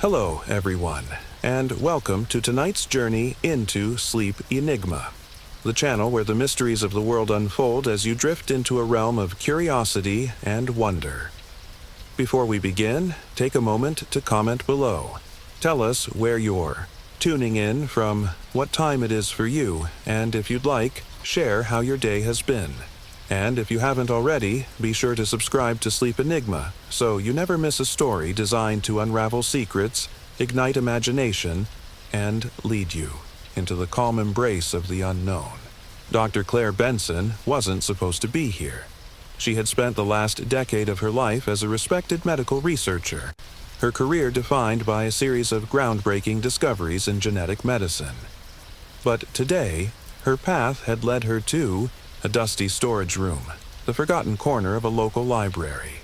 Hello, everyone, and welcome to tonight's journey into Sleep Enigma, the channel where the mysteries of the world unfold as you drift into a realm of curiosity and wonder. Before we begin, take a moment to comment below. Tell us where you're tuning in from, what time it is for you, and if you'd like, share how your day has been. And if you haven't already, be sure to subscribe to Sleep Enigma so you never miss a story designed to unravel secrets, ignite imagination, and lead you into the calm embrace of the unknown. Dr. Claire Benson wasn't supposed to be here. She had spent the last decade of her life as a respected medical researcher, her career defined by a series of groundbreaking discoveries in genetic medicine. But today, her path had led her to a dusty storage room, the forgotten corner of a local library.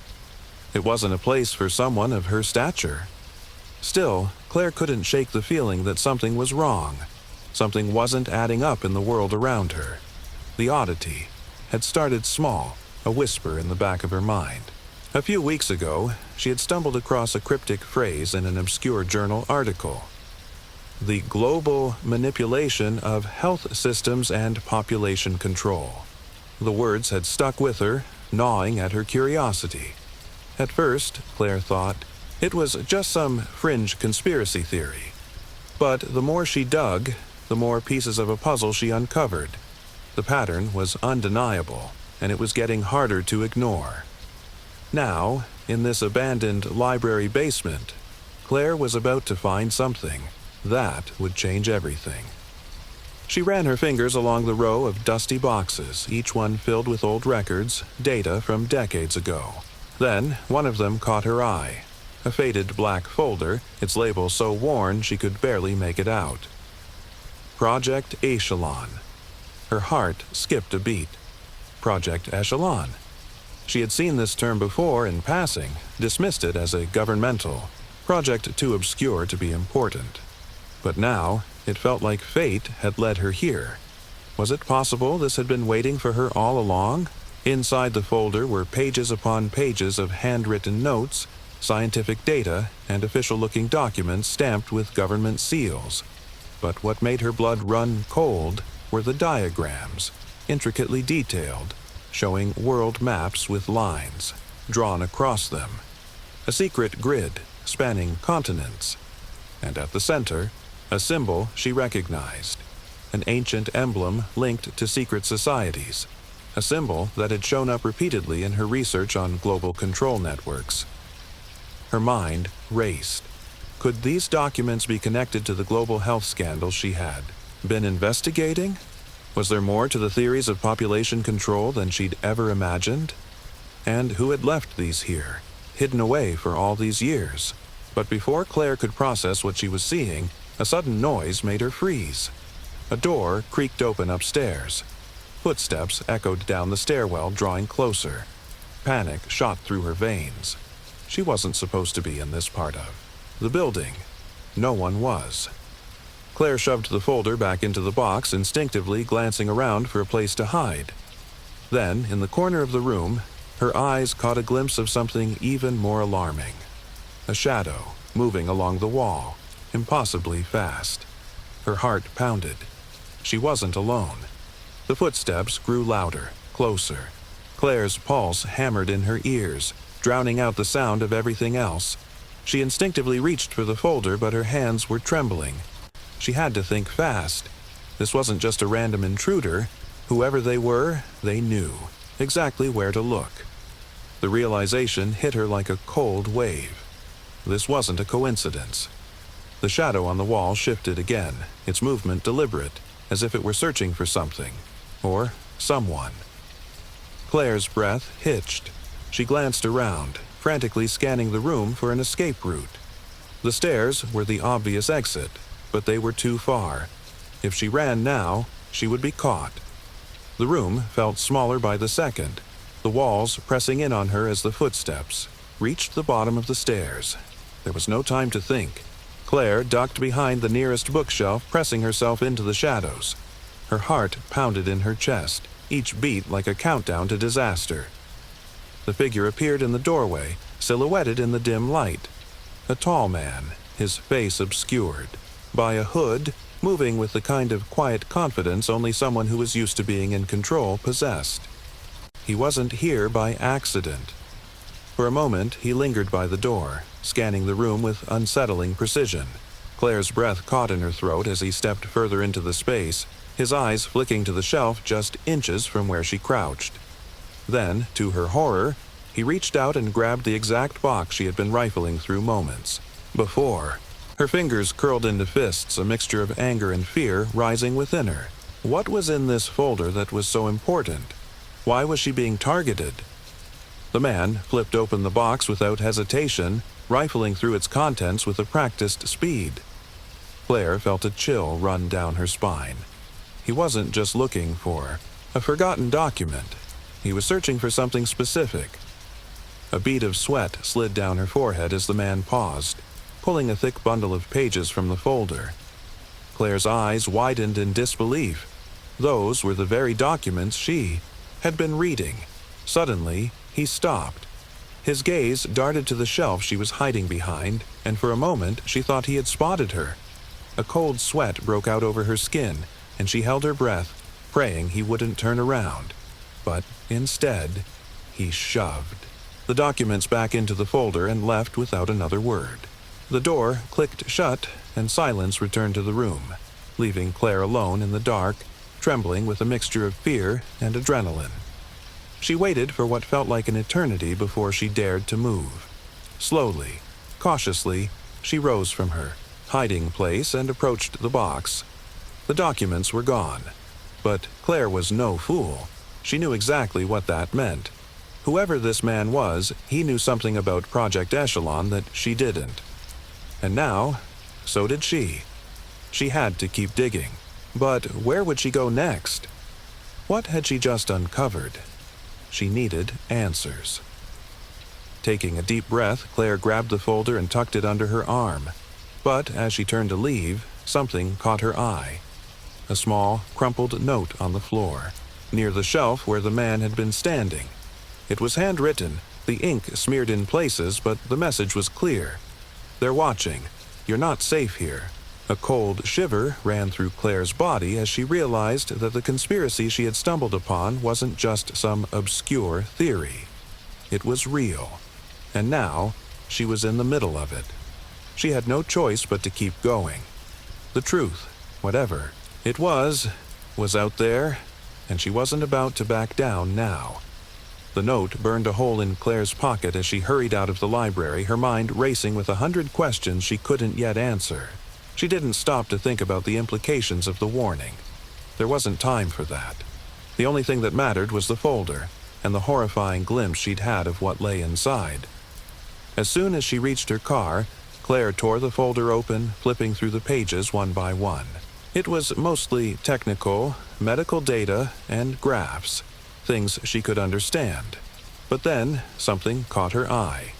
It wasn't a place for someone of her stature. Still, Claire couldn't shake the feeling that something was wrong. Something wasn't adding up in the world around her. The oddity had started small, a whisper in the back of her mind. A few weeks ago, she had stumbled across a cryptic phrase in an obscure journal article: the global manipulation of health systems and population control. The words had stuck with her, gnawing at her curiosity. At first, Claire thought, it was just some fringe conspiracy theory. But the more she dug, the more pieces of a puzzle she uncovered. The pattern was undeniable, and it was getting harder to ignore. Now, in this abandoned library basement, Claire was about to find something that would change everything. She ran her fingers along the row of dusty boxes, each one filled with old records, data from decades ago. Then, one of them caught her eye. A faded black folder, its label so worn she could barely make it out. Project Echelon. Her heart skipped a beat. Project Echelon. She had seen this term before in passing, dismissed it as a governmental project too obscure to be important. But now, it felt like fate had led her here. Was it possible this had been waiting for her all along? Inside the folder were pages upon pages of handwritten notes, scientific data, and official-looking documents stamped with government seals. But what made her blood run cold were the diagrams, intricately detailed, showing world maps with lines drawn across them. A secret grid spanning continents. And at the center, a symbol she recognized, an ancient emblem linked to secret societies, a symbol that had shown up repeatedly in her research on global control networks. Her mind raced. Could these documents be connected to the global health scandal she had been investigating? Was there more to the theories of population control than she'd ever imagined? And who had left these here, hidden away for all these years? But before Claire could process what she was seeing, a sudden noise made her freeze. A door creaked open upstairs. Footsteps echoed down the stairwell, drawing closer. Panic shot through her veins. She wasn't supposed to be in this part of the building. No one was. Claire shoved the folder back into the box, instinctively glancing around for a place to hide. Then, in the corner of the room, her eyes caught a glimpse of something even more alarming. A shadow moving along the wall, impossibly fast. Her heart pounded. She wasn't alone. The footsteps grew louder, closer. Claire's pulse hammered in her ears, drowning out the sound of everything else. She instinctively reached for the folder, but her hands were trembling. She had to think fast. This wasn't just a random intruder. Whoever they were, they knew exactly where to look. The realization hit her like a cold wave. This wasn't a coincidence. The shadow on the wall shifted again, its movement deliberate, as if it were searching for something, or someone. Claire's breath hitched. She glanced around, frantically scanning the room for an escape route. The stairs were the obvious exit, but they were too far. If she ran now, she would be caught. The room felt smaller by the second, the walls pressing in on her as the footsteps reached the bottom of the stairs. There was no time to think. Claire ducked behind the nearest bookshelf, pressing herself into the shadows. Her heart pounded in her chest, each beat like a countdown to disaster. The figure appeared in the doorway, silhouetted in the dim light. A tall man, his face obscured by a hood, moving with the kind of quiet confidence only someone who was used to being in control possessed. He wasn't here by accident. For a moment, he lingered by the door, scanning the room with unsettling precision. Claire's breath caught in her throat as he stepped further into the space, his eyes flicking to the shelf just inches from where she crouched. Then, to her horror, he reached out and grabbed the exact box she had been rifling through moments before. Her fingers curled into fists, a mixture of anger and fear rising within her. What was in this folder that was so important? Why was she being targeted? The man flipped open the box without hesitation, rifling through its contents with a practiced speed. Claire felt a chill run down her spine. He wasn't just looking for a forgotten document. He was searching for something specific. A bead of sweat slid down her forehead as the man paused, pulling a thick bundle of pages from the folder. Claire's eyes widened in disbelief. Those were the very documents she had been reading. Suddenly, he stopped. His gaze darted to the shelf she was hiding behind, and for a moment she thought he had spotted her. A cold sweat broke out over her skin, and she held her breath, praying he wouldn't turn around. But instead, he shoved the documents back into the folder and left without another word. The door clicked shut, and silence returned to the room, leaving Claire alone in the dark, trembling with a mixture of fear and adrenaline. She waited for what felt like an eternity before she dared to move. Slowly, cautiously, she rose from her hiding place and approached the box. The documents were gone, but Claire was no fool. She knew exactly what that meant. Whoever this man was, he knew something about Project Echelon that she didn't. And now, so did she. She had to keep digging. But where would she go next? What had she just uncovered? She needed answers. Taking a deep breath, Claire grabbed the folder and tucked it under her arm. But as she turned to leave, something caught her eye. A small, crumpled note on the floor, near the shelf where the man had been standing. It was handwritten, the ink smeared in places, but the message was clear. They're watching. You're not safe here. A cold shiver ran through Claire's body as she realized that the conspiracy she had stumbled upon wasn't just some obscure theory. It was real. And now, she was in the middle of it. She had no choice but to keep going. The truth, whatever it was out there, and she wasn't about to back down now. The note burned a hole in Claire's pocket as she hurried out of the library, her mind racing with 100 questions she couldn't yet answer. She didn't stop to think about the implications of the warning. There wasn't time for that. The only thing that mattered was the folder, and the horrifying glimpse she'd had of what lay inside. As soon as she reached her car, Claire tore the folder open, flipping through the pages one by one. It was mostly technical, medical data, and graphs. Things she could understand. But then, something caught her eye.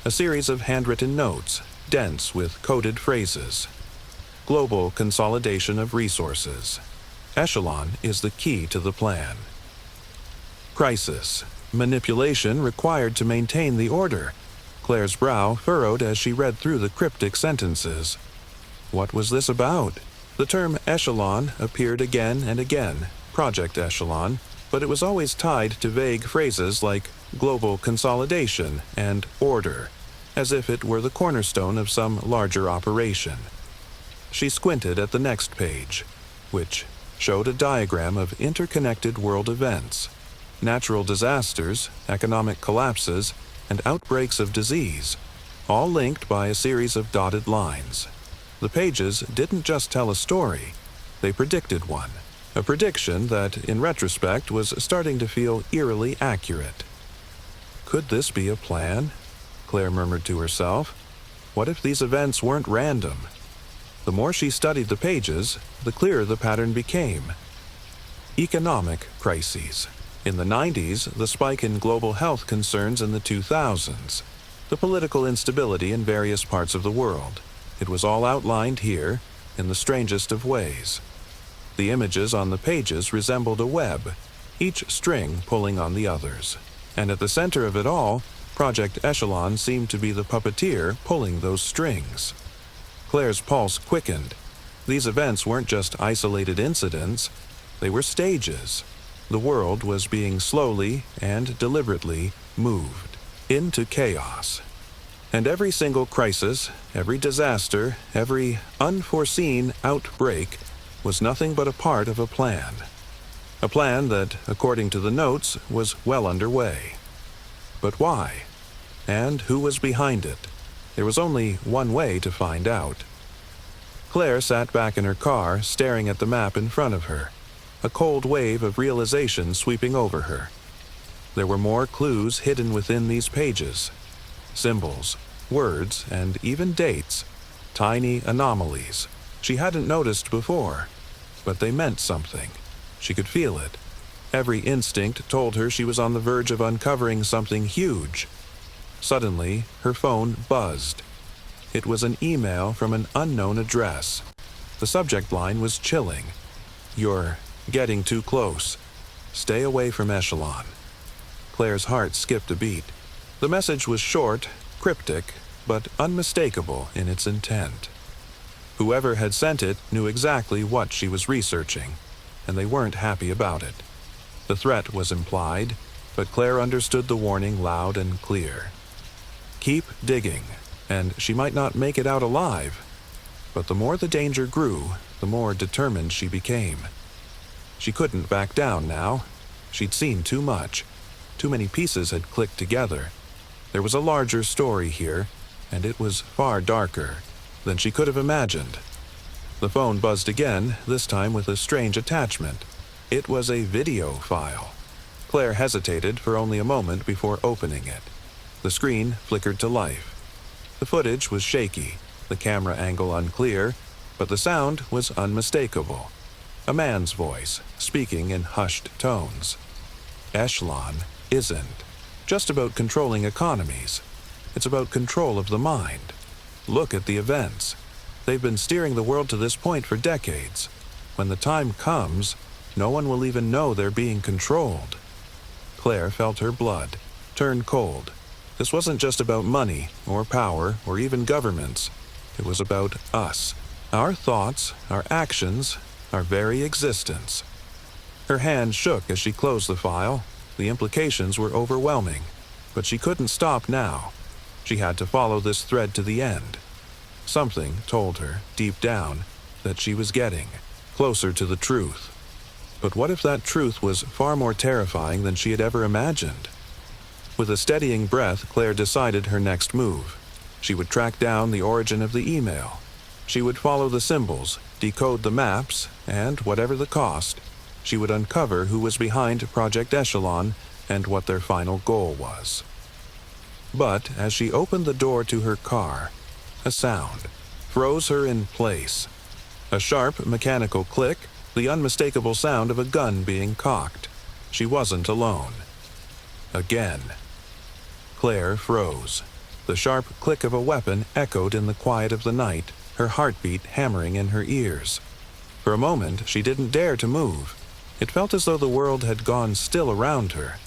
A series of handwritten notes, dense with coded phrases. Global consolidation of resources. Echelon is the key to the plan. Crisis. Manipulation required to maintain the order. Claire's brow furrowed as she read through the cryptic sentences. What was this about? The term echelon appeared again and again, Project Echelon, but it was always tied to vague phrases like global consolidation and order, as if it were the cornerstone of some larger operation. She squinted at the next page, which showed a diagram of interconnected world events, natural disasters, economic collapses, and outbreaks of disease, all linked by a series of dotted lines. The pages didn't just tell a story, they predicted one. A prediction that, in retrospect, was starting to feel eerily accurate. Could this be a plan? Claire murmured to herself. What if these events weren't random? The more she studied the pages, the clearer the pattern became. Economic crises. In the 90s, the spike in global health concerns in the 2000s. The political instability in various parts of the world. It was all outlined here, in the strangest of ways. The images on the pages resembled a web, each string pulling on the others. And at the center of it all, Project Echelon seemed to be the puppeteer pulling those strings. Claire's pulse quickened. These events weren't just isolated incidents, they were stages. The world was being slowly and deliberately moved into chaos. And every single crisis, every disaster, every unforeseen outbreak was nothing but a part of a plan. A plan that, according to the notes, was well underway. But why? And who was behind it? There was only one way to find out. Claire sat back in her car, staring at the map in front of her, a cold wave of realization sweeping over her. There were more clues hidden within these pages. Symbols, words, and even dates. Tiny anomalies she hadn't noticed before, but they meant something. She could feel it. Every instinct told her she was on the verge of uncovering something huge. Suddenly, her phone buzzed. It was an email from an unknown address. The subject line was chilling. "You're getting too close. Stay away from Echelon." Claire's heart skipped a beat. The message was short, cryptic, but unmistakable in its intent. Whoever had sent it knew exactly what she was researching, and they weren't happy about it. The threat was implied, but Claire understood the warning loud and clear. Keep digging, and she might not make it out alive. But the more the danger grew, the more determined she became. She couldn't back down now. She'd seen too much. Too many pieces had clicked together. There was a larger story here, and it was far darker than she could have imagined. The phone buzzed again, this time with a strange attachment. It was a video file. Claire hesitated for only a moment before opening it. The screen flickered to life. The footage was shaky, the camera angle unclear, but the sound was unmistakable. A man's voice, speaking in hushed tones. Echelon isn't just about controlling economies. It's about control of the mind. Look at the events. They've been steering the world to this point for decades. When the time comes, no one will even know they're being controlled. Claire felt her blood turn cold. This wasn't just about money or power or even governments. It was about us, our thoughts, our actions, our very existence. Her hand shook as she closed the file. The implications were overwhelming, but she couldn't stop now. She had to follow this thread to the end. Something told her, deep down, that she was getting closer to the truth. But what if that truth was far more terrifying than she had ever imagined? With a steadying breath, Claire decided her next move. She would track down the origin of the email. She would follow the symbols, decode the maps, and, whatever the cost, she would uncover who was behind Project Echelon and what their final goal was. But as she opened the door to her car, a sound froze her in place. A sharp mechanical click, the unmistakable sound of a gun being cocked. She wasn't alone. Again. Claire froze. The sharp click of a weapon echoed in the quiet of the night, her heartbeat hammering in her ears. For a moment, she didn't dare to move. It felt as though the world had gone still around her.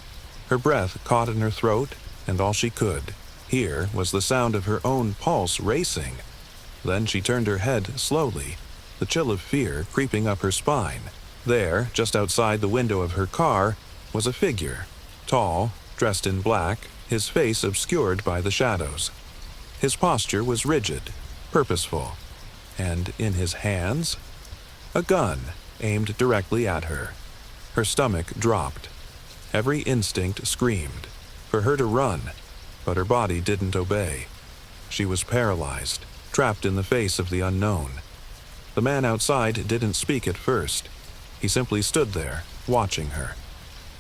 Her breath caught in her throat, and all she could hear was the sound of her own pulse racing. Then she turned her head slowly, the chill of fear creeping up her spine. There, just outside the window of her car, was a figure, tall, dressed in black, his face obscured by the shadows. His posture was rigid, purposeful, and in his hands, a gun aimed directly at her. Her stomach dropped. Every instinct screamed for her to run, but her body didn't obey. She was paralyzed, trapped in the face of the unknown. The man outside didn't speak at first. He simply stood there, watching her.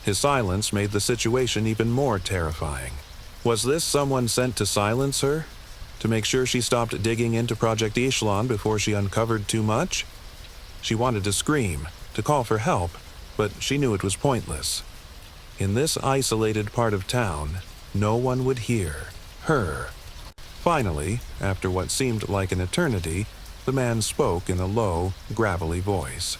His silence made the situation even more terrifying. Was this someone sent to silence her? To make sure she stopped digging into Project Echelon before she uncovered too much? She wanted to scream, to call for help, but she knew it was pointless. In this isolated part of town, no one would hear her. Finally, after what seemed like an eternity, the man spoke in a low, gravelly voice.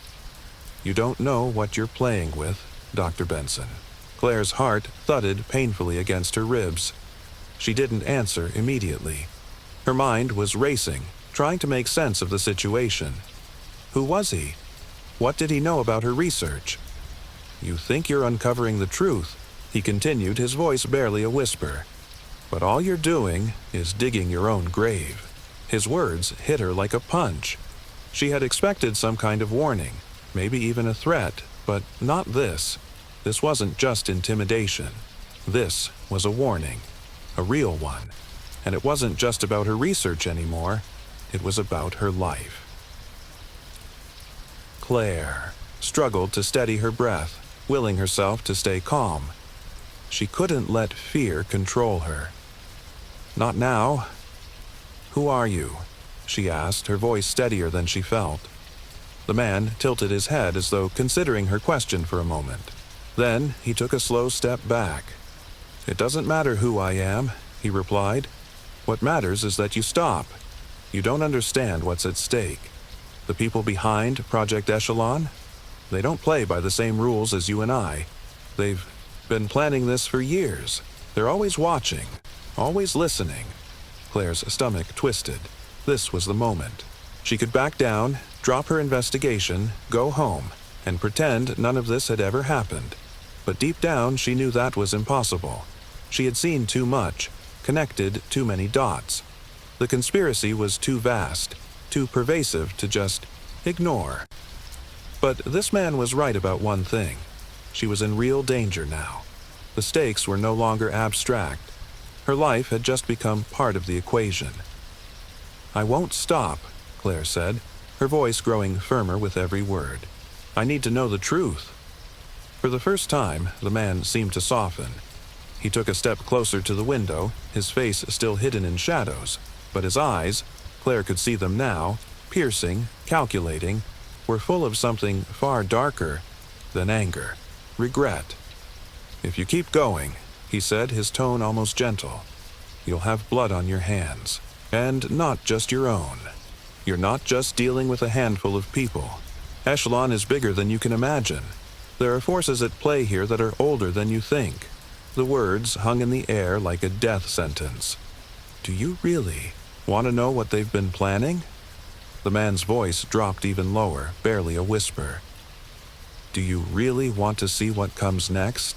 "You don't know what you're playing with, Dr. Benson." Claire's heart thudded painfully against her ribs. She didn't answer immediately. Her mind was racing, trying to make sense of the situation. Who was he? What did he know about her research? "You think you're uncovering the truth," he continued, his voice barely a whisper. "But all you're doing is digging your own grave." His words hit her like a punch. She had expected some kind of warning, maybe even a threat, but not this. This wasn't just intimidation. This was a warning, a real one. And it wasn't just about her research anymore. It was about her life. Claire struggled to steady her breath, willing herself to stay calm. She couldn't let fear control her. "Not now." "Who are you?" she asked, her voice steadier than she felt. The man tilted his head as though considering her question for a moment. Then he took a slow step back. "It doesn't matter who I am," he replied. "What matters is that you stop. You don't understand what's at stake. The people behind Project Echelon, they don't play by the same rules as you and I. They've been planning this for years. They're always watching, always listening." Claire's stomach twisted. This was the moment. She could back down, drop her investigation, go home, and pretend none of this had ever happened. But deep down, she knew that was impossible. She had seen too much, connected too many dots. The conspiracy was too vast, too pervasive to just ignore. But this man was right about one thing. She was in real danger now. The stakes were no longer abstract. Her life had just become part of the equation. "I won't stop," Claire said, her voice growing firmer with every word. "I need to know the truth." For the first time, the man seemed to soften. He took a step closer to the window, his face still hidden in shadows, but his eyes, Claire could see them now, piercing, calculating, were full of something far darker than anger, regret. "If you keep going," he said, his tone almost gentle, "you'll have blood on your hands, and not just your own. You're not just dealing with a handful of people. Echelon is bigger than you can imagine. There are forces at play here that are older than you think." The words hung in the air like a death sentence. "Do you really want to know what they've been planning?" The man's voice dropped even lower, barely a whisper. "Do you really want to see what comes next?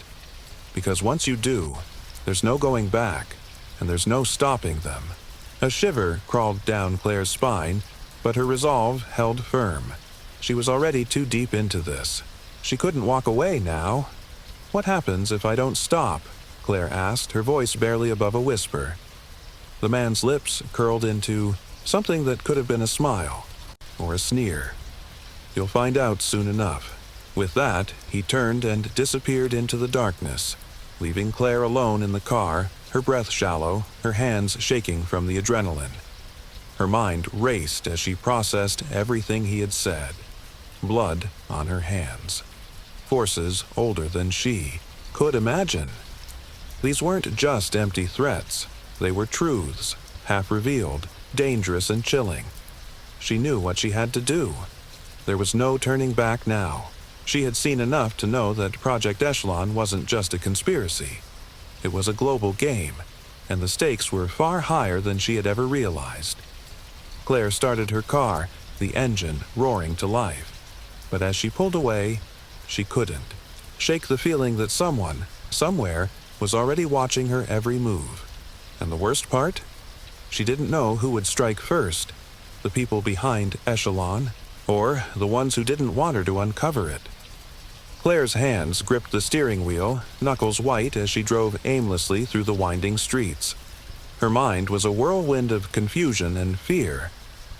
Because once you do, there's no going back, and there's no stopping them." A shiver crawled down Claire's spine, but her resolve held firm. She was already too deep into this. She couldn't walk away now. "What happens if I don't stop?" Claire asked, her voice barely above a whisper. The man's lips curled into something that could have been a smile or a sneer. "You'll find out soon enough." With that, he turned and disappeared into the darkness, leaving Claire alone in the car, her breath shallow, her hands shaking from the adrenaline. Her mind raced as she processed everything he had said. Blood on her hands. Forces older than she could imagine. These weren't just empty threats. They were truths, half revealed, dangerous and chilling. She knew what she had to do. There was no turning back now. She had seen enough to know that Project Echelon wasn't just a conspiracy. It was a global game, and the stakes were far higher than she had ever realized. Claire started her car, the engine roaring to life. But as she pulled away, she couldn't shake the feeling that someone, somewhere, was already watching her every move. And the worst part? She didn't know who would strike first, the people behind Echelon, or the ones who didn't want her to uncover it. Claire's hands gripped the steering wheel, knuckles white as she drove aimlessly through the winding streets. Her mind was a whirlwind of confusion and fear,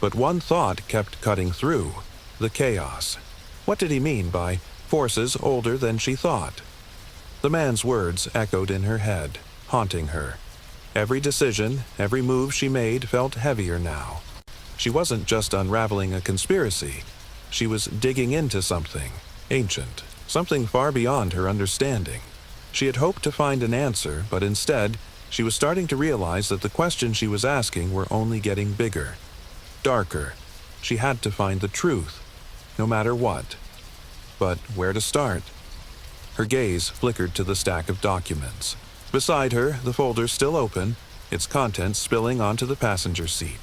but one thought kept cutting through: the chaos. What did he mean by forces older than she thought? The man's words echoed in her head, haunting her. Every decision, every move she made felt heavier now. She wasn't just unraveling a conspiracy. She was digging into something ancient, something far beyond her understanding. She had hoped to find an answer, but instead, she was starting to realize that the questions she was asking were only getting bigger, darker. She had to find the truth, no matter what. But where to start? Her gaze flickered to the stack of documents. Beside her, the folder still open, its contents spilling onto the passenger seat.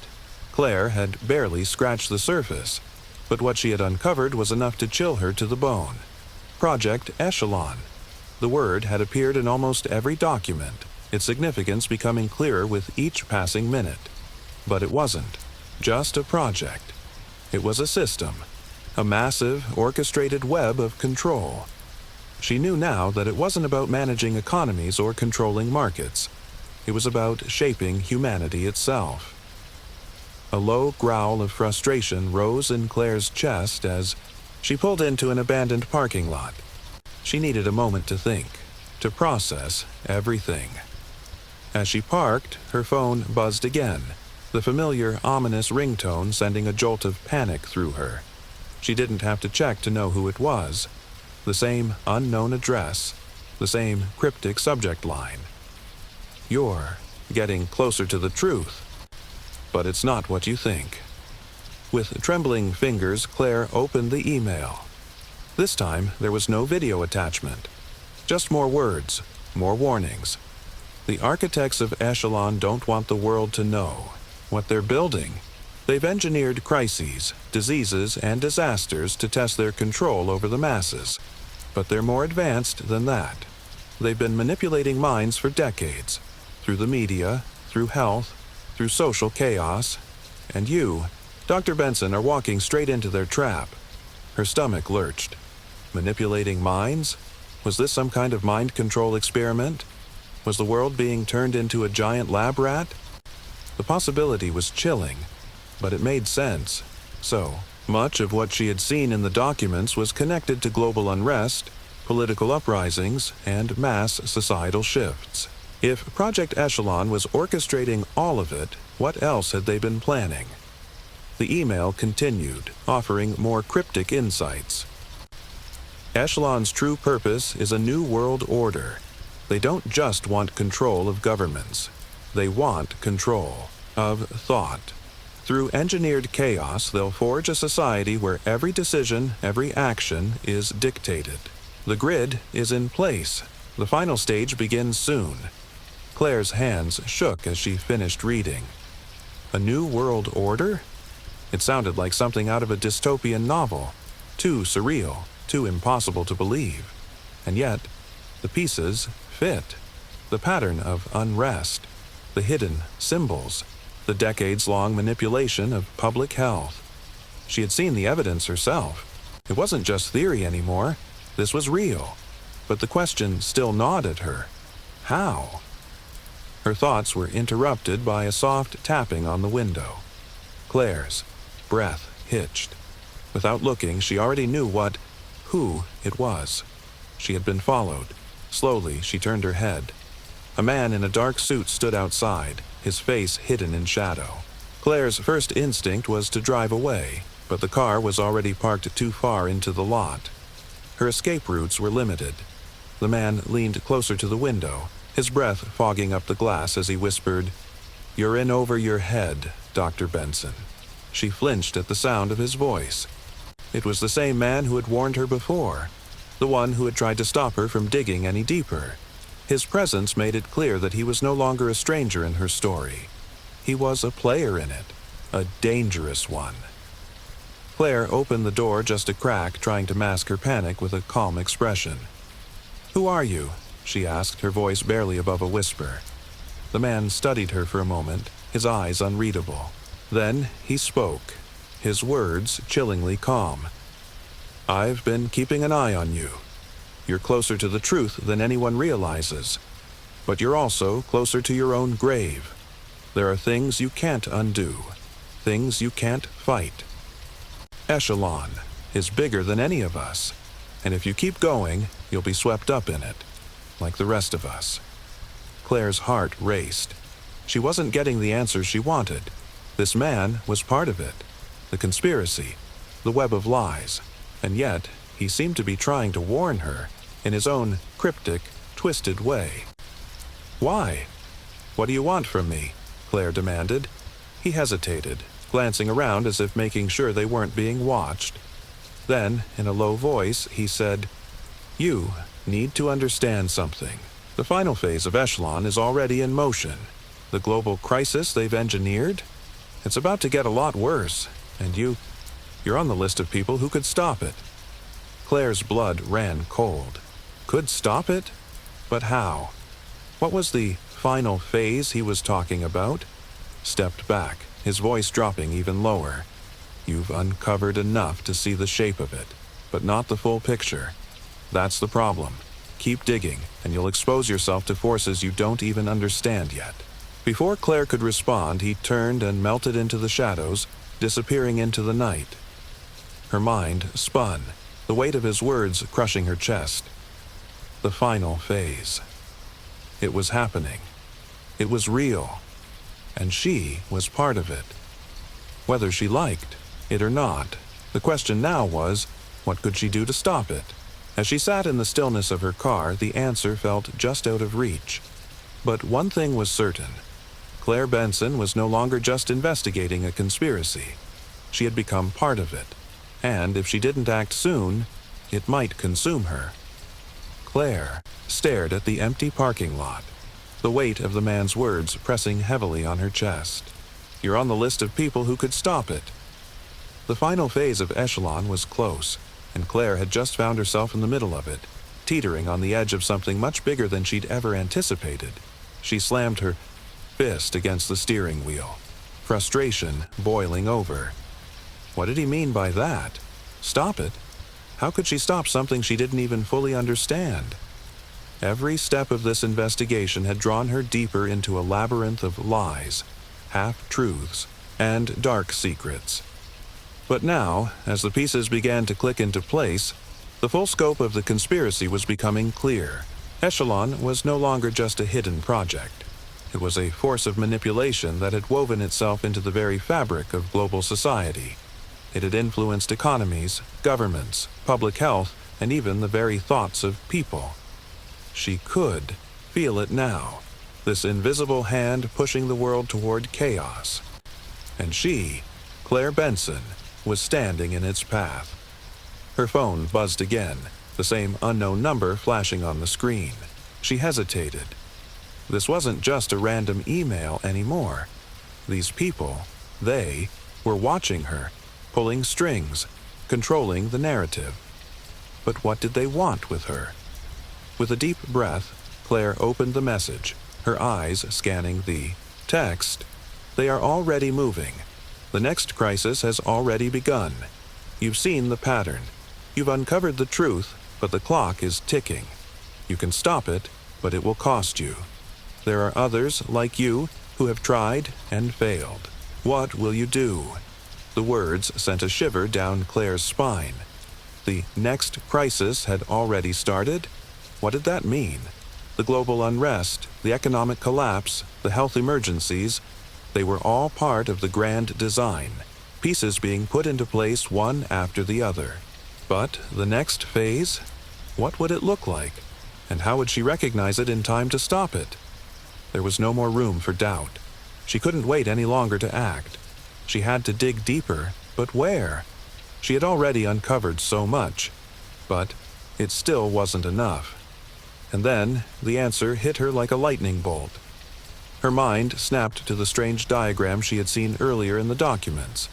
Claire had barely scratched the surface, but what she had uncovered was enough to chill her to the bone. Project Echelon. The word had appeared in almost every document, its significance becoming clearer with each passing minute. But it wasn't just a project. It was a system, a massive, orchestrated web of control. She knew now that it wasn't about managing economies or controlling markets. It was about shaping humanity itself. A low growl of frustration rose in Claire's chest as she pulled into an abandoned parking lot. She needed a moment to think, to process everything. As she parked, her phone buzzed again, the familiar, ominous ringtone sending a jolt of panic through her. She didn't have to check to know who it was. The same unknown address, the same cryptic subject line. You're getting closer to the truth, but it's not what you think. With trembling fingers, Claire opened the email. This time, there was no video attachment. Just more words, more warnings. The architects of Echelon don't want the world to know what they're building. They've engineered crises, diseases, and disasters to test their control over the masses. But they're more advanced than that. They've been manipulating minds for decades, through the media, through health, through social chaos, and you, Dr. Benson, are walking straight into their trap. Her stomach lurched. Manipulating minds? Was this some kind of mind control experiment? Was the world being turned into a giant lab rat? The possibility was chilling, but it made sense. So, much of what she had seen in the documents was connected to global unrest, political uprisings, and mass societal shifts. If Project Echelon was orchestrating all of it, what else had they been planning? The email continued, offering more cryptic insights. Echelon's true purpose is a new world order. They don't just want control of governments. They want control of thought. Through engineered chaos, they'll forge a society where every decision, every action is dictated. The grid is in place. The final stage begins soon. Claire's hands shook as she finished reading. A new world order? It sounded like something out of a dystopian novel. Too surreal, too impossible to believe. And yet, the pieces fit. The pattern of unrest, the hidden symbols, the decades-long manipulation of public health. She had seen the evidence herself. It wasn't just theory anymore. This was real. But the question still gnawed at her. How? Her thoughts were interrupted by a soft tapping on the window. Claire's breath hitched. Without looking, she already knew who it was. She had been followed. Slowly, she turned her head. A man in a dark suit stood outside, his face hidden in shadow. Claire's first instinct was to drive away, but the car was already parked too far into the lot. Her escape routes were limited. The man leaned closer to the window, his breath fogging up the glass as he whispered, "You're in over your head, Dr. Benson." She flinched at the sound of his voice. It was the same man who had warned her before, the one who had tried to stop her from digging any deeper. His presence made it clear that he was no longer a stranger in her story. He was a player in it, a dangerous one. Claire opened the door just a crack, trying to mask her panic with a calm expression. "Who are you?" she asked, her voice barely above a whisper. The man studied her for a moment, his eyes unreadable. Then he spoke, his words chillingly calm. "I've been keeping an eye on you. You're closer to the truth than anyone realizes. But you're also closer to your own grave. There are things you can't undo, things you can't fight. Echelon is bigger than any of us, and if you keep going, you'll be swept up in it, like the rest of us." Claire's heart raced. She wasn't getting the answers she wanted. This man was part of it, the conspiracy, the web of lies, and yet he seemed to be trying to warn her in his own cryptic, twisted way. "Why? What do you want from me?" Claire demanded. He hesitated, glancing around as if making sure they weren't being watched. Then, in a low voice, he said, "You need to understand something. The final phase of Echelon is already in motion. The global crisis they've engineered? It's about to get a lot worse, and you're on the list of people who could stop it." Claire's blood ran cold. Could stop it? But how? What was the final phase he was talking about? Stepped back, his voice dropping even lower. "You've uncovered enough to see the shape of it, but not the full picture. That's the problem. Keep digging, and you'll expose yourself to forces you don't even understand yet." Before Claire could respond, he turned and melted into the shadows, disappearing into the night. Her mind spun, the weight of his words crushing her chest. The final phase. It was happening. It was real. And she was part of it. Whether she liked it or not, the question now was, what could she do to stop it? As she sat in the stillness of her car, the answer felt just out of reach. But one thing was certain. Claire Benson was no longer just investigating a conspiracy. She had become part of it. And if she didn't act soon, it might consume her. Claire stared at the empty parking lot, the weight of the man's words pressing heavily on her chest. "You're on the list of people who could stop it." The final phase of Echelon was close, and Claire had just found herself in the middle of it, teetering on the edge of something much bigger than she'd ever anticipated. She slammed her fist against the steering wheel, frustration boiling over. What did he mean by that? Stop it? How could she stop something she didn't even fully understand? Every step of this investigation had drawn her deeper into a labyrinth of lies, half-truths, and dark secrets. But now, as the pieces began to click into place, the full scope of the conspiracy was becoming clear. Echelon was no longer just a hidden project. It was a force of manipulation that had woven itself into the very fabric of global society. It had influenced economies, governments, public health, and even the very thoughts of people. She could feel it now, this invisible hand pushing the world toward chaos. And she, Claire Benson, was standing in its path. Her phone buzzed again, the same unknown number flashing on the screen. She hesitated. This wasn't just a random email anymore. These people, they, were watching her, pulling strings, controlling the narrative. But what did they want with her? With a deep breath, Claire opened the message, her eyes scanning the text. "They are already moving. The next crisis has already begun. You've seen the pattern. You've uncovered the truth, but the clock is ticking. You can stop it, but it will cost you. There are others like you who have tried and failed. What will you do?" The words sent a shiver down Claire's spine. The next crisis had already started? What did that mean? The global unrest, the economic collapse, the health emergencies, they were all part of the grand design, pieces being put into place one after the other. But the next phase? What would it look like? And how would she recognize it in time to stop it? There was no more room for doubt. She couldn't wait any longer to act. She had to dig deeper, but where? She had already uncovered so much, but it still wasn't enough. And then the answer hit her like a lightning bolt. Her mind snapped to the strange diagram she had seen earlier in the documents.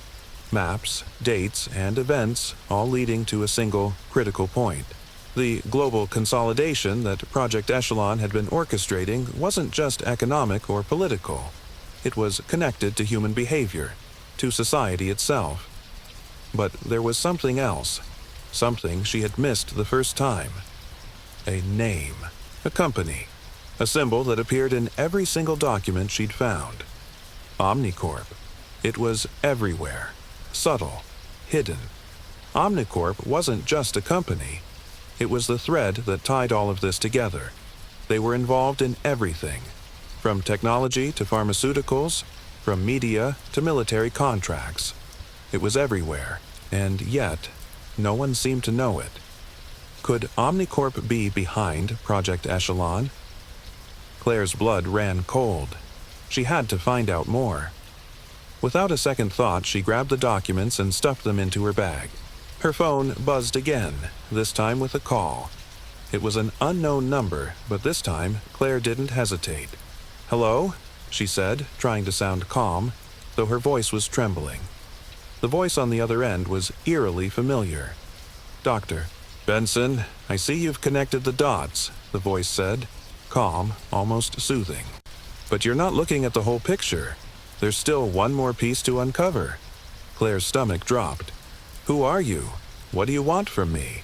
Maps, dates, and events, all leading to a single critical point. The global consolidation that Project Echelon had been orchestrating wasn't just economic or political. It was connected to human behavior, to society itself. But there was something else, something she had missed the first time. A name, a company, a symbol that appeared in every single document she'd found. Omnicorp. It was everywhere, subtle, hidden. Omnicorp wasn't just a company. It was the thread that tied all of this together. They were involved in everything, from technology to pharmaceuticals, from media to military contracts. It was everywhere, and yet, no one seemed to know it. Could Omnicorp be behind Project Echelon? Claire's blood ran cold. She had to find out more. Without a second thought, she grabbed the documents and stuffed them into her bag. Her phone buzzed again, this time with a call. It was an unknown number, but this time, Claire didn't hesitate. "Hello?" she said, trying to sound calm. though her voice was trembling. The voice on the other end was eerily familiar. "Doctor Benson, I see you've connected the dots," the voice said, calm, almost soothing. "But you're not looking at the whole picture. There's still one more piece to uncover." Claire's stomach dropped. "Who are you? What do you want from me?"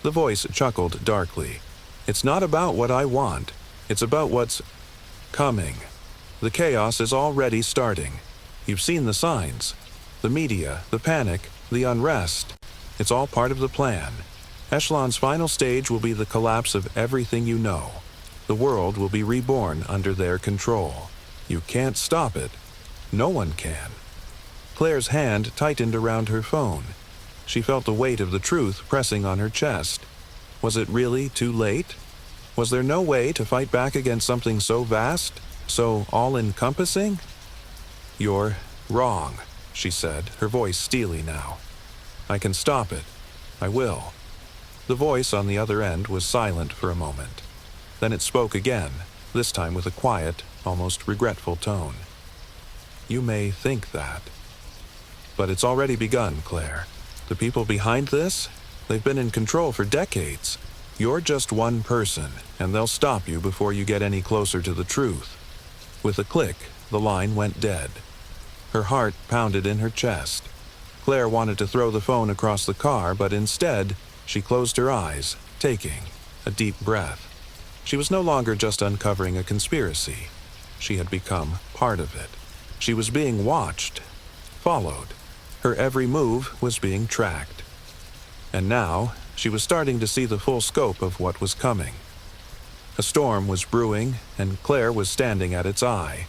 The voice chuckled darkly. "It's not about what I want. It's about what's coming. The chaos is already starting. You've seen the signs. The media, the panic, the unrest. It's all part of the plan. Echelon's final stage will be the collapse of everything you know. The world will be reborn under their control. You can't stop it. No one can." Claire's hand tightened around her phone. She felt the weight of the truth pressing on her chest. Was it really too late? Was there no way to fight back against something so vast, so all-encompassing? "You're wrong," she said, her voice steely now. "I can stop it. I will." The voice on the other end was silent for a moment. Then it spoke again, this time with a quiet, almost regretful tone. "You may think that. But it's already begun, Claire. The people behind this, they've been in control for decades. You're just one person, and they'll stop you before you get any closer to the truth." With a click, the line went dead. Her heart pounded in her chest. Claire wanted to throw the phone across the car, but instead, she closed her eyes, taking a deep breath. She was no longer just uncovering a conspiracy. She had become part of it. She was being watched, followed. Her every move was being tracked. And now, she was starting to see the full scope of what was coming. A storm was brewing, and Claire was standing at its eye.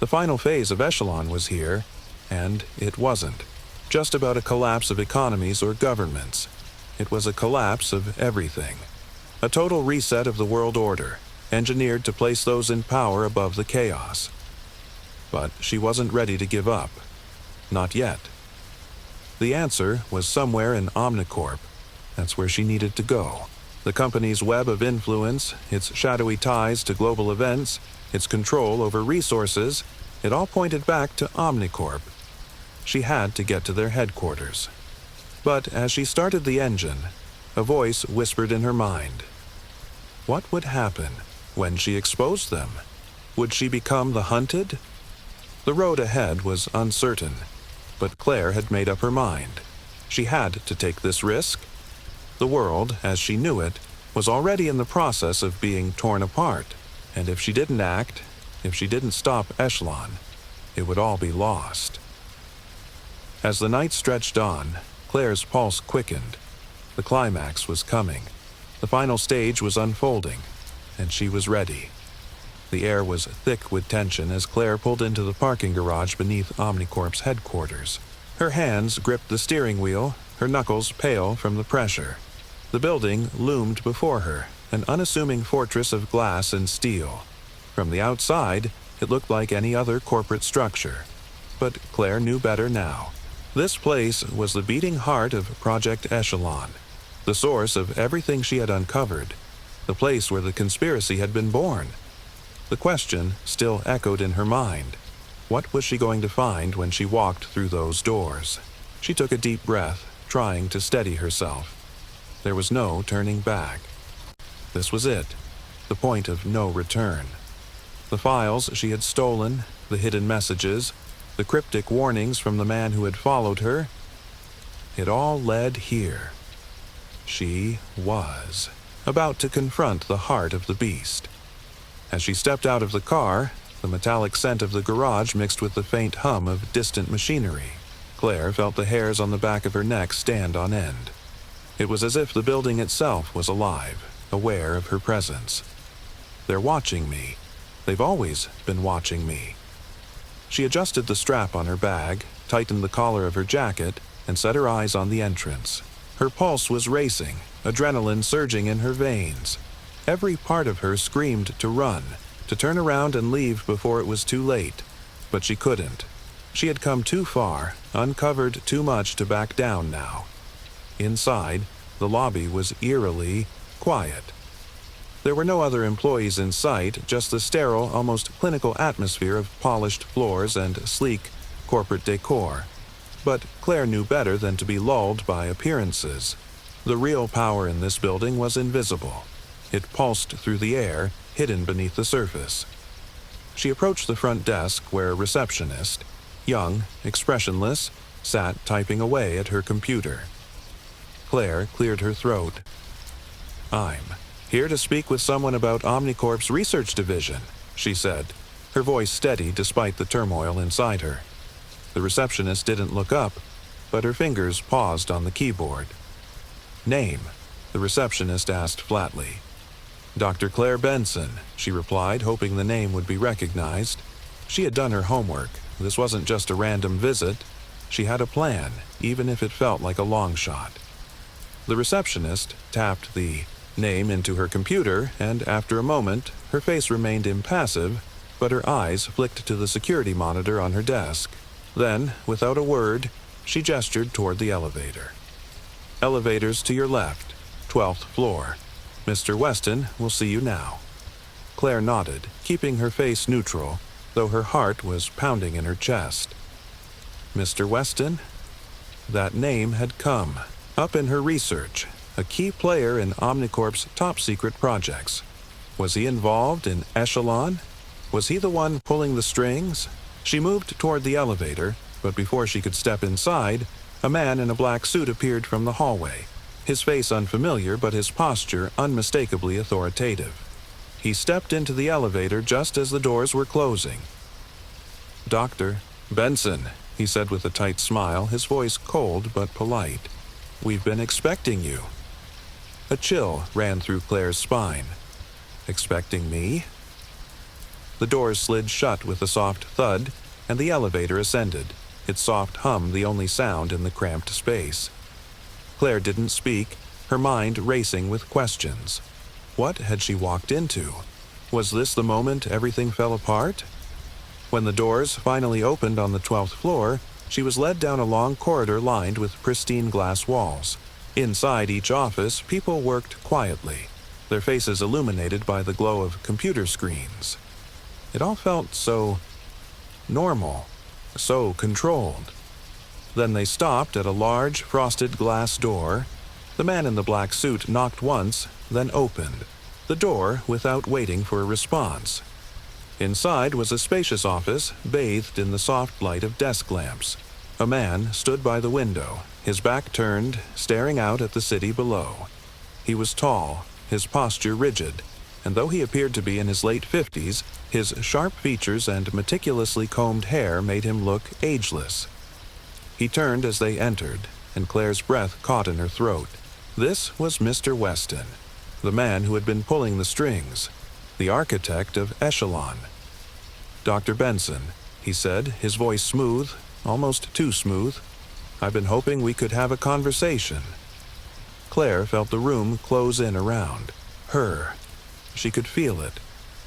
The final phase of Echelon was here, and it wasn't just about a collapse of economies or governments. It was a collapse of everything. A total reset of the world order, engineered to place those in power above the chaos. But she wasn't ready to give up. Not yet. The answer was somewhere in Omnicorp. That's where she needed to go. The company's web of influence, its shadowy ties to global events, its control over resources, it all pointed back to Omnicorp. She had to get to their headquarters. But as she started the engine, a voice whispered in her mind. What would happen when she exposed them? Would she become the hunted? The road ahead was uncertain, but Claire had made up her mind. She had to take this risk. The world, as she knew it, was already in the process of being torn apart, and if she didn't act, if she didn't stop Echelon, it would all be lost. As the night stretched on, Claire's pulse quickened. The climax was coming. The final stage was unfolding, and she was ready. The air was thick with tension as Claire pulled into the parking garage beneath Omnicorp's headquarters. Her hands gripped the steering wheel, her knuckles pale from the pressure. The building loomed before her, an unassuming fortress of glass and steel. From the outside, it looked like any other corporate structure. But Claire knew better now. This place was the beating heart of Project Echelon, the source of everything she had uncovered, the place where the conspiracy had been born. The question still echoed in her mind. What was she going to find when she walked through those doors? She took a deep breath, trying to steady herself. There was no turning back. This was it, the point of no return. The files she had stolen, the hidden messages, the cryptic warnings from the man who had followed her, it all led here. She was about to confront the heart of the beast. As she stepped out of the car, the metallic scent of the garage mixed with the faint hum of distant machinery. Claire felt the hairs on the back of her neck stand on end. It was as if the building itself was alive, aware of her presence. They're watching me. They've always been watching me. She adjusted the strap on her bag, tightened the collar of her jacket, and set her eyes on the entrance. Her pulse was racing, adrenaline surging in her veins. Every part of her screamed to run, to turn around and leave before it was too late. But she couldn't. She had come too far, uncovered too much to back down now. Inside, the lobby was eerily quiet. There were no other employees in sight, just the sterile, almost clinical atmosphere of polished floors and sleek, corporate decor. But Claire knew better than to be lulled by appearances. The real power in this building was invisible. It pulsed through the air, hidden beneath the surface. She approached the front desk where a receptionist, young, expressionless, sat typing away at her computer. Claire cleared her throat. "I'm here to speak with someone about Omnicorp's research division," she said, her voice steady despite the turmoil inside her. The receptionist didn't look up, but her fingers paused on the keyboard. "Name?" the receptionist asked flatly. "Dr. Claire Benson," she replied, hoping the name would be recognized. She had done her homework. This wasn't just a random visit. She had a plan, even if it felt like a long shot. The receptionist tapped the name into her computer, and after a moment, her face remained impassive, but her eyes flicked to the security monitor on her desk. Then, without a word, she gestured toward the elevator. "Elevators to your left, 12th floor. Mr. Weston will see you now." Claire nodded, keeping her face neutral, though her heart was pounding in her chest. Mr. Weston? That name had come up in her research, a key player in Omnicorp's top-secret projects. Was he involved in Echelon? Was he the one pulling the strings? She moved toward the elevator, but before she could step inside, a man in a black suit appeared from the hallway, his face unfamiliar but his posture unmistakably authoritative. He stepped into the elevator just as the doors were closing. "Dr. Benson," he said with a tight smile, his voice cold but polite. "We've been expecting you." A chill ran through Claire's spine. "Expecting me?" The doors slid shut with a soft thud, and the elevator ascended, its soft hum the only sound in the cramped space. Claire didn't speak, her mind racing with questions. What had she walked into? Was this the moment everything fell apart? When the doors finally opened on the 12th floor, she was led down a long corridor lined with pristine glass walls. Inside each office, people worked quietly, their faces illuminated by the glow of computer screens. It all felt so normal, so controlled. Then they stopped at a large, frosted glass door. The man in the black suit knocked once, then opened the door without waiting for a response. Inside was a spacious office, bathed in the soft light of desk lamps. A man stood by the window, his back turned, staring out at the city below. He was tall, his posture rigid, and though he appeared to be in his late 50s, his sharp features and meticulously combed hair made him look ageless. He turned as they entered, and Claire's breath caught in her throat. This was Mr. Weston, the man who had been pulling the strings, the architect of Echelon. "Dr. Benson," he said, his voice smooth, almost too smooth. "I've been hoping we could have a conversation." Claire felt the room close in around her. She could feel it,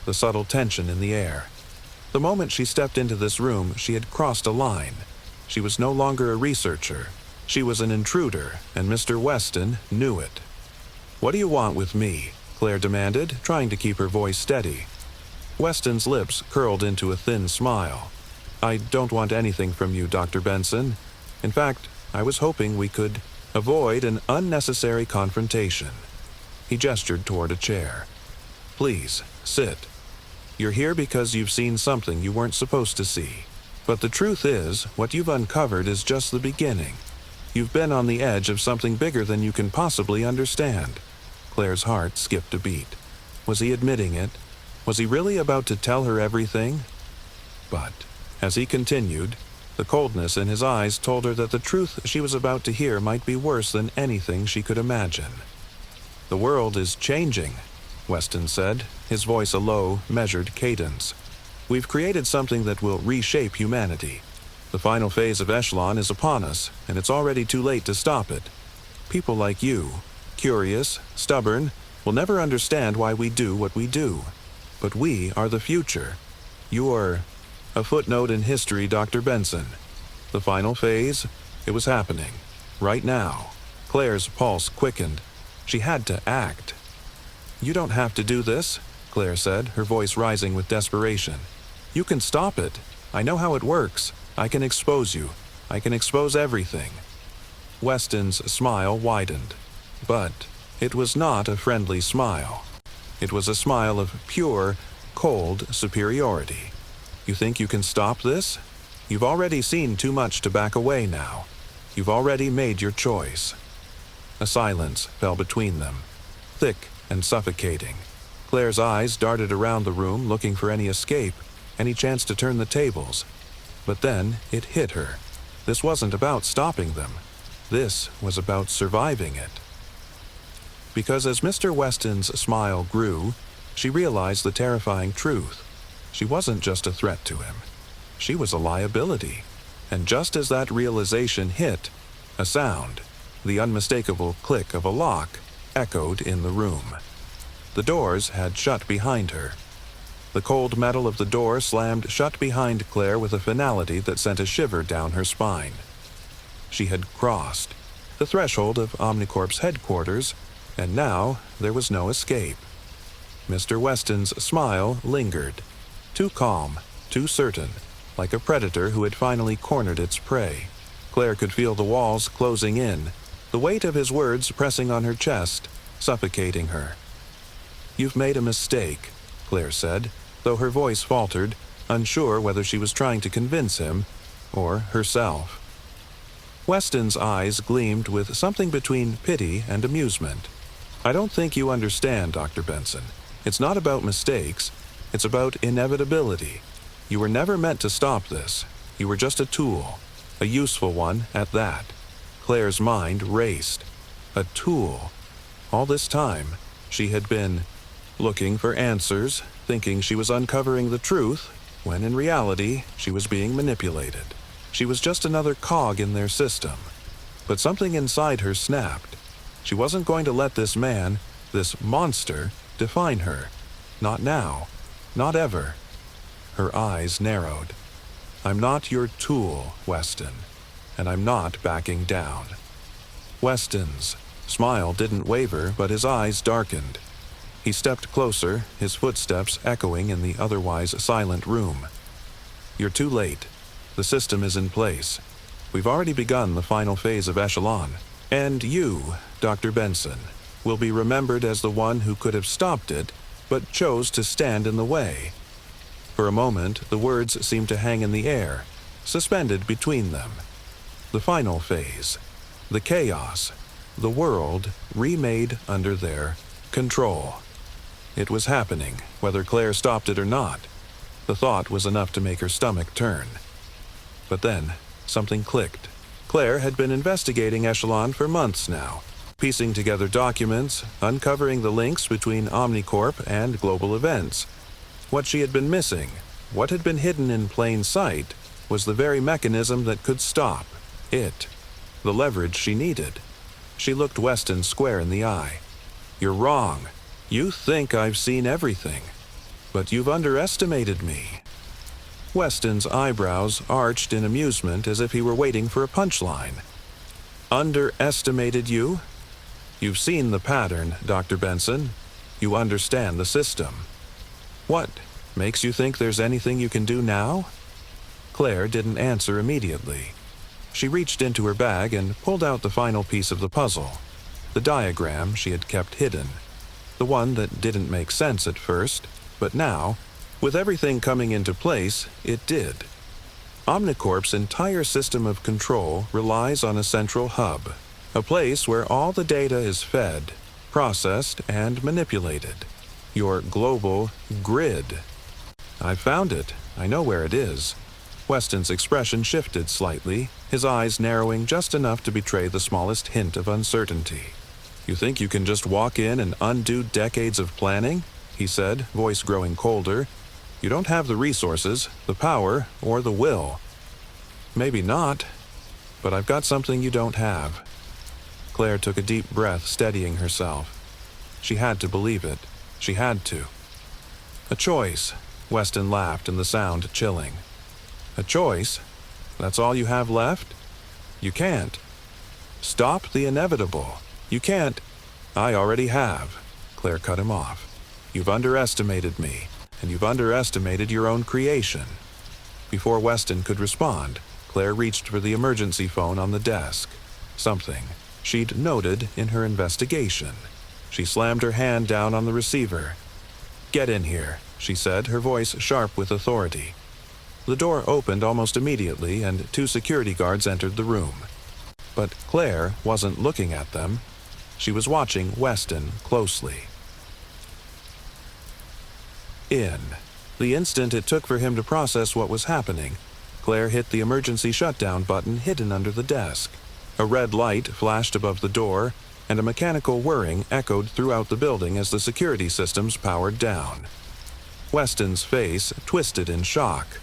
the subtle tension in the air. The moment she stepped into this room, she had crossed a line. She was no longer a researcher. She was an intruder, and Mr. Weston knew it. "What do you want with me?" Claire demanded, trying to keep her voice steady. Weston's lips curled into a thin smile. "I don't want anything from you, Dr. Benson. In fact, I was hoping we could avoid an unnecessary confrontation." He gestured toward a chair. "Please, sit. You're here because you've seen something you weren't supposed to see. But the truth is, what you've uncovered is just the beginning. You've been on the edge of something bigger than you can possibly understand." Claire's heart skipped a beat. Was he admitting it? Was he really about to tell her everything? But, as he continued, the coldness in his eyes told her that the truth she was about to hear might be worse than anything she could imagine. "The world is changing," Weston said, his voice a low, measured cadence. "We've created something that will reshape humanity. The final phase of Echelon is upon us, and it's already too late to stop it. People like you, curious, stubborn, will never understand why we do what we do. But we are the future. You're a footnote in history, Dr. Benson. The final phase, it was happening. Right now." Claire's pulse quickened. She had to act. "You don't have to do this," Claire said, her voice rising with desperation. "You can stop it. I know how it works. I can expose you. I can expose everything." Weston's smile widened, but it was not a friendly smile. It was a smile of pure, cold superiority. "You think you can stop this? You've already seen too much to back away now. You've already made your choice." A silence fell between them, thick and suffocating. Claire's eyes darted around the room looking for any escape, any chance to turn the tables. But then it hit her. This wasn't about stopping them. This was about surviving it. Because as Mr. Weston's smile grew, she realized the terrifying truth. She wasn't just a threat to him. She was a liability. And just as that realization hit, a sound, the unmistakable click of a lock, echoed in the room. The doors had shut behind her. The cold metal of the door slammed shut behind Claire with a finality that sent a shiver down her spine. She had crossed the threshold of Omnicorp's headquarters, and now there was no escape. Mr. Weston's smile lingered, too calm, too certain, like a predator who had finally cornered its prey. Claire could feel the walls closing in, the weight of his words pressing on her chest, suffocating her. "You've made a mistake," Claire said, though her voice faltered, unsure whether she was trying to convince him or herself. Weston's eyes gleamed with something between pity and amusement. "I don't think you understand, Dr. Benson. It's not about mistakes. It's about inevitability. You were never meant to stop this. You were just a tool, a useful one at that." Claire's mind raced. A tool. All this time, she had been looking for answers, thinking she was uncovering the truth, when in reality, she was being manipulated. She was just another cog in their system. But something inside her snapped. She wasn't going to let this man, this monster, define her. Not now. Not ever. Her eyes narrowed. "I'm not your tool, Weston, and I'm not backing down." Weston's smile didn't waver, but his eyes darkened. He stepped closer, his footsteps echoing in the otherwise silent room. "You're too late. The system is in place. We've already begun the final phase of Echelon. And you, Dr. Benson, will be remembered as the one who could have stopped it, but chose to stand in the way." For a moment, the words seemed to hang in the air, suspended between them. The final phase. The chaos. The world remade under their control. It was happening, whether Claire stopped it or not. The thought was enough to make her stomach turn. But then, something clicked. Claire had been investigating Echelon for months now, piecing together documents, uncovering the links between Omnicorp and global events. What she had been missing, what had been hidden in plain sight, was the very mechanism that could stop it, the leverage she needed. She looked Weston square in the eye. "You're wrong. You think I've seen everything, but you've underestimated me." Weston's eyebrows arched in amusement as if he were waiting for a punchline. "Underestimated you? You've seen the pattern, Dr. Benson. You understand the system. What makes you think there's anything you can do now?" Claire didn't answer immediately. She reached into her bag and pulled out the final piece of the puzzle, the diagram she had kept hidden, the one that didn't make sense at first, but now, with everything coming into place, it did. Omnicorp's entire system of control relies on a central hub, a place where all the data is fed, processed, and manipulated. Your global grid. "I've found it. I know where it is." Weston's expression shifted slightly, his eyes narrowing just enough to betray the smallest hint of uncertainty. "You think you can just walk in and undo decades of planning?" he said, voice growing colder. "You don't have the resources, the power, or the will." "Maybe not, but I've got something you don't have." Claire took a deep breath, steadying herself. She had to believe it. She had to. "A choice," Weston laughed, and the sound chilling. "A choice? That's all you have left? You can't. Stop the inevitable. You can't." "I already have," Claire cut him off. "You've underestimated me, and you've underestimated your own creation." Before Weston could respond, Claire reached for the emergency phone on the desk. Something she'd noted in her investigation. She slammed her hand down on the receiver. "Get in here," she said, her voice sharp with authority. The door opened almost immediately, and 2 security guards entered the room. But Claire wasn't looking at them. She was watching Weston closely. The instant it took for him to process what was happening, Claire hit the emergency shutdown button hidden under the desk. A red light flashed above the door, and a mechanical whirring echoed throughout the building as the security systems powered down. Weston's face twisted in shock.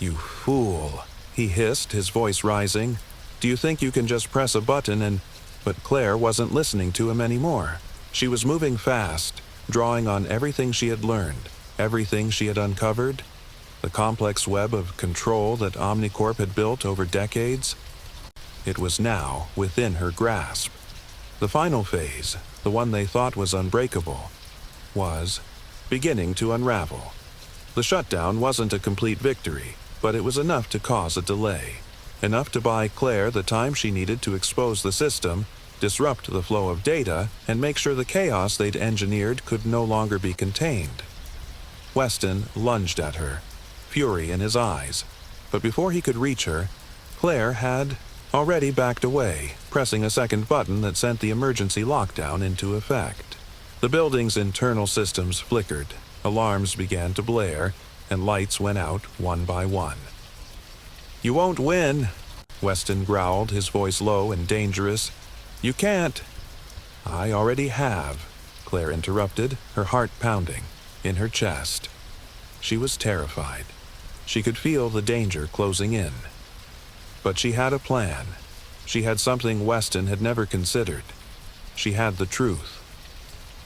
"You fool," he hissed, his voice rising. "Do you think you can just press a button and—" But Claire wasn't listening to him anymore. She was moving fast, drawing on everything she had learned, everything she had uncovered, the complex web of control that Omnicorp had built over decades. It was now within her grasp. The final phase, the one they thought was unbreakable, was beginning to unravel. The shutdown wasn't a complete victory, but it was enough to cause a delay. Enough to buy Claire the time she needed to expose the system, disrupt the flow of data, and make sure the chaos they'd engineered could no longer be contained. Weston lunged at her, fury in his eyes. But before he could reach her, Claire had already backed away, pressing a second button that sent the emergency lockdown into effect. The building's internal systems flickered, alarms began to blare, and lights went out one by one. "You won't win," Weston growled, his voice low and dangerous. "You can't." "I already have," Claire interrupted, her heart pounding in her chest. She was terrified. She could feel the danger closing in. But she had a plan. She had something Weston had never considered. She had the truth.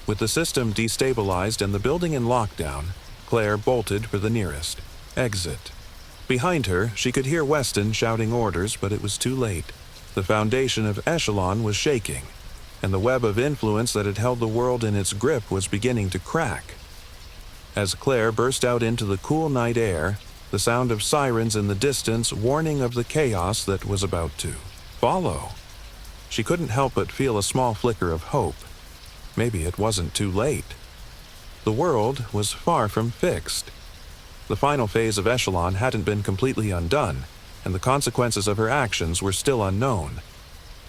With the system destabilized and the building in lockdown, Claire bolted for the nearest exit. Behind her, she could hear Weston shouting orders, but it was too late. The foundation of Echelon was shaking, and the web of influence that had held the world in its grip was beginning to crack. As Claire burst out into the cool night air, the sound of sirens in the distance warning of the chaos that was about to follow. She couldn't help but feel a small flicker of hope. Maybe it wasn't too late. The world was far from fixed. The final phase of Echelon hadn't been completely undone, and the consequences of her actions were still unknown.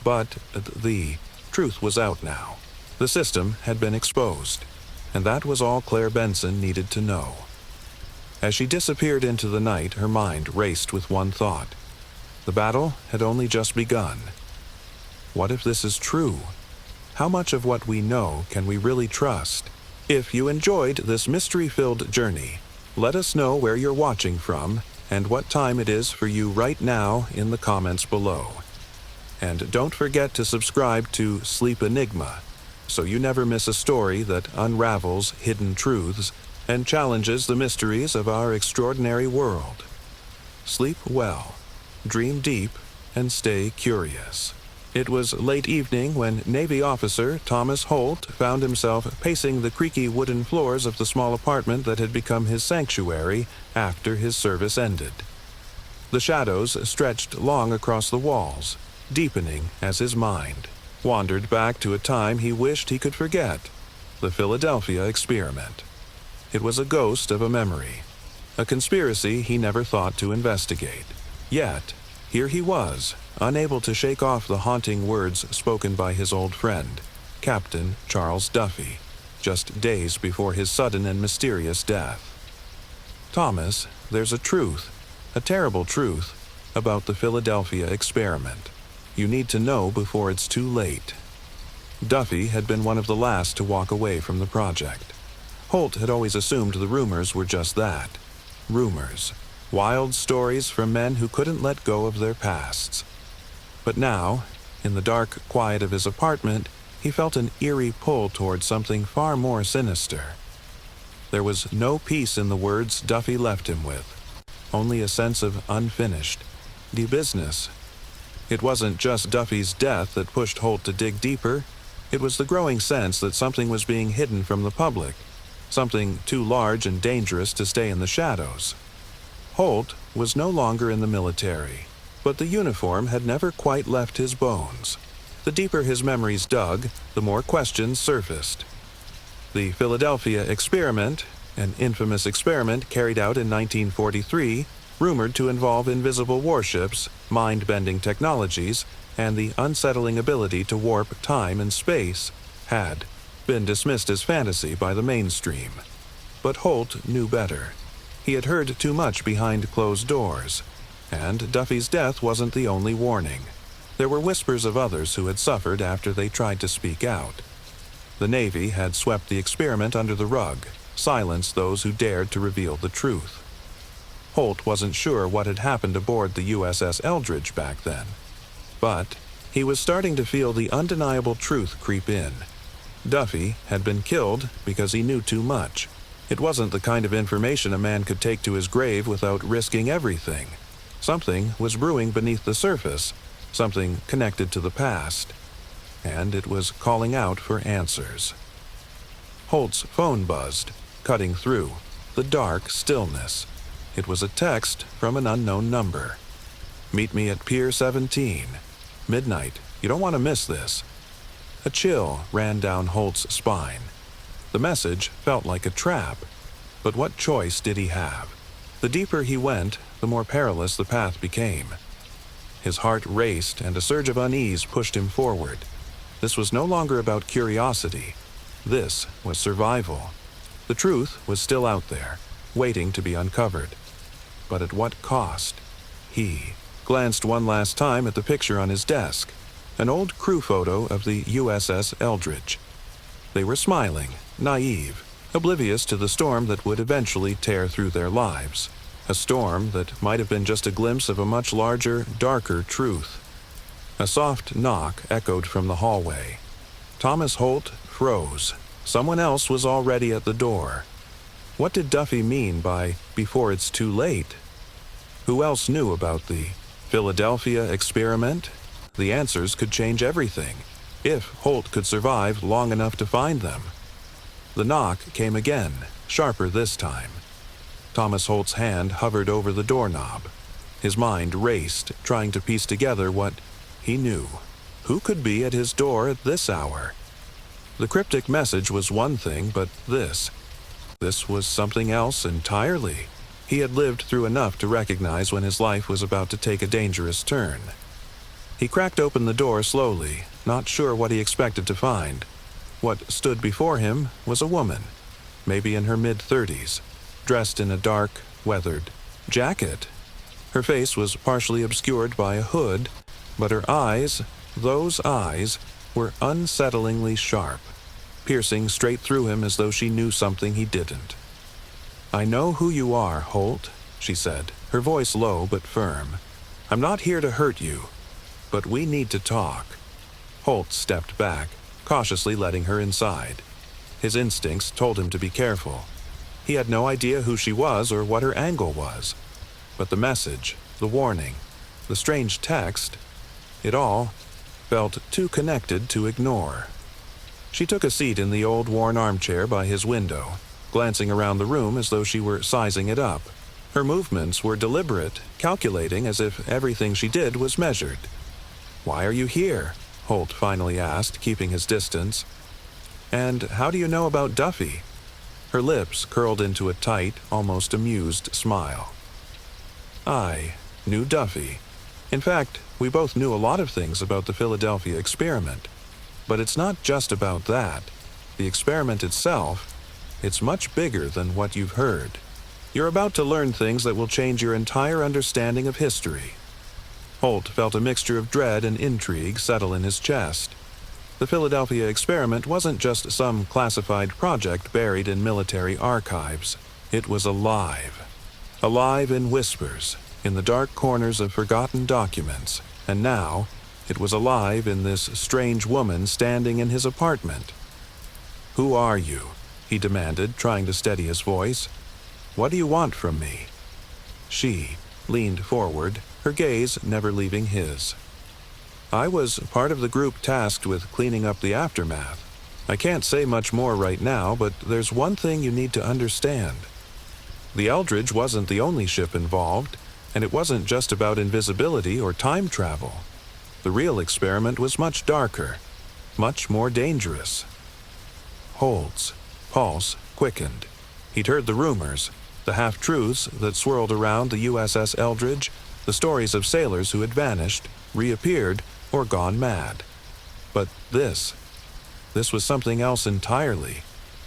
But the truth was out now. The system had been exposed, and that was all Claire Benson needed to know. As she disappeared into the night, her mind raced with one thought. The battle had only just begun. What if this is true? How much of what we know can we really trust? If you enjoyed this mystery-filled journey, let us know where you're watching from and what time it is for you right now in the comments below. And don't forget to subscribe to Sleep Enigma, so you never miss a story that unravels hidden truths and challenges the mysteries of our extraordinary world. Sleep well, dream deep, and stay curious. It was late evening when Navy officer Thomas Holt found himself pacing the creaky wooden floors of the small apartment that had become his sanctuary after his service ended. The shadows stretched long across the walls, deepening as his mind wandered back to a time he wished he could forget, the Philadelphia experiment. It was a ghost of a memory, a conspiracy he never thought to investigate. Yet, here he was, unable to shake off the haunting words spoken by his old friend, Captain Charles Duffy, just days before his sudden and mysterious death. "Thomas, there's a truth, a terrible truth, about the Philadelphia experiment. You need to know before it's too late." Duffy had been one of the last to walk away from the project. Holt had always assumed the rumors were just that, rumors. Wild stories from men who couldn't let go of their pasts. But now, in the dark quiet of his apartment, he felt an eerie pull toward something far more sinister. There was no peace in the words Duffy left him with, only a sense of unfinished business. It wasn't just Duffy's death that pushed Holt to dig deeper. It was the growing sense that something was being hidden from the public, something too large and dangerous to stay in the shadows. Holt was no longer in the military, but the uniform had never quite left his bones. The deeper his memories dug, the more questions surfaced. The Philadelphia experiment, an infamous experiment carried out in 1943, rumored to involve invisible warships, mind-bending technologies, and the unsettling ability to warp time and space, had been dismissed as fantasy by the mainstream. But Holt knew better. He had heard too much behind closed doors, and Duffy's death wasn't the only warning. There were whispers of others who had suffered after they tried to speak out. The Navy had swept the experiment under the rug, silenced those who dared to reveal the truth. Holt wasn't sure what had happened aboard the USS Eldridge back then, but he was starting to feel the undeniable truth creep in. Duffy had been killed because he knew too much. It wasn't the kind of information a man could take to his grave without risking everything. Something was brewing beneath the surface, something connected to the past, and it was calling out for answers. Holt's phone buzzed, cutting through the dark stillness. It was a text from an unknown number. "Meet me at Pier 17. Midnight. You don't want to miss this." A chill ran down Holt's spine. The message felt like a trap, but what choice did he have? The deeper he went, the more perilous the path became. His heart raced and a surge of unease pushed him forward. This was no longer about curiosity. This was survival. The truth was still out there, waiting to be uncovered. But at what cost? He glanced one last time at the picture on his desk, an old crew photo of the USS Eldridge. They were smiling, naive, oblivious to the storm that would eventually tear through their lives. A storm that might have been just a glimpse of a much larger, darker truth. A soft knock echoed from the hallway. Thomas Holt froze. Someone else was already at the door. What did Duffy mean by "before it's too late"? Who else knew about the Philadelphia experiment? The answers could change everything, if Holt could survive long enough to find them. The knock came again, sharper this time. Thomas Holt's hand hovered over the doorknob. His mind raced, trying to piece together what he knew. Who could be at his door at this hour? The cryptic message was one thing, but this was something else entirely. He had lived through enough to recognize when his life was about to take a dangerous turn. He cracked open the door slowly, not sure what he expected to find. What stood before him was a woman, maybe in her mid-30s, dressed in a dark, weathered jacket. Her face was partially obscured by a hood, but her eyes, those eyes, were unsettlingly sharp, piercing straight through him as though she knew something he didn't. "I know who you are, Holt," she said, her voice low but firm. "I'm not here to hurt you, but we need to talk." Holt stepped back, cautiously letting her inside. His instincts told him to be careful. He had no idea who she was or what her angle was. But the message, the warning, the strange text, it all felt too connected to ignore. She took a seat in the old worn armchair by his window, glancing around the room as though she were sizing it up. Her movements were deliberate, calculating as if everything she did was measured. "Why are you here?" Holt finally asked, keeping his distance. "And how do you know about Duffy?" Her lips curled into a tight, almost amused smile. "I knew Duffy. In fact, we both knew a lot of things about the Philadelphia experiment. But it's not just about that. The experiment itself, it's much bigger than what you've heard. You're about to learn things that will change your entire understanding of history." Holt felt a mixture of dread and intrigue settle in his chest. The Philadelphia experiment wasn't just some classified project buried in military archives. It was alive. Alive in whispers, in the dark corners of forgotten documents, and now it was alive in this strange woman standing in his apartment. "Who are you?" he demanded, trying to steady his voice. "What do you want from me?" She leaned forward, her gaze never leaving his. "I was part of the group tasked with cleaning up the aftermath. I can't say much more right now, but there's one thing you need to understand. The Eldridge wasn't the only ship involved, And it wasn't just about invisibility or time travel. The real experiment was much darker, much more dangerous. Holt's pulse quickened. He'd heard the rumors, the half-truths that swirled around the USS Eldridge, the stories of sailors who had vanished, reappeared, or gone mad. But this was something else entirely.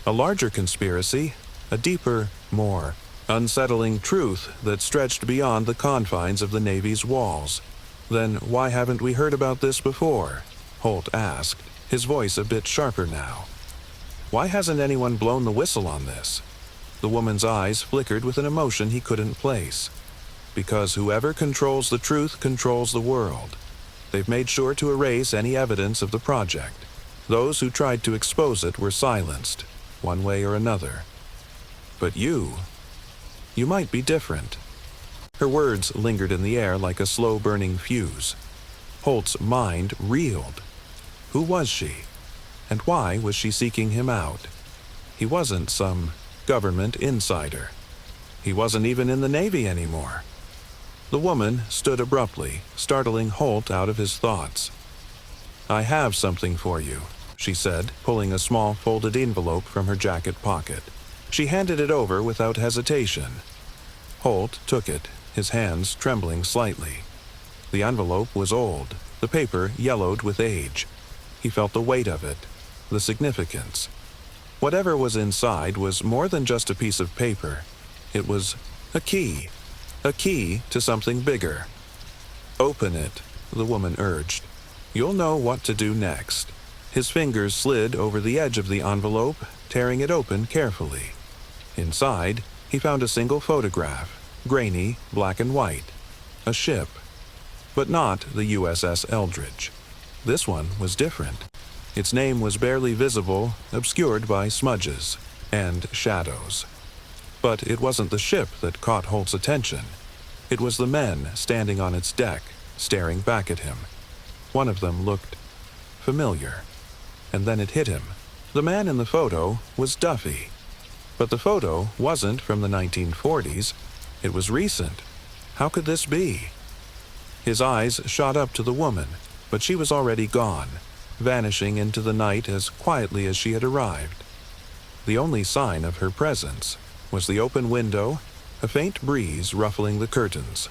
A larger conspiracy, a deeper, more unsettling truth that stretched beyond the confines of the Navy's walls. Then why haven't we heard about this before? Holt asked, his voice a bit sharper now. Why hasn't anyone blown the whistle on this? The woman's eyes flickered with an emotion he couldn't place. Because whoever controls the truth controls the world. They've made sure to erase any evidence of the project. Those who tried to expose it were silenced, one way or another. But you might be different. Her words lingered in the air like a slow-burning fuse. Holt's mind reeled. Who was she? And why was she seeking him out? He wasn't some government insider. He wasn't even in the Navy anymore. The woman stood abruptly, startling Holt out of his thoughts. "I have something for you," she said, pulling a small folded envelope from her jacket pocket. She handed it over without hesitation. Holt took it, his hands trembling slightly. The envelope was old, the paper yellowed with age. He felt the weight of it, the significance. Whatever was inside was more than just a piece of paper. It was a key to something bigger. "Open it," the woman urged. "You'll know what to do next." His fingers slid over the edge of the envelope, tearing it open carefully. Inside, he found a single photograph, grainy, black and white. A ship. But not the USS Eldridge. This one was different. Its name was barely visible, obscured by smudges and shadows. But it wasn't the ship that caught Holt's attention. It was the men standing on its deck, staring back at him. One of them looked familiar. And then it hit him. The man in the photo was Duffy. But the photo wasn't from the 1940s. It was recent. How could this be? His eyes shot up to the woman, but she was already gone, vanishing into the night as quietly as she had arrived. The only sign of her presence was the open window, a faint breeze ruffling the curtains.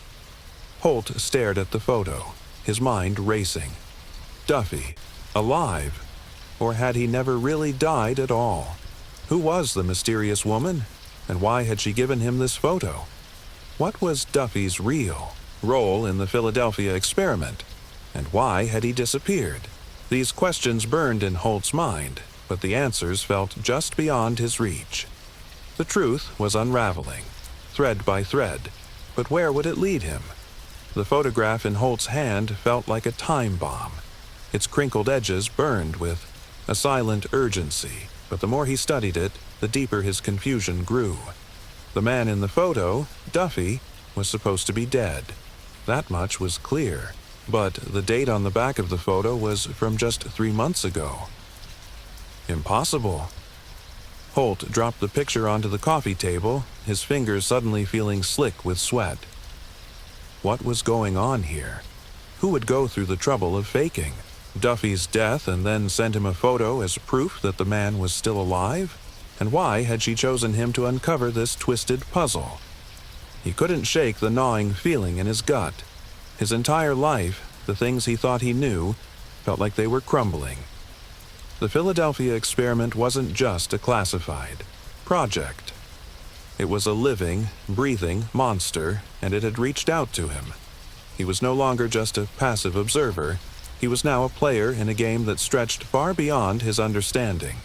Holt stared at the photo, his mind racing. Duffy, alive? Or had he never really died at all? Who was the mysterious woman, and why had she given him this photo? What was Duffy's real role in the Philadelphia experiment, and why had he disappeared? These questions burned in Holt's mind, but the answers felt just beyond his reach. The truth was unraveling, thread by thread, but where would it lead him? The photograph in Holt's hand felt like a time bomb. Its crinkled edges burned with a silent urgency, but the more he studied it, the deeper his confusion grew. The man in the photo, Duffy, was supposed to be dead. That much was clear, but the date on the back of the photo was from just 3 months ago. Impossible. Holt dropped the picture onto the coffee table, his fingers suddenly feeling slick with sweat. What was going on here? Who would go through the trouble of faking Duffy's death and then send him a photo as proof that the man was still alive? And why had she chosen him to uncover this twisted puzzle? He couldn't shake the gnawing feeling in his gut. His entire life, the things he thought he knew, felt like they were crumbling. The Philadelphia experiment wasn't just a classified project. It was a living, breathing monster, and it had reached out to him. He was no longer just a passive observer. He was now a player in a game that stretched far beyond his understanding.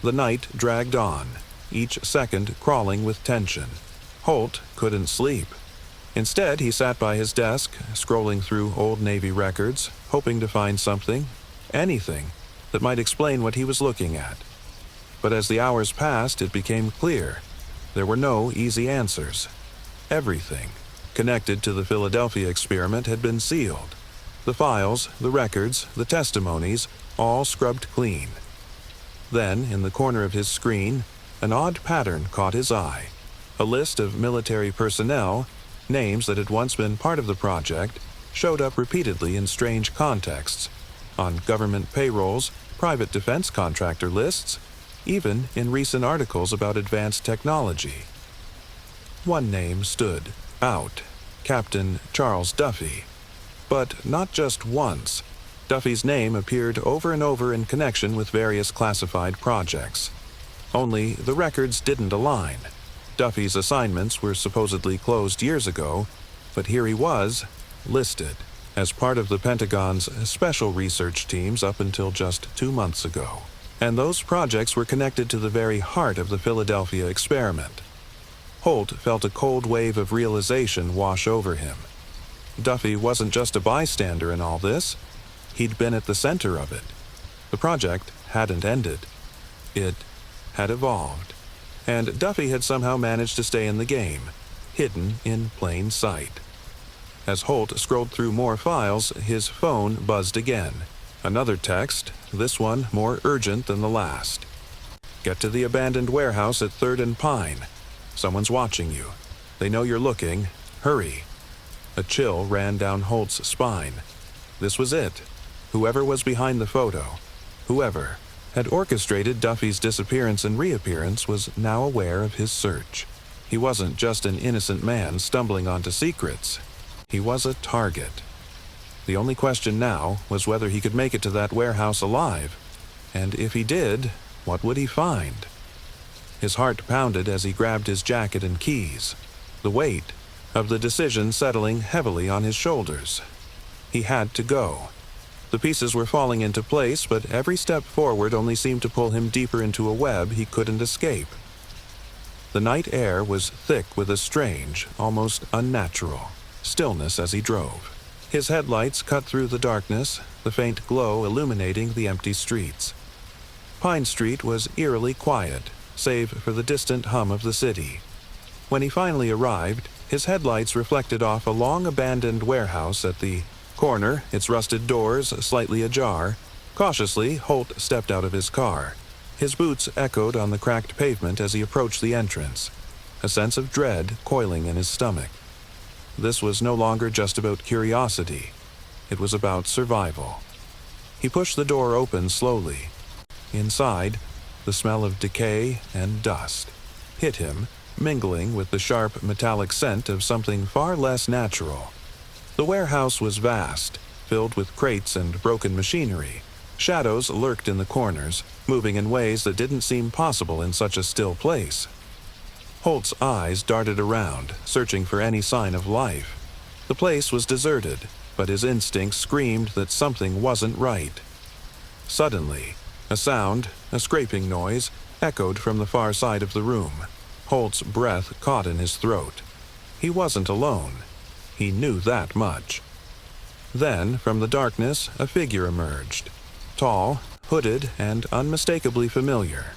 The night dragged on, each second crawling with tension. Holt couldn't sleep. Instead, he sat by his desk, scrolling through old Navy records, hoping to find something, anything, that might explain what he was looking at. But as the hours passed, it became clear. There were no easy answers. Everything connected to the Philadelphia experiment had been sealed. The files, the records, the testimonies, all scrubbed clean. Then, in the corner of his screen, an odd pattern caught his eye. A list of military personnel, Names that had once been part of the project showed up repeatedly in strange contexts, on government payrolls, private defense contractor lists, even in recent articles about advanced technology. One name stood out: Captain Charles Duffy. But not just once. Duffy's name appeared over and over in connection with various classified projects. Only the records didn't align. Duffy's assignments were supposedly closed years ago, but here he was, listed, as part of the Pentagon's special research teams up until just 2 months ago. And those projects were connected to the very heart of the Philadelphia experiment. Holt felt a cold wave of realization wash over him. Duffy wasn't just a bystander in all this. He'd been at the center of it. The project hadn't ended. It had evolved. And Duffy had somehow managed to stay in the game, hidden in plain sight. As Holt scrolled through more files, his phone buzzed again. Another text, this one more urgent than the last. "Get to the abandoned warehouse at 3rd and Pine. Someone's watching you. They know you're looking. Hurry." A chill ran down Holt's spine. This was it. Whoever was behind the photo, whoever had orchestrated Duffy's disappearance and reappearance, was now aware of his search. He wasn't just an innocent man stumbling onto secrets. He was a target. The only question now was whether he could make it to that warehouse alive. And if he did, what would he find? His heart pounded as he grabbed his jacket and keys, the weight of the decision settling heavily on his shoulders. He had to go. The pieces were falling into place, but every step forward only seemed to pull him deeper into a web he couldn't escape. The night air was thick with a strange, almost unnatural stillness as he drove. His headlights cut through the darkness, the faint glow illuminating the empty streets. Pine Street was eerily quiet, save for the distant hum of the city. When he finally arrived, his headlights reflected off a long-abandoned warehouse at the corner, its rusted doors slightly ajar. Cautiously, Holt stepped out of his car. His boots echoed on the cracked pavement as he approached the entrance, a sense of dread coiling in his stomach. This was no longer just about curiosity. It was about survival. He pushed the door open slowly. Inside, the smell of decay and dust hit him, mingling with the sharp metallic scent of something far less natural. The warehouse was vast, filled with crates and broken machinery. Shadows lurked in the corners, moving in ways that didn't seem possible in such a still place. Holt's eyes darted around, searching for any sign of life. The place was deserted, but his instincts screamed that something wasn't right. Suddenly, a sound, a scraping noise, echoed from the far side of the room. Holt's breath caught in his throat. He wasn't alone. He knew that much. Then, from the darkness, a figure emerged. Tall, hooded, and unmistakably familiar.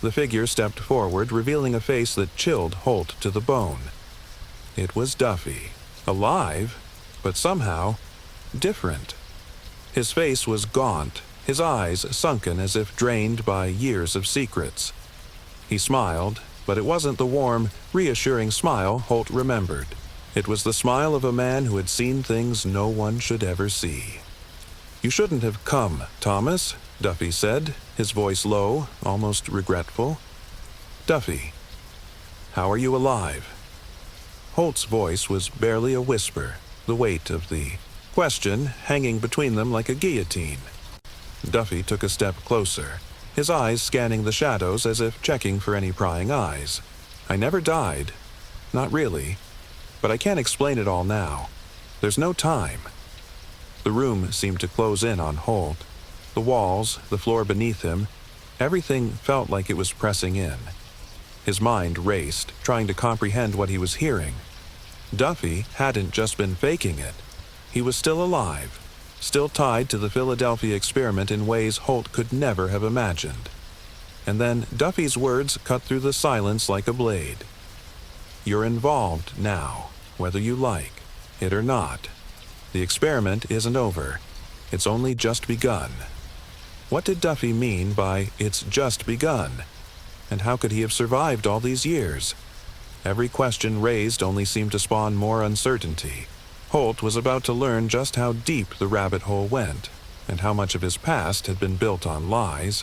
The figure stepped forward, revealing a face that chilled Holt to the bone. It was Duffy. Alive, but somehow different. His face was gaunt, his eyes sunken as if drained by years of secrets. He smiled, but it wasn't the warm, reassuring smile Holt remembered. It was the smile of a man who had seen things no one should ever see. "You shouldn't have come, Thomas," Duffy said, his voice low, almost regretful. "Duffy, how are you alive?" Holt's voice was barely a whisper, the weight of the question hanging between them like a guillotine. Duffy took a step closer, his eyes scanning the shadows as if checking for any prying eyes. "I never died. Not really. But I can't explain it all now. There's no time." The room seemed to close in on Holt. The walls, the floor beneath him, everything felt like it was pressing in. His mind raced, trying to comprehend what he was hearing. Duffy hadn't just been faking it. He was still alive, still tied to the Philadelphia experiment in ways Holt could never have imagined. And then Duffy's words cut through the silence like a blade. "You're involved now, whether you like it or not. The experiment isn't over. It's only just begun." What did Duffy mean by "it's just begun"? And how could he have survived all these years? Every question raised only seemed to spawn more uncertainty. Holt was about to learn just how deep the rabbit hole went, and how much of his past had been built on lies.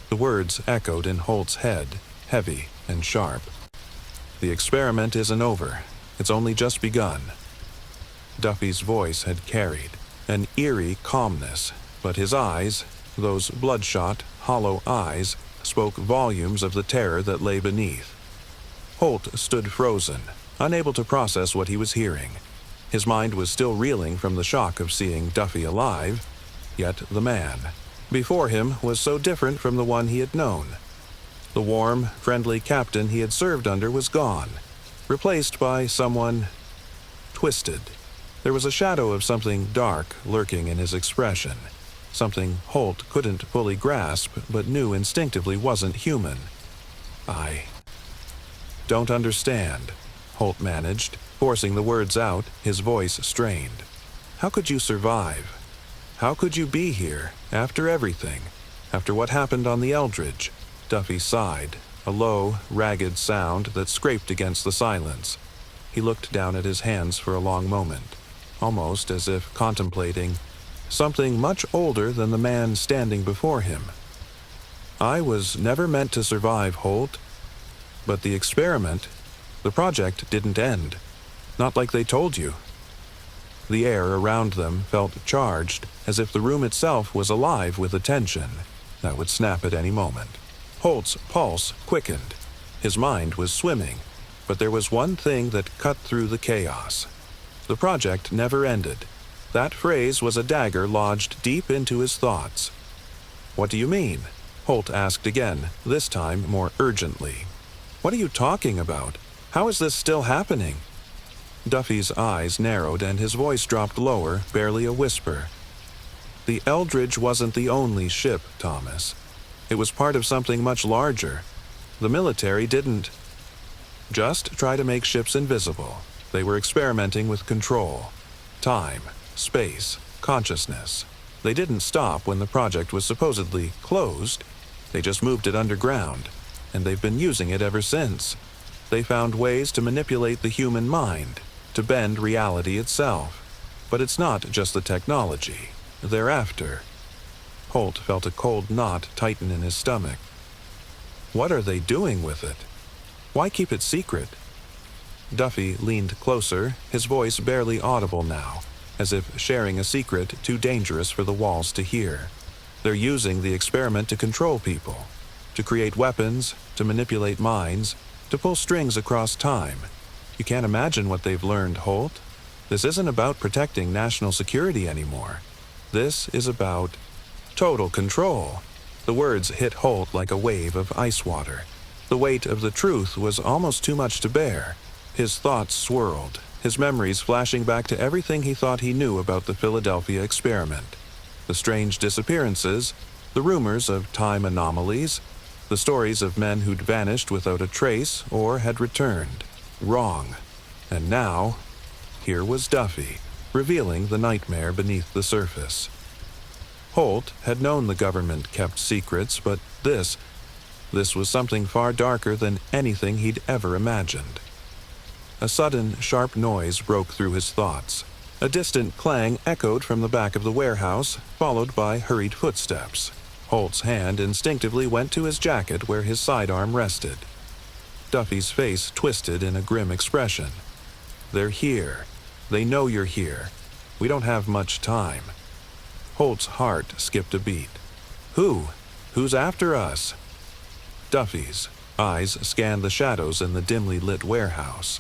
The words echoed in Holt's head, heavy and sharp. The experiment isn't over. It's only just begun. Duffy's voice had carried an eerie calmness, but his eyes, those bloodshot, hollow eyes, spoke volumes of the terror that lay beneath. Holt stood frozen, unable to process what he was hearing. His mind was still reeling from the shock of seeing Duffy alive, yet the man before him was so different from the one he had known. The warm, friendly captain he had served under was gone, replaced by someone twisted. There was a shadow of something dark lurking in his expression, something Holt couldn't fully grasp but knew instinctively wasn't human. "I don't understand," Holt managed, forcing the words out, his voice strained. "How could you survive? How could you be here, after everything, after what happened on the Eldridge?" Duffy sighed, a low, ragged sound that scraped against the silence. He looked down at his hands for a long moment, almost as if contemplating something much older than the man standing before him. "I was never meant to survive, Holt. But the experiment, the project didn't end. Not like they told you." The air around them felt charged, as if the room itself was alive with a tension that would snap at any moment. Holt's pulse quickened. His mind was swimming, but there was one thing that cut through the chaos. The project never ended. That phrase was a dagger lodged deep into his thoughts. "What do you mean?" Holt asked again, this time more urgently. "What are you talking about? How is this still happening?" Duffy's eyes narrowed and his voice dropped lower, barely a whisper. "The Eldridge wasn't the only ship, Thomas. It was part of something much larger. The military didn't just try to make ships invisible. They were experimenting with control, time, space, consciousness. They didn't stop when the project was supposedly closed. They just moved it underground, and they've been using it ever since. They found ways to manipulate the human mind, to bend reality itself. But it's not just the technology. They're after." Holt felt a cold knot tighten in his stomach. "What are they doing with it? Why keep it secret?" Duffy leaned closer, his voice barely audible now, as if sharing a secret too dangerous for the walls to hear. "They're using the experiment to control people, to create weapons, to manipulate minds, to pull strings across time. You can't imagine what they've learned, Holt. This isn't about protecting national security anymore. This is about total control." The words hit Holt like a wave of ice water. The weight of the truth was almost too much to bear. His thoughts swirled, his memories flashing back to everything he thought he knew about the Philadelphia experiment. The strange disappearances, the rumors of time anomalies, the stories of men who'd vanished without a trace or had returned. Wrong. And now, here was Duffy, revealing the nightmare beneath the surface. Holt had known the government kept secrets, but this was something far darker than anything he'd ever imagined. A sudden, sharp noise broke through his thoughts. A distant clang echoed from the back of the warehouse, followed by hurried footsteps. Holt's hand instinctively went to his jacket where his sidearm rested. Duffy's face twisted in a grim expression. "They're here. They know you're here. We don't have much time." Holt's heart skipped a beat. "Who? Who's after us?" Duffy's eyes scanned the shadows in the dimly lit warehouse.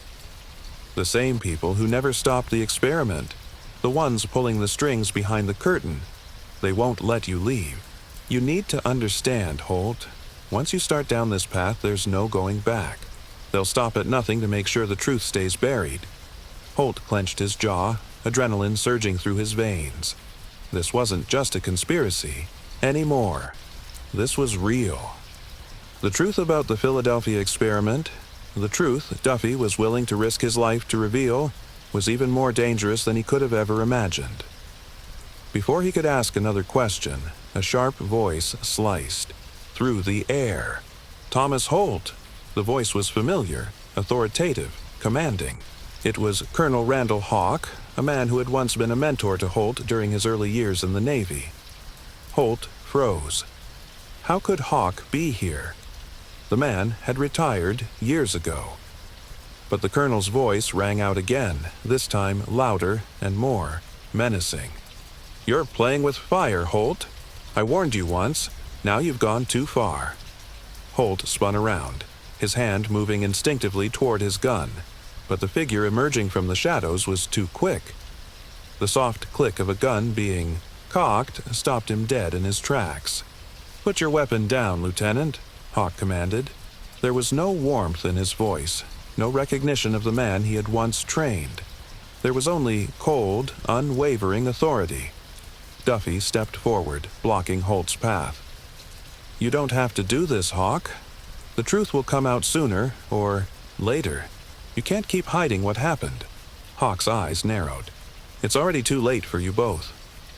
"The same people who never stopped the experiment. The ones pulling the strings behind the curtain. They won't let you leave. You need to understand, Holt. Once you start down this path, there's no going back. They'll stop at nothing to make sure the truth stays buried." Holt clenched his jaw, adrenaline surging through his veins. This wasn't just a conspiracy anymore. This was real. The truth about the Philadelphia experiment, the truth Duffy was willing to risk his life to reveal, was even more dangerous than he could have ever imagined. Before he could ask another question, a sharp voice sliced through the air. "Thomas Holt!" The voice was familiar, authoritative, commanding. It was Colonel Randall Hawk, a man who had once been a mentor to Holt during his early years in the Navy. Holt froze. How could Hawk be here? The man had retired years ago. But the colonel's voice rang out again, this time louder and more menacing. "You're playing with fire, Holt. I warned you once. Now you've gone too far." Holt spun around, his hand moving instinctively toward his gun, but the figure emerging from the shadows was too quick. The soft click of a gun being cocked stopped him dead in his tracks. "Put your weapon down, Lieutenant," Hawk commanded. There was no warmth in his voice, no recognition of the man he had once trained. There was only cold, unwavering authority. Duffy stepped forward, blocking Holt's path. "You don't have to do this, Hawk. The truth will come out sooner or later. You can't keep hiding what happened." Hawk's eyes narrowed. "It's already too late for you both.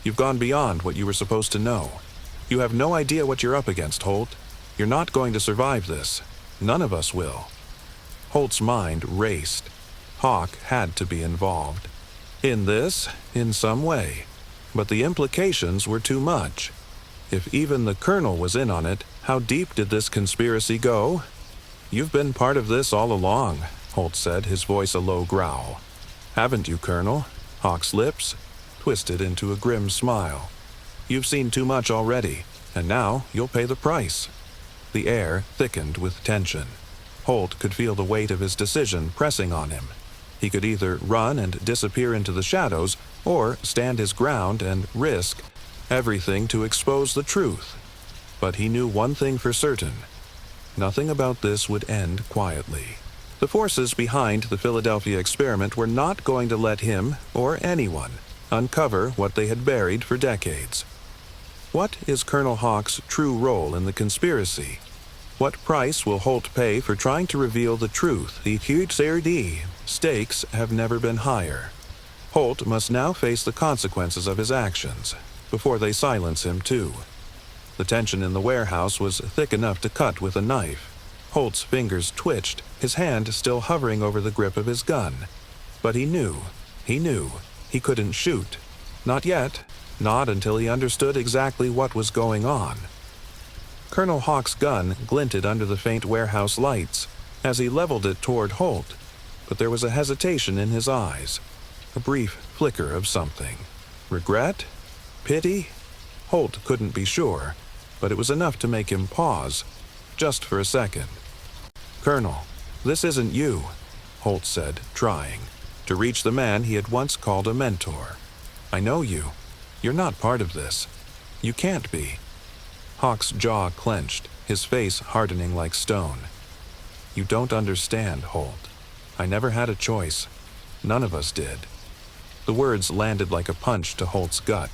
You've gone beyond what you were supposed to know. You have no idea what you're up against, Holt. You're not going to survive this. None of us will." Holt's mind raced. Hawk had to be involved. In this, in some way. But the implications were too much. If even the colonel was in on it, how deep did this conspiracy go? "You've been part of this all along," Holt said, his voice a low growl. "Haven't you, Colonel?" Hawk's lips twisted into a grim smile. "You've seen too much already, and now you'll pay the price." The air thickened with tension. Holt could feel the weight of his decision pressing on him. He could either run and disappear into the shadows, or stand his ground and risk everything to expose the truth. But he knew one thing for certain. Nothing about this would end quietly. The forces behind the Philadelphia experiment were not going to let him, or anyone, uncover what they had buried for decades. What is Colonel Hawk's true role in the conspiracy? What price will Holt pay for trying to reveal the truth? The stakes have never been higher. Holt must now face the consequences of his actions, before they silence him too. The tension in the warehouse was thick enough to cut with a knife. Holt's fingers twitched, his hand still hovering over the grip of his gun. But he knew he couldn't shoot. Not yet, not until he understood exactly what was going on. Colonel Hawk's gun glinted under the faint warehouse lights as he leveled it toward Holt, but there was a hesitation in his eyes, a brief flicker of something. Regret? Pity? Holt couldn't be sure, but it was enough to make him pause, just for a second. "Colonel, this isn't you," Holt said, trying to reach the man he had once called a mentor. "I know you. You're not part of this. You can't be." Hawk's jaw clenched, his face hardening like stone. "You don't understand, Holt. I never had a choice. None of us did." The words landed like a punch to Holt's gut.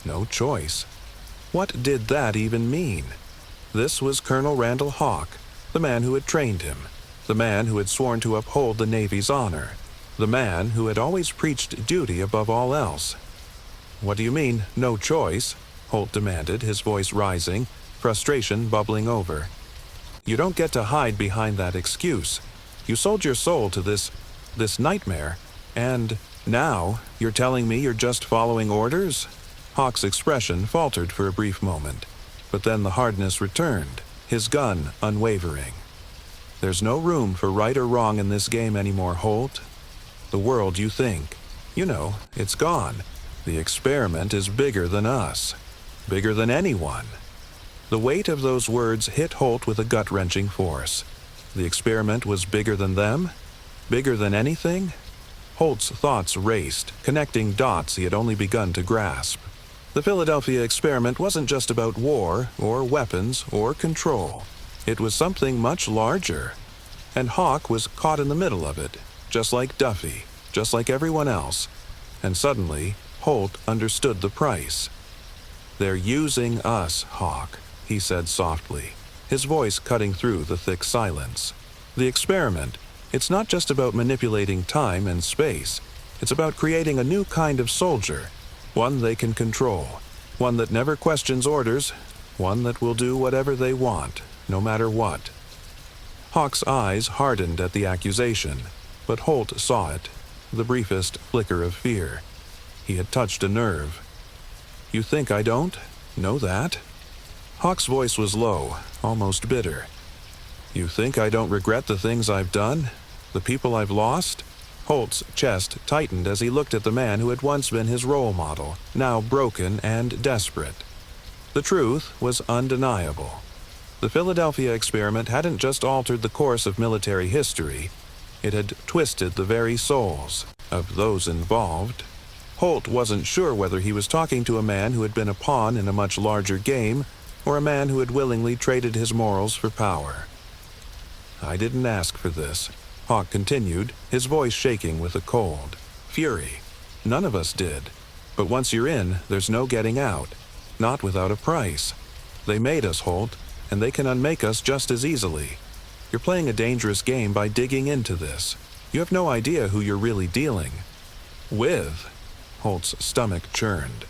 No choice? What did that even mean? This was Colonel Randall Hawk, the man who had trained him, the man who had sworn to uphold the Navy's honor, the man who had always preached duty above all else. "What do you mean, no choice?" Holt demanded, his voice rising, frustration bubbling over. "You don't get to hide behind that excuse. You sold your soul to this nightmare, and now you're telling me you're just following orders?" Hawk's expression faltered for a brief moment, but then the hardness returned, his gun unwavering. "There's no room for right or wrong in this game anymore, Holt. The world you think, it's gone. The experiment is bigger than us, bigger than anyone." The weight of those words hit Holt with a gut-wrenching force. The experiment was bigger than them? Bigger than anything? Holt's thoughts raced, connecting dots he had only begun to grasp. The Philadelphia experiment wasn't just about war, or weapons, or control. It was something much larger. And Hawk was caught in the middle of it, just like Duffy, just like everyone else. And suddenly, Holt understood the price. "They're using us, Hawk," he said softly, his voice cutting through the thick silence. "The experiment, it's not just about manipulating time and space. It's about creating a new kind of soldier, one they can control, one that never questions orders, one that will do whatever they want, no matter what." Hawk's eyes hardened at the accusation, but Holt saw it, the briefest flicker of fear. He had touched a nerve. "You think I don't know that?" Hawk's voice was low, almost bitter. "You think I don't regret the things I've done? The people I've lost?" Holt's chest tightened as he looked at the man who had once been his role model, now broken and desperate. The truth was undeniable. The Philadelphia experiment hadn't just altered the course of military history, it had twisted the very souls of those involved. Holt wasn't sure whether he was talking to a man who had been a pawn in a much larger game, or a man who had willingly traded his morals for power. "I didn't ask for this," Hawk continued, his voice shaking with a cold fury. "None of us did. But once you're in, there's no getting out. Not without a price. They made us, Holt, and they can unmake us just as easily. You're playing a dangerous game by digging into this. You have no idea who you're really dealing with." Holt's stomach churned.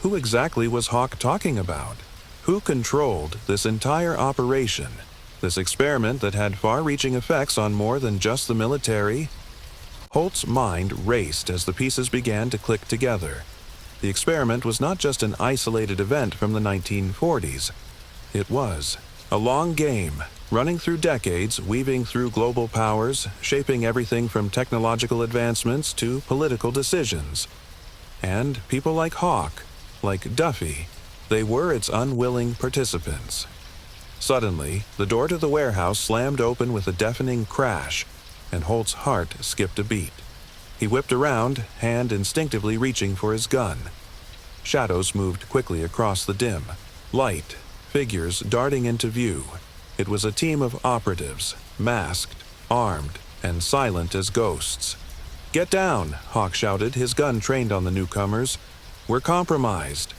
Who exactly was Hawk talking about? Who controlled this entire operation? This experiment that had far-reaching effects on more than just the military? Holt's mind raced as the pieces began to click together. The experiment was not just an isolated event from the 1940s. It was a long game, running through decades, weaving through global powers, shaping everything from technological advancements to political decisions. And people like Hawk, like Duffy, they were its unwilling participants. Suddenly, the door to the warehouse slammed open with a deafening crash, and Holt's heart skipped a beat. He whipped around, hand instinctively reaching for his gun. Shadows moved quickly across the dim light, figures darting into view. It was a team of operatives, masked, armed, and silent as ghosts. "Get down!" Hawk shouted, his gun trained on the newcomers. "We're compromised."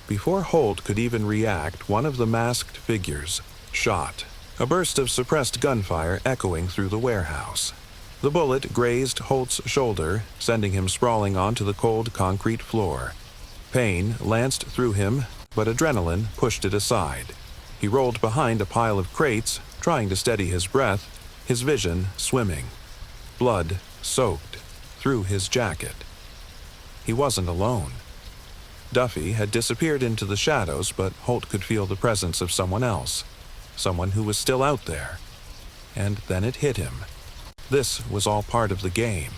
Before Holt could even react, one of the masked figures shot, a burst of suppressed gunfire echoing through the warehouse. The bullet grazed Holt's shoulder, sending him sprawling onto the cold concrete floor. Pain lanced through him, but adrenaline pushed it aside. He rolled behind a pile of crates, trying to steady his breath, his vision swimming. Blood soaked through his jacket. He wasn't alone. Duffy had disappeared into the shadows, but Holt could feel the presence of someone else, someone who was still out there. And then it hit him. This was all part of the game.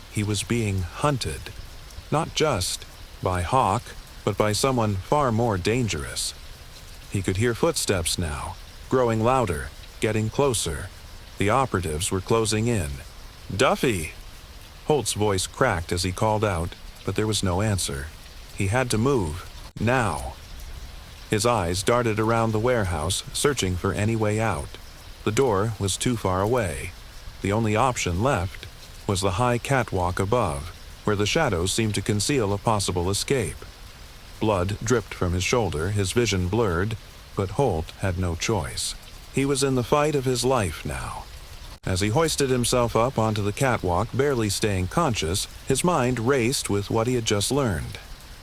He was being hunted, not just by Hawk, but by someone far more dangerous. He could hear footsteps now, growing louder, getting closer. The operatives were closing in. "Duffy!" Holt's voice cracked as he called out, but there was no answer. He had to move, now. His eyes darted around the warehouse, searching for any way out. The door was too far away. The only option left was the high catwalk above, where the shadows seemed to conceal a possible escape. Blood dripped from his shoulder, his vision blurred, but Holt had no choice. He was in the fight of his life now. As he hoisted himself up onto the catwalk, barely staying conscious, his mind raced with what he had just learned.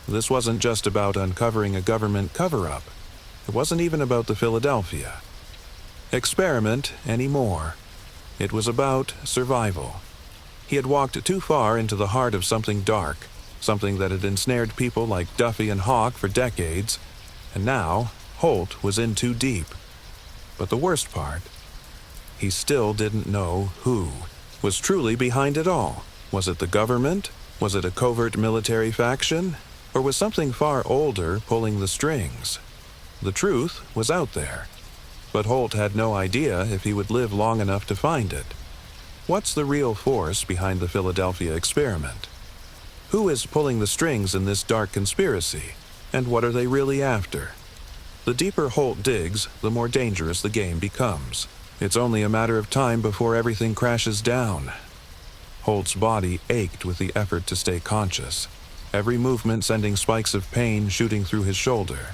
This wasn't just about uncovering a government cover-up. It wasn't even about the Philadelphia experiment anymore. It was about survival. He had walked too far into the heart of something dark, something that had ensnared people like Duffy and Hawk for decades, and now Holt was in too deep. But the worst part, he still didn't know who was truly behind it all. Was it the government? Was it a covert military faction? Or was something far older pulling the strings? The truth was out there, but Holt had no idea if he would live long enough to find it. What's the real force behind the Philadelphia experiment? Who is pulling the strings in this dark conspiracy, and what are they really after? The deeper Holt digs, the more dangerous the game becomes. It's only a matter of time before everything crashes down. Holt's body ached with the effort to stay conscious, every movement sending spikes of pain shooting through his shoulder.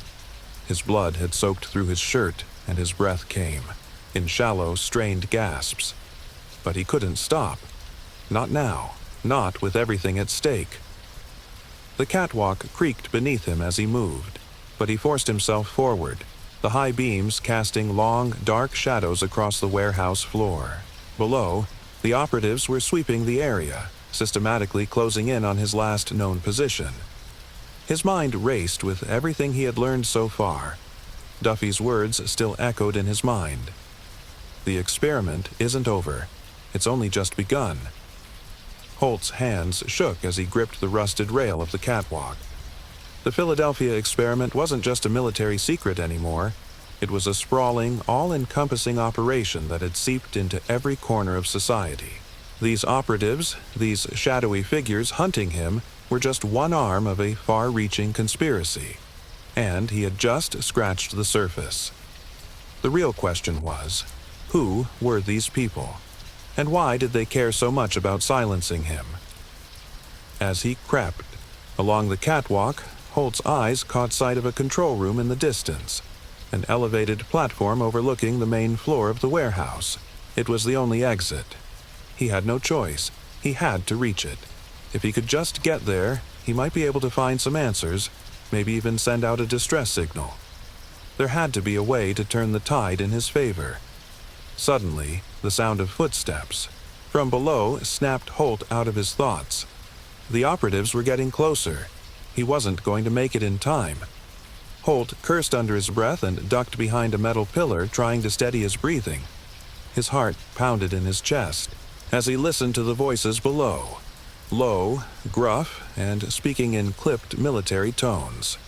His blood had soaked through his shirt, and his breath came, in shallow, strained gasps. But he couldn't stop. Not now, not with everything at stake. The catwalk creaked beneath him as he moved, but he forced himself forward, the high beams casting long, dark shadows across the warehouse floor. Below, the operatives were sweeping the area, systematically closing in on his last known position. His mind raced with everything he had learned so far. Duffy's words still echoed in his mind. The experiment isn't over. It's only just begun. Holt's hands shook as he gripped the rusted rail of the catwalk. The Philadelphia experiment wasn't just a military secret anymore. It was a sprawling, all-encompassing operation that had seeped into every corner of society. These operatives, these shadowy figures hunting him, were just one arm of a far-reaching conspiracy. And he had just scratched the surface. The real question was, who were these people? And why did they care so much about silencing him? As he crept along the catwalk, Holt's eyes caught sight of a control room in the distance, an elevated platform overlooking the main floor of the warehouse. It was the only exit. He had no choice. He had to reach it. If he could just get there, he might be able to find some answers, maybe even send out a distress signal. There had to be a way to turn the tide in his favor. Suddenly, the sound of footsteps from below snapped Holt out of his thoughts. The operatives were getting closer. He wasn't going to make it in time. Holt cursed under his breath and ducked behind a metal pillar, trying to steady his breathing. His heart pounded in his chest as he listened to the voices below, low, gruff, and speaking in clipped military tones.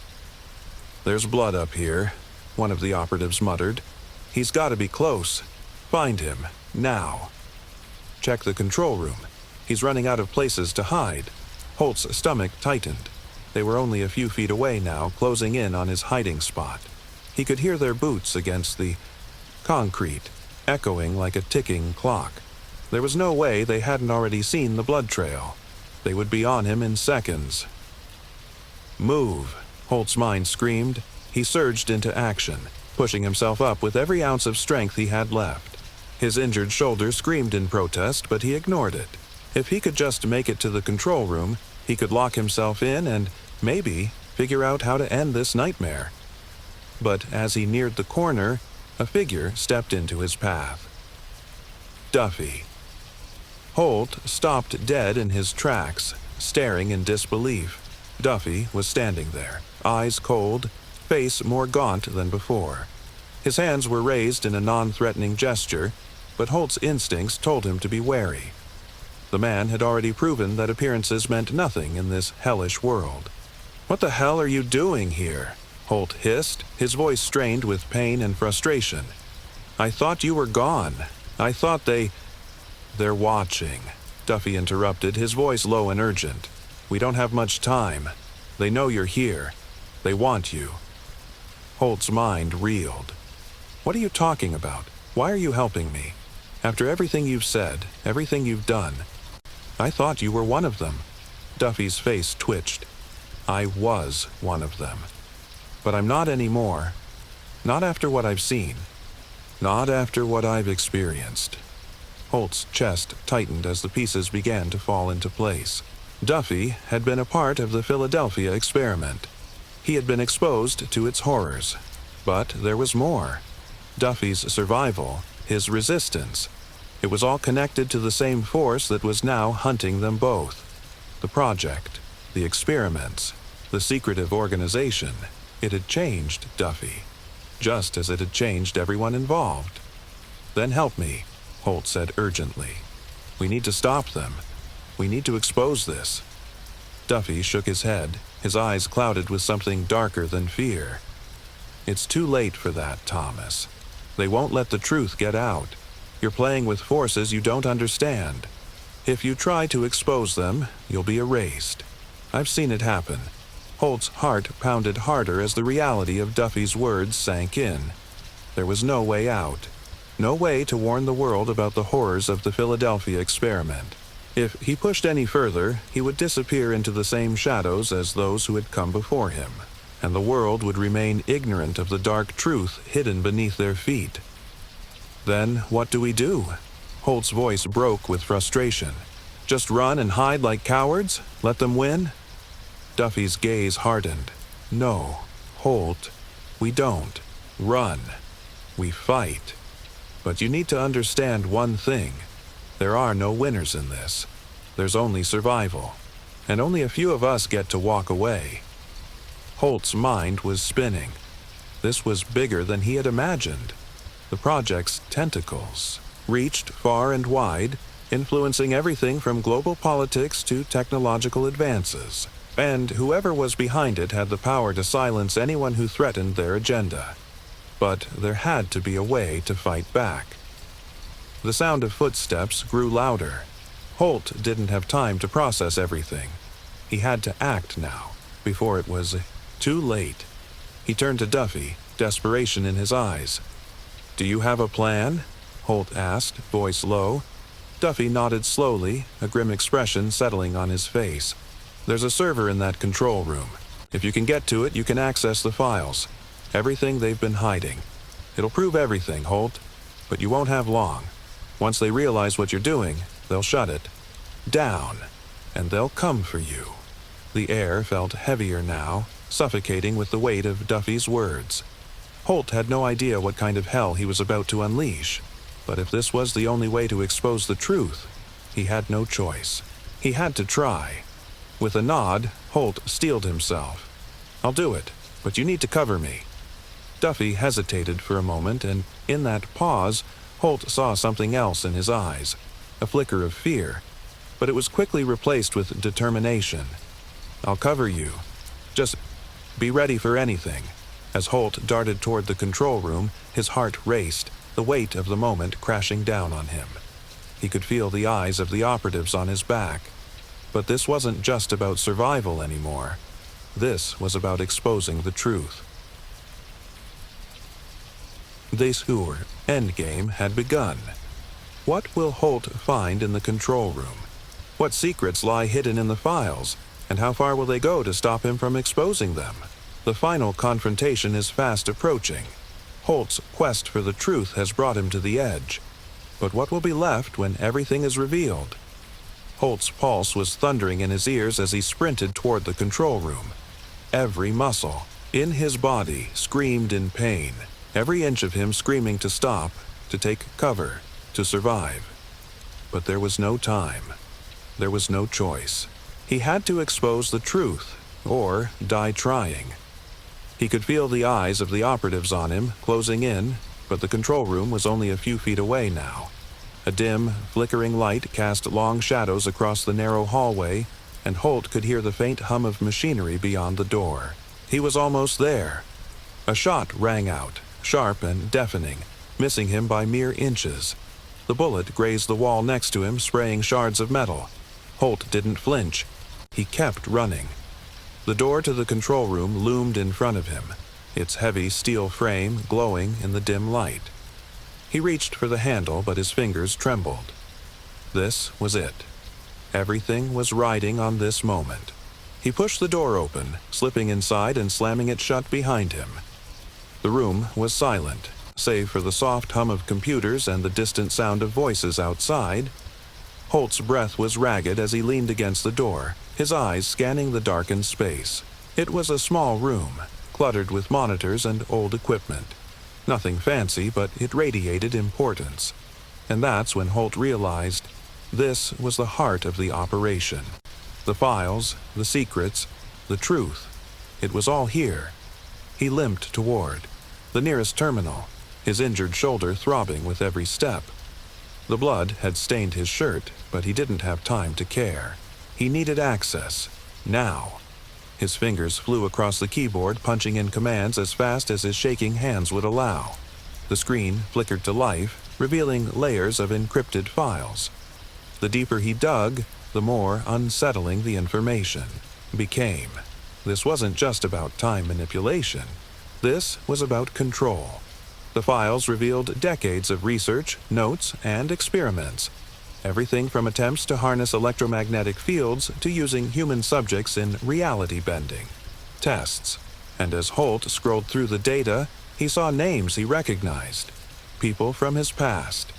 "There's blood up here," one of the operatives muttered. "He's got to be close. Find him, now. Check the control room. He's running out of places to hide." Holt's stomach tightened. They were only a few feet away now, closing in on his hiding spot. He could hear their boots against the concrete, echoing like a ticking clock. There was no way they hadn't already seen the blood trail. They would be on him in seconds. "Move," Holt's mind screamed. He surged into action, pushing himself up with every ounce of strength he had left. His injured shoulder screamed in protest, but he ignored it. If he could just make it to the control room, he could lock himself in and, maybe, figure out how to end this nightmare. But as he neared the corner, a figure stepped into his path. Duffy. Holt stopped dead in his tracks, staring in disbelief. Duffy was standing there, eyes cold, face more gaunt than before. His hands were raised in a non-threatening gesture, but Holt's instincts told him to be wary. The man had already proven that appearances meant nothing in this hellish world. "What the hell are you doing here?" Holt hissed, his voice strained with pain and frustration. "I thought you were gone. I thought They're watching," Duffy interrupted, his voice low and urgent. "We don't have much time. They know you're here. They want you." Holt's mind reeled. "What are you talking about? Why are you helping me? After everything you've said, everything you've done, I thought you were one of them." Duffy's face twitched. "I was one of them. But I'm not anymore. Not after what I've seen. Not after what I've experienced." Holt's chest tightened as the pieces began to fall into place. Duffy had been a part of the Philadelphia experiment. He had been exposed to its horrors. But there was more. Duffy's survival, his resistance. It was all connected to the same force that was now hunting them both. The project, the experiments, the secretive organization. It had changed Duffy, just as it had changed everyone involved. "Then help me," Holt said urgently. "We need to stop them. We need to expose this." Duffy shook his head, his eyes clouded with something darker than fear. "It's too late for that, Thomas. They won't let the truth get out. You're playing with forces you don't understand. If you try to expose them, you'll be erased. I've seen it happen." Holt's heart pounded harder as the reality of Duffy's words sank in. There was no way out. No way to warn the world about the horrors of the Philadelphia experiment. If he pushed any further, he would disappear into the same shadows as those who had come before him, and the world would remain ignorant of the dark truth hidden beneath their feet. "Then what do we do?" Holt's voice broke with frustration. "Just run and hide like cowards? Let them win?" Duffy's gaze hardened. "No, Holt, we don't. run. We fight. But you need to understand one thing. There are no winners in this. There's only survival. And only a few of us get to walk away. Holt's mind was spinning. This was bigger than he had imagined. The project's tentacles reached far and wide, influencing everything from global politics to technological advances. And whoever was behind it had the power to silence anyone who threatened their agenda. But there had to be a way to fight back. The sound of footsteps grew louder. Holt didn't have time to process everything. He had to act now, before it was too late. He turned to Duffy, desperation in his eyes. "Do you have a plan?" Holt asked, voice low. Duffy nodded slowly, a grim expression settling on his face. "There's a server in that control room. If you can get to it, you can access the files. Everything they've been hiding. It'll prove everything, Holt. But you won't have long. Once they realize what you're doing, they'll shut it down, and they'll come for you." The air felt heavier now, suffocating with the weight of Duffy's words. Holt had no idea what kind of hell he was about to unleash, but if this was the only way to expose the truth, he had no choice. He had to try. With a nod, Holt steeled himself. "I'll do it, but you need to cover me." Duffy hesitated for a moment, and in that pause, Holt saw something else in his eyes, a flicker of fear, but it was quickly replaced with determination. "I'll cover you. Just be ready for anything." As Holt darted toward the control room, his heart raced, the weight of the moment crashing down on him. He could feel the eyes of the operatives on his back. But this wasn't just about survival anymore. This was about exposing the truth. This endgame had begun. What will Holt find in the control room? What secrets lie hidden in the files, and how far will they go to stop him from exposing them? The final confrontation is fast approaching. Holt's quest for the truth has brought him to the edge. But what will be left when everything is revealed? Holt's pulse was thundering in his ears as he sprinted toward the control room. Every muscle in his body screamed in pain, every inch of him screaming to stop, to take cover, to survive. But there was no time. There was no choice. He had to expose the truth, or die trying. He could feel the eyes of the operatives on him, closing in, but the control room was only a few feet away now. A dim, flickering light cast long shadows across the narrow hallway, and Holt could hear the faint hum of machinery beyond the door. He was almost there. A shot rang out, sharp and deafening, missing him by mere inches. The bullet grazed the wall next to him, spraying shards of metal. Holt didn't flinch. He kept running. The door to the control room loomed in front of him, its heavy steel frame glowing in the dim light. He reached for the handle, but his fingers trembled. This was it. Everything was riding on this moment. He pushed the door open, slipping inside and slamming it shut behind him. The room was silent, save for the soft hum of computers and the distant sound of voices outside. Holt's breath was ragged as he leaned against the door, his eyes scanning the darkened space. It was a small room, cluttered with monitors and old equipment. Nothing fancy, but it radiated importance. And that's when Holt realized this was the heart of the operation. The files, the secrets, the truth. It was all here. He limped toward the nearest terminal, his injured shoulder throbbing with every step. The blood had stained his shirt, but he didn't have time to care. He needed access, now. His fingers flew across the keyboard, punching in commands as fast as his shaking hands would allow. The screen flickered to life, revealing layers of encrypted files. The deeper he dug, the more unsettling the information became. This wasn't just about time manipulation. This was about control. The files revealed decades of research, notes, and experiments. Everything from attempts to harness electromagnetic fields to using human subjects in reality bending. Tests. And as Holt scrolled through the data, he saw names he recognized. People from his past.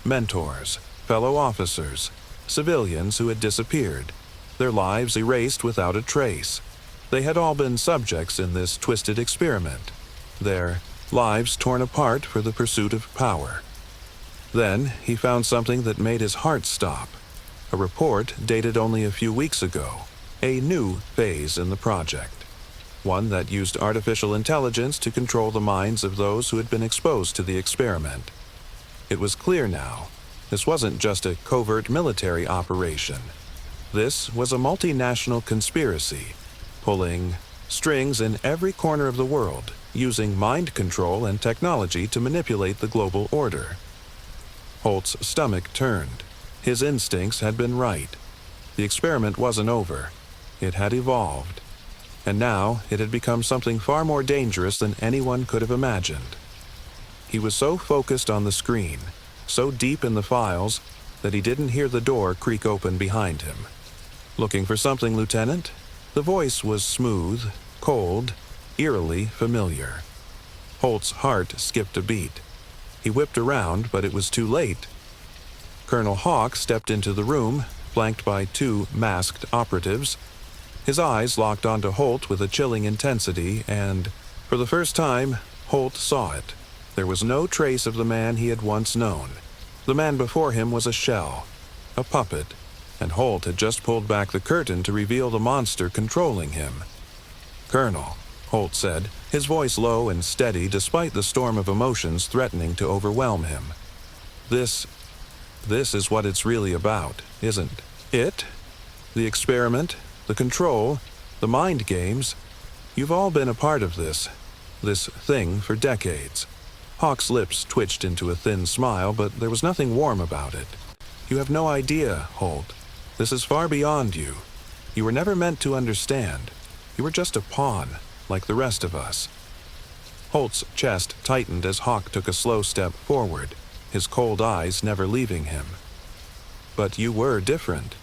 Mentors, fellow officers, civilians who had disappeared. Their lives erased without a trace. They had all been subjects in this twisted experiment. Their lives torn apart for the pursuit of power. Then he found something that made his heart stop. A report dated only a few weeks ago, a new phase in the project. One that used artificial intelligence to control the minds of those who had been exposed to the experiment. It was clear now, this wasn't just a covert military operation. This was a multinational conspiracy, pulling strings in every corner of the world, using mind control and technology to manipulate the global order. Holt's stomach turned. His instincts had been right. The experiment wasn't over. It had evolved. And now it had become something far more dangerous than anyone could have imagined. He was so focused on the screen, so deep in the files, that he didn't hear the door creak open behind him. "Looking for something, Lieutenant?" The voice was smooth, cold, eerily familiar. Holt's heart skipped a beat. He whipped around, but it was too late. Colonel Hawk stepped into the room, flanked by two masked operatives. His eyes locked onto Holt with a chilling intensity, and, for the first time, Holt saw it. There was no trace of the man he had once known. The man before him was a shell, a puppet, and Holt had just pulled back the curtain to reveal the monster controlling him. "Colonel," Holt said, his voice low and steady despite the storm of emotions threatening to overwhelm him. This is what it's really about, isn't it? The experiment, the control, the mind games. You've all been a part of this thing for decades." Hawk's lips twitched into a thin smile, but there was nothing warm about it. "You have no idea, Holt. This is far beyond you. You were never meant to understand. You were just a pawn, like the rest of us." Holt's chest tightened as Hawk took a slow step forward, his cold eyes never leaving him. "But you were different.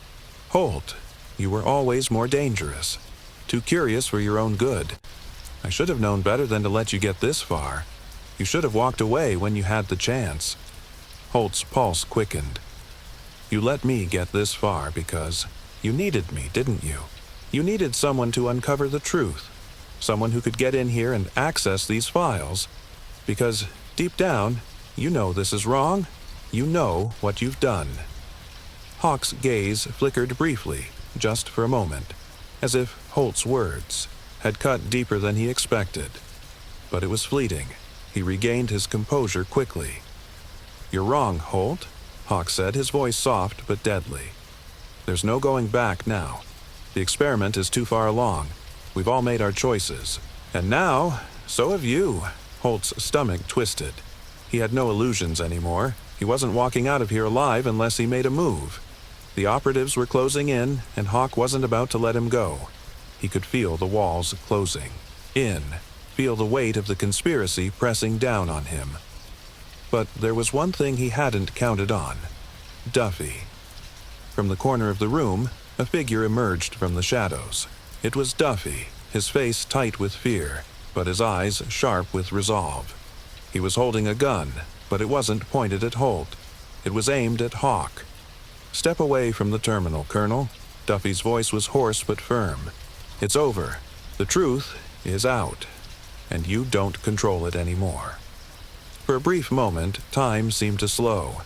Holt, you were always more dangerous. Too curious for your own good. I should have known better than to let you get this far. You should have walked away when you had the chance." Holt's pulse quickened. "You let me get this far because you needed me, didn't you? You needed someone to uncover the truth, someone who could get in here and access these files. Because, deep down, you know this is wrong. You know what you've done." Hawk's gaze flickered briefly, just for a moment, as if Holt's words had cut deeper than he expected. But it was fleeting. He regained his composure quickly. "You're wrong, Holt," Hawk said, his voice soft but deadly. "There's no going back now. The experiment is too far along. We've all made our choices. And now, so have you." Holt's stomach twisted. He had no illusions anymore. He wasn't walking out of here alive unless he made a move. The operatives were closing in, and Hawk wasn't about to let him go. He could feel the walls closing in, feel the weight of the conspiracy pressing down on him. But there was one thing he hadn't counted on. Duffy. From the corner of the room, a figure emerged from the shadows. It was Duffy, his face tight with fear, but his eyes sharp with resolve. He was holding a gun, but it wasn't pointed at Holt. It was aimed at Hawk. "Step away from the terminal, Colonel." Duffy's voice was hoarse but firm. "It's over. The truth is out, and you don't control it anymore." For a brief moment, time seemed to slow.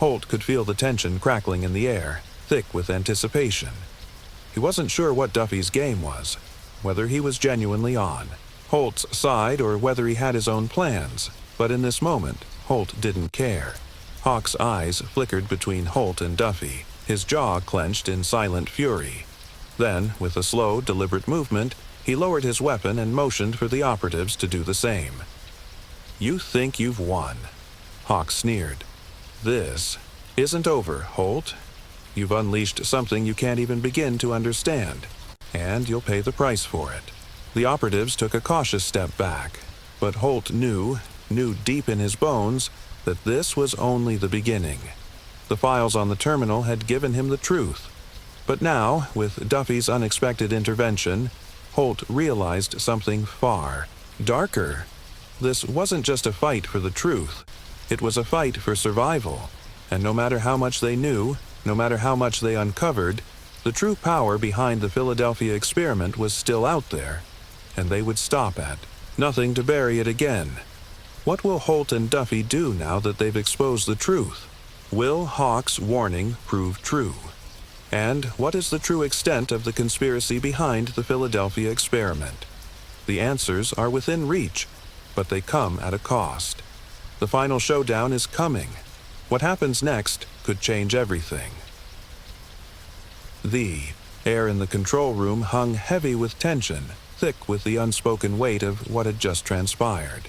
Holt could feel the tension crackling in the air, thick with anticipation. He wasn't sure what Duffy's game was, whether he was genuinely on Holt's side or whether he had his own plans, but in this moment, Holt didn't care. Hawk's eyes flickered between Holt and Duffy, his jaw clenched in silent fury. Then, with a slow, deliberate movement, he lowered his weapon and motioned for the operatives to do the same. "You think you've won," Hawk sneered. "This isn't over, Holt. You've unleashed something you can't even begin to understand, and you'll pay the price for it." The operatives took a cautious step back, but Holt knew deep in his bones, that this was only the beginning. The files on the terminal had given him the truth. But now, with Duffy's unexpected intervention, Holt realized something far darker. This wasn't just a fight for the truth. It was a fight for survival. And no matter how much they knew, no matter how much they uncovered, the true power behind the Philadelphia experiment was still out there. And they would stop at nothing to bury it again. What will Holt and Duffy do now that they've exposed the truth? Will Hawk's warning prove true? And what is the true extent of the conspiracy behind the Philadelphia experiment? The answers are within reach, but they come at a cost. The final showdown is coming. What happens next could change everything. The air in the control room hung heavy with tension, thick with the unspoken weight of what had just transpired.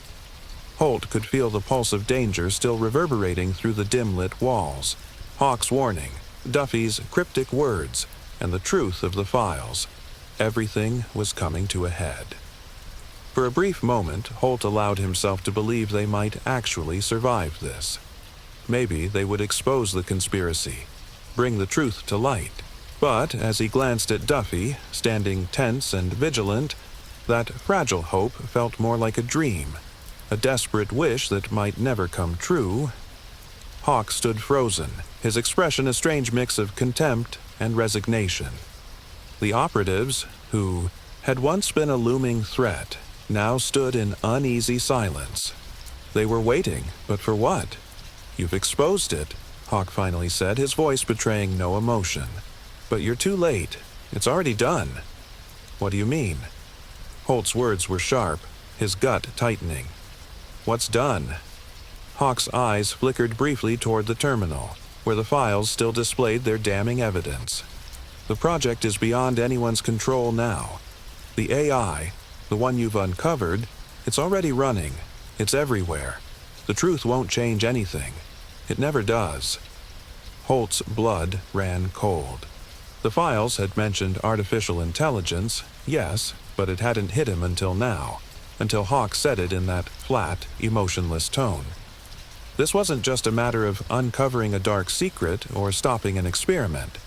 Holt could feel the pulse of danger still reverberating through the dim-lit walls. Hawk's warning, Duffy's cryptic words, and the truth of the files. Everything was coming to a head. For a brief moment, Holt allowed himself to believe they might actually survive this. Maybe they would expose the conspiracy, bring the truth to light. But as he glanced at Duffy, standing tense and vigilant, that fragile hope felt more like a dream, a desperate wish that might never come true. Hawk stood frozen, his expression a strange mix of contempt and resignation. The operatives, who had once been a looming threat, now stood in uneasy silence. They were waiting, but for what? "You've exposed it," Hawk finally said, his voice betraying no emotion. "But you're too late. It's already done." "What do you mean?" Holt's words were sharp, his gut tightening. "What's done?" Hawk's eyes flickered briefly toward the terminal, where the files still displayed their damning evidence. "The project is beyond anyone's control now. The AI, the one you've uncovered, it's already running. It's everywhere. The truth won't change anything. It never does." Holt's blood ran cold. The files had mentioned artificial intelligence, yes, but it hadn't hit him until now, until Hawk said it in that flat, emotionless tone. This wasn't just a matter of uncovering a dark secret or stopping an experiment.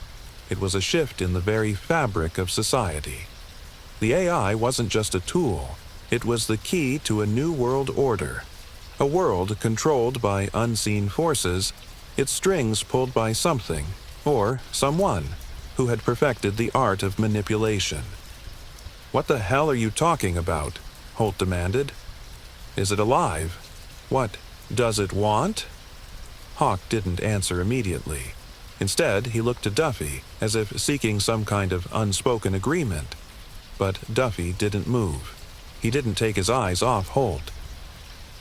It was a shift in the very fabric of society. The AI wasn't just a tool. It was the key to a new world order. A world controlled by unseen forces, its strings pulled by something, or someone, who had perfected the art of manipulation. "What the hell are you talking about?" Holt demanded. "Is it alive? What does it want?" Hawk didn't answer immediately. Instead, he looked to Duffy, as if seeking some kind of unspoken agreement. But Duffy didn't move. He didn't take his eyes off Holt.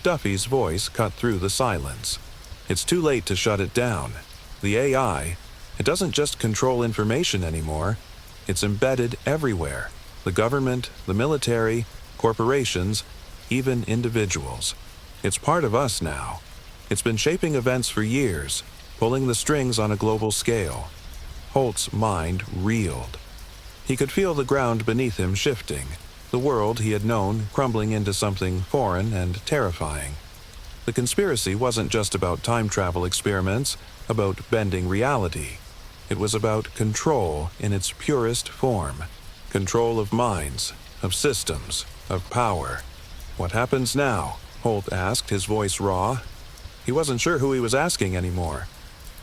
Duffy's voice cut through the silence. "It's too late to shut it down. The AI, it doesn't just control information anymore. It's embedded everywhere. The government, the military, corporations, even individuals. It's part of us now. It's been shaping events for years, pulling the strings on a global scale." Holt's mind reeled. He could feel the ground beneath him shifting, the world he had known crumbling into something foreign and terrifying. The conspiracy wasn't just about time travel experiments, about bending reality. It was about control in its purest form. Control of minds, of systems, of power. "What happens now?" Holt asked, his voice raw. He wasn't sure who he was asking anymore.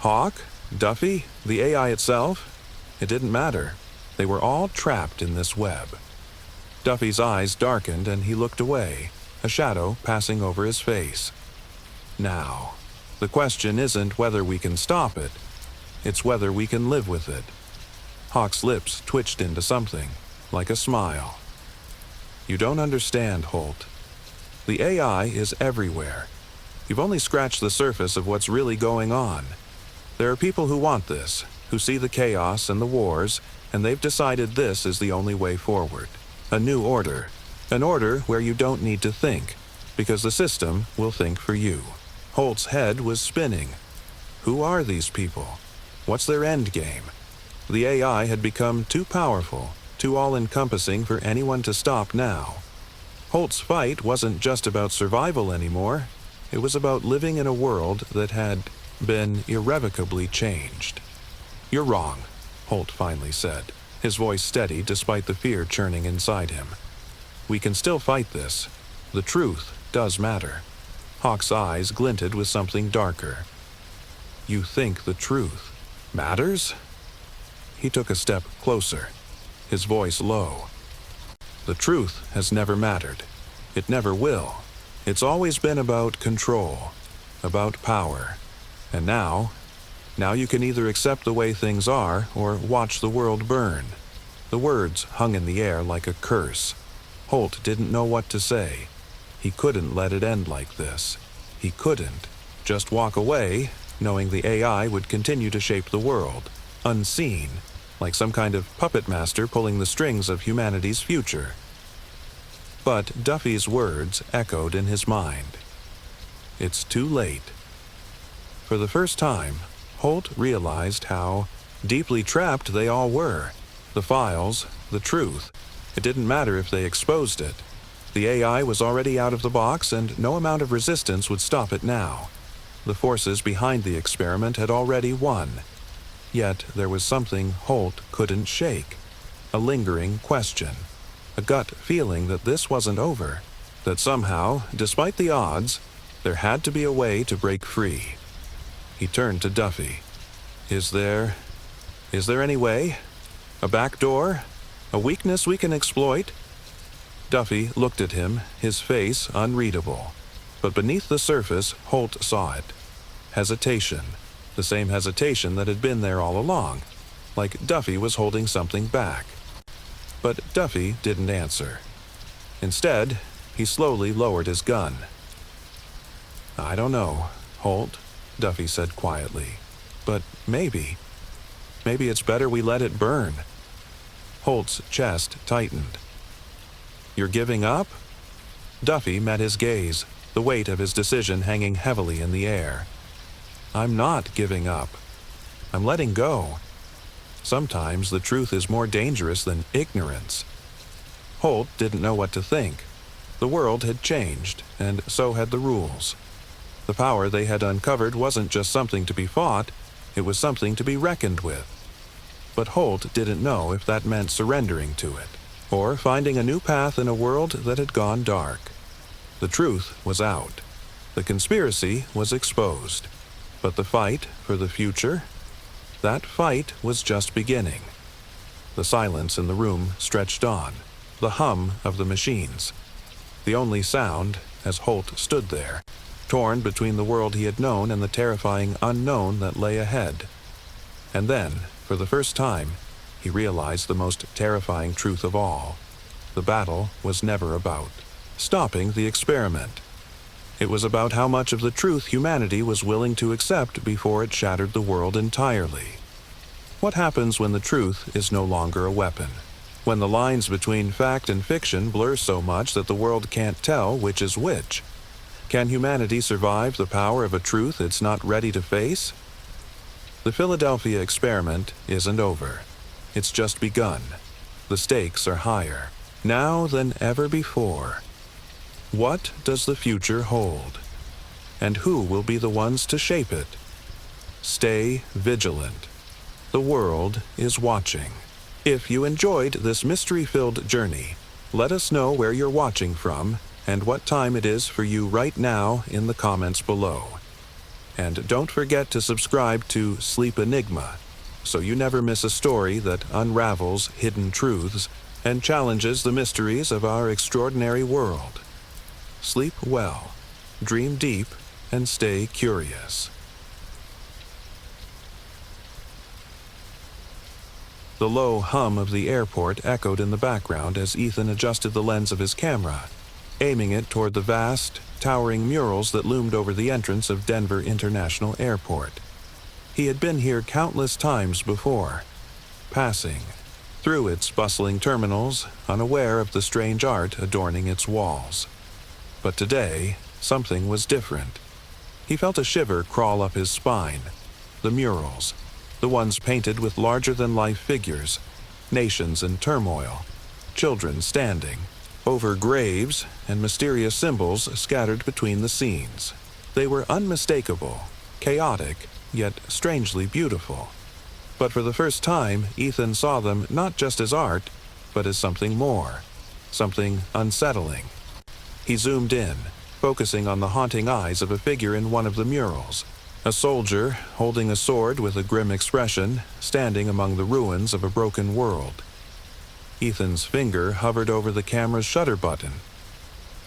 Hawk? Duffy? The AI itself? It didn't matter. They were all trapped in this web. Duffy's eyes darkened and he looked away, a shadow passing over his face. "Now, the question isn't whether we can stop it. It's whether we can live with it." Hawk's lips twitched into something, like a smile. "You don't understand, Holt. The AI is everywhere. You've only scratched the surface of what's really going on. There are people who want this, who see the chaos and the wars, and they've decided this is the only way forward. A new order. An order where you don't need to think, because the system will think for you." Holt's head was spinning. Who are these people? What's their end game? The AI had become too powerful, too all-encompassing for anyone to stop now. Holt's fight wasn't just about survival anymore. It was about living in a world that had been irrevocably changed. "You're wrong," Holt finally said, his voice steady despite the fear churning inside him. "We can still fight this. The truth does matter." Hawk's eyes glinted with something darker. "You think the truth matters?" He took a step closer, his voice low. "The truth has never mattered. It never will. It's always been about control, about power. And now you can either accept the way things are or watch the world burn. The words hung in the air like a curse. Holt didn't know what to say. He couldn't let it end like this. He couldn't just walk away, knowing the AI would continue to shape the world, unseen, like some kind of puppet master pulling the strings of humanity's future. But Duffy's words echoed in his mind. It's too late. For the first time, Holt realized how deeply trapped they all were. The files, the truth. It didn't matter if they exposed it. The AI was already out of the box, and no amount of resistance would stop it now. The forces behind the experiment had already won. Yet there was something Holt couldn't shake. A lingering question. A gut feeling that this wasn't over. That somehow, despite the odds, there had to be a way to break free. He turned to Duffy. Is there any way? A back door? A weakness we can exploit? Duffy looked at him, his face unreadable. But beneath the surface, Holt saw it. Hesitation. The same hesitation that had been there all along. Like Duffy was holding something back. But Duffy didn't answer. Instead, he slowly lowered his gun. I don't know, Holt, Duffy said quietly. But maybe it's better we let it burn. Holt's chest tightened. You're giving up? Duffy met his gaze, the weight of his decision hanging heavily in the air. I'm not giving up. I'm letting go. Sometimes the truth is more dangerous than ignorance. Holt didn't know what to think. The world had changed, and so had the rules. The power they had uncovered wasn't just something to be fought, it was something to be reckoned with. But Holt didn't know if that meant surrendering to it, or finding a new path in a world that had gone dark. The truth was out. The conspiracy was exposed. But the fight for the future? That fight was just beginning. The silence in the room stretched on, the hum of the machines. The only sound, as Holt stood there, torn between the world he had known and the terrifying unknown that lay ahead. And then, for the first time, he realized the most terrifying truth of all. The battle was never about stopping the experiment. It was about how much of the truth humanity was willing to accept before it shattered the world entirely. What happens when the truth is no longer a weapon? When the lines between fact and fiction blur so much that the world can't tell which is which? Can humanity survive the power of a truth it's not ready to face? The Philadelphia experiment isn't over. It's just begun. The stakes are higher, now than ever before. What does the future hold? And who will be the ones to shape it? Stay vigilant. The world is watching. If you enjoyed this mystery-filled journey, let us know where you're watching from and what time it is for you right now in the comments below. And don't forget to subscribe to Sleep Enigma, so you never miss a story that unravels hidden truths and challenges the mysteries of our extraordinary world. Sleep well, dream deep, and stay curious. The low hum of the airport echoed in the background as Ethan adjusted the lens of his camera, aiming it toward the vast, towering murals that loomed over the entrance of Denver International Airport. He had been here countless times before, passing through its bustling terminals, unaware of the strange art adorning its walls. But today, something was different. He felt a shiver crawl up his spine. The murals, the ones painted with larger-than-life figures, nations in turmoil, children standing, over graves and mysterious symbols scattered between the scenes. They were unmistakable, chaotic, yet strangely beautiful. But for the first time, Ethan saw them not just as art, but as something more, something unsettling. He zoomed in, focusing on the haunting eyes of a figure in one of the murals, a soldier holding a sword with a grim expression, standing among the ruins of a broken world. Ethan's finger hovered over the camera's shutter button.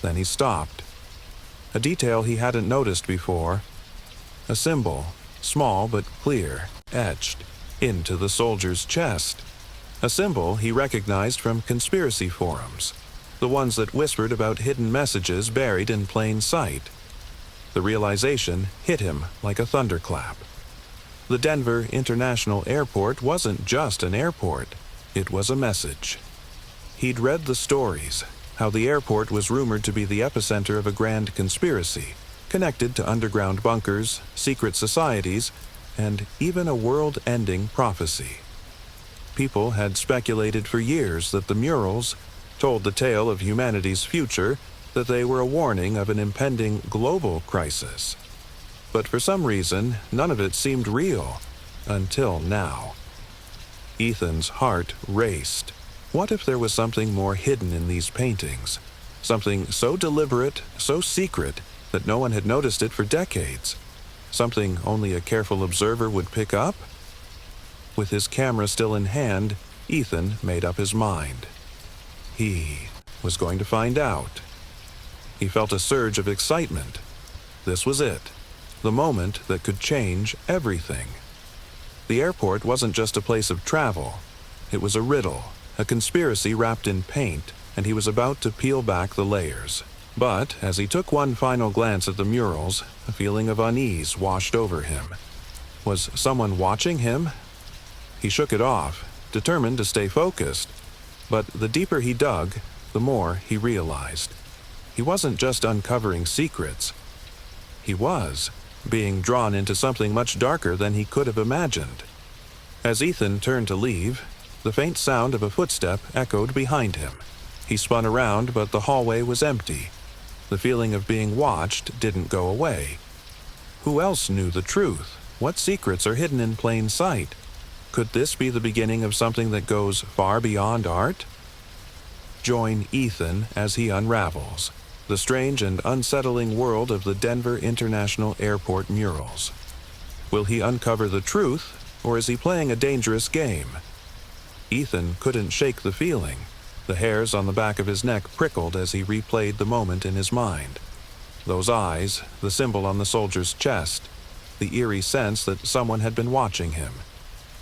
Then he stopped. a detail he hadn't noticed before. A symbol, small but clear, etched into the soldier's chest. A symbol he recognized from conspiracy forums, the ones that whispered about hidden messages buried in plain sight. The realization hit him like a thunderclap. The Denver International Airport wasn't just an airport, it was a message. He'd read the stories, how the airport was rumored to be the epicenter of a grand conspiracy, connected to underground bunkers, secret societies, and even a world-ending prophecy. People had speculated for years that the murals told the tale of humanity's future, that they were a warning of an impending global crisis. But for some reason, none of it seemed real, until now. Ethan's heart raced. What if there was something more hidden in these paintings? Something so deliberate, so secret, that no one had noticed it for decades? Something only a careful observer would pick up? With his camera still in hand, Ethan made up his mind. He was going to find out. He felt a surge of excitement. This was it, the moment that could change everything. The airport wasn't just a place of travel. It was a riddle, a conspiracy wrapped in paint, and he was about to peel back the layers. But as he took one final glance at the murals, a feeling of unease washed over him. Was someone watching him? He shook it off, determined to stay focused. But the deeper he dug, the more he realized. He wasn't just uncovering secrets. He was being drawn into something much darker than he could have imagined. As Ethan turned to leave, the faint sound of a footstep echoed behind him. He spun around, but the hallway was empty. The feeling of being watched didn't go away. Who else knew the truth? What secrets are hidden in plain sight? Could this be the beginning of something that goes far beyond art? Join Ethan as he unravels the strange and unsettling world of the Denver International Airport murals. Will he uncover the truth, or is he playing a dangerous game? Ethan couldn't shake the feeling. The hairs on the back of his neck prickled as he replayed the moment in his mind. Those eyes, the symbol on the soldier's chest, the eerie sense that someone had been watching him.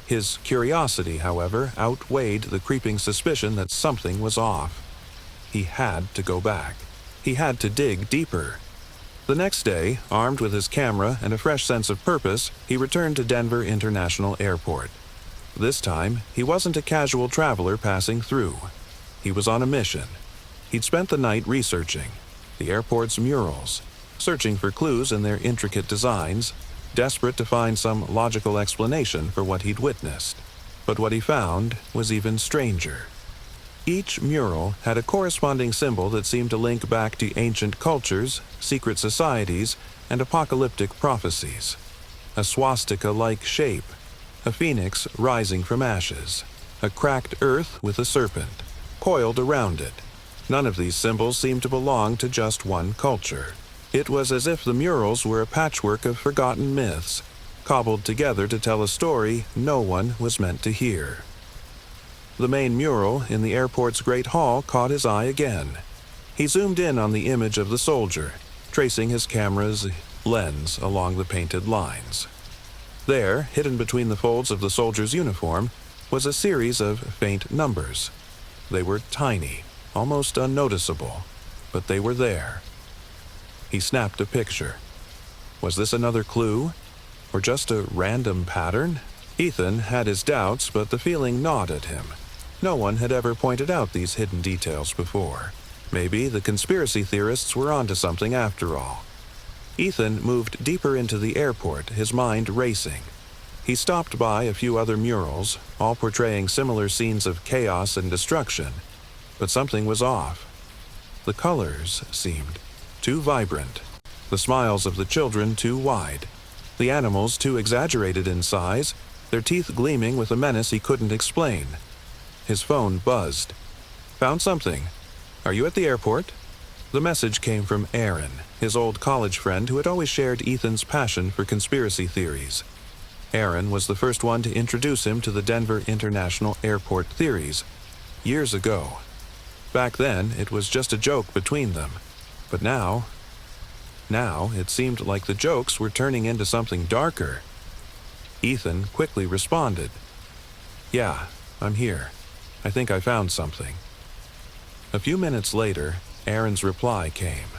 His curiosity, however, outweighed the creeping suspicion that something was off. He had to go back. He had to dig deeper. The next day, armed with his camera and a fresh sense of purpose, he returned to Denver International Airport. This time, he wasn't a casual traveler passing through. He was on a mission. He'd spent the night researching the airport's murals, searching for clues in their intricate designs, desperate to find some logical explanation for what he'd witnessed. But what he found was even stranger. Each mural had a corresponding symbol that seemed to link back to ancient cultures, secret societies, and apocalyptic prophecies. A swastika-like shape, a phoenix rising from ashes, a cracked earth with a serpent coiled around it. None of these symbols seemed to belong to just one culture. It was as if the murals were a patchwork of forgotten myths, cobbled together to tell a story no one was meant to hear. The main mural in the airport's Great Hall caught his eye again. He zoomed in on the image of the soldier, tracing his camera's lens along the painted lines. There, hidden between the folds of the soldier's uniform, was a series of faint numbers. They were tiny, almost unnoticeable, but they were there. He snapped a picture. Was this another clue? Or just a random pattern? Ethan had his doubts, but the feeling gnawed at him. No one had ever pointed out these hidden details before. Maybe the conspiracy theorists were onto something after all. Ethan moved deeper into the airport, his mind racing. He stopped by a few other murals, all portraying similar scenes of chaos and destruction. But something was off. The colors seemed too vibrant, the smiles of the children too wide, the animals too exaggerated in size, their teeth gleaming with a menace he couldn't explain. His phone buzzed. Found something. Are you at the airport? The message came from Aaron, his old college friend who had always shared Ethan's passion for conspiracy theories. Aaron was the first one to introduce him to the Denver International Airport theories, years ago. Back then, it was just a joke between them. But now, Now it seemed like the jokes were turning into something darker. Ethan quickly responded, "Yeah, I'm here. I think I found something." A few minutes later, Aaron's reply came.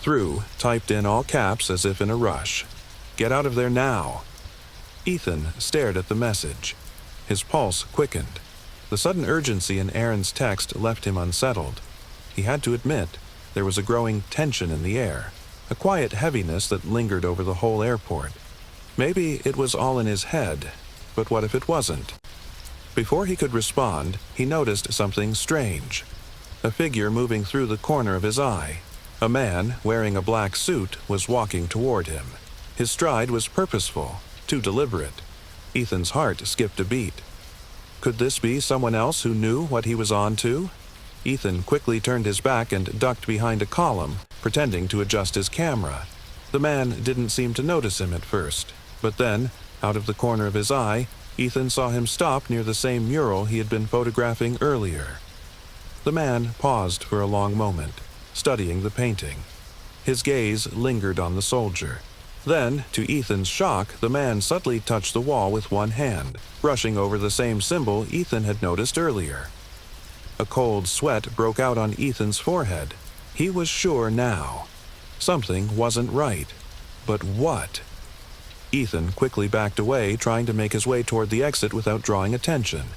Through, typed in all caps as if in a rush. "Get out of there now." Ethan stared at the message. His pulse quickened. The sudden urgency in Aaron's text left him unsettled. He had to admit there was a growing tension in the air, a quiet heaviness that lingered over the whole airport. Maybe it was all in his head, but what if it wasn't? Before he could respond, he noticed something strange. A figure moving through the corner of his eye. A man wearing a black suit was walking toward him. His stride was purposeful, too deliberate. Ethan's heart skipped a beat. Could this be someone else who knew what he was on to? Ethan quickly turned his back and ducked behind a column, pretending to adjust his camera. The man didn't seem to notice him at first, but then, out of the corner of his eye, Ethan saw him stop near the same mural he had been photographing earlier. The man paused for a long moment, studying the painting. His gaze lingered on the soldier. Then, to Ethan's shock, the man subtly touched the wall with one hand, brushing over the same symbol Ethan had noticed earlier. A cold sweat broke out on Ethan's forehead. He was sure now. Something wasn't right. But what? Ethan quickly backed away, trying to make his way toward the exit without drawing attention.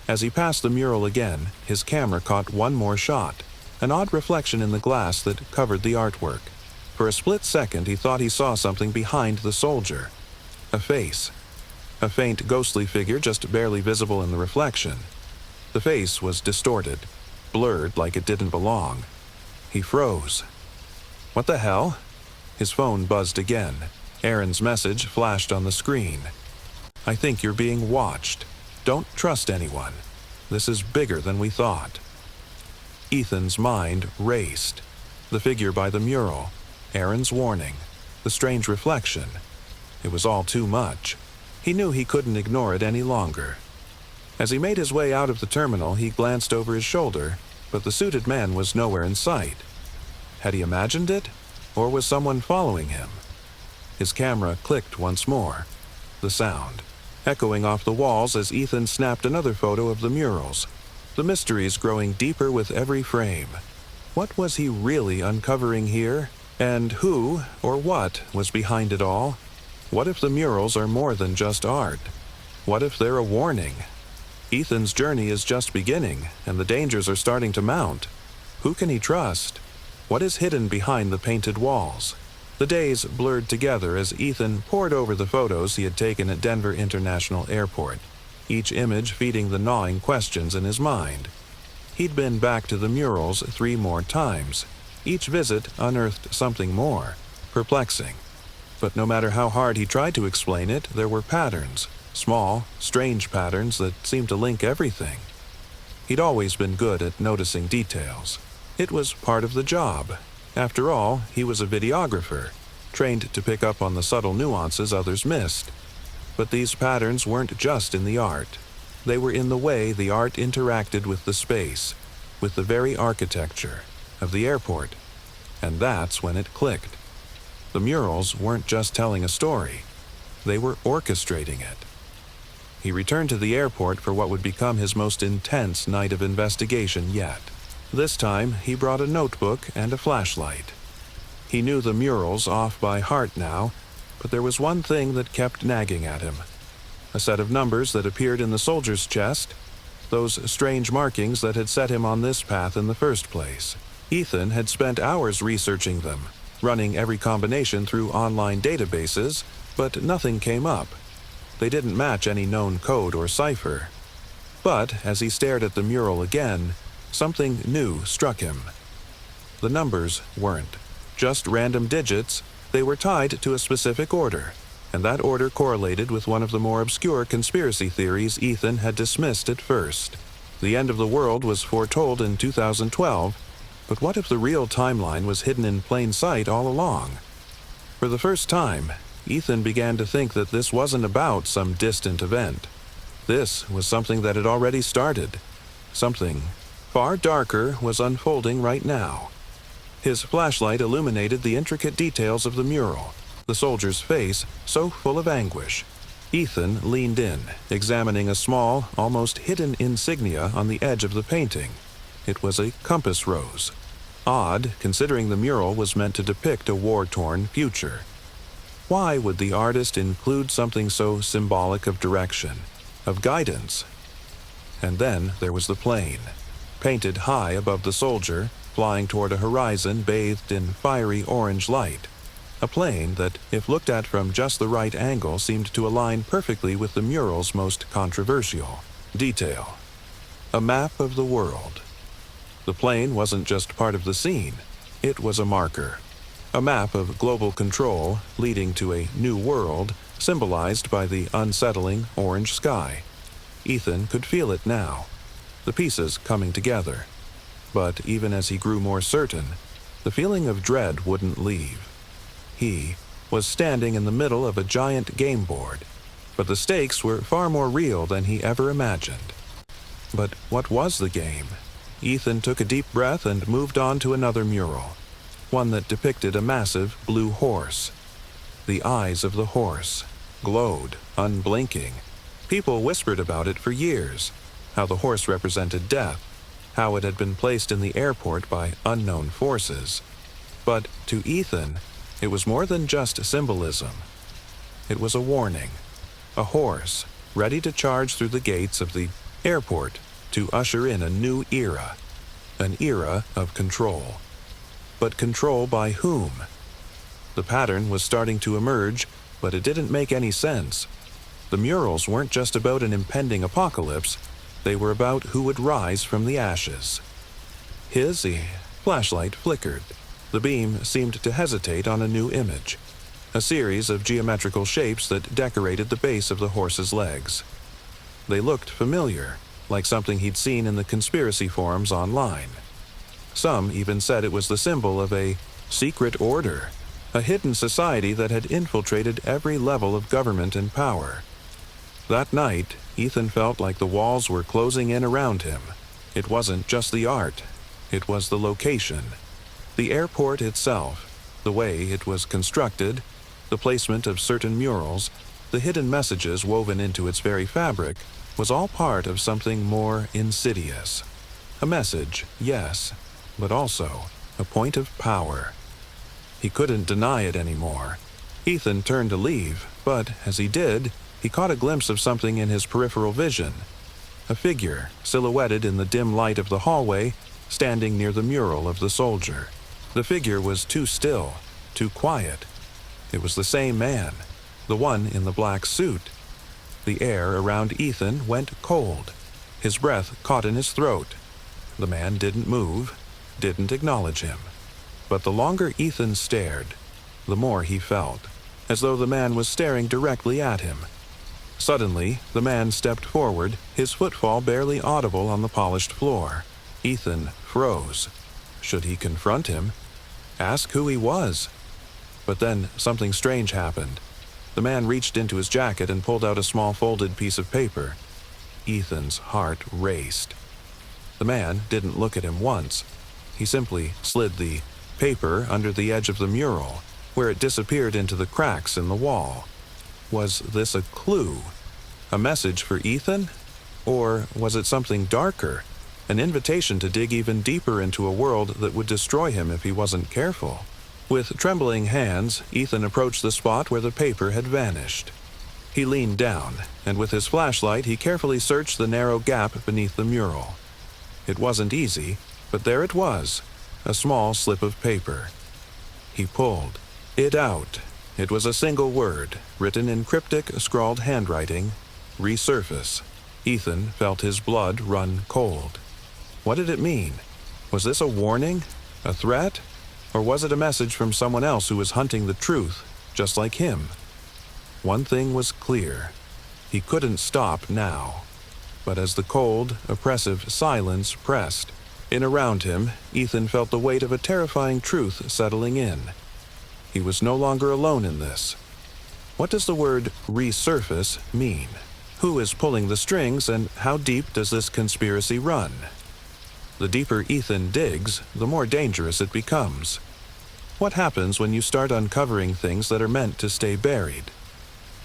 As he passed the mural again, his camera caught one more shot, an odd reflection in the glass that covered the artwork. For a split second, he thought he saw something behind the soldier. A face. A faint, ghostly figure just barely visible in the reflection. The face was distorted, blurred like it didn't belong. He froze. What the hell? His phone buzzed again. Aaron's message flashed on the screen. "I think you're being watched. Don't trust anyone. This is bigger than we thought." Ethan's mind raced. The figure by the mural, Aaron's warning, the strange reflection. It was all too much. He knew he couldn't ignore it any longer. As he made his way out of the terminal, he glanced over his shoulder, but the suited man was nowhere in sight. Had he imagined it, or was someone following him? His camera clicked once more. The sound, echoing off the walls as Ethan snapped another photo of the murals. The mysteries growing deeper with every frame. What was he really uncovering here? And who, or what, was behind it all? What if the murals are more than just art? What if they're a warning? Ethan's journey is just beginning, and the dangers are starting to mount. Who can he trust? What is hidden behind the painted walls? The days blurred together as Ethan pored over the photos he had taken at Denver International Airport, each image feeding the gnawing questions in his mind. He'd been back to the murals 3 more times. Each visit unearthed something more, perplexing. But no matter how hard he tried to explain it, there were patterns, small, strange patterns that seemed to link everything. He'd always been good at noticing details. It was part of the job. After all, he was a videographer, trained to pick up on the subtle nuances others missed. But these patterns weren't just in the art. They were in the way the art interacted with the space, with the very architecture of the airport. And that's when it clicked. The murals weren't just telling a story. They were orchestrating it. He returned to the airport for what would become his most intense night of investigation yet. This time, he brought a notebook and a flashlight. He knew the murals off by heart now, but there was one thing that kept nagging at him. A set of numbers that appeared in the soldier's chest, those strange markings that had set him on this path in the first place. Ethan had spent hours researching them, running every combination through online databases, but nothing came up. They didn't match any known code or cipher. But as he stared at the mural again, something new struck him. The numbers weren't just random digits. They were tied to a specific order, and that order correlated with one of the more obscure conspiracy theories Ethan had dismissed at first. The end of the world was foretold in 2012, but what if the real timeline was hidden in plain sight all along? For the first time, Ethan began to think that this wasn't about some distant event. This was something that had already started. Something far darker was unfolding right now. His flashlight illuminated the intricate details of the mural, the soldier's face so full of anguish. Ethan leaned in, examining a small, almost hidden insignia on the edge of the painting. It was a compass rose. Odd, considering the mural was meant to depict a war-torn future. Why would the artist include something so symbolic of direction, of guidance? And then there was the plane, painted high above the soldier, flying toward a horizon bathed in fiery orange light. A plane that, if looked at from just the right angle, seemed to align perfectly with the mural's most controversial detail. A map of the world. The plane wasn't just part of the scene, it was a marker. A map of global control leading to a new world, symbolized by the unsettling orange sky. Ethan could feel it now, the pieces coming together. But even as he grew more certain, the feeling of dread wouldn't leave. He was standing in the middle of a giant game board, but the stakes were far more real than he ever imagined. But what was the game? Ethan took a deep breath and moved on to another mural, one that depicted a massive blue horse. The eyes of the horse glowed, unblinking. People whispered about it for years, how the horse represented death, how it had been placed in the airport by unknown forces. But to Ethan, it was more than just symbolism. It was a warning. A horse, ready to charge through the gates of the airport to usher in a new era. An era of control. But control by whom? The pattern was starting to emerge, but it didn't make any sense. The murals weren't just about an impending apocalypse, they were about who would rise from the ashes. His flashlight flickered. The beam seemed to hesitate on a new image, a series of geometrical shapes that decorated the base of the horse's legs. They looked familiar, like something he'd seen in the conspiracy forums online. Some even said it was the symbol of a secret order, a hidden society that had infiltrated every level of government and power. That night, Ethan felt like the walls were closing in around him. It wasn't just the art, it was the location. The airport itself, the way it was constructed, the placement of certain murals, the hidden messages woven into its very fabric, was all part of something more insidious. A message, yes, but also a point of power. He couldn't deny it anymore. Ethan turned to leave, but as he did, he caught a glimpse of something in his peripheral vision. A figure, silhouetted in the dim light of the hallway, standing near the mural of the soldier. The figure was too still, too quiet. It was the same man, the one in the black suit. The air around Ethan went cold. His breath caught in his throat. The man didn't move, didn't acknowledge him. But the longer Ethan stared, the more he felt, as though the man was staring directly at him. Suddenly, the man stepped forward, his footfall barely audible on the polished floor. Ethan froze. Should he confront him? Ask who he was? But then something strange happened. The man reached into his jacket and pulled out a small folded piece of paper. Ethan's heart raced. The man didn't look at him once. He simply slid the paper under the edge of the mural, where it disappeared into the cracks in the wall. Was this a clue? A message for Ethan? Or was it something darker? An invitation to dig even deeper into a world that would destroy him if he wasn't careful? With trembling hands, Ethan approached the spot where the paper had vanished. He leaned down, and with his flashlight he carefully searched the narrow gap beneath the mural. It wasn't easy, but there it was, a small slip of paper. He pulled it out. It was a single word, written in cryptic, scrawled handwriting, resurface. Ethan felt his blood run cold. What did it mean? Was this a warning? A threat? Or was it a message from someone else who was hunting the truth, just like him? One thing was clear. He couldn't stop now. But as the cold, oppressive silence pressed in around him, Ethan felt the weight of a terrifying truth settling in. He was no longer alone in this. What does the word resurface mean? Who is pulling the strings, and how deep does this conspiracy run? The deeper Ethan digs, the more dangerous it becomes. What happens when you start uncovering things that are meant to stay buried?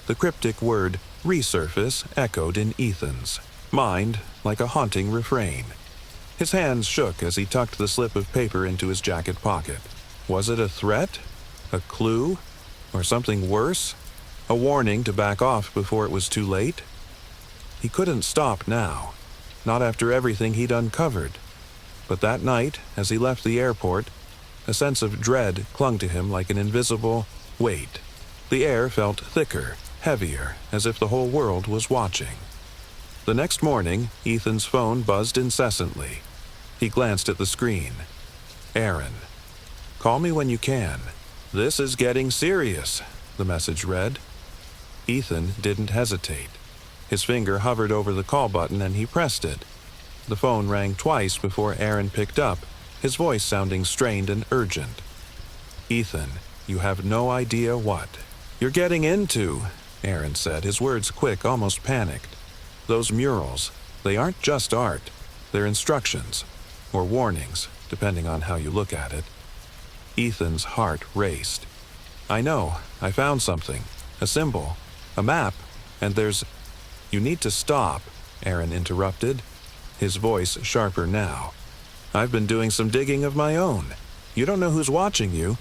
The cryptic word resurface echoed in Ethan's mind like a haunting refrain. His hands shook as he tucked the slip of paper into his jacket pocket. Was it a threat? A clue? Or something worse? A warning to back off before it was too late? He couldn't stop now, not after everything he'd uncovered. But that night, as he left the airport, a sense of dread clung to him like an invisible weight. The air felt thicker, heavier, as if the whole world was watching. The next morning, Ethan's phone buzzed incessantly. He glanced at the screen. Aaron. Call me when you can. This is getting serious, the message read. Ethan didn't hesitate. His finger hovered over the call button and he pressed it. The phone rang twice before Aaron picked up, his voice sounding strained and urgent. Ethan, you have no idea what you're getting into, Aaron said, his words quick, almost panicked. Those murals, they aren't just art. They're instructions, or warnings, depending on how you look at it. Ethan's heart raced. I know, I found something. A symbol. A map. And there's... You need to stop, Aaron interrupted, his voice sharper now. I've been doing some digging of my own. You don't know who's watching you.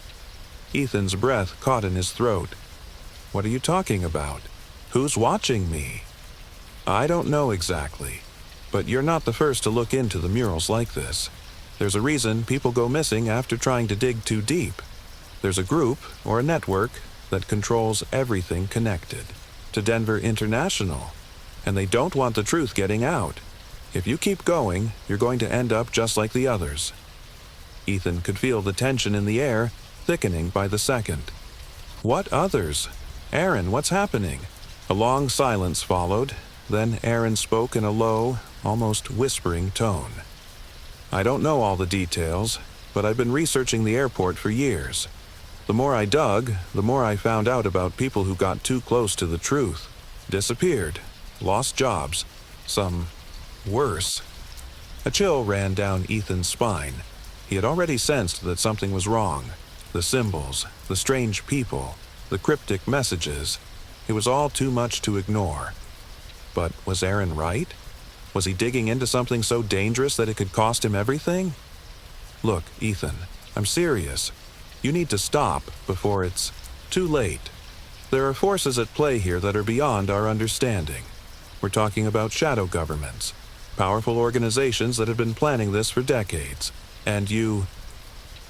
Ethan's breath caught in his throat. What are you talking about? Who's watching me? I don't know exactly, but you're not the first to look into the murals like this. There's a reason people go missing after trying to dig too deep. There's a group, or a network, that controls everything connected to Denver International, and they don't want the truth getting out. If you keep going, you're going to end up just like the others. Ethan could feel the tension in the air, thickening by the second. What others? Aaron, what's happening? A long silence followed. Then Aaron spoke in a low, almost whispering tone. I don't know all the details, but I've been researching the airport for years. The more I dug, the more I found out about people who got too close to the truth, disappeared, lost jobs, some worse. A chill ran down Ethan's spine. He had already sensed that something was wrong. The symbols, the strange people, the cryptic messages. It was all too much to ignore. But was Aaron right? Was he digging into something so dangerous that it could cost him everything? Look, Ethan, I'm serious. You need to stop before it's too late. There are forces at play here that are beyond our understanding. We're talking about shadow governments, powerful organizations that have been planning this for decades. And you...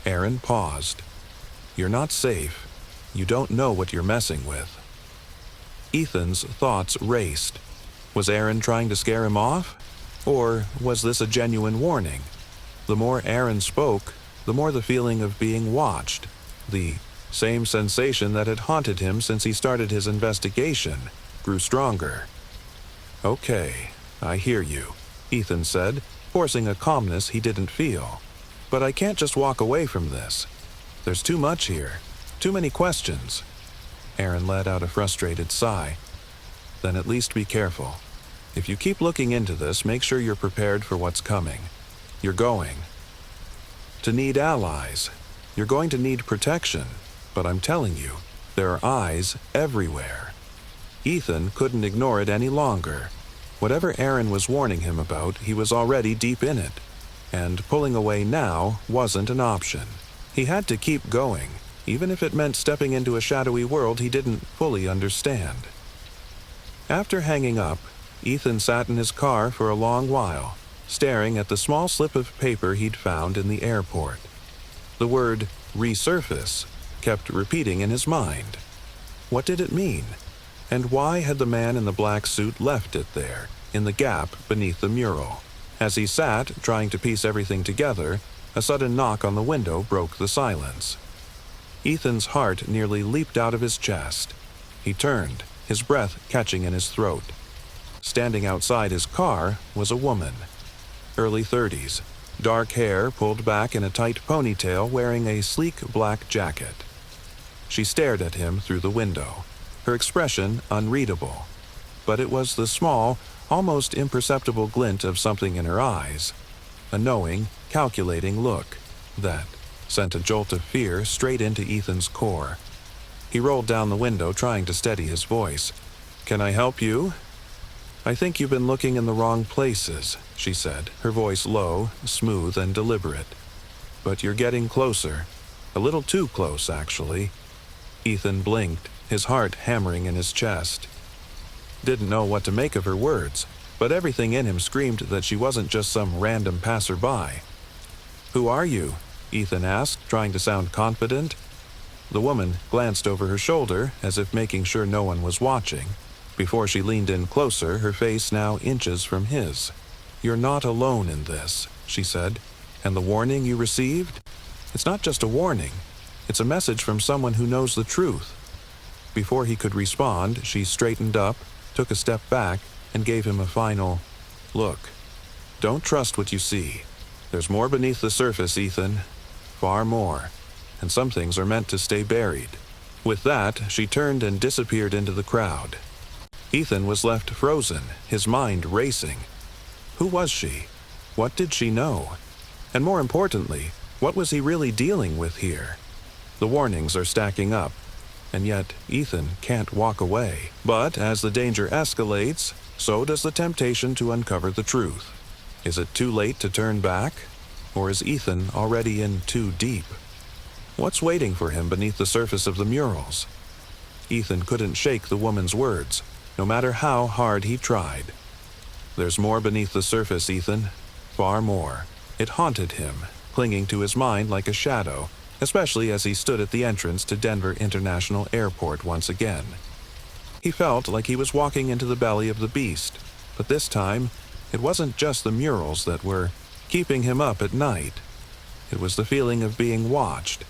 Aaron paused. You're not safe. You don't know what you're messing with. Ethan's thoughts raced. Was Aaron trying to scare him off? Or was this a genuine warning? The more Aaron spoke, the more the feeling of being watched, the same sensation that had haunted him since he started his investigation, grew stronger. Okay, I hear you, Ethan said, forcing a calmness he didn't feel. But I can't just walk away from this. There's too much here, too many questions. Aaron let out a frustrated sigh. Then at least be careful. If you keep looking into this, make sure you're prepared for what's coming. You're going to need allies. You're going to need protection. But I'm telling you, there are eyes everywhere. Ethan couldn't ignore it any longer. Whatever Aaron was warning him about, he was already deep in it. And pulling away now wasn't an option. He had to keep going, even if it meant stepping into a shadowy world he didn't fully understand. After hanging up, Ethan sat in his car for a long while, staring at the small slip of paper he'd found in the airport. The word resurface kept repeating in his mind. What did it mean? And why had the man in the black suit left it there, in the gap beneath the mural? As he sat, trying to piece everything together, a sudden knock on the window broke the silence. Ethan's heart nearly leaped out of his chest. He turned, his breath catching in his throat. Standing outside his car was a woman. Early 30s, dark hair pulled back in a tight ponytail, wearing a sleek black jacket. She stared at him through the window, her expression unreadable. But it was the small, almost imperceptible glint of something in her eyes. a knowing, calculating look that sent a jolt of fear straight into Ethan's core. He rolled down the window, trying to steady his voice. "Can I help you?" "I think you've been looking in the wrong places," she said, her voice low, smooth, and deliberate. "But you're getting closer. A little too close, actually." Ethan blinked, his heart hammering in his chest. Didn't know what to make of her words, but everything in him screamed that she wasn't just some random passerby. "Who are you?" Ethan asked, trying to sound confident. The woman glanced over her shoulder, as if making sure no one was watching, before she leaned in closer, her face now inches from his. "You're not alone in this," she said. "And the warning you received? It's not just a warning. It's a message from someone who knows the truth." Before he could respond, she straightened up, took a step back, and gave him a final, "Look, don't trust what you see. There's more beneath the surface, Ethan. Far more. And some things are meant to stay buried." With that, she turned and disappeared into the crowd. Ethan was left frozen, his mind racing. Who was she? What did she know? And more importantly, what was he really dealing with here? The warnings are stacking up, and yet Ethan can't walk away. But as the danger escalates, so does the temptation to uncover the truth. Is it too late to turn back? Or is Ethan already in too deep? What's waiting for him beneath the surface of the murals? Ethan couldn't shake the woman's words, no matter how hard he tried. There's more beneath the surface, Ethan. Far more. It haunted him, clinging to his mind like a shadow, especially as he stood at the entrance to Denver International Airport once again. He felt like he was walking into the belly of the beast, but this time, it wasn't just the murals that were keeping him up at night. It was the feeling of being watched,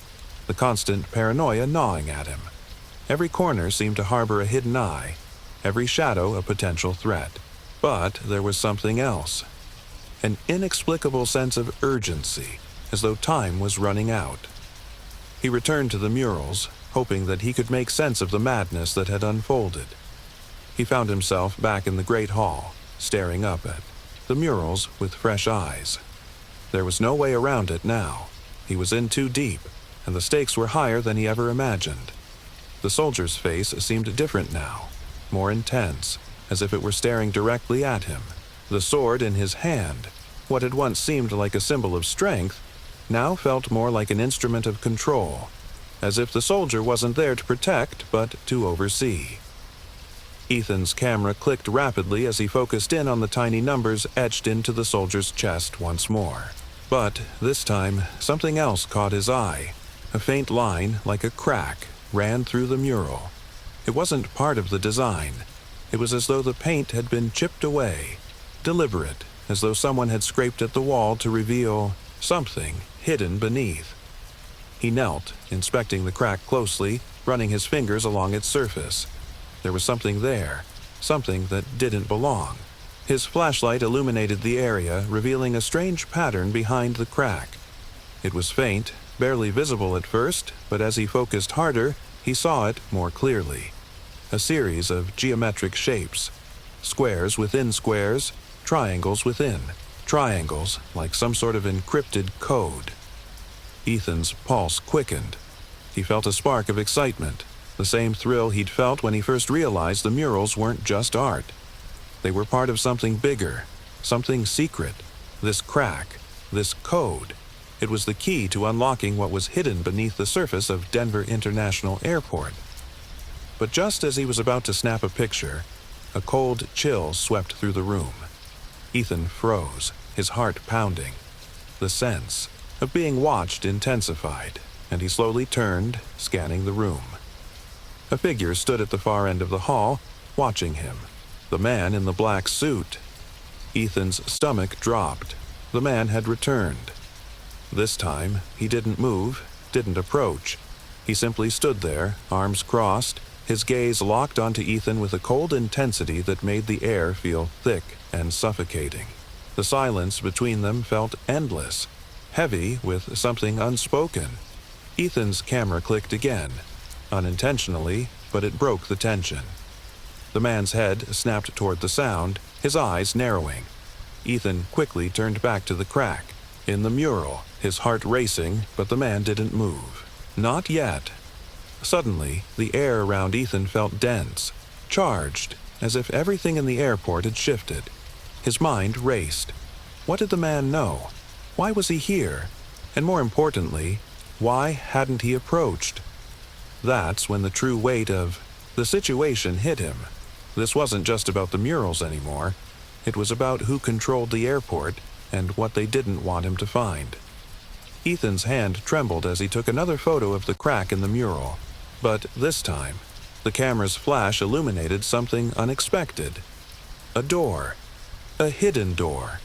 the constant paranoia gnawing at him. Every corner seemed to harbor a hidden eye, every shadow a potential threat. But there was something else. An inexplicable sense of urgency, as though time was running out. He returned to the murals, hoping that he could make sense of the madness that had unfolded. He found himself back in the Great Hall, staring up at the murals with fresh eyes. There was no way around it now. He was in too deep, and the stakes were higher than he ever imagined. The soldier's face seemed different now, more intense, as if it were staring directly at him. The sword in his hand, what had once seemed like a symbol of strength, now felt more like an instrument of control, as if the soldier wasn't there to protect, but to oversee. Ethan's camera clicked rapidly as he focused in on the tiny numbers etched into the soldier's chest once more. But this time, something else caught his eye. A faint line, like a crack, ran through the mural. It wasn't part of the design. It was as though the paint had been chipped away, deliberate, as though someone had scraped at the wall to reveal something hidden beneath. He knelt, inspecting the crack closely, running his fingers along its surface. There was something there, something that didn't belong. His flashlight illuminated the area, revealing a strange pattern behind the crack. It was faint, barely visible at first, but as he focused harder, he saw it more clearly. A series of geometric shapes, squares within squares, triangles within, triangles like some sort of encrypted code. Ethan's pulse quickened. He felt a spark of excitement, the same thrill he'd felt when he first realized the murals weren't just art. They were part of something bigger, something secret. This crack, this code, it was the key to unlocking what was hidden beneath the surface of Denver International Airport. But just as he was about to snap a picture, a cold chill swept through the room. Ethan froze, his heart pounding. The sense of being watched intensified, and he slowly turned, scanning the room. A figure stood at the far end of the hall, watching him. The man in the black suit. Ethan's stomach dropped. The man had returned. This time, he didn't move, didn't approach. He simply stood there, arms crossed, his gaze locked onto Ethan with a cold intensity that made the air feel thick and suffocating. The silence between them felt endless, heavy with something unspoken. Ethan's camera clicked again, unintentionally, but it broke the tension. The man's head snapped toward the sound, his eyes narrowing. Ethan quickly turned back to the crack, In the mural, his heart racing, but the man didn't move. Not yet. Suddenly, the air around Ethan felt dense, charged, as if everything in the airport had shifted. His mind raced. What did the man know? Why was he here? And more importantly, why hadn't he approached? That's when the true weight of the situation hit him. This wasn't just about the murals anymore. It was about who controlled the airport and what they didn't want him to find. Ethan's hand trembled as he took another photo of the crack in the mural. But this time, the camera's flash illuminated something unexpected. A door. A hidden door.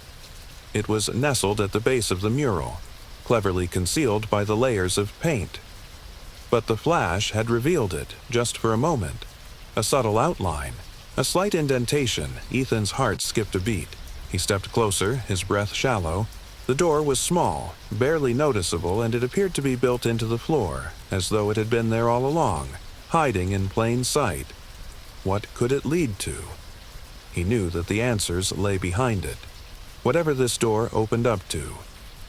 It was nestled at the base of the mural, cleverly concealed by the layers of paint. But the flash had revealed it, just for a moment. A subtle outline, a slight indentation. Ethan's heart skipped a beat. He stepped closer, his breath shallow. The door was small, barely noticeable, and it appeared to be built into the floor, as though it had been there all along, hiding in plain sight. What could it lead to? He knew that the answers lay behind it. Whatever this door opened up to,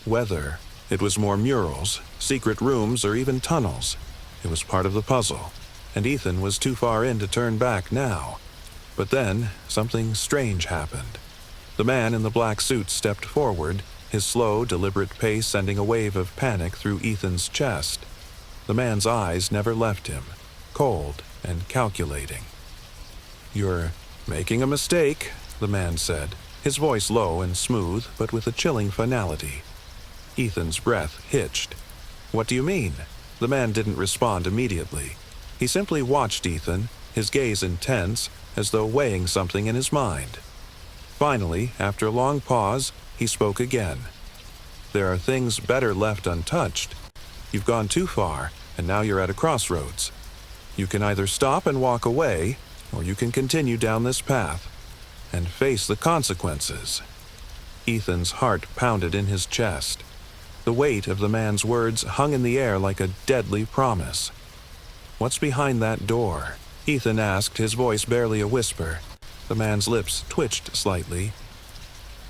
whether it was more murals, secret rooms, or even tunnels, it was part of the puzzle, and Ethan was too far in to turn back now. But then, something strange happened. The man in the black suit stepped forward, his slow, deliberate pace sending a wave of panic through Ethan's chest. The man's eyes never left him, cold and calculating. "You're making a mistake," the man said, his voice low and smooth, but with a chilling finality. Ethan's breath hitched. "What do you mean?" The man didn't respond immediately. He simply watched Ethan, his gaze intense, as though weighing something in his mind. Finally, after a long pause, he spoke again. "There are things better left untouched. You've gone too far, and now you're at a crossroads. You can either stop and walk away, or you can continue down this path and face the consequences." Ethan's heart pounded in his chest. The weight of the man's words hung in the air like a deadly promise. "What's behind that door?" Ethan asked, his voice barely a whisper. The man's lips twitched slightly.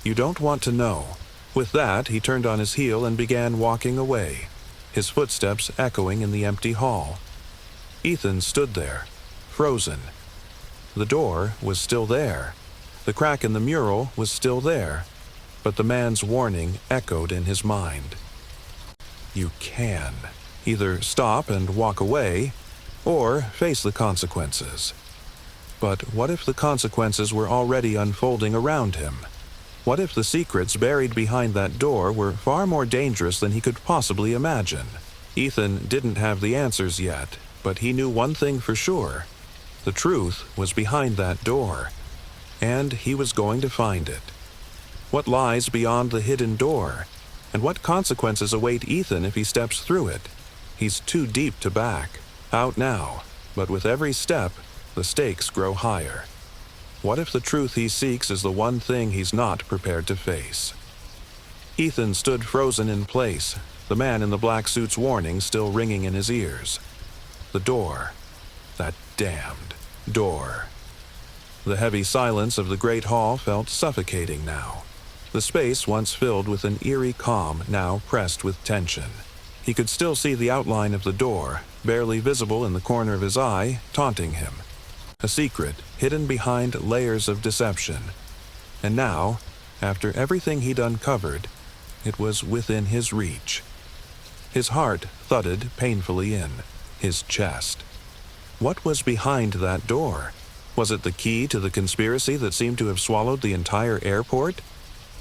"You don't want to know." With that, he turned on his heel and began walking away, his footsteps echoing in the empty hall. Ethan stood there, frozen. The door was still there. The crack in the mural was still there, but the man's warning echoed in his mind. You can either stop and walk away, or face the consequences. But what if the consequences were already unfolding around him? What if the secrets buried behind that door were far more dangerous than he could possibly imagine? Ethan didn't have the answers yet, but he knew one thing for sure. The truth was behind that door, and he was going to find it. What lies beyond the hidden door, and what consequences await Ethan if he steps through it? He's too deep to back, out now, but with every step, the stakes grow higher. What if the truth he seeks is the one thing he's not prepared to face? Ethan stood frozen in place, the man in the black suit's warning still ringing in his ears. The door. That damned door. The heavy silence of the great hall felt suffocating now. The space once filled with an eerie calm now pressed with tension. He could still see the outline of the door, barely visible in the corner of his eye, taunting him. A secret hidden behind layers of deception. And now, after everything he'd uncovered, it was within his reach. His heart thudded painfully in his chest. What was behind that door? Was it the key to the conspiracy that seemed to have swallowed the entire airport?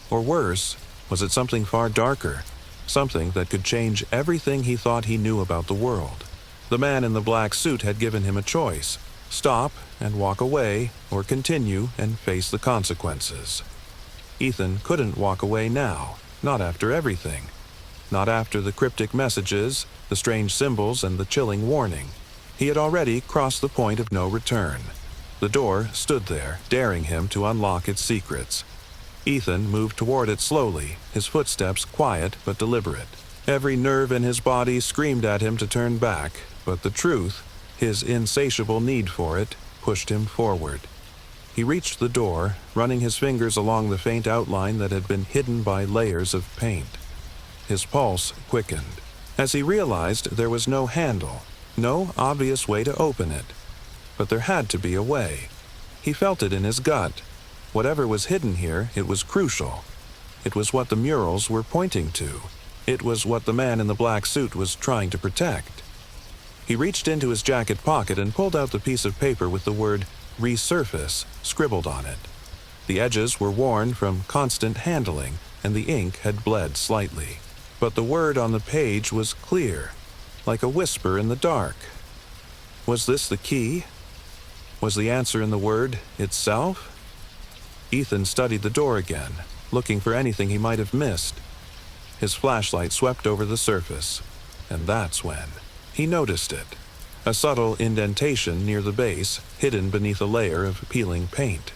Or worse, was it something far darker, something that could change everything he thought he knew about the world? The man in the black suit had given him a choice: stop and walk away, or continue and face the consequences. Ethan couldn't walk away now, not after everything. Not after the cryptic messages, the strange symbols, and the chilling warning. He had already crossed the point of no return. The door stood there, daring him to unlock its secrets. Ethan moved toward it slowly, his footsteps quiet but deliberate. Every nerve in his body screamed at him to turn back, but the truth, his insatiable need for it, pushed him forward. He reached the door, running his fingers along the faint outline that had been hidden by layers of paint. his pulse quickened, as he realized there was no handle, no obvious way to open it. But there had to be a way. He felt it in his gut. Whatever was hidden here, it was crucial. It was what the murals were pointing to. It was what the man in the black suit was trying to protect. He reached into his jacket pocket and pulled out the piece of paper with the word "resurface" scribbled on it. The edges were worn from constant handling, and the ink had bled slightly. But the word on the page was clear, like a whisper in the dark. Was this the key? Was the answer in the word itself? Ethan studied the door again, looking for anything he might have missed. His flashlight swept over the surface, and that's when he noticed it. A subtle indentation near the base, hidden beneath a layer of peeling paint.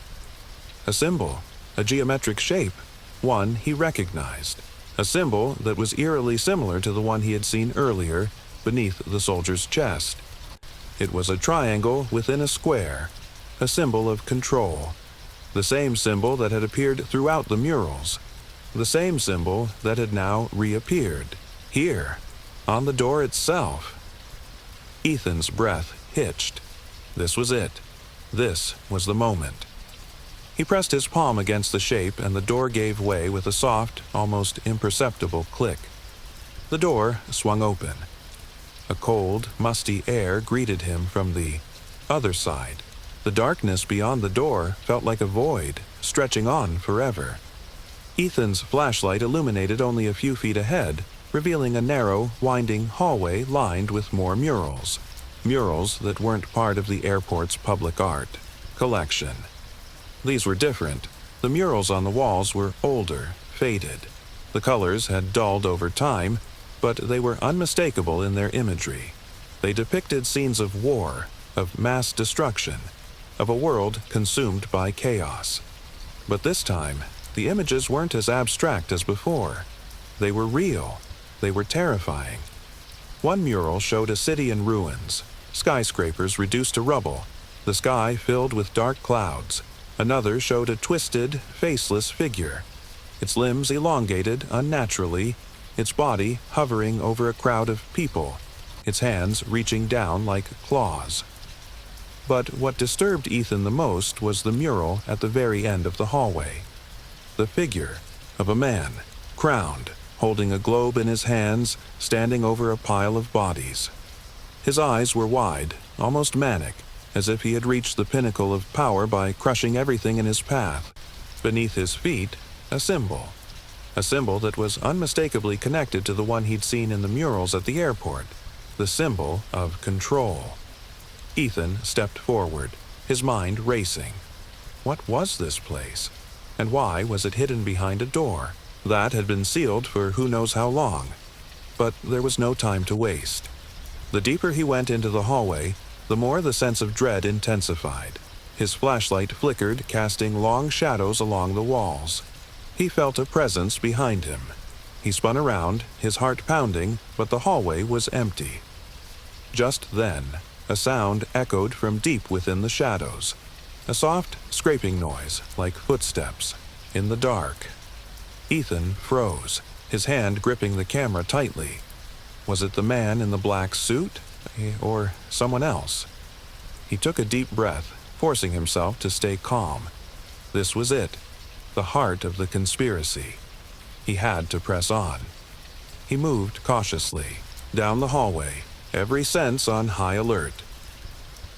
A symbol, a geometric shape, one he recognized. A symbol that was eerily similar to the one he had seen earlier beneath the soldier's chest. It was a triangle within a square, a symbol of control. The same symbol that had appeared throughout the murals. The same symbol that had now reappeared, here, on the door itself. Ethan's breath hitched. This was it. This was the moment. He pressed his palm against the shape, and the door gave way with a soft, almost imperceptible click. The door swung open. A cold, musty air greeted him from the other side. The darkness beyond the door felt like a void, stretching on forever. Ethan's flashlight illuminated only a few feet ahead, revealing a narrow, winding hallway lined with more murals. Murals that weren't part of the airport's public art collection. These were different. The murals on the walls were older, faded. The colors had dulled over time, but they were unmistakable in their imagery. They depicted scenes of war, of mass destruction, of a world consumed by chaos. But this time, the images weren't as abstract as before. They were real. They were terrifying. One mural showed a city in ruins, skyscrapers reduced to rubble, the sky filled with dark clouds. Another showed a twisted, faceless figure, its limbs elongated unnaturally, its body hovering over a crowd of people, its hands reaching down like claws. But what disturbed Ethan the most was the mural at the very end of the hallway. The figure of a man, crowned, holding a globe in his hands, standing over a pile of bodies. His eyes were wide, almost manic, as if he had reached the pinnacle of power by crushing everything in his path. Beneath his feet, a symbol that was unmistakably connected to the one he'd seen in the murals at the airport, the symbol of control. Ethan stepped forward, his mind racing. What was this place? And why was it hidden behind a door that had been sealed for who knows how long? But there was no time to waste. The deeper he went into the hallway, the more the sense of dread intensified. His flashlight flickered, casting long shadows along the walls. He felt a presence behind him. He spun around, his heart pounding, but the hallway was empty. Just then, a sound echoed from deep within the shadows. A soft, scraping noise, like footsteps, in the dark. Ethan froze, his hand gripping the camera tightly. Was it the man in the black suit, or someone else? He took a deep breath, forcing himself to stay calm. This was it, the heart of the conspiracy. He had to press on. He moved cautiously, down the hallway, every sense on high alert.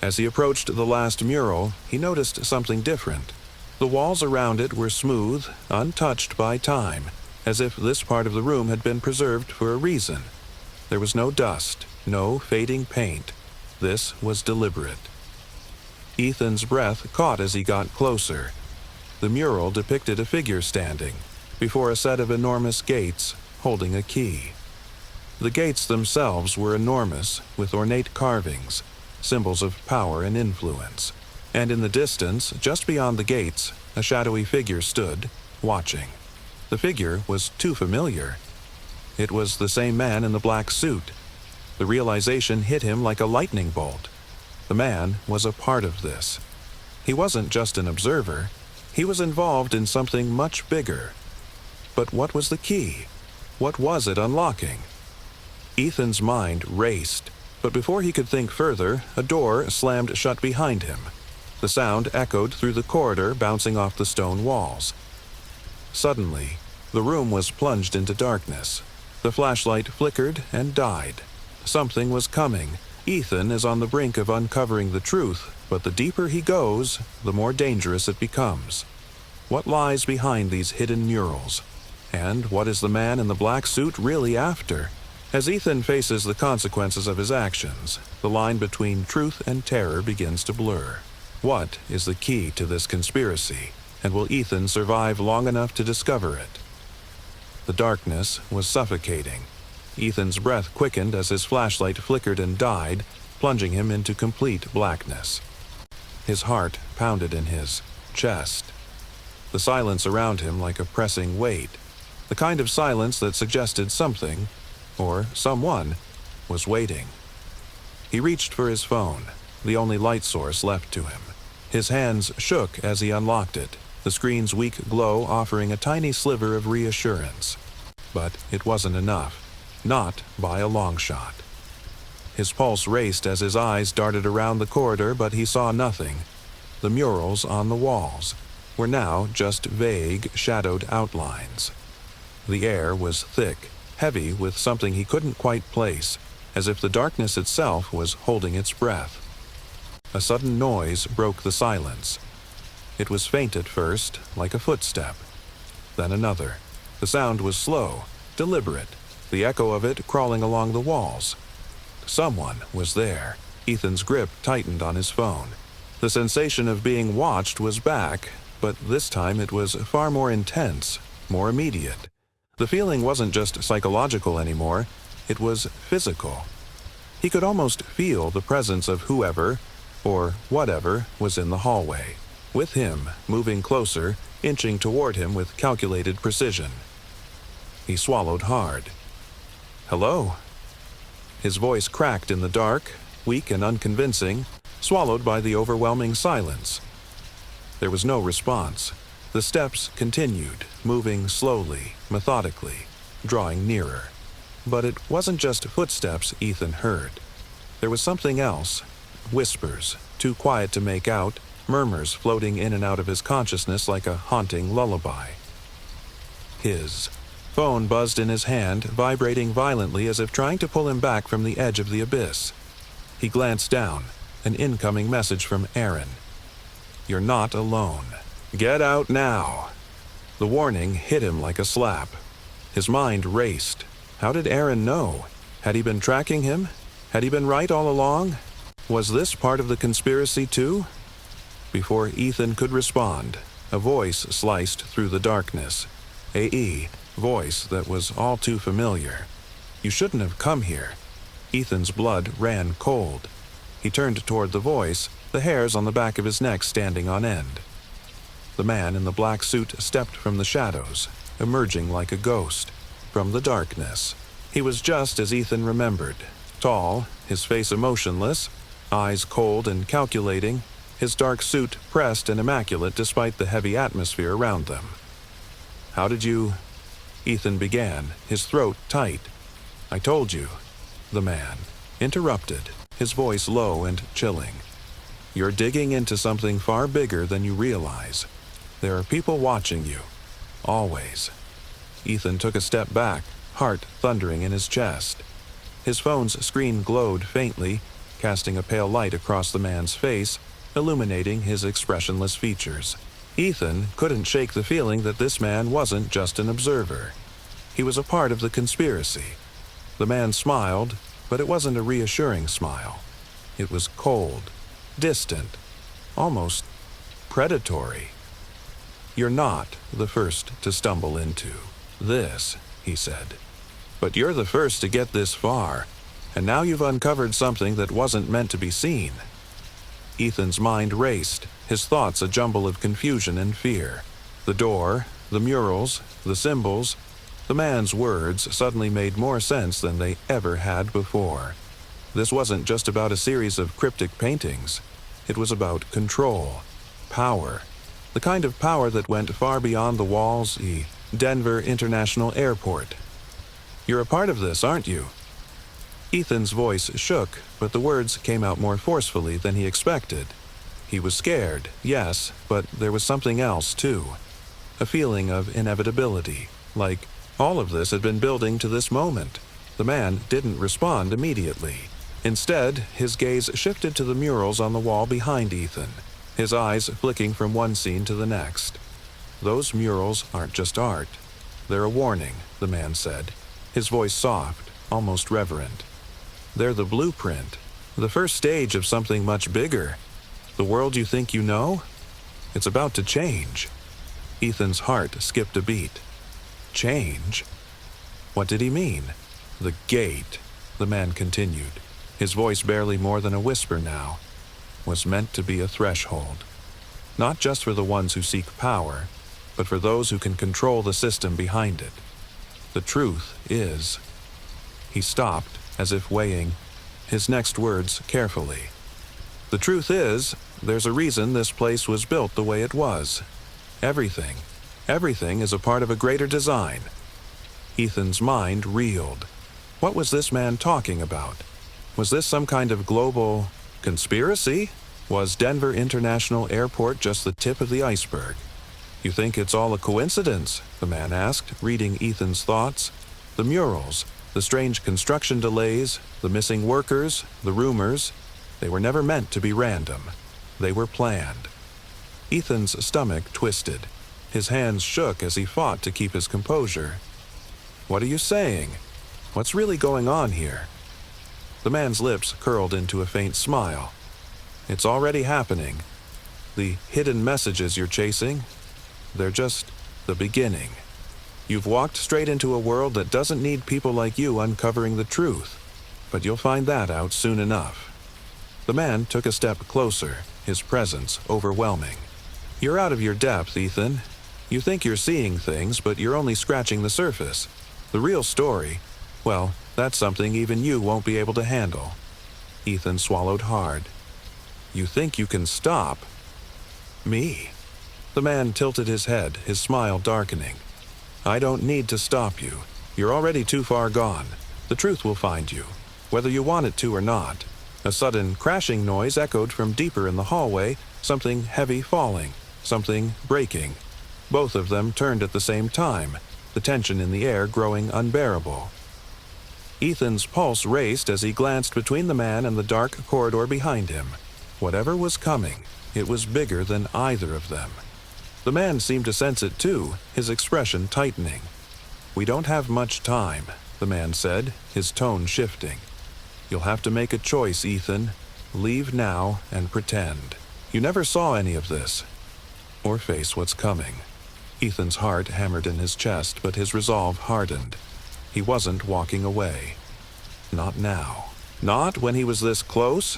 As he approached the last mural, he noticed something different. The walls around it were smooth, untouched by time, as if this part of the room had been preserved for a reason. There was no dust, no fading paint. This was deliberate. Ethan's breath caught as he got closer. The mural depicted a figure standing before a set of enormous gates, holding a key. The gates themselves were enormous, with ornate carvings, symbols of power and influence. And in the distance, just beyond the gates, a shadowy figure stood, watching. The figure was too familiar. It was the same man in the black suit. The realization hit him like a lightning bolt. The man was a part of this. He wasn't just an observer. He was involved in something much bigger. But what was the key? What was it unlocking? Ethan's mind raced, but before he could think further, a door slammed shut behind him. The sound echoed through the corridor, bouncing off the stone walls. Suddenly, the room was plunged into darkness. The flashlight flickered and died. Something was coming. Ethan is on the brink of uncovering the truth, but the deeper he goes, the more dangerous it becomes. What lies behind these hidden murals? And what is the man in the black suit really after? As Ethan faces the consequences of his actions, the line between truth and terror begins to blur. What is the key to this conspiracy, and will Ethan survive long enough to discover it? The darkness was suffocating. Ethan's breath quickened as his flashlight flickered and died, plunging him into complete blackness. His heart pounded in his chest. The silence around him like a pressing weight, the kind of silence that suggested something, or someone, was waiting. He reached for his phone, the only light source left to him. His hands shook as he unlocked it, the screen's weak glow offering a tiny sliver of reassurance. But it wasn't enough, not by a long shot. His pulse raced as his eyes darted around the corridor, but he saw nothing. The murals on the walls were now just vague, shadowed outlines. The air was thick, heavy with something he couldn't quite place, as if the darkness itself was holding its breath. A sudden noise broke the silence. It was faint at first, like a footstep. Then another. The sound was slow, deliberate, the echo of it crawling along the walls. Someone was there. Ethan's grip tightened on his phone. The sensation of being watched was back, but this time it was far more intense, more immediate. The feeling wasn't just psychological anymore, it was physical. He could almost feel the presence of whoever, or whatever, was in the hallway, with him moving closer, inching toward him with calculated precision. He swallowed hard. "Hello?" His voice cracked in the dark, weak and unconvincing, swallowed by the overwhelming silence. There was no response. The steps continued, moving slowly, methodically, drawing nearer. But it wasn't just footsteps Ethan heard. There was something else. Whispers, too quiet to make out, murmurs floating in and out of his consciousness like a haunting lullaby. His phone buzzed in his hand, vibrating violently as if trying to pull him back from the edge of the abyss. He glanced down, an incoming message from Aaron. "You're not alone. Get out now." The warning hit him like a slap. His mind raced. How did Aaron know? Had he been tracking him? Had he been right all along? Was this part of the conspiracy too? Before Ethan could respond, a voice sliced through the darkness. A voice that was all too familiar. "You shouldn't have come here." Ethan's blood ran cold. He turned toward the voice, the hairs on the back of his neck standing on end. The man in the black suit stepped from the shadows, emerging like a ghost, from the darkness. He was just as Ethan remembered, tall, his face emotionless, eyes cold and calculating, his dark suit pressed and immaculate despite the heavy atmosphere around them. "How did you—" Ethan began, his throat tight. "I told you," the man interrupted, his voice low and chilling. "You're digging into something far bigger than you realize. There are people watching you. Always." Ethan took a step back, heart thundering in his chest. His phone's screen glowed faintly, casting a pale light across the man's face, illuminating his expressionless features. Ethan couldn't shake the feeling that this man wasn't just an observer. He was a part of the conspiracy. The man smiled, but it wasn't a reassuring smile. It was cold, distant, almost predatory. "You're not the first to stumble into this," he said. "But you're the first to get this far, and now you've uncovered something that wasn't meant to be seen." Ethan's mind raced, his thoughts a jumble of confusion and fear. The door, the murals, the symbols, the man's words suddenly made more sense than they ever had before. This wasn't just about a series of cryptic paintings. It was about control, power, the kind of power that went far beyond the walls of Denver International Airport. You're a part of this, aren't you?" Ethan's voice shook, but the words came out more forcefully than he expected. He was scared, yes, but there was something else, too. A feeling of inevitability, like all of this had been building to this moment. The man didn't respond immediately. Instead, his gaze shifted to the murals on the wall behind Ethan, his eyes flicking from one scene to the next. "Those murals aren't just art. They're a warning," the man said, his voice soft, almost reverent. "They're the blueprint, the first stage of something much bigger. The world you think you know? It's about to change." Ethan's heart skipped a beat. Change? What did he mean? "The gate," the man continued, his voice barely more than a whisper now, "was meant to be a threshold. Not just for the ones who seek power, but for those who can control the system behind it. The truth is..." He stopped, as if weighing his next words carefully. "The truth is, there's a reason this place was built the way it was. Everything is a part of a greater design." Ethan's mind reeled. What was this man talking about? Was this some kind of global conspiracy? Was Denver International Airport just the tip of the iceberg? "You think it's all a coincidence?" the man asked, reading Ethan's thoughts. "The murals, the strange construction delays, the missing workers, the rumors, they were never meant to be random. They were planned." Ethan's stomach twisted. His hands shook as he fought to keep his composure. "What are you saying? What's really going on here?" The man's lips curled into a faint smile. "It's already happening. The hidden messages you're chasing, they're just the beginning. You've walked straight into a world that doesn't need people like you uncovering the truth, but you'll find that out soon enough." The man took a step closer, his presence overwhelming. "You're out of your depth, Ethan. You think you're seeing things, but you're only scratching the surface. The real story, well, that's something even you won't be able to handle." Ethan swallowed hard. "You think you can stop me?" The man tilted his head, his smile darkening. "I don't need to stop you. You're already too far gone. The truth will find you, whether you want it to or not." A sudden crashing noise echoed from deeper in the hallway, something heavy falling, something breaking. Both of them turned at the same time, the tension in the air growing unbearable. Ethan's pulse raced as he glanced between the man and the dark corridor behind him. Whatever was coming, it was bigger than either of them. The man seemed to sense it too, his expression tightening. "We don't have much time," the man said, his tone shifting. "You'll have to make a choice, Ethan. Leave now and pretend you never saw any of this, or face what's coming." Ethan's heart hammered in his chest, but his resolve hardened. He wasn't walking away. Not now. Not when he was this close.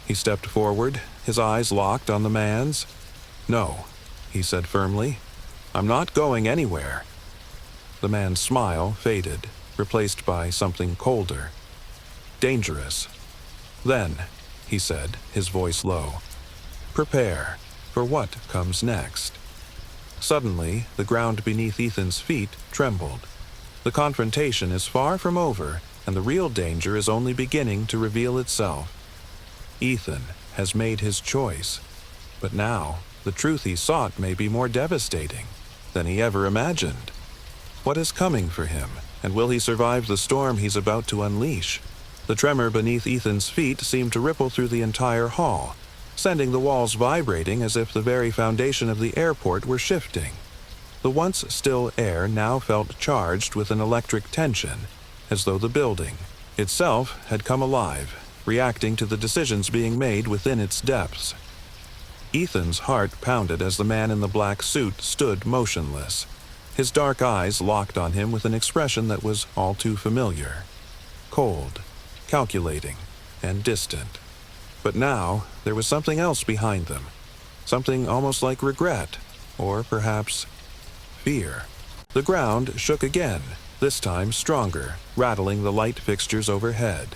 He stepped forward, his eyes locked on the man's. "No," he said firmly. "I'm not going anywhere." The man's smile faded, replaced by something colder. "Dangerous." "Then," he said, his voice low, "prepare for what comes next." Suddenly, the ground beneath Ethan's feet trembled. The confrontation is far from over, and the real danger is only beginning to reveal itself. Ethan has made his choice, but now the truth he sought may be more devastating than he ever imagined. What is coming for him, and will he survive the storm he's about to unleash? The tremor beneath Ethan's feet seemed to ripple through the entire hall, sending the walls vibrating as if the very foundation of the airport were shifting. The once still air now felt charged with an electric tension, as though the building itself had come alive, reacting to the decisions being made within its depths. Ethan's heart pounded as the man in the black suit stood motionless, his dark eyes locked on him with an expression that was all too familiar. Cold, calculating, and distant. But now, there was something else behind them. Something almost like regret, or perhaps fear. The ground shook again, this time stronger, rattling the light fixtures overhead.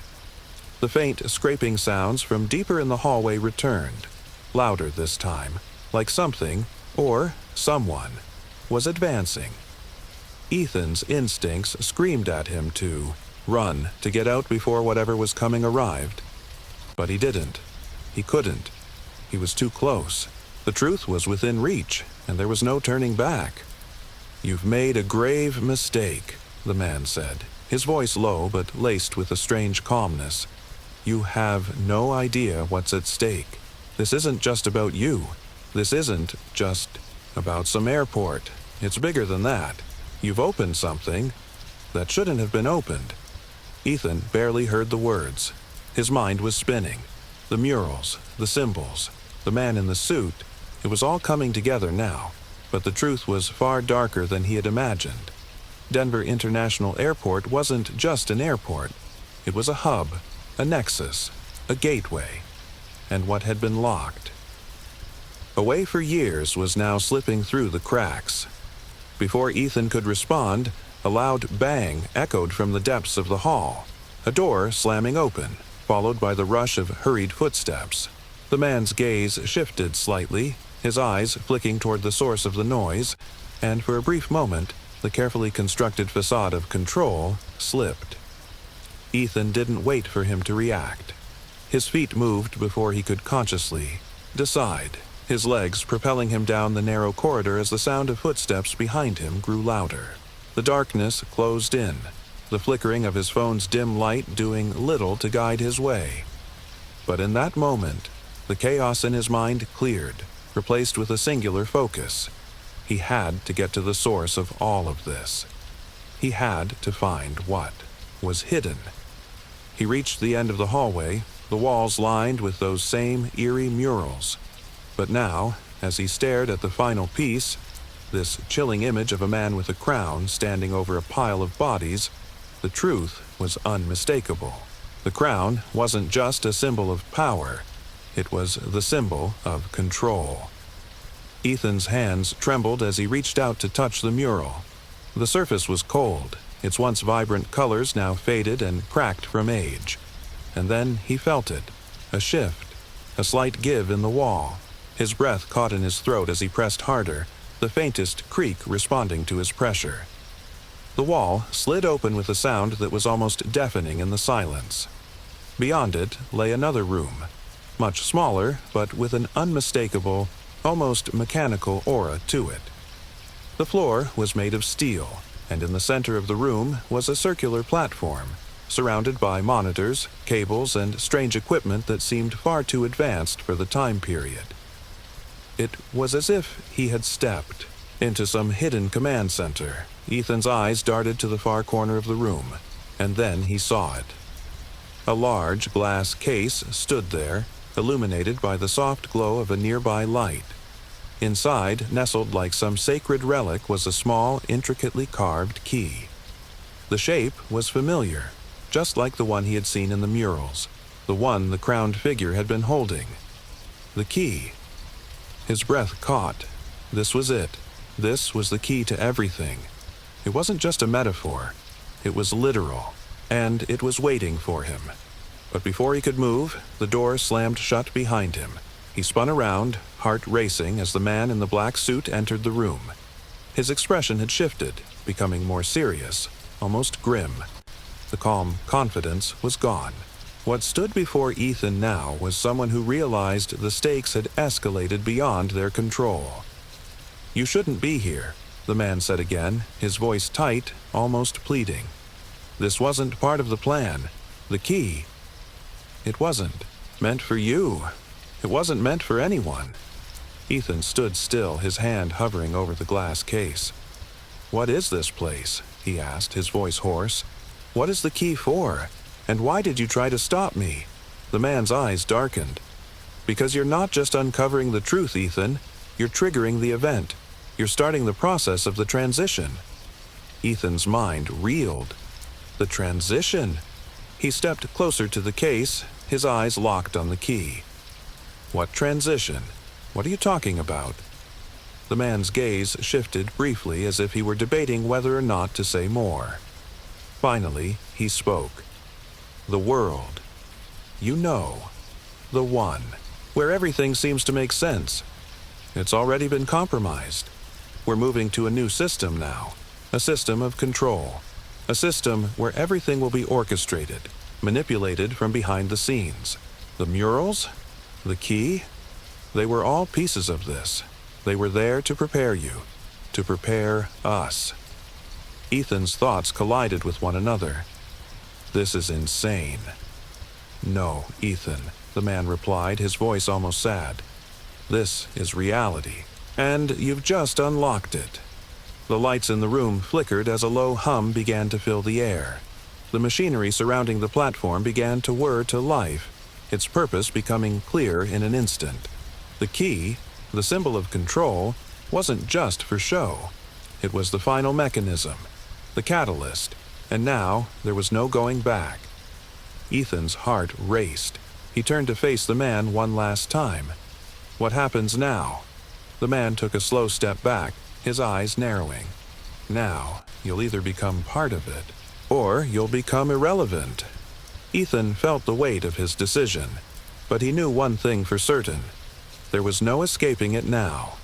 The faint scraping sounds from deeper in the hallway returned, louder this time, like something, or someone, was advancing. Ethan's instincts screamed at him to run, to get out before whatever was coming arrived. But he didn't. He couldn't. He was too close. The truth was within reach, and there was no turning back. "You've made a grave mistake," the man said, his voice low but laced with a strange calmness. "You have no idea what's at stake. This isn't just about you. This isn't just about some airport. It's bigger than that. You've opened something that shouldn't have been opened." Ethan barely heard the words. His mind was spinning. The murals, the symbols, the man in the suit, it was all coming together now. But the truth was far darker than he had imagined. Denver International Airport wasn't just an airport. It was a hub, a nexus, a gateway. And what had been locked, away for years, was now slipping through the cracks. Before Ethan could respond, a loud bang echoed from the depths of the hall, a door slamming open, followed by the rush of hurried footsteps. The man's gaze shifted slightly, his eyes flicking toward the source of the noise, and for a brief moment, the carefully constructed facade of control slipped. Ethan didn't wait for him to react. His feet moved before he could consciously decide, his legs propelling him down the narrow corridor as the sound of footsteps behind him grew louder. The darkness closed in, the flickering of his phone's dim light doing little to guide his way. But in that moment, the chaos in his mind cleared, replaced with a singular focus. He had to get to the source of all of this. He had to find what was hidden. He reached the end of the hallway, the walls lined with those same eerie murals. But now, as he stared at the final piece, this chilling image of a man with a crown standing over a pile of bodies, the truth was unmistakable. The crown wasn't just a symbol of power, it was the symbol of control. Ethan's hands trembled as he reached out to touch the mural. The surface was cold, its once vibrant colors now faded and cracked from age. And then he felt it, a shift, a slight give in the wall. His breath caught in his throat as he pressed harder, the faintest creak responding to his pressure. The wall slid open with a sound that was almost deafening in the silence. Beyond it lay another room, much smaller, but with an unmistakable, almost mechanical aura to it. The floor was made of steel, and in the center of the room was a circular platform, surrounded by monitors, cables, and strange equipment that seemed far too advanced for the time period. It was as if he had stepped into some hidden command center. Ethan's eyes darted to the far corner of the room, and then he saw it. A large glass case stood there, illuminated by the soft glow of a nearby light. Inside, nestled like some sacred relic, was a small, intricately carved key. The shape was familiar, just like the one he had seen in the murals, the one the crowned figure had been holding. The key. His breath caught. This was it. This was the key to everything. It wasn't just a metaphor. It was literal, and it was waiting for him. But before he could move, the door slammed shut behind him. He spun around, heart racing, as the man in the black suit entered the room. His expression had shifted, becoming more serious, almost grim. The calm confidence was gone. What stood before Ethan now was someone who realized the stakes had escalated beyond their control. "You shouldn't be here," the man said again, his voice tight, almost pleading. "This wasn't part of the plan. The key. It wasn't meant for you. It wasn't meant for anyone." Ethan stood still, his hand hovering over the glass case. "What is this place?" he asked, his voice hoarse. "What is the key for? And why did you try to stop me?" The man's eyes darkened. "Because you're not just uncovering the truth, Ethan. You're triggering the event. You're starting the process of the transition." Ethan's mind reeled. The transition? He stepped closer to the case, his eyes locked on the key. "What transition? What are you talking about?" The man's gaze shifted briefly as if he were debating whether or not to say more. Finally, he spoke. "The world. You know. The one. Where everything seems to make sense. It's already been compromised. We're moving to a new system now. a system of control, a system where everything will be orchestrated, manipulated from behind the scenes. The murals? The key? They were all pieces of this. They were there to prepare you, to prepare us. Ethan's thoughts collided with one another. This is insane. No, Ethan, the man replied, his voice almost sad. This is reality, and you've just unlocked it. The lights in the room flickered as a low hum began to fill the air. The machinery surrounding the platform began to whir to life, its purpose becoming clear in an instant. The key, the symbol of control, wasn't just for show. It was the final mechanism, the catalyst, and now there was no going back. Ethan's heart raced. He turned to face the man one last time. What happens now? The man took a slow step back, his eyes narrowing. Now, you'll either become part of it, or you'll become irrelevant. Ethan felt the weight of his decision, but he knew one thing for certain. There was no escaping it now.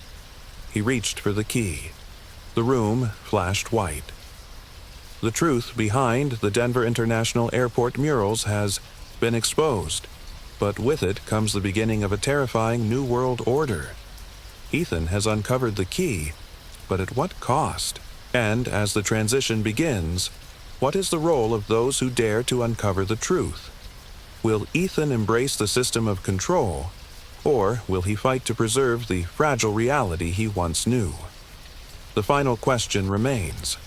He reached for the key. The room flashed white. The truth behind the Denver International Airport murals has been exposed, but with it comes the beginning of a terrifying new world order. Ethan has uncovered the key, but at what cost? And as the transition begins, what is the role of those who dare to uncover the truth? Will Ethan embrace the system of control, or will he fight to preserve the fragile reality he once knew? The final question remains.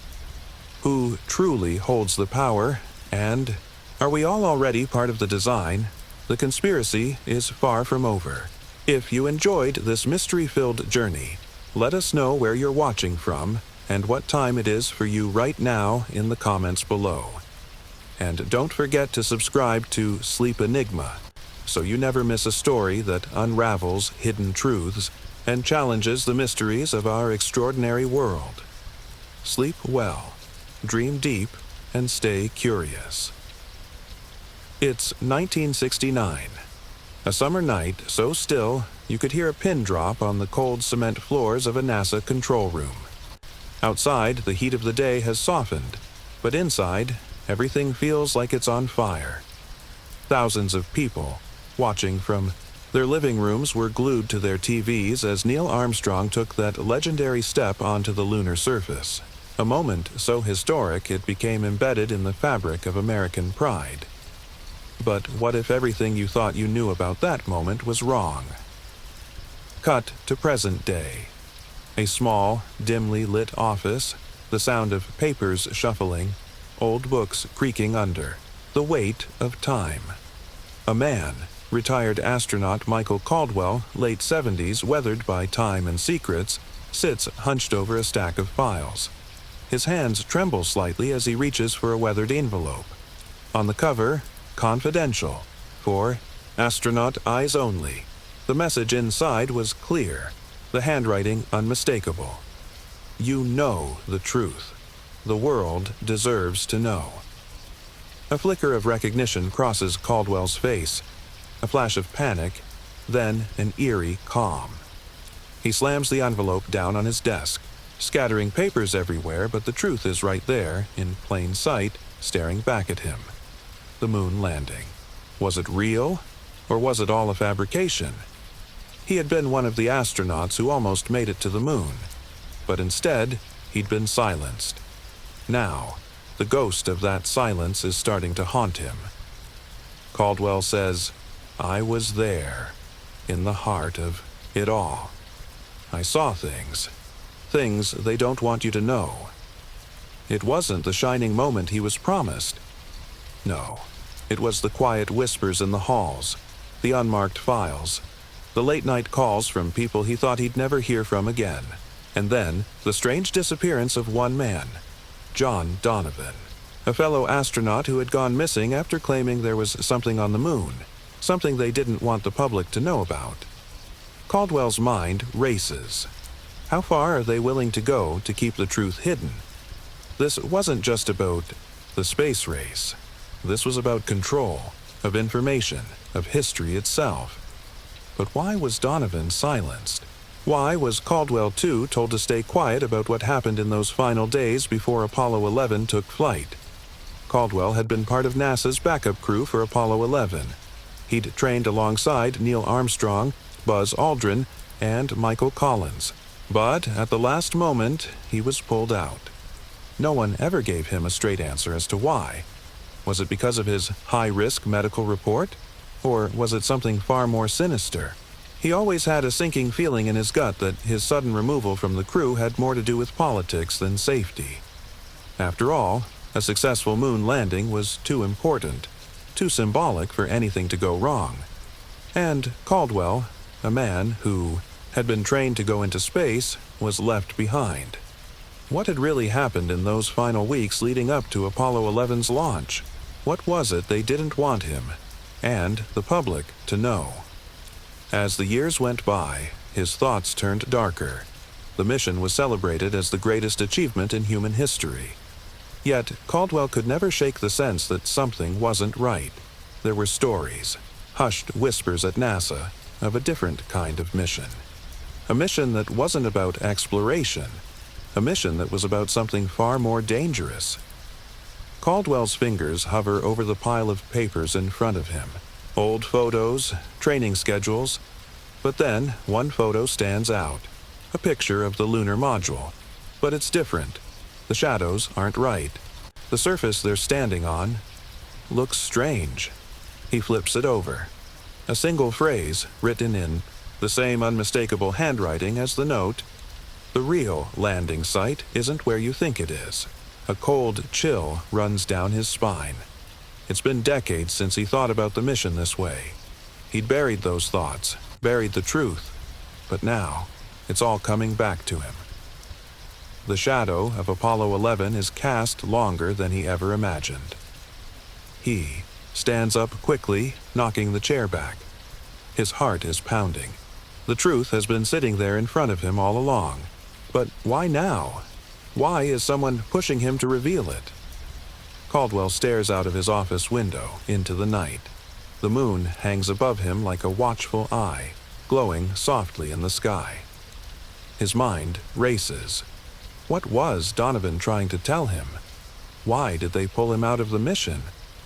Who truly holds the power, and are we all already part of the design? The conspiracy is far from over. If you enjoyed this mystery-filled journey, let us know where you're watching from and what time it is for you right now in the comments below. And don't forget to subscribe to Sleep Enigma, so you never miss a story that unravels hidden truths and challenges the mysteries of our extraordinary world. Sleep well, dream deep, and stay curious. It's 1969. A summer night so still you could hear a pin drop on the cold cement floors of a NASA control room. Outside, the heat of the day has softened, but inside, everything feels like it's on fire. Thousands of people, watching from their living rooms, were glued to their TVs as Neil Armstrong took that legendary step onto the lunar surface, a moment so historic it became embedded in the fabric of American pride. But what if everything you thought you knew about that moment was wrong? Cut to present day. A small, dimly lit office, the sound of papers shuffling, old books creaking under, the weight of time. A man, retired astronaut Michael Caldwell, late 70s, weathered by time and secrets, sits hunched over a stack of files. His hands tremble slightly as he reaches for a weathered envelope. On the cover, confidential, for astronaut eyes only. The message inside was clear, the handwriting unmistakable. You know the truth. The world deserves to know. A flicker of recognition crosses Caldwell's face, a flash of panic, then an eerie calm. He slams the envelope down on his desk, scattering papers everywhere, but the truth is right there, in plain sight, staring back at him. The moon landing. Was it real, or was it all a fabrication? He had been one of the astronauts who almost made it to the moon, but instead, he'd been silenced. Now, the ghost of that silence is starting to haunt him. Caldwell says, I was there, in the heart of it all. I saw things they don't want you to know. It wasn't the shining moment he was promised. No, it was the quiet whispers in the halls, the unmarked files, the late-night calls from people he thought he'd never hear from again, and then the strange disappearance of one man, John Donovan, a fellow astronaut who had gone missing after claiming there was something on the moon, something they didn't want the public to know about. Caldwell's mind races. How far are they willing to go to keep the truth hidden? This wasn't just about the space race. This was about control, of information, of history itself. But why was Donovan silenced? Why was Caldwell, too, told to stay quiet about what happened in those final days before Apollo 11 took flight? Caldwell had been part of NASA's backup crew for Apollo 11. He'd trained alongside Neil Armstrong, Buzz Aldrin, and Michael Collins. But at the last moment, he was pulled out. No one ever gave him a straight answer as to why. Was it because of his high-risk medical report? Or was it something far more sinister? He always had a sinking feeling in his gut that his sudden removal from the crew had more to do with politics than safety. After all, a successful moon landing was too important, too symbolic for anything to go wrong. And Caldwell, a man who had been trained to go into space, was left behind. What had really happened in those final weeks leading up to Apollo 11's launch? What was it they didn't want him, and the public, to know? As the years went by, his thoughts turned darker. The mission was celebrated as the greatest achievement in human history. Yet, Caldwell could never shake the sense that something wasn't right. There were stories, hushed whispers at NASA, of a different kind of mission. A mission that wasn't about exploration. A mission that was about something far more dangerous. Caldwell's fingers hover over the pile of papers in front of him. Old photos, training schedules. But then, one photo stands out. A picture of the lunar module. But it's different. The shadows aren't right. The surface they're standing on looks strange. He flips it over. A single phrase, written in the same unmistakable handwriting as the note: "The real landing site isn't where you think it is." A cold chill runs down his spine. It's been decades since he thought about the mission this way. He'd buried those thoughts, buried the truth. But now, it's all coming back to him. The shadow of Apollo 11 is cast longer than he ever imagined. He stands up quickly, knocking the chair back. His heart is pounding. The truth has been sitting there in front of him all along. But why now? Why is someone pushing him to reveal it? Caldwell stares out of his office window into the night. The moon hangs above him like a watchful eye, glowing softly in the sky. His mind races. What was Donovan trying to tell him? Why did they pull him out of the mission?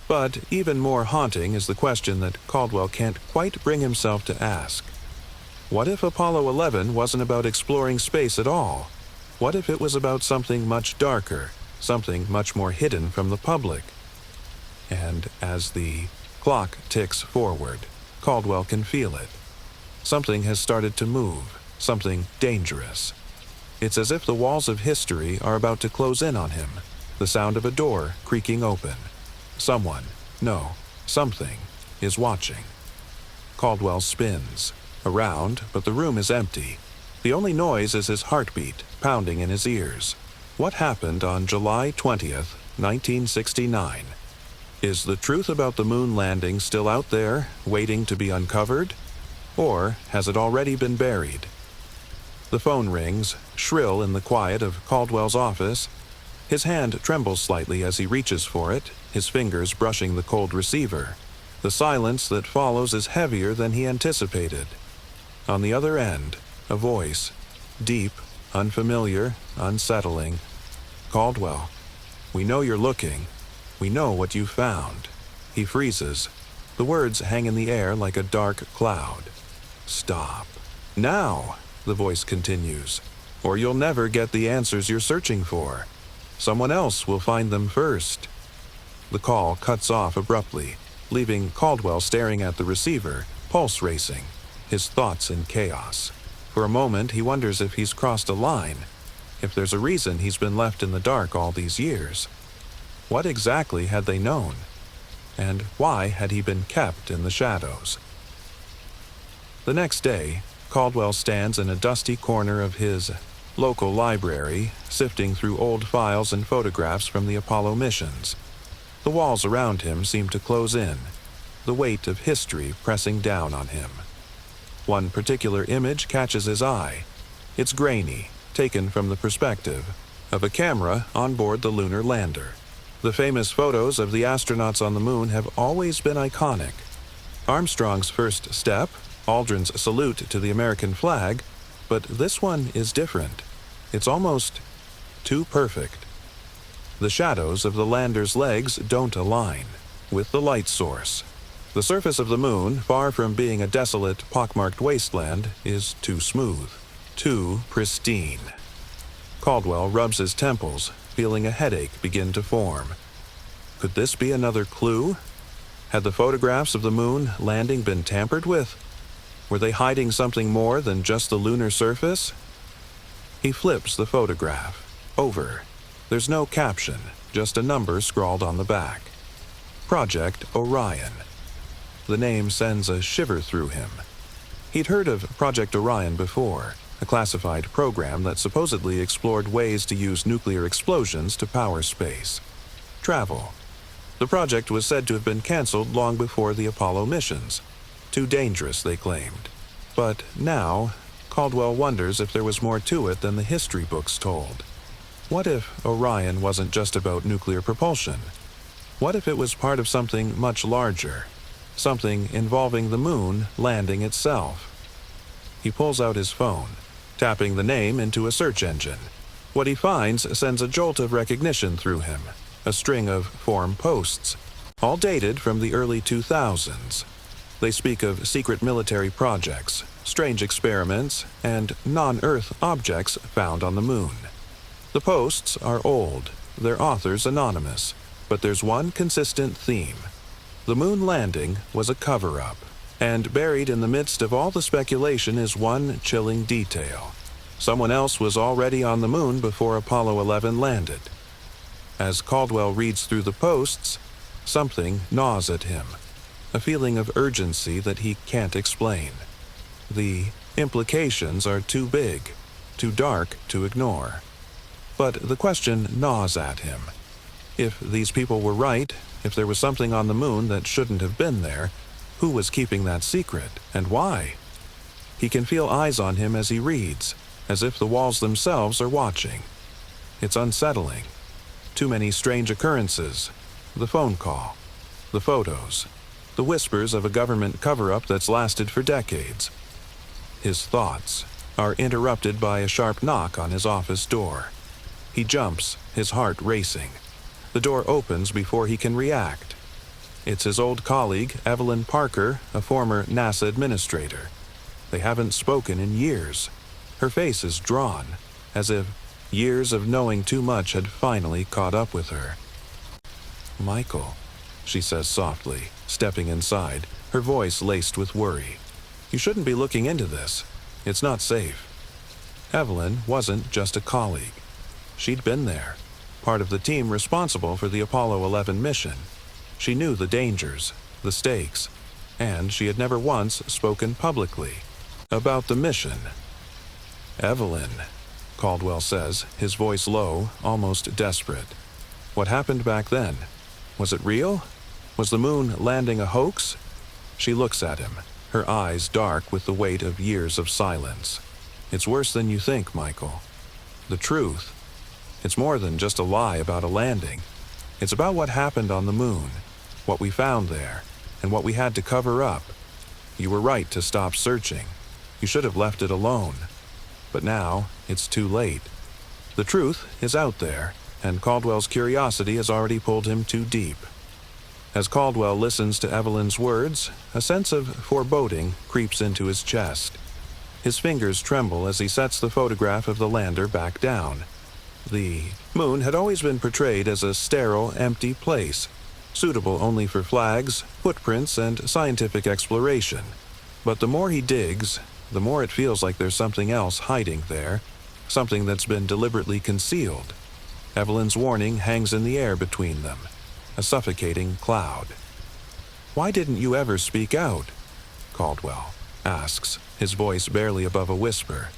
But even more haunting is the question that Caldwell can't quite bring himself to ask. What if Apollo 11 wasn't about exploring space at all? What if it was about something much darker, something much more hidden from the public? And as the clock ticks forward, Caldwell can feel it. Something has started to move, something dangerous. It's as if the walls of history are about to close in on him, the sound of a door creaking open. Someone, no, something, is watching. Caldwell spins around, but the room is empty. The only noise is his heartbeat, pounding in his ears. What happened on July 20th, 1969? Is the truth about the moon landing still out there, waiting to be uncovered? Or has it already been buried? The phone rings, shrill in the quiet of Caldwell's office. His hand trembles slightly as he reaches for it, his fingers brushing the cold receiver. The silence that follows is heavier than he anticipated. On the other end, a voice, deep, unfamiliar, unsettling. "Caldwell, we know you're looking. We know what you found." He freezes. The words hang in the air like a dark cloud. "Stop. Now," the voice continues, "or you'll never get the answers you're searching for. Someone else will find them first." The call cuts off abruptly, leaving Caldwell staring at the receiver, pulse racing, his thoughts in chaos. For a moment, he wonders if he's crossed a line, if there's a reason he's been left in the dark all these years. What exactly had they known? And why had he been kept in the shadows? The next day, Caldwell stands in a dusty corner of his local library, sifting through old files and photographs from the Apollo missions. The walls around him seem to close in, the weight of history pressing down on him. One particular image catches his eye. It's grainy, taken from the perspective of a camera on board the lunar lander. The famous photos of the astronauts on the moon have always been iconic. Armstrong's first step, Aldrin's salute to the American flag, But this one is different. It's almost too perfect. The shadows of the lander's legs don't align with the light source. The surface of the moon, far from being a desolate, pockmarked wasteland, is too smooth, too pristine. Caldwell rubs his temples, feeling a headache begin to form. Could this be another clue? Had the photographs of the moon landing been tampered with? Were they hiding something more than just the lunar surface? He flips the photograph over. There's no caption, just a number scrawled on the back. Project Orion. The name sends a shiver through him. He'd heard of Project Orion before, a classified program that supposedly explored ways to use nuclear explosions to power space. Travel. The project was said to have been canceled long before the Apollo missions. Too dangerous, they claimed. But now, Caldwell wonders if there was more to it than the history books told. What if Orion wasn't just about nuclear propulsion? What if it was part of something much larger? Something involving the moon landing itself? He pulls out his phone, tapping the name into a search engine. What he finds sends a jolt of recognition through him. A string of forum posts, all dated from the early 2000s. They speak of secret military projects, strange experiments, and non-Earth objects found on the moon. The posts are old, their authors anonymous, but there's one consistent theme. The moon landing was a cover-up, and buried in the midst of all the speculation is one chilling detail. Someone else was already on the moon before Apollo 11 landed. As Caldwell reads through the posts, something gnaws at him, a feeling of urgency that he can't explain. The implications are too big, too dark to ignore. But the question gnaws at him. If these people were right, if there was something on the moon that shouldn't have been there, who was keeping that secret, and why? He can feel eyes on him as he reads, as if the walls themselves are watching. It's unsettling. Too many strange occurrences. The phone call, the photos, the whispers of a government cover-up that's lasted for decades. His thoughts are interrupted by a sharp knock on his office door. He jumps, his heart racing. The door opens before he can react. It's his old colleague, Evelyn Parker, a former NASA administrator. They haven't spoken in years. Her face is drawn, as if years of knowing too much had finally caught up with her. "Michael," she says softly, stepping inside, her voice laced with worry. "You shouldn't be looking into this. It's not safe." Evelyn wasn't just a colleague. She'd been there, part of the team responsible for the Apollo 11 mission. She knew the dangers, the stakes, and she had never once spoken publicly about the mission. "Evelyn," Caldwell says, his voice low, almost desperate. "What happened back then? Was it real? Was the moon landing a hoax?" She looks at him, her eyes dark with the weight of years of silence. "It's worse than you think, Michael. The truth. It's more than just a lie about a landing. It's about what happened on the moon, what we found there, and what we had to cover up. You were right to stop searching. You should have left it alone. But now, it's too late. The truth is out there, and Caldwell's curiosity has already pulled him too deep." As Caldwell listens to Evelyn's words, a sense of foreboding creeps into his chest. His fingers tremble as he sets the photograph of the lander back down. The moon had always been portrayed as a sterile, empty place, suitable only for flags, footprints, and scientific exploration. But the more he digs, the more it feels like there's something else hiding there, something that's been deliberately concealed. Evelyn's warning hangs in the air between them, a suffocating cloud. "Why didn't you ever speak out?" Caldwell asks, his voice barely above a whisper.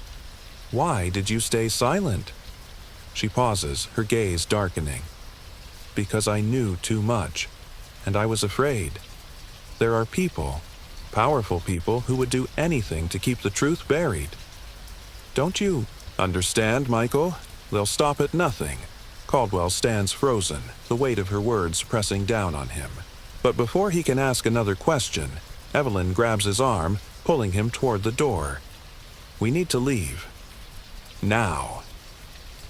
"Why did you stay silent?" She pauses, her gaze darkening. "Because I knew too much, and I was afraid. There are people, powerful people, who would do anything to keep the truth buried. Don't you understand, Michael? They'll stop at nothing." Caldwell stands frozen, the weight of her words pressing down on him. But before he can ask another question, Evelyn grabs his arm, pulling him toward the door. We need to leave. Now.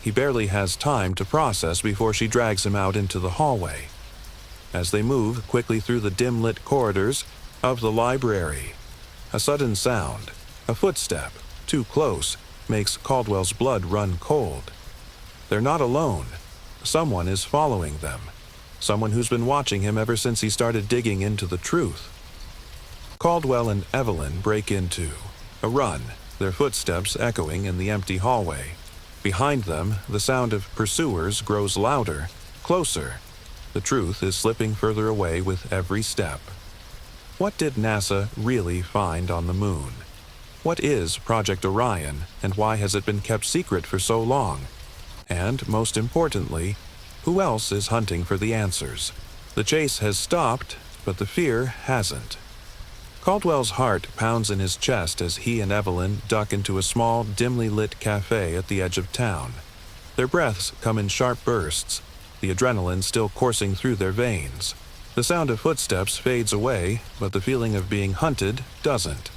He barely has time to process before she drags him out into the hallway. As they move quickly through the dim-lit corridors of the library, a sudden sound, a footstep, too close, makes Caldwell's blood run cold. They're not alone. Someone is following them. Someone who's been watching him ever since he started digging into the truth. Caldwell and Evelyn break into a run, their footsteps echoing in the empty hallway. Behind them, the sound of pursuers grows louder, closer. The truth is slipping further away with every step. What did NASA really find on the moon? What is Project Orion, and why has it been kept secret for so long? And, most importantly, who else is hunting for the answers? The chase has stopped, but the fear hasn't. Caldwell's heart pounds in his chest as he and Evelyn duck into a small, dimly lit cafe at the edge of town. Their breaths come in sharp bursts, the adrenaline still coursing through their veins. The sound of footsteps fades away, but the feeling of being hunted doesn't.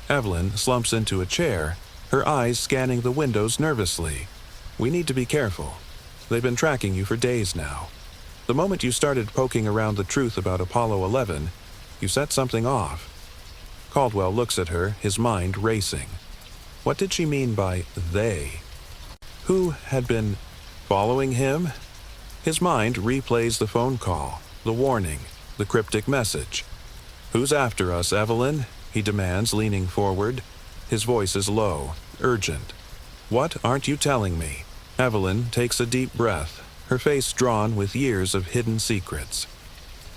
Evelyn slumps into a chair, her eyes scanning the windows nervously. We need to be careful. They've been tracking you for days now. The moment you started poking around the truth about Apollo 11, you set something off. Caldwell looks at her, his mind racing. What did she mean by they? Who had been following him? His mind replays the phone call, the warning, the cryptic message. Who's after us, Evelyn? He demands, leaning forward. His voice is low, urgent. What aren't you telling me? Evelyn takes a deep breath, her face drawn with years of hidden secrets.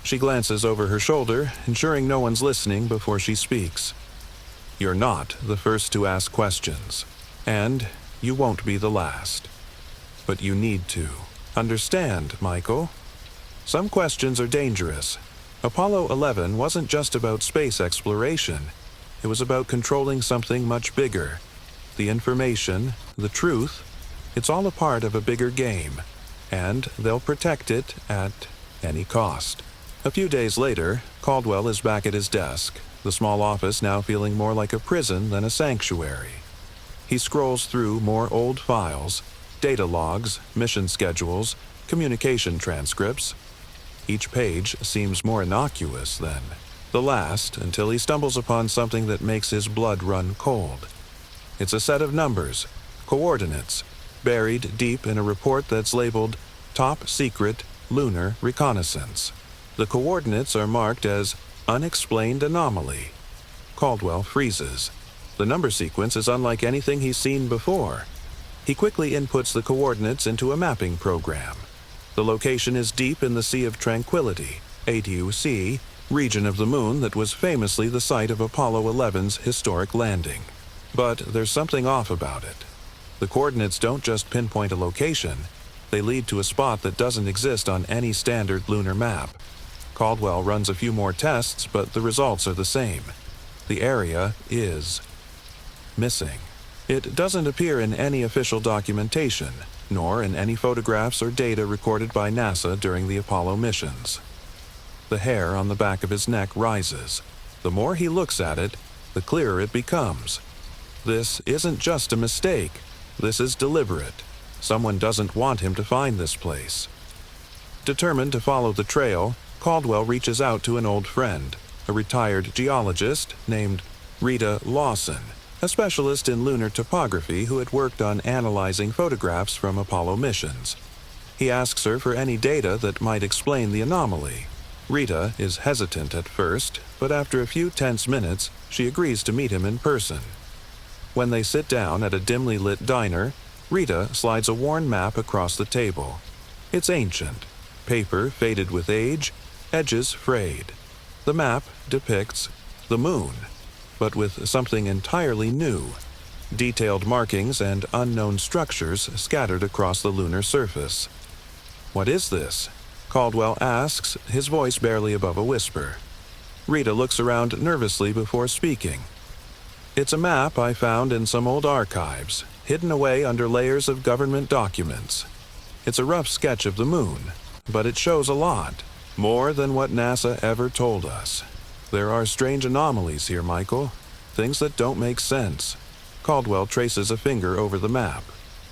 She glances over her shoulder, ensuring no one's listening before she speaks. You're not the first to ask questions, and you won't be the last. But you need to. Understand, Michael. Some questions are dangerous. Apollo 11 wasn't just about space exploration. It was about controlling something much bigger. The information, the truth, it's all a part of a bigger game, and they'll protect it at any cost. A few days later, Caldwell is back at his desk, the small office now feeling more like a prison than a sanctuary. He scrolls through more old files, data logs, mission schedules, communication transcripts. Each page seems more innocuous than the last, until he stumbles upon something that makes his blood run cold. It's a set of numbers, coordinates, buried deep in a report that's labeled Top Secret Lunar Reconnaissance. The coordinates are marked as Unexplained Anomaly. Caldwell freezes. The number sequence is unlike anything he's seen before. He quickly inputs the coordinates into a mapping program. The location is deep in the Sea of Tranquility, ATUC, region of the moon that was famously the site of Apollo 11's historic landing. But there's something off about it. The coordinates don't just pinpoint a location, they lead to a spot that doesn't exist on any standard lunar map. Caldwell runs a few more tests, but the results are the same. The area is missing. It doesn't appear in any official documentation, nor in any photographs or data recorded by NASA during the Apollo missions. The hair on the back of his neck rises. The more he looks at it, the clearer it becomes. This isn't just a mistake. This is deliberate. Someone doesn't want him to find this place. Determined to follow the trail, Caldwell reaches out to an old friend, a retired geologist named Rita Lawson, a specialist in lunar topography who had worked on analyzing photographs from Apollo missions. He asks her for any data that might explain the anomaly. Rita is hesitant at first, but after a few tense minutes, she agrees to meet him in person. When they sit down at a dimly lit diner, Rita slides a worn map across the table. It's ancient, paper faded with age, edges frayed. The map depicts the moon, but with something entirely new. Detailed markings and unknown structures scattered across the lunar surface. What is this? Caldwell asks, his voice barely above a whisper. Rita looks around nervously before speaking. It's a map I found in some old archives, hidden away under layers of government documents. It's a rough sketch of the moon, but it shows a lot, more than what NASA ever told us. There are strange anomalies here, Michael, things that don't make sense. Caldwell traces a finger over the map.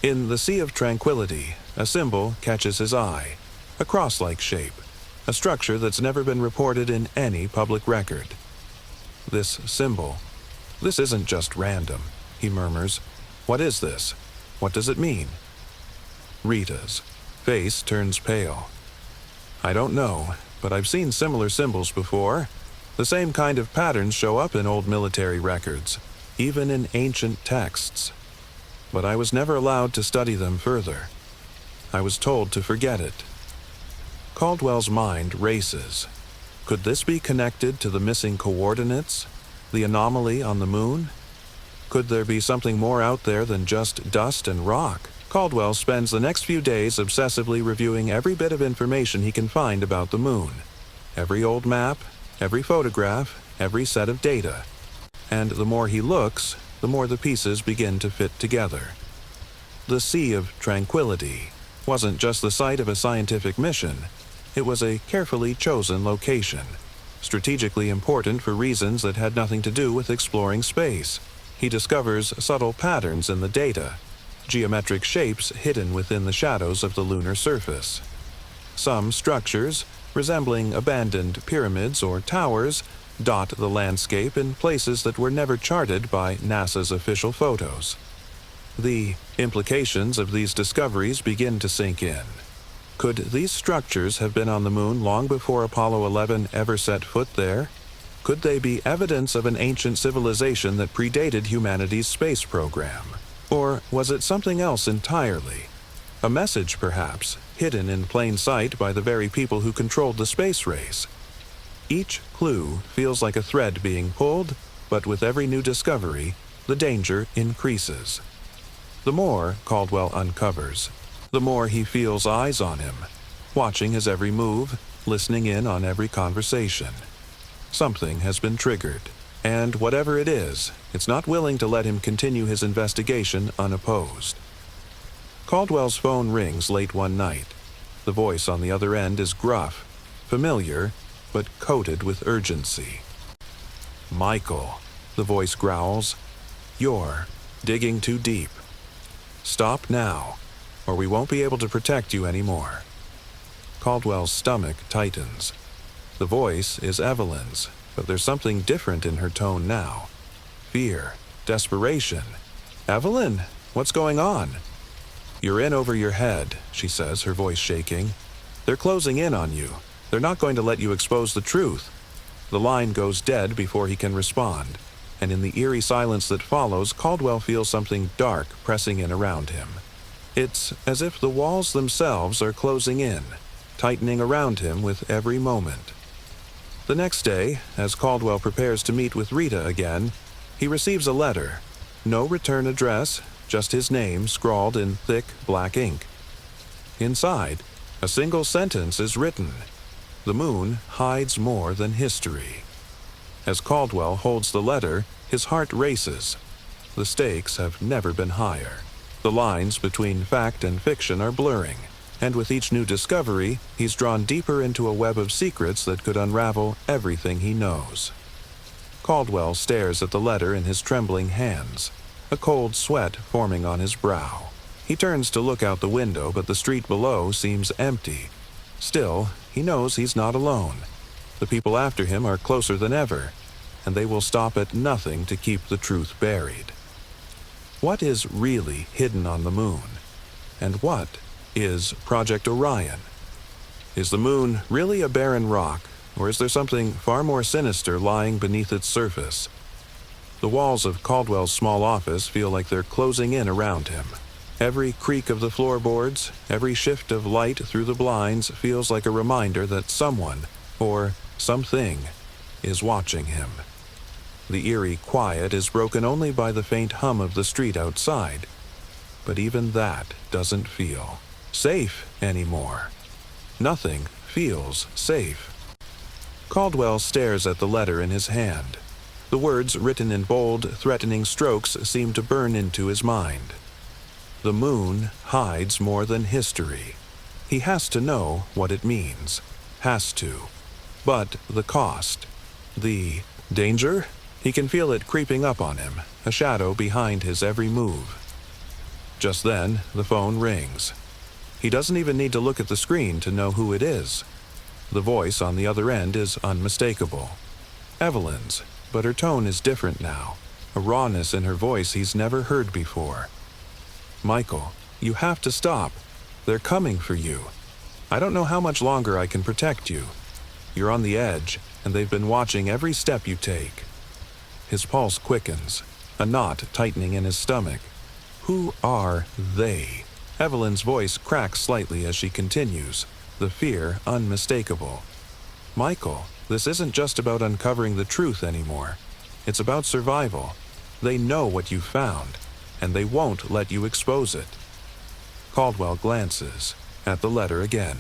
In the Sea of Tranquility, a symbol catches his eye, a cross-like shape, a structure that's never been reported in any public record. This symbol. This isn't just random, he murmurs. What is this? What does it mean? Rita's face turns pale. I don't know, but I've seen similar symbols before. The same kind of patterns show up in old military records, even in ancient texts. But I was never allowed to study them further. I was told to forget it. Caldwell's mind races. Could this be connected to the missing coordinates? The anomaly on the moon? Could there be something more out there than just dust and rock? Caldwell spends the next few days obsessively reviewing every bit of information he can find about the moon. Every old map, every photograph, every set of data. And the more he looks, the more the pieces begin to fit together. The Sea of Tranquility wasn't just the site of a scientific mission. It was a carefully chosen location, strategically important for reasons that had nothing to do with exploring space. He discovers subtle patterns in the data, geometric shapes hidden within the shadows of the lunar surface. Some structures, resembling abandoned pyramids or towers, dot the landscape in places that were never charted by NASA's official photos. The implications of these discoveries begin to sink in. Could these structures have been on the moon long before Apollo 11 ever set foot there? Could they be evidence of an ancient civilization that predated humanity's space program? Or was it something else entirely? A message, perhaps, hidden in plain sight by the very people who controlled the space race. Each clue feels like a thread being pulled, but with every new discovery, the danger increases. The more Caldwell uncovers, the more he feels eyes on him, watching his every move, listening in on every conversation. Something has been triggered, and whatever it is, it's not willing to let him continue his investigation unopposed. Caldwell's phone rings late one night. The voice on the other end is gruff, familiar, but coated with urgency. "Michael," the voice growls, "you're digging too deep. Stop now, or we won't be able to protect you anymore." Caldwell's stomach tightens. The voice is Evelyn's, but there's something different in her tone now. Fear, desperation. "Evelyn, what's going on?" "You're in over your head," she says, her voice shaking. "They're closing in on you. They're not going to let you expose the truth." The line goes dead before he can respond, and in the eerie silence that follows, Caldwell feels something dark pressing in around him. It's as if the walls themselves are closing in, tightening around him with every moment. The next day, as Caldwell prepares to meet with Rita again, he receives a letter. No return address, just his name scrawled in thick black ink. Inside, a single sentence is written: "The moon hides more than history." As Caldwell holds the letter, his heart races. The stakes have never been higher. The lines between fact and fiction are blurring, and with each new discovery, he's drawn deeper into a web of secrets that could unravel everything he knows. Caldwell stares at the letter in his trembling hands, a cold sweat forming on his brow. He turns to look out the window, but the street below seems empty. Still, he knows he's not alone. The people after him are closer than ever, and they will stop at nothing to keep the truth buried. What is really hidden on the moon? And what is Project Orion? Is the moon really a barren rock, or is there something far more sinister lying beneath its surface? The walls of Caldwell's small office feel like they're closing in around him. Every creak of the floorboards, every shift of light through the blinds feels like a reminder that someone, or something, is watching him. The eerie quiet is broken only by the faint hum of the street outside. But even that doesn't feel safe anymore. Nothing feels safe. Caldwell stares at the letter in his hand. The words written in bold, threatening strokes seem to burn into his mind. The moon hides more than history. He has to know what it means. Has to. But the cost. The danger? He can feel it creeping up on him, a shadow behind his every move. Just then, the phone rings. He doesn't even need to look at the screen to know who it is. The voice on the other end is unmistakable. Evelyn's, but her tone is different now, a rawness in her voice he's never heard before. "Michael, you have to stop. They're coming for you. I don't know how much longer I can protect you. You're on the edge, and they've been watching every step you take." His pulse quickens, a knot tightening in his stomach. Who are they? Evelyn's voice cracks slightly as she continues, the fear unmistakable. "Michael, this isn't just about uncovering the truth anymore. It's about survival. They know what you found, and they won't let you expose it." Caldwell glances at the letter again.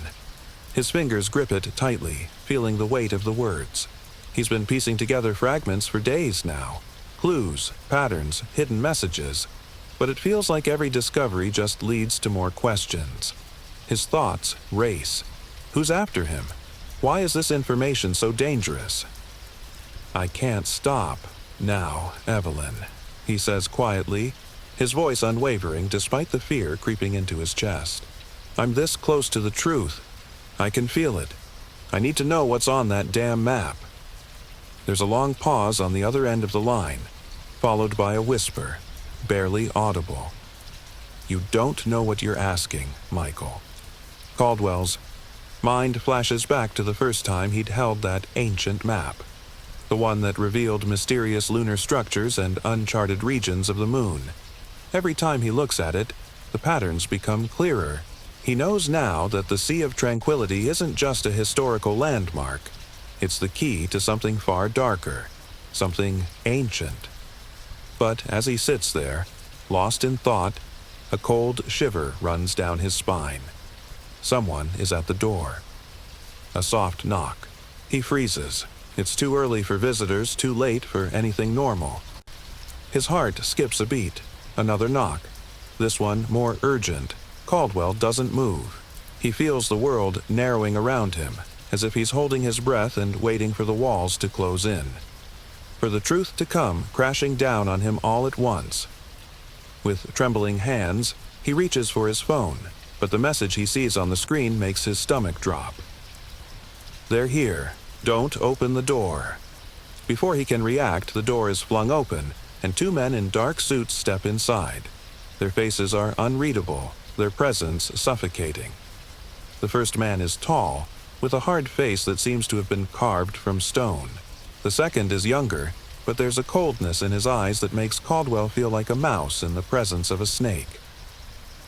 His fingers grip it tightly, feeling the weight of the words. He's been piecing together fragments for days now. Clues, patterns, hidden messages. But it feels like every discovery just leads to more questions. His thoughts race. Who's after him? Why is this information so dangerous? "I can't stop now, Evelyn," he says quietly, his voice unwavering despite the fear creeping into his chest. "I'm this close to the truth. I can feel it. I need to know what's on that damn map." There's a long pause on the other end of the line, followed by a whisper, barely audible. "You don't know what you're asking, Michael." Caldwell's mind flashes back to the first time he'd held that ancient map, the one that revealed mysterious lunar structures and uncharted regions of the moon. Every time he looks at it, the patterns become clearer. He knows now that the Sea of Tranquility isn't just a historical landmark. It's the key to something far darker, something ancient. But as he sits there, lost in thought, a cold shiver runs down his spine. Someone is at the door. A soft knock. He freezes. It's too early for visitors, too late for anything normal. His heart skips a beat. Another knock. This one more urgent. Caldwell doesn't move. He feels the world narrowing around him, as if he's holding his breath and waiting for the walls to close in. For the truth to come crashing down on him all at once. With trembling hands, he reaches for his phone, but the message he sees on the screen makes his stomach drop. "They're here. Don't open the door." Before he can react, the door is flung open, and two men in dark suits step inside. Their faces are unreadable, their presence suffocating. The first man is tall, with a hard face that seems to have been carved from stone. The second is younger, but there's a coldness in his eyes that makes Caldwell feel like a mouse in the presence of a snake.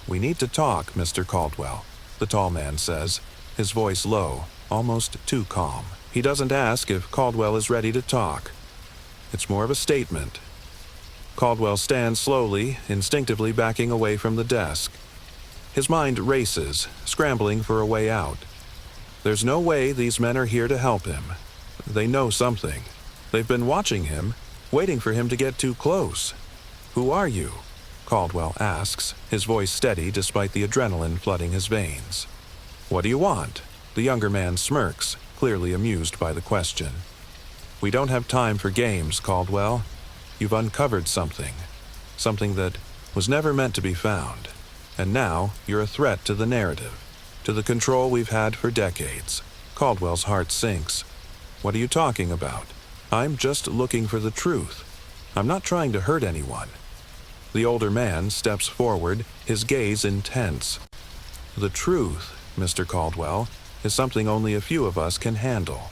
"We need to talk, Mr. Caldwell," the tall man says, his voice low, almost too calm. He doesn't ask if Caldwell is ready to talk. It's more of a statement. Caldwell stands slowly, instinctively backing away from the desk. His mind races, scrambling for a way out. There's no way these men are here to help him. They know something. They've been watching him, waiting for him to get too close. "Who are you?" Caldwell asks, his voice steady despite the adrenaline flooding his veins. "What do you want?" The younger man smirks, clearly amused by the question. "We don't have time for games, Caldwell. You've uncovered something. Something that was never meant to be found. And now you're a threat to the narrative, to the control we've had for decades." Caldwell's heart sinks. "What are you talking about? I'm just looking for the truth. I'm not trying to hurt anyone." The older man steps forward, his gaze intense. "The truth, Mr. Caldwell, is something only a few of us can handle.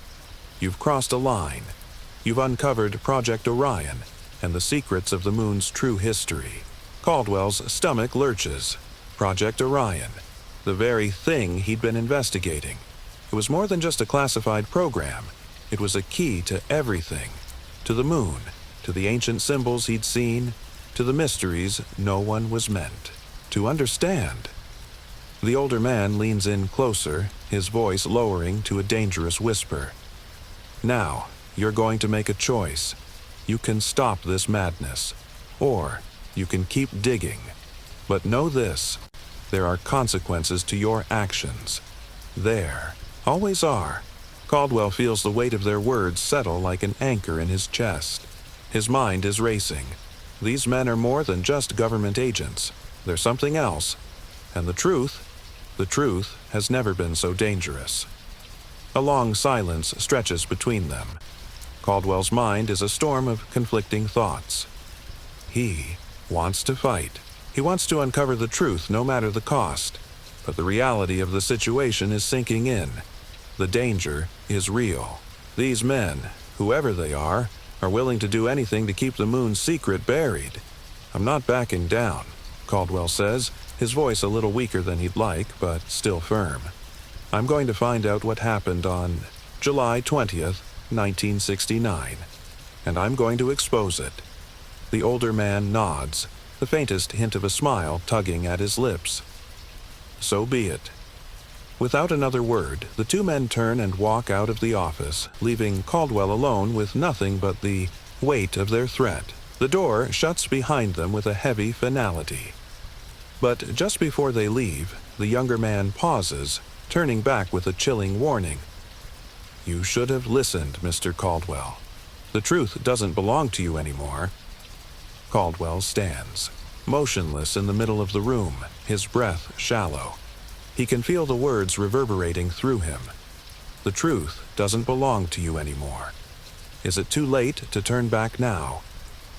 You've crossed a line. You've uncovered Project Orion and the secrets of the moon's true history." Caldwell's stomach lurches. Project Orion, the very thing he'd been investigating. It was more than just a classified program. It was a key to everything. To the moon, to the ancient symbols he'd seen, to the mysteries no one was meant to understand. The older man leans in closer, his voice lowering to a dangerous whisper. "Now, you're going to make a choice. You can stop this madness, or you can keep digging. But know this, there are consequences to your actions. There always are." Caldwell feels the weight of their words settle like an anchor in his chest. His mind is racing. These men are more than just government agents. They're something else. And the truth has never been so dangerous. A long silence stretches between them. Caldwell's mind is a storm of conflicting thoughts. He wants to fight. He wants to uncover the truth no matter the cost. But the reality of the situation is sinking in. The danger is real. These men, whoever they are willing to do anything to keep the moon's secret buried. "I'm not backing down," Caldwell says, his voice a little weaker than he'd like, but still firm. "I'm going to find out what happened on July 20th, 1969, and I'm going to expose it." The older man nods, the faintest hint of a smile tugging at his lips. So be it. Without another word, the two men turn and walk out of the office, leaving Caldwell alone with nothing but the weight of their threat. The door shuts behind them with a heavy finality. But just before they leave, the younger man pauses, turning back with a chilling warning. "You should have listened, Mr. Caldwell. The truth doesn't belong to you anymore." Caldwell stands, motionless in the middle of the room, his breath shallow. He can feel the words reverberating through him. The truth doesn't belong to you anymore. Is it too late to turn back now?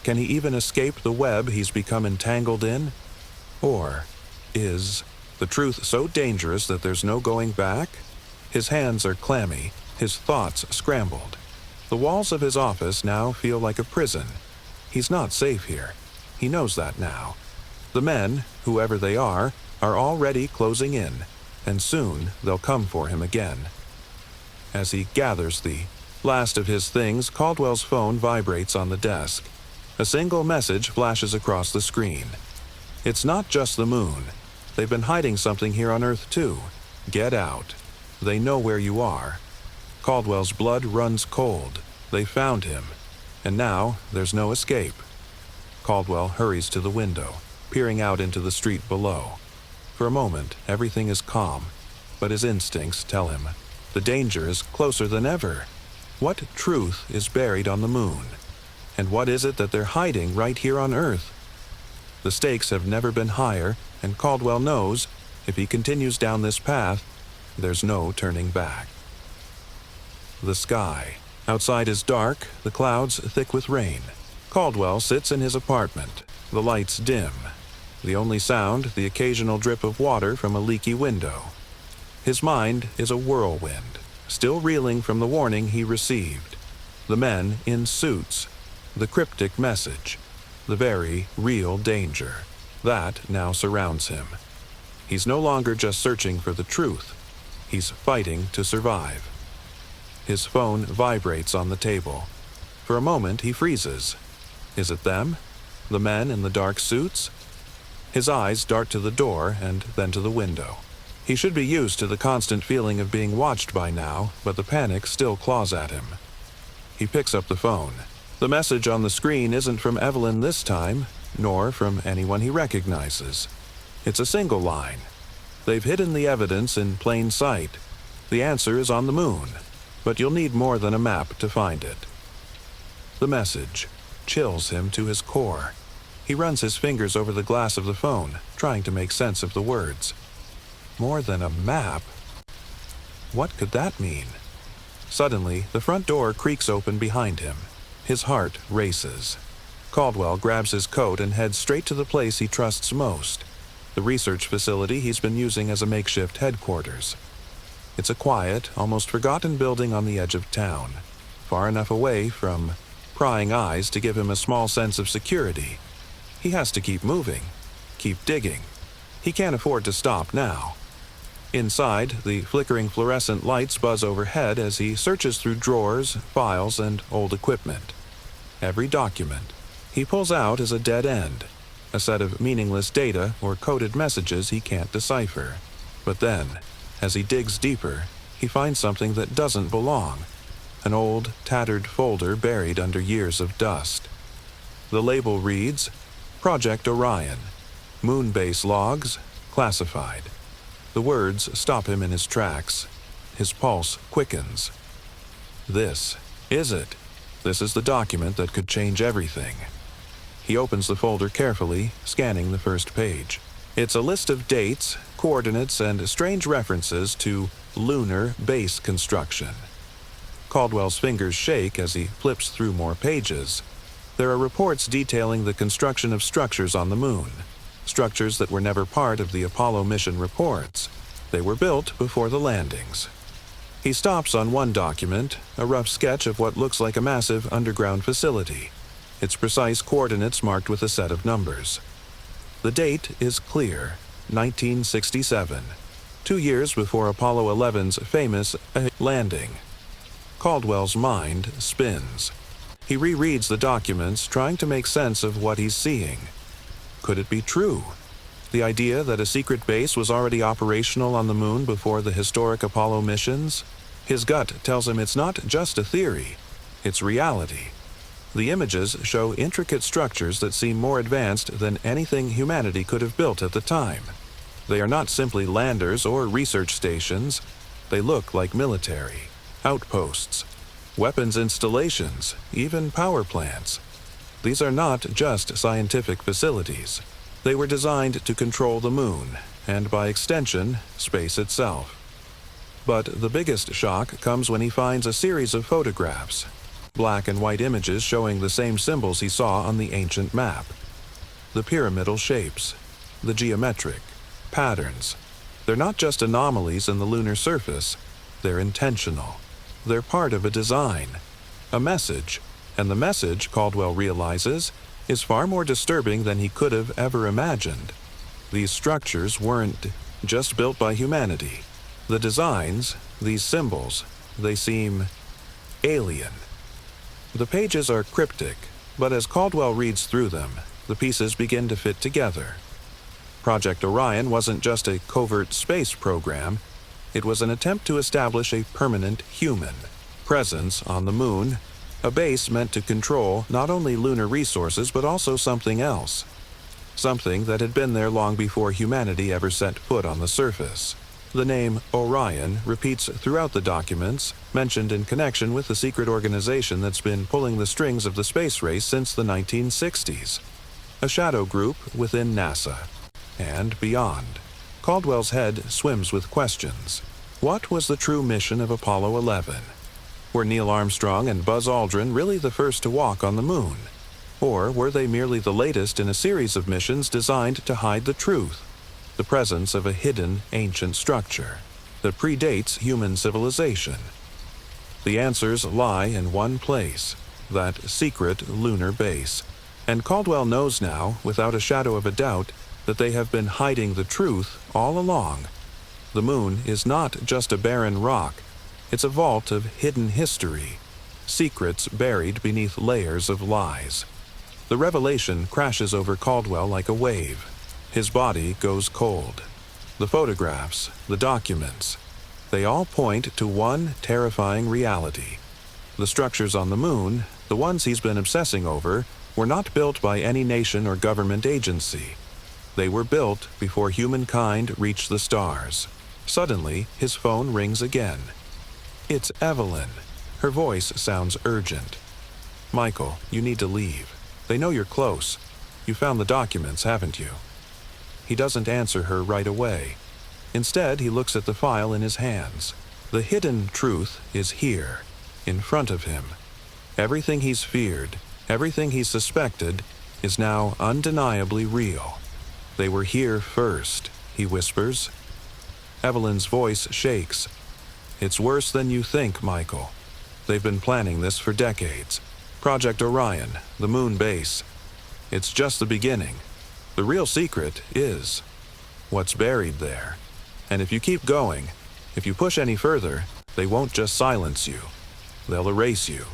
Can he even escape the web he's become entangled in? Or is the truth so dangerous that there's no going back? His hands are clammy, his thoughts scrambled. The walls of his office now feel like a prison. He's not safe here. He knows that now. The men, whoever they are already closing in, and soon they'll come for him again. As he gathers the last of his things, Caldwell's phone vibrates on the desk. A single message flashes across the screen. It's not just the moon. They've been hiding something here on Earth too. Get out. They know where you are. Caldwell's blood runs cold. They found him. And now there's no escape. Caldwell hurries to the window, peering out into the street below. For a moment, everything is calm, but his instincts tell him the danger is closer than ever. What truth is buried on the moon? And what is it that they're hiding right here on Earth? The stakes have never been higher, and Caldwell knows if he continues down this path, there's no turning back. The sky. Outside is dark, the clouds thick with rain. Caldwell sits in his apartment, the lights dim. The only sound, the occasional drip of water from a leaky window. His mind is a whirlwind, still reeling from the warning he received. The men in suits, the cryptic message, the very real danger. That now surrounds him. He's no longer just searching for the truth. He's fighting to survive. His phone vibrates on the table. For a moment, he freezes. Is it them? The men in the dark suits? His eyes dart to the door and then to the window. He should be used to the constant feeling of being watched by now, but the panic still claws at him. He picks up the phone. The message on the screen isn't from Evelyn this time, nor from anyone he recognizes. It's a single line. They've hidden the evidence in plain sight. The answer is on the moon, but you'll need more than a map to find it. The message chills him to his core. He runs his fingers over the glass of the phone, trying to make sense of the words. More than a map? What could that mean? Suddenly, the front door creaks open behind him. His heart races. Caldwell grabs his coat and heads straight to the place he trusts most, the research facility he's been using as a makeshift headquarters. It's a quiet, almost forgotten building on the edge of town, far enough away from prying eyes to give him a small sense of security. He has to keep moving, keep digging. He can't afford to stop now. Inside, the flickering fluorescent lights buzz overhead as he searches through drawers, files, and old equipment. Every document he pulls out is a dead end, a set of meaningless data or coded messages he can't decipher. But then, as he digs deeper, he finds something that doesn't belong. An old, tattered folder buried under years of dust. The label reads, Project Orion, Moonbase Logs, Classified. The words stop him in his tracks. His pulse quickens. This is it. This is the document that could change everything. He opens the folder carefully, scanning the first page. It's a list of dates, coordinates, and strange references to lunar base construction. Caldwell's fingers shake as he flips through more pages. There are reports detailing the construction of structures on the moon, structures that were never part of the Apollo mission reports. They were built before the landings. He stops on one document, a rough sketch of what looks like a massive underground facility, its precise coordinates marked with a set of numbers. The date is clear, 1967, 2 years before Apollo 11's famous landing. Caldwell's mind spins. He rereads the documents, trying to make sense of what he's seeing. Could it be true? The idea that a secret base was already operational on the moon before the historic Apollo missions? His gut tells him it's not just a theory, it's reality. The images show intricate structures that seem more advanced than anything humanity could have built at the time. They are not simply landers or research stations. They look like military, outposts, weapons installations, even power plants. These are not just scientific facilities. They were designed to control the moon, and by extension, space itself. But the biggest shock comes when he finds a series of photographs, black and white images showing the same symbols he saw on the ancient map. The pyramidal shapes, the geometric patterns. They're not just anomalies in the lunar surface, they're intentional. They're part of a design, a message, and the message, Caldwell realizes, is far more disturbing than he could have ever imagined. These structures weren't just built by humanity. The designs, these symbols, they seem alien. The pages are cryptic, but as Caldwell reads through them, the pieces begin to fit together. Project Orion wasn't just a covert space program. It was an attempt to establish a permanent human presence on the moon, a base meant to control not only lunar resources but also something else, something that had been there long before humanity ever set foot on the surface. The name Orion repeats throughout the documents, mentioned in connection with the secret organization that's been pulling the strings of the space race since the 1960s, a shadow group within NASA, and beyond. Caldwell's head swims with questions. What was the true mission of Apollo 11? Were Neil Armstrong and Buzz Aldrin really the first to walk on the moon? Or were they merely the latest in a series of missions designed to hide the truth, the presence of a hidden ancient structure that predates human civilization? The answers lie in one place, that secret lunar base. And Caldwell knows now, without a shadow of a doubt, that they have been hiding the truth all along. The moon is not just a barren rock. It's a vault of hidden history, secrets buried beneath layers of lies. The revelation crashes over Caldwell like a wave. His body goes cold. The photographs, the documents, they all point to one terrifying reality. The structures on the moon, the ones he's been obsessing over, were not built by any nation or government agency. They were built before humankind reached the stars. Suddenly, his phone rings again. It's Evelyn. Her voice sounds urgent. "Michael, you need to leave. They know you're close. You found the documents, haven't you?" He doesn't answer her right away. Instead, he looks at the file in his hands. The hidden truth is here, in front of him. Everything he's feared, everything he's suspected, is now undeniably real. "They were here first," he whispers. Evelyn's voice shakes. "It's worse than you think, Michael. They've been planning this for decades. Project Orion, the moon base. It's just the beginning. The real secret is what's buried there. And if you keep going, if you push any further, they won't just silence you. They'll erase you."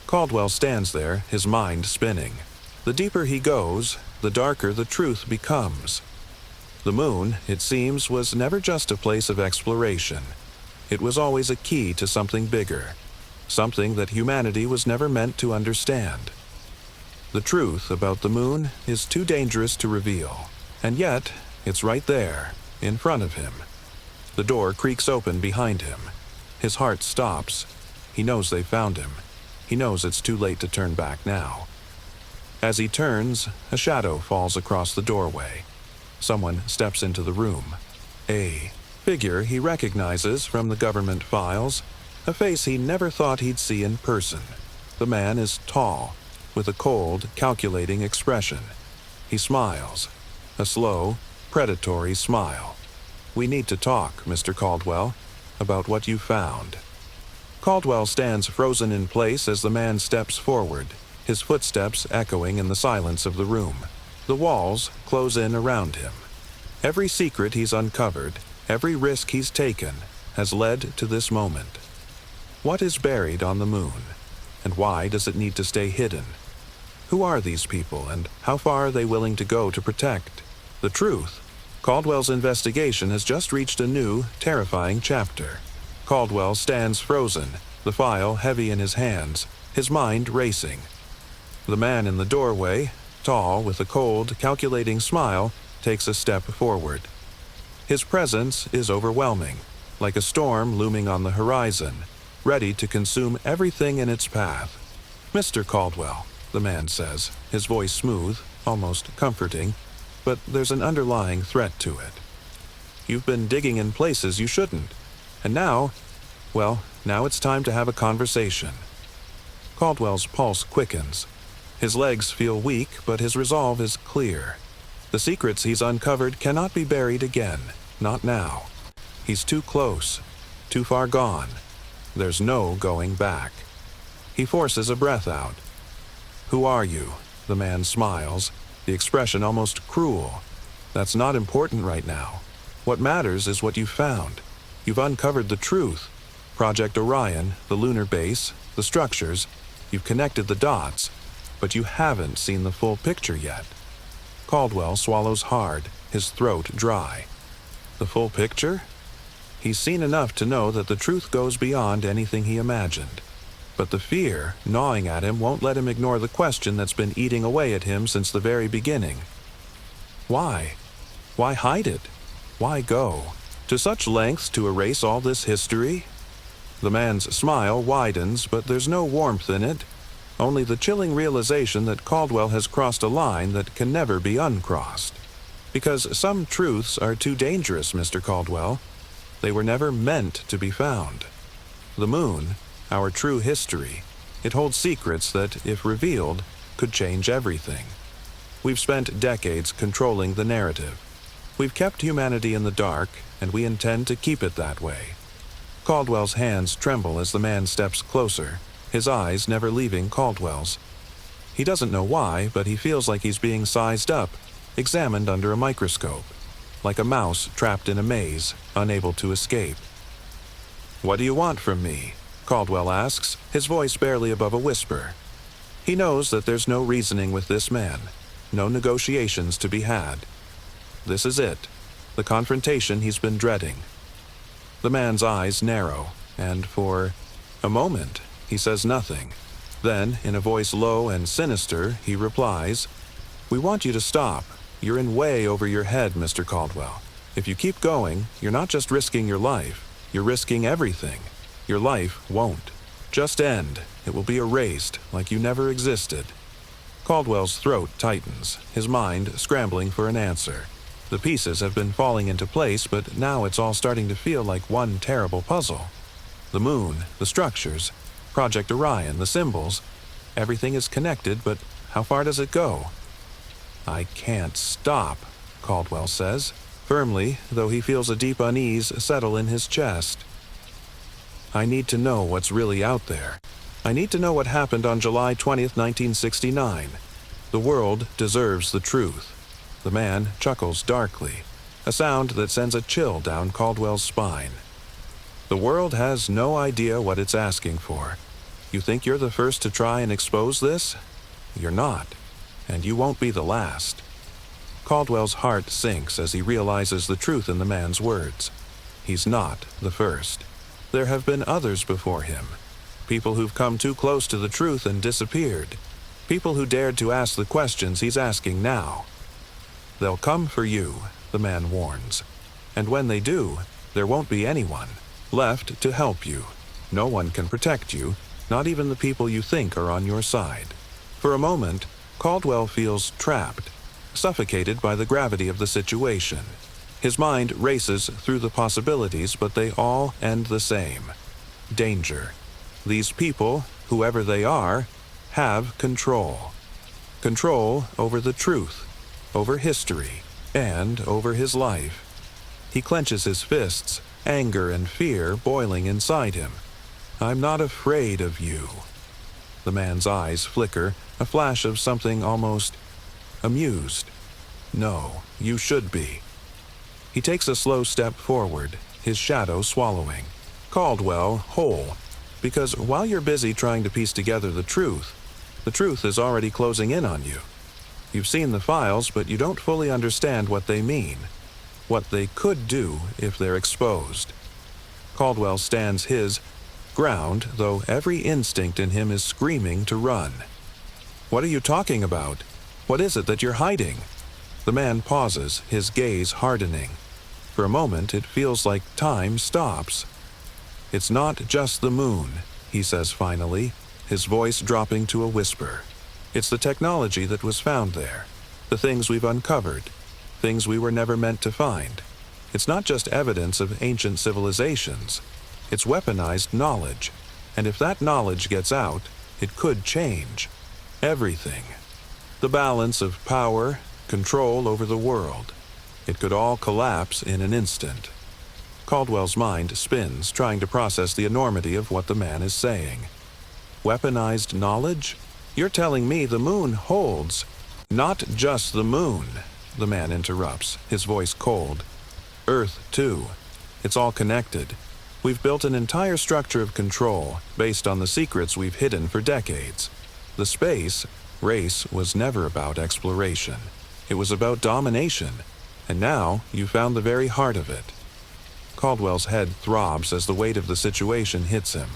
Caldwell stands there, his mind spinning. The deeper he goes, the darker the truth becomes. The moon, it seems, was never just a place of exploration. It was always a key to something bigger, something that humanity was never meant to understand. The truth about the moon is too dangerous to reveal, and yet it's right there, in front of him. The door creaks open behind him. His heart stops. He knows they found him. He knows it's too late to turn back now. As he turns, a shadow falls across the doorway. Someone steps into the room. A figure he recognizes from the government files, a face he never thought he'd see in person. The man is tall, with a cold, calculating expression. He smiles, a slow, predatory smile. "We need to talk, Mr. Caldwell, about what you found." Caldwell stands frozen in place as the man steps forward, his footsteps echoing in the silence of the room. The walls close in around him. Every secret he's uncovered, every risk he's taken, has led to this moment. What is buried on the moon, and why does it need to stay hidden? Who are these people, and how far are they willing to go to protect the truth? Caldwell's investigation has just reached a new, terrifying chapter. Caldwell stands frozen, the file heavy in his hands, his mind racing. The man in the doorway, tall with a cold, calculating smile, takes a step forward. His presence is overwhelming, like a storm looming on the horizon, ready to consume everything in its path. "Mr. Caldwell," the man says, his voice smooth, almost comforting, but there's an underlying threat to it. "You've been digging in places you shouldn't, and now it's time to have a conversation." Caldwell's pulse quickens. His legs feel weak, but his resolve is clear. The secrets he's uncovered cannot be buried again, not now. He's too close, too far gone. There's no going back. He forces a breath out. "Who are you?" The man smiles, the expression almost cruel. "That's not important right now. What matters is what you've found. You've uncovered the truth. Project Orion, the lunar base, the structures. You've connected the dots, but you haven't seen the full picture yet." Caldwell swallows hard, his throat dry. The full picture? He's seen enough to know that the truth goes beyond anything he imagined. But the fear gnawing at him won't let him ignore the question that's been eating away at him since the very beginning. Why? Why hide it? Why go to such lengths to erase all this history? The man's smile widens, but there's no warmth in it, only the chilling realization that Caldwell has crossed a line that can never be uncrossed. Because some truths are too dangerous, Mr. Caldwell. They were never meant to be found. The moon, our true history, it holds secrets that, if revealed, could change everything. We've spent decades controlling the narrative. We've kept humanity in the dark, and we intend to keep it that way. Caldwell's hands tremble as the man steps closer, his eyes never leaving Caldwell's. He doesn't know why, but he feels like he's being sized up, examined under a microscope, like a mouse trapped in a maze, unable to escape. "What do you want from me?" Caldwell asks, his voice barely above a whisper. He knows that there's no reasoning with this man, no negotiations to be had. This is it, the confrontation he's been dreading. The man's eyes narrow, and for a moment, he says nothing. Then, in a voice low and sinister, he replies, "We want you to stop. You're in way over your head, Mr. Caldwell. If you keep going, you're not just risking your life, you're risking everything. Your life won't just end. It will be erased like you never existed." Caldwell's throat tightens, his mind scrambling for an answer. The pieces have been falling into place, but now it's all starting to feel like one terrible puzzle. The moon, the structures, Project Orion, the symbols, everything is connected, but how far does it go? "I can't stop," Caldwell says, firmly, though he feels a deep unease settle in his chest. "I need to know what's really out there. I need to know what happened on July 20th, 1969. The world deserves the truth." The man chuckles darkly, a sound that sends a chill down Caldwell's spine. "The world has no idea what it's asking for. You think you're the first to try and expose this? You're not, and you won't be the last." Caldwell's heart sinks as he realizes the truth in the man's words. He's not the first. There have been others before him. People who've come too close to the truth and disappeared. People who dared to ask the questions he's asking now. "They'll come for you," the man warns. "And when they do, there won't be anyone left to help you. No one can protect you. Not even the people you think are on your side. For a moment, Caldwell feels trapped, suffocated by the gravity of the situation. His mind races through the possibilities, but they all end the same. Danger. These people, whoever they are, have control. Control over the truth, over history, and over his life. He clenches his fists, anger and fear boiling inside him. "I'm not afraid of you." The man's eyes flicker, a flash of something almost amused. "No, you should be." He takes a slow step forward, his shadow swallowing. Caldwell whole, because while you're busy trying to piece together the truth is already closing in on you. You've seen the files, but you don't fully understand what they mean, what they could do if they're exposed. Caldwell stands his ground, though every instinct in him is screaming to run. "What are you talking about? What is it that you're hiding?" The man pauses, his gaze hardening. For a moment, it feels like time stops. "It's not just the moon," he says finally, his voice dropping to a whisper. "It's the technology that was found there, the things we've uncovered, things we were never meant to find. It's not just evidence of ancient civilizations. It's weaponized knowledge, and if that knowledge gets out, it could change everything. The balance of power, control over the world. It could all collapse in an instant." Caldwell's mind spins, trying to process the enormity of what the man is saying. "Weaponized knowledge? You're telling me the moon holds—" "Not just the moon," the man interrupts, his voice cold. "Earth, too. It's all connected. We've built an entire structure of control based on the secrets we've hidden for decades. The space race was never about exploration. It was about domination, and now you've found the very heart of it." Caldwell's head throbs as the weight of the situation hits him.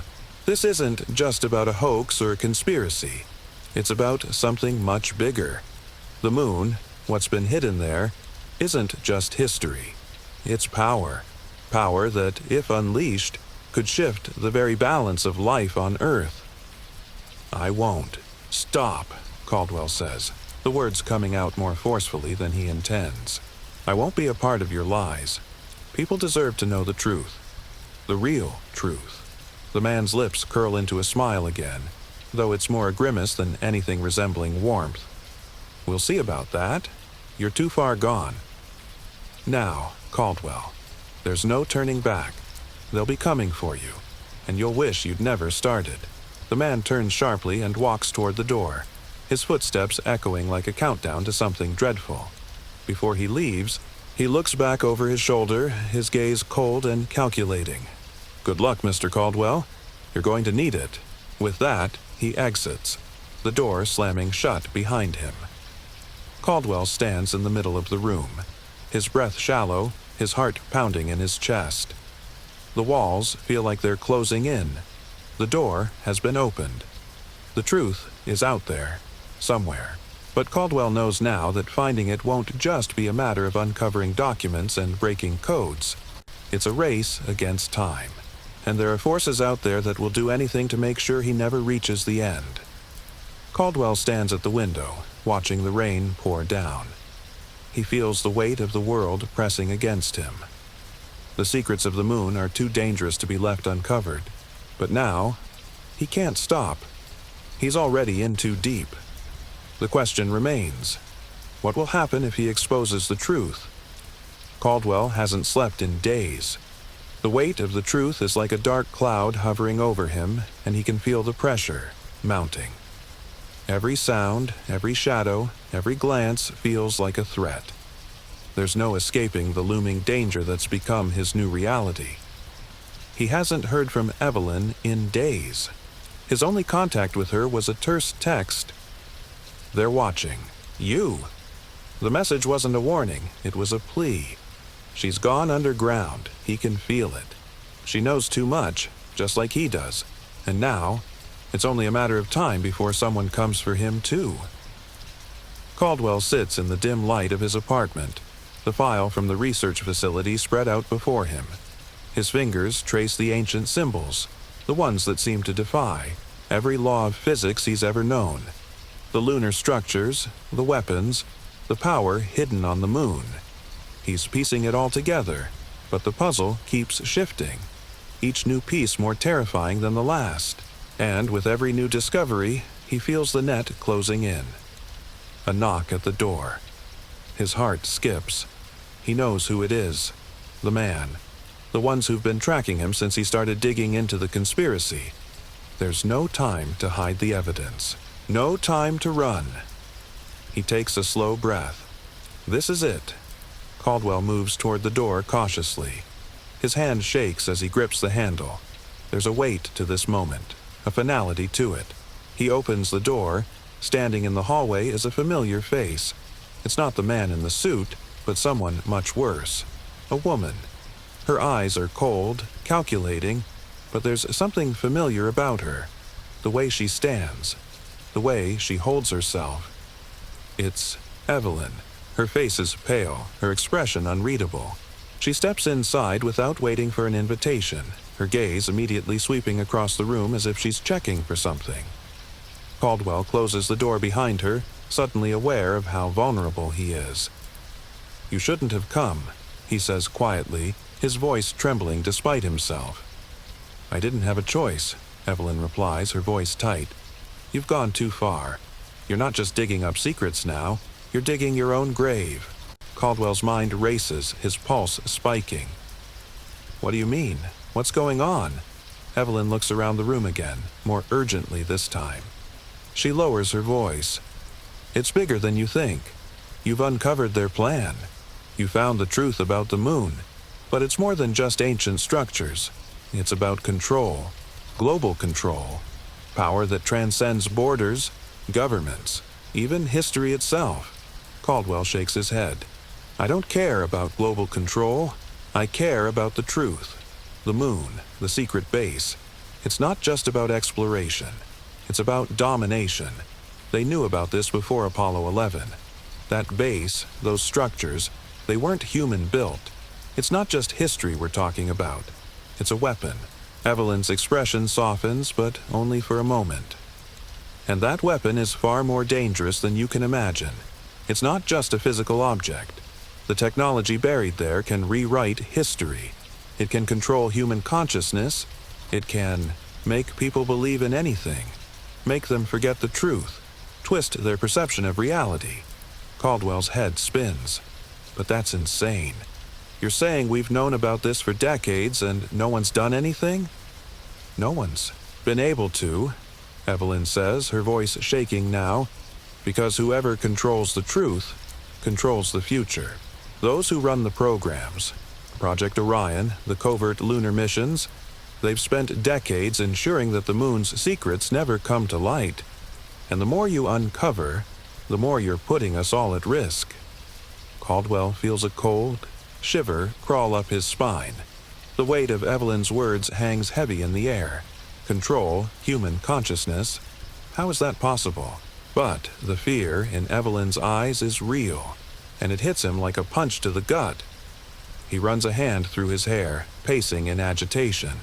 This isn't just about a hoax or a conspiracy. It's about something much bigger. The moon, what's been hidden there, isn't just history. It's power. Power that, if unleashed, could shift the very balance of life on Earth. "I won't. Stop," Caldwell says, the words coming out more forcefully than he intends. "I won't be a part of your lies. People deserve to know the truth. The real truth." The man's lips curl into a smile again, though it's more a grimace than anything resembling warmth. "We'll see about that. You're too far gone. Now, Caldwell, there's no turning back. They'll be coming for you, and you'll wish you'd never started." The man turns sharply and walks toward the door, his footsteps echoing like a countdown to something dreadful. Before he leaves, he looks back over his shoulder, his gaze cold and calculating. "Good luck, Mr. Caldwell. You're going to need it." With that, he exits, the door slamming shut behind him. Caldwell stands in the middle of the room, his breath shallow, his heart pounding in his chest. The walls feel like they're closing in. The door has been opened. The truth is out there, somewhere. But Caldwell knows now that finding it won't just be a matter of uncovering documents and breaking codes. It's a race against time. And there are forces out there that will do anything to make sure he never reaches the end. Caldwell stands at the window, watching the rain pour down. He feels the weight of the world pressing against him. The secrets of the moon are too dangerous to be left uncovered. But now, he can't stop. He's already in too deep. The question remains, what will happen if he exposes the truth? Caldwell hasn't slept in days. The weight of the truth is like a dark cloud hovering over him, and he can feel the pressure mounting. Every sound, every shadow, every glance feels like a threat. There's no escaping the looming danger that's become his new reality. He hasn't heard from Evelyn in days. His only contact with her was a terse text. "They're watching. You." The message wasn't a warning, it was a plea. She's gone underground. He can feel it. She knows too much, just like he does. And now, it's only a matter of time before someone comes for him too. Caldwell sits in the dim light of his apartment, the file from the research facility spread out before him. His fingers trace the ancient symbols, the ones that seem to defy, every law of physics he's ever known. The lunar structures, the weapons, the power hidden on the moon. He's piecing it all together, but the puzzle keeps shifting, each new piece more terrifying than the last. And with every new discovery, he feels the net closing in. A knock at the door. His heart skips. He knows who it is. The man. The ones who've been tracking him since he started digging into the conspiracy. There's no time to hide the evidence. No time to run. He takes a slow breath. This is it. Caldwell moves toward the door cautiously. His hand shakes as he grips the handle. There's a weight to this moment, a finality to it. He opens the door. Standing in the hallway is a familiar face. It's not the man in the suit, but someone much worse. A woman. Her eyes are cold, calculating, but there's something familiar about her. The way she stands. The way she holds herself. It's Evelyn. Her face is pale, her expression unreadable. She steps inside without waiting for an invitation, her gaze immediately sweeping across the room as if she's checking for something. Caldwell closes the door behind her, suddenly aware of how vulnerable he is. "You shouldn't have come," he says quietly, his voice trembling despite himself. "I didn't have a choice," Evelyn replies, her voice tight. "You've gone too far. You're not just digging up secrets now, you're digging your own grave." Caldwell's mind races, his pulse spiking. "What do you mean? What's going on?" Evelyn looks around the room again, more urgently this time. She lowers her voice. "It's bigger than you think. You've uncovered their plan. You found the truth about the moon. But it's more than just ancient structures. It's about control. Global control. Power that transcends borders, governments, even history itself." Caldwell shakes his head. "I don't care about global control. I care about the truth. The moon, the secret base. It's not just about exploration. It's about domination. They knew about this before Apollo 11. That base, those structures, they weren't human-built. It's not just history we're talking about. It's a weapon." Evelyn's expression softens, but only for a moment. "And that weapon is far more dangerous than you can imagine. It's not just a physical object. The technology buried there can rewrite history. It can control human consciousness. It can make people believe in anything. Make them forget the truth. Twist their perception of reality." Caldwell's head spins. "But that's insane. You're saying we've known about this for decades and no one's done anything?" "No one's been able to," Evelyn says, her voice shaking now, "because whoever controls the truth controls the future. Those who run the programs, Project Orion, the covert lunar missions, they've spent decades ensuring that the moon's secrets never come to light. And the more you uncover, the more you're putting us all at risk." Caldwell feels a cold shiver crawl up his spine. The weight of Evelyn's words hangs heavy in the air. Control, human consciousness. How is that possible? But the fear in Evelyn's eyes is real, and it hits him like a punch to the gut. He runs a hand through his hair, pacing in agitation.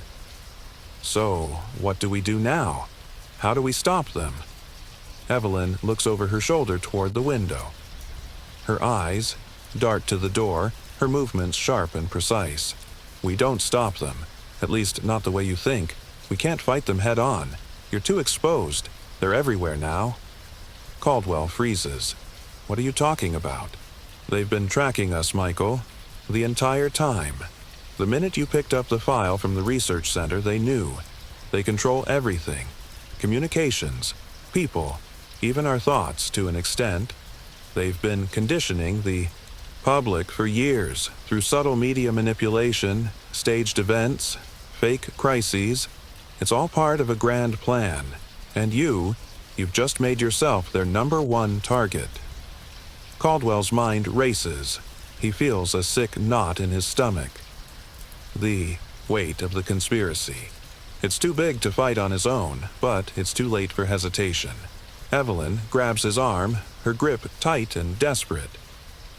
"So, what do we do now? How do we stop them?" Evelyn looks over her shoulder toward the window. Her eyes dart to the door, her movements sharp and precise. "We don't stop them. At least, not the way you think. We can't fight them head on. You're too exposed. They're everywhere now." Caldwell freezes. "What are you talking about?" "They've been tracking us, Michael. The entire time. The minute you picked up the file from the research center, they knew. They control everything. Communications, people, even our thoughts to an extent. They've been conditioning the public for years through subtle media manipulation, staged events, fake crises. It's all part of a grand plan. And you've just made yourself their #1 target." Caldwell's mind races. He feels a sick knot in his stomach. The weight of the conspiracy. It's too big to fight on his own, but it's too late for hesitation. Evelyn grabs his arm, her grip tight and desperate.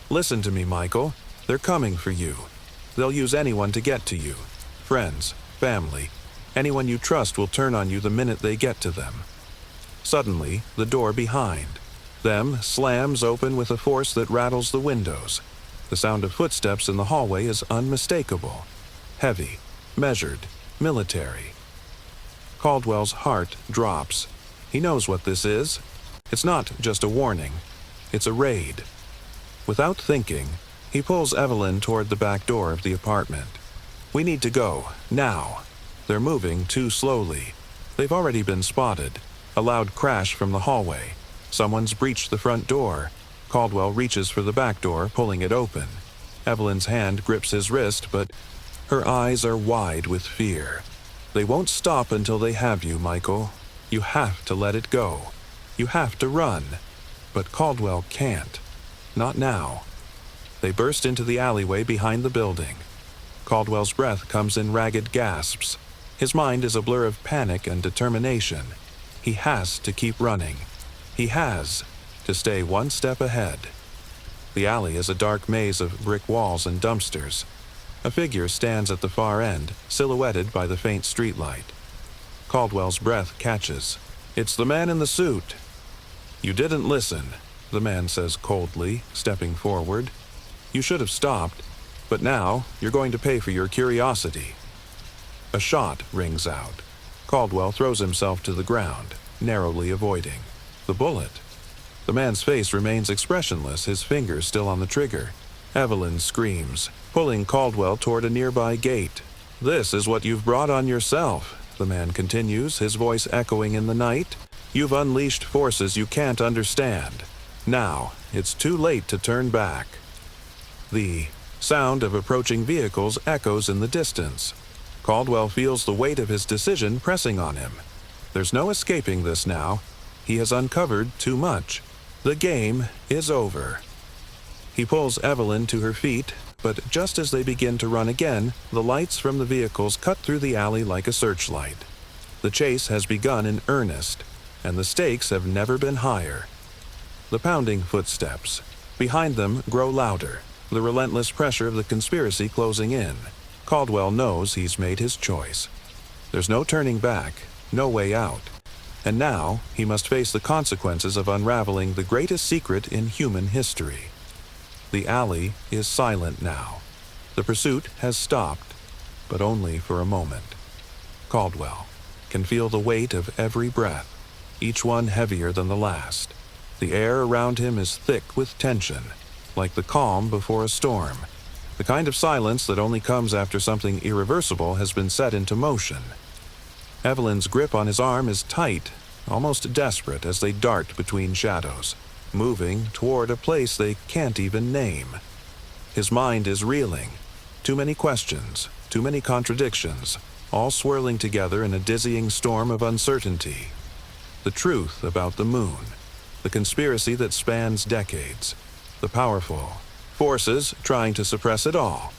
"Listen to me, Michael. They're coming for you. They'll use anyone to get to you. Friends, family. Anyone you trust will turn on you the minute they get to them. Suddenly, the door behind them slams open with a force that rattles the windows. The sound of footsteps in the hallway is unmistakable. Heavy, measured, military. Caldwell's heart drops. He knows what this is. It's not just a warning. It's a raid. Without thinking, he pulls Evelyn toward the back door of the apartment. "We need to go, now." They're moving too slowly. They've already been spotted. A loud crash from the hallway. Someone's breached the front door. Caldwell reaches for the back door, pulling it open. Evelyn's hand grips his wrist, but her eyes are wide with fear. They won't stop until they have you, Michael. You have to let it go. You have to run. But Caldwell can't. Not now. They burst into the alleyway behind the building. Caldwell's breath comes in ragged gasps. His mind is a blur of panic and determination. He has to keep running. He has to stay one step ahead. The alley is a dark maze of brick walls and dumpsters. A figure stands at the far end, silhouetted by the faint streetlight. Caldwell's breath catches. It's the man in the suit. "You didn't listen," the man says coldly, stepping forward. "You should have stopped, but now you're going to pay for your curiosity." A shot rings out. Caldwell throws himself to the ground, narrowly avoiding the bullet. The man's face remains expressionless, his fingers still on the trigger. Evelyn screams, pulling Caldwell toward a nearby gate. "This is what you've brought on yourself," the man continues, his voice echoing in the night. "You've unleashed forces you can't understand. Now, it's too late to turn back." The sound of approaching vehicles echoes in the distance. Caldwell feels the weight of his decision pressing on him. There's no escaping this now. He has uncovered too much. The game is over. He pulls Evelyn to her feet, but just as they begin to run again, the lights from the vehicles cut through the alley like a searchlight. The chase has begun in earnest, and the stakes have never been higher. The pounding footsteps behind them grow louder, the relentless pressure of the conspiracy closing in. Caldwell knows he's made his choice. There's no turning back, no way out. And now he must face the consequences of unraveling the greatest secret in human history. The alley is silent now. The pursuit has stopped, but only for a moment. Caldwell can feel the weight of every breath, each one heavier than the last. The air around him is thick with tension, like the calm before a storm, the kind of silence that only comes after something irreversible has been set into motion. Evelyn's grip on his arm is tight, almost desperate as they dart between shadows, moving toward a place they can't even name. His mind is reeling. Too many questions, too many contradictions, all swirling together in a dizzying storm of uncertainty. The truth about the moon, the conspiracy that spans decades, the powerful forces trying to suppress it all.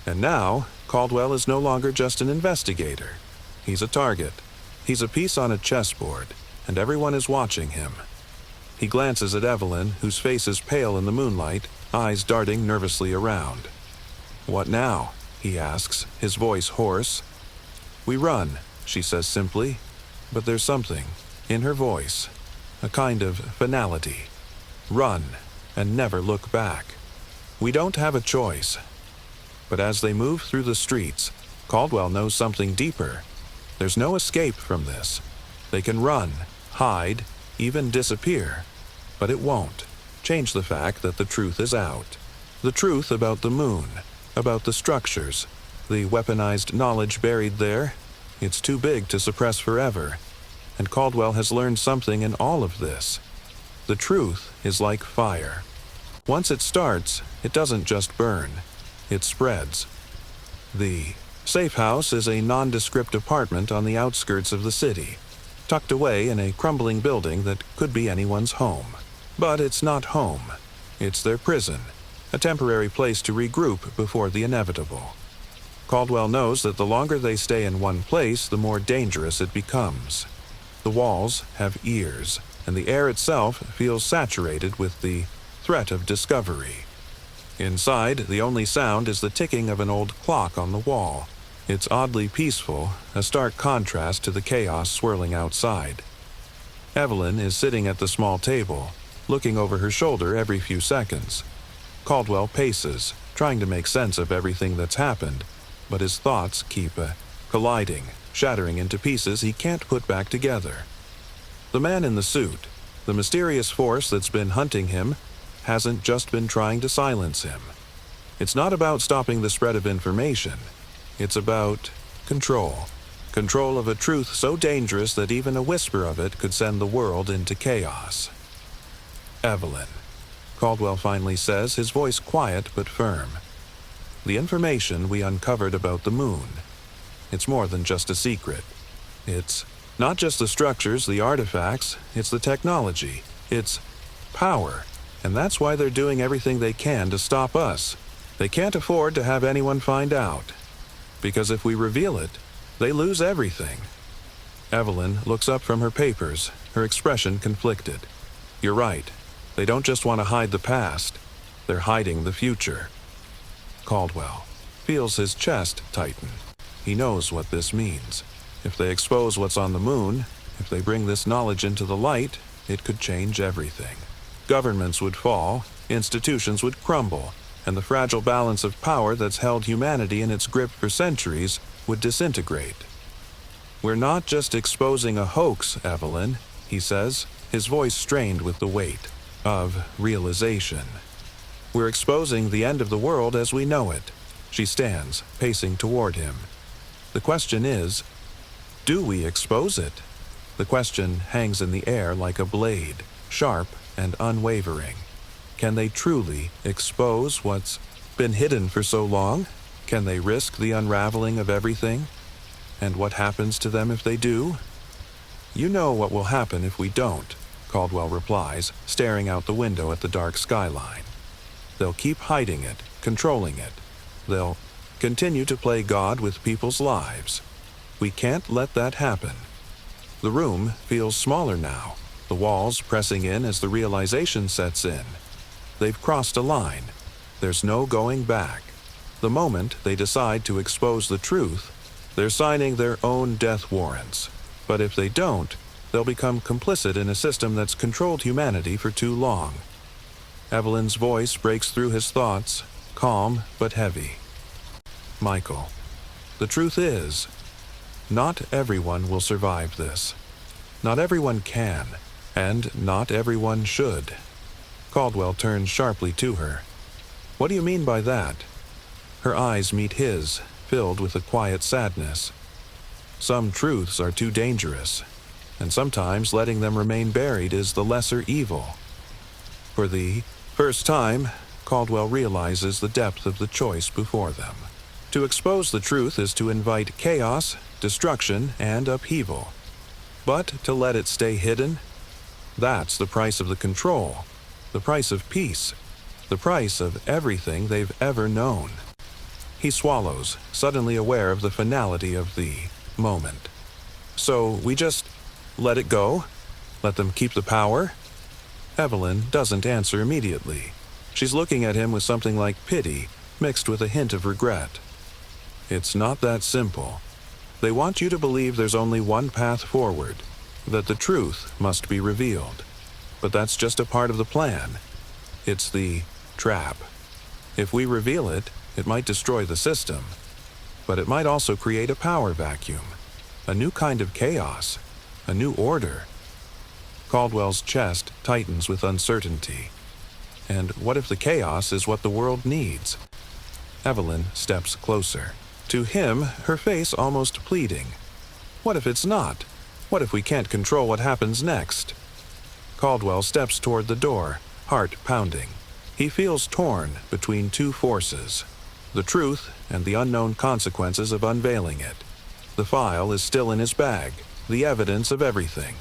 And now, Caldwell is no longer just an investigator. He's a target. He's a piece on a chessboard, and everyone is watching him. He glances at Evelyn, whose face is pale in the moonlight, eyes darting nervously around. "What now?" he asks, his voice hoarse. "We run," she says simply, but there's something in her voice, a kind of finality. Run, and never look back. We don't have a choice. But as they move through the streets, Caldwell knows something deeper. There's no escape from this. They can run, hide, even disappear, but it won't change the fact that the truth is out. The truth about the moon, about the structures, the weaponized knowledge buried there. It's too big to suppress forever, and Caldwell has learned something in all of this. The truth is like fire. Once it starts, it doesn't just burn, it spreads. The safe house is a nondescript apartment on the outskirts of the city, tucked away in a crumbling building that could be anyone's home. But it's not home. It's their prison, a temporary place to regroup before the inevitable. Caldwell knows that the longer they stay in one place, the more dangerous it becomes. The walls have ears, and the air itself feels saturated with the threat of discovery. Inside, the only sound is the ticking of an old clock on the wall. It's oddly peaceful, a stark contrast to the chaos swirling outside. Evelyn is sitting at the small table, looking over her shoulder every few seconds. Caldwell paces, trying to make sense of everything that's happened, but his thoughts keep colliding, shattering into pieces he can't put back together. The man in the suit, the mysterious force that's been hunting him, hasn't just been trying to silence him. It's not about stopping the spread of information. It's about control. Control of a truth so dangerous that even a whisper of it could send the world into chaos. Evelyn, Caldwell finally says, his voice quiet but firm. The information we uncovered about the moon. It's more than just a secret. It's not just the structures, the artifacts, it's the technology. It's power. And that's why they're doing everything they can to stop us. They can't afford to have anyone find out. Because if we reveal it, they lose everything. Evelyn looks up from her papers, her expression conflicted. You're right. They don't just want to hide the past. They're hiding the future. Caldwell feels his chest tighten. He knows what this means. If they expose what's on the moon, if they bring this knowledge into the light, it could change everything. Governments would fall, institutions would crumble, and the fragile balance of power that's held humanity in its grip for centuries would disintegrate. We're not just exposing a hoax, Evelyn, he says, his voice strained with the weight of realization. We're exposing the end of the world as we know it. She stands, pacing toward him. The question is, do we expose it? The question hangs in the air like a blade, sharp and unwavering. Can they truly expose what's been hidden for so long? Can they risk the unraveling of everything? And what happens to them if they do? You know what will happen if we don't, Caldwell replies, staring out the window at the dark skyline. They'll keep hiding it, controlling it. They'll continue to play God with people's lives. We can't let that happen. The room feels smaller now, the walls pressing in as the realization sets in. They've crossed a line. There's no going back. The moment they decide to expose the truth, they're signing their own death warrants. But if they don't, they'll become complicit in a system that's controlled humanity for too long. Evelyn's voice breaks through his thoughts, calm but heavy. Michael, the truth is, not everyone will survive this. Not everyone can, and not everyone should. Caldwell turns sharply to her. What do you mean by that? Her eyes meet his, filled with a quiet sadness. Some truths are too dangerous, and sometimes letting them remain buried is the lesser evil. For the first time, Caldwell realizes the depth of the choice before them. To expose the truth is to invite chaos, destruction, and upheaval. But to let it stay hidden, that's the price of the control, the price of peace, the price of everything they've ever known. He swallows, suddenly aware of the finality of the moment. So we just let it go? Let them keep the power? Evelyn doesn't answer immediately. She's looking at him with something like pity, mixed with a hint of regret. It's not that simple. They want you to believe there's only one path forward, that the truth must be revealed. But that's just a part of the plan. It's the trap. If we reveal it, it might destroy the system. But it might also create a power vacuum, a new kind of chaos, a new order. Caldwell's chest tightens with uncertainty. And what if the chaos is what the world needs? Evelyn steps closer. To him, her face almost pleading. What if it's not? What if we can't control what happens next? Caldwell steps toward the door, heart pounding. He feels torn between two forces, the truth and the unknown consequences of unveiling it. The file is still in his bag, the evidence of everything.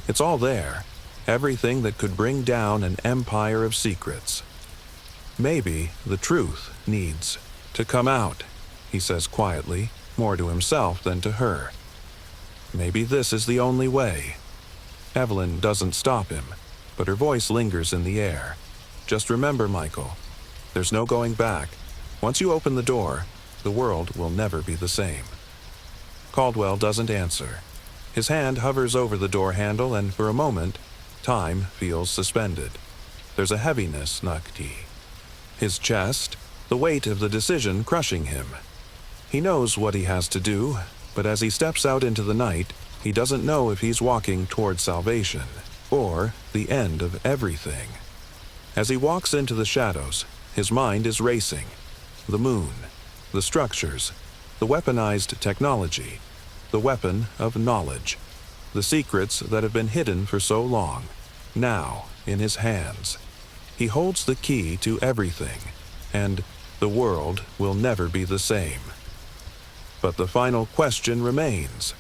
It's all there, everything that could bring down an empire of secrets. Maybe the truth needs to come out, he says quietly, more to himself than to her. Maybe this is the only way. Evelyn doesn't stop him, but her voice lingers in the air. Just remember, Michael, there's no going back. Once you open the door the world will never be the same. Caldwell doesn't answer. His hand hovers over the door handle, and for a moment, time feels suspended. There's a heaviness, Nakti. His chest, the weight of the decision crushing him. He knows what he has to do, but as he steps out into the night, he doesn't know if he's walking toward salvation or the end of everything. As he walks into the shadows, his mind is racing. The moon, the structures, the weaponized technology, the weapon of knowledge, the secrets that have been hidden for so long, now in his hands. He holds the key to everything, and the world will never be the same. But the final question remains.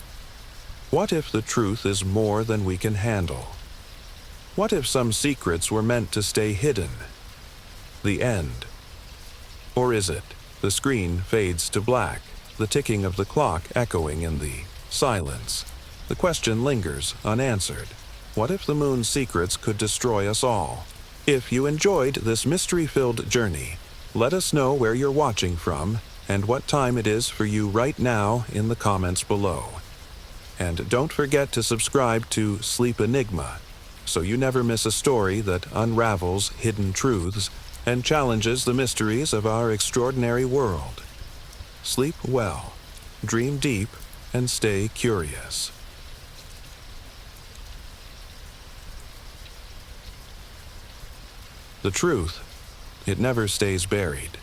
What if the truth is more than we can handle? What if some secrets were meant to stay hidden? The end. Or is it? The screen fades to black, the ticking of the clock echoing in the silence. The question lingers unanswered. What if the moon's secrets could destroy us all? If you enjoyed this mystery-filled journey, let us know where you're watching from and what time it is for you right now in the comments below. And don't forget to subscribe to Sleep Enigma, so you never miss a story that unravels hidden truths and challenges the mysteries of our extraordinary world. Sleep well, dream deep, and stay curious. The truth, it never stays buried.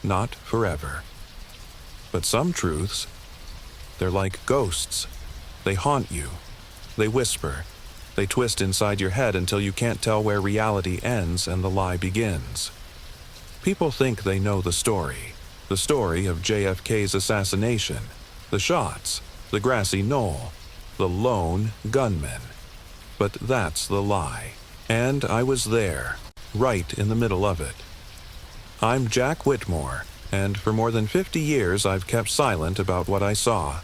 Not forever. But some truths, they're like ghosts. They haunt you. They whisper. They twist inside your head until you can't tell where reality ends and the lie begins. People think they know the story of JFK's assassination, the shots, the grassy knoll, the lone gunman. But that's the lie. And I was there, right in the middle of it. I'm Jack Whitmore, and for more than 50 years I've kept silent about what I saw.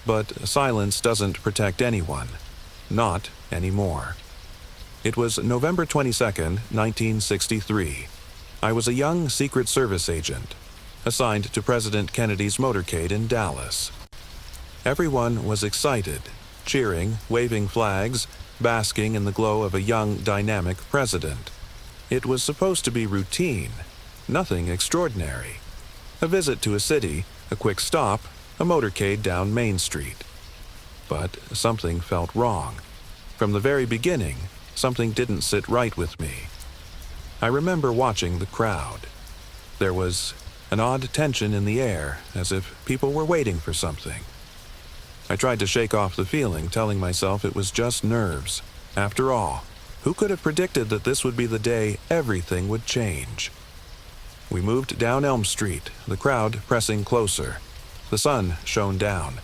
But silence doesn't protect anyone. Not anymore. It was November 22nd, 1963. I was a young Secret Service agent, assigned to President Kennedy's motorcade in Dallas. Everyone was excited, cheering, waving flags, basking in the glow of a young, dynamic president. It was supposed to be routine, nothing extraordinary. A visit to a city, a quick stop, a motorcade down Main Street. But something felt wrong. From the very beginning, something didn't sit right with me. I remember watching the crowd. There was an odd tension in the air, as if people were waiting for something. I tried to shake off the feeling, telling myself it was just nerves. After all, who could have predicted that this would be the day everything would change? We moved down Elm Street, the crowd pressing closer. The sun shone down.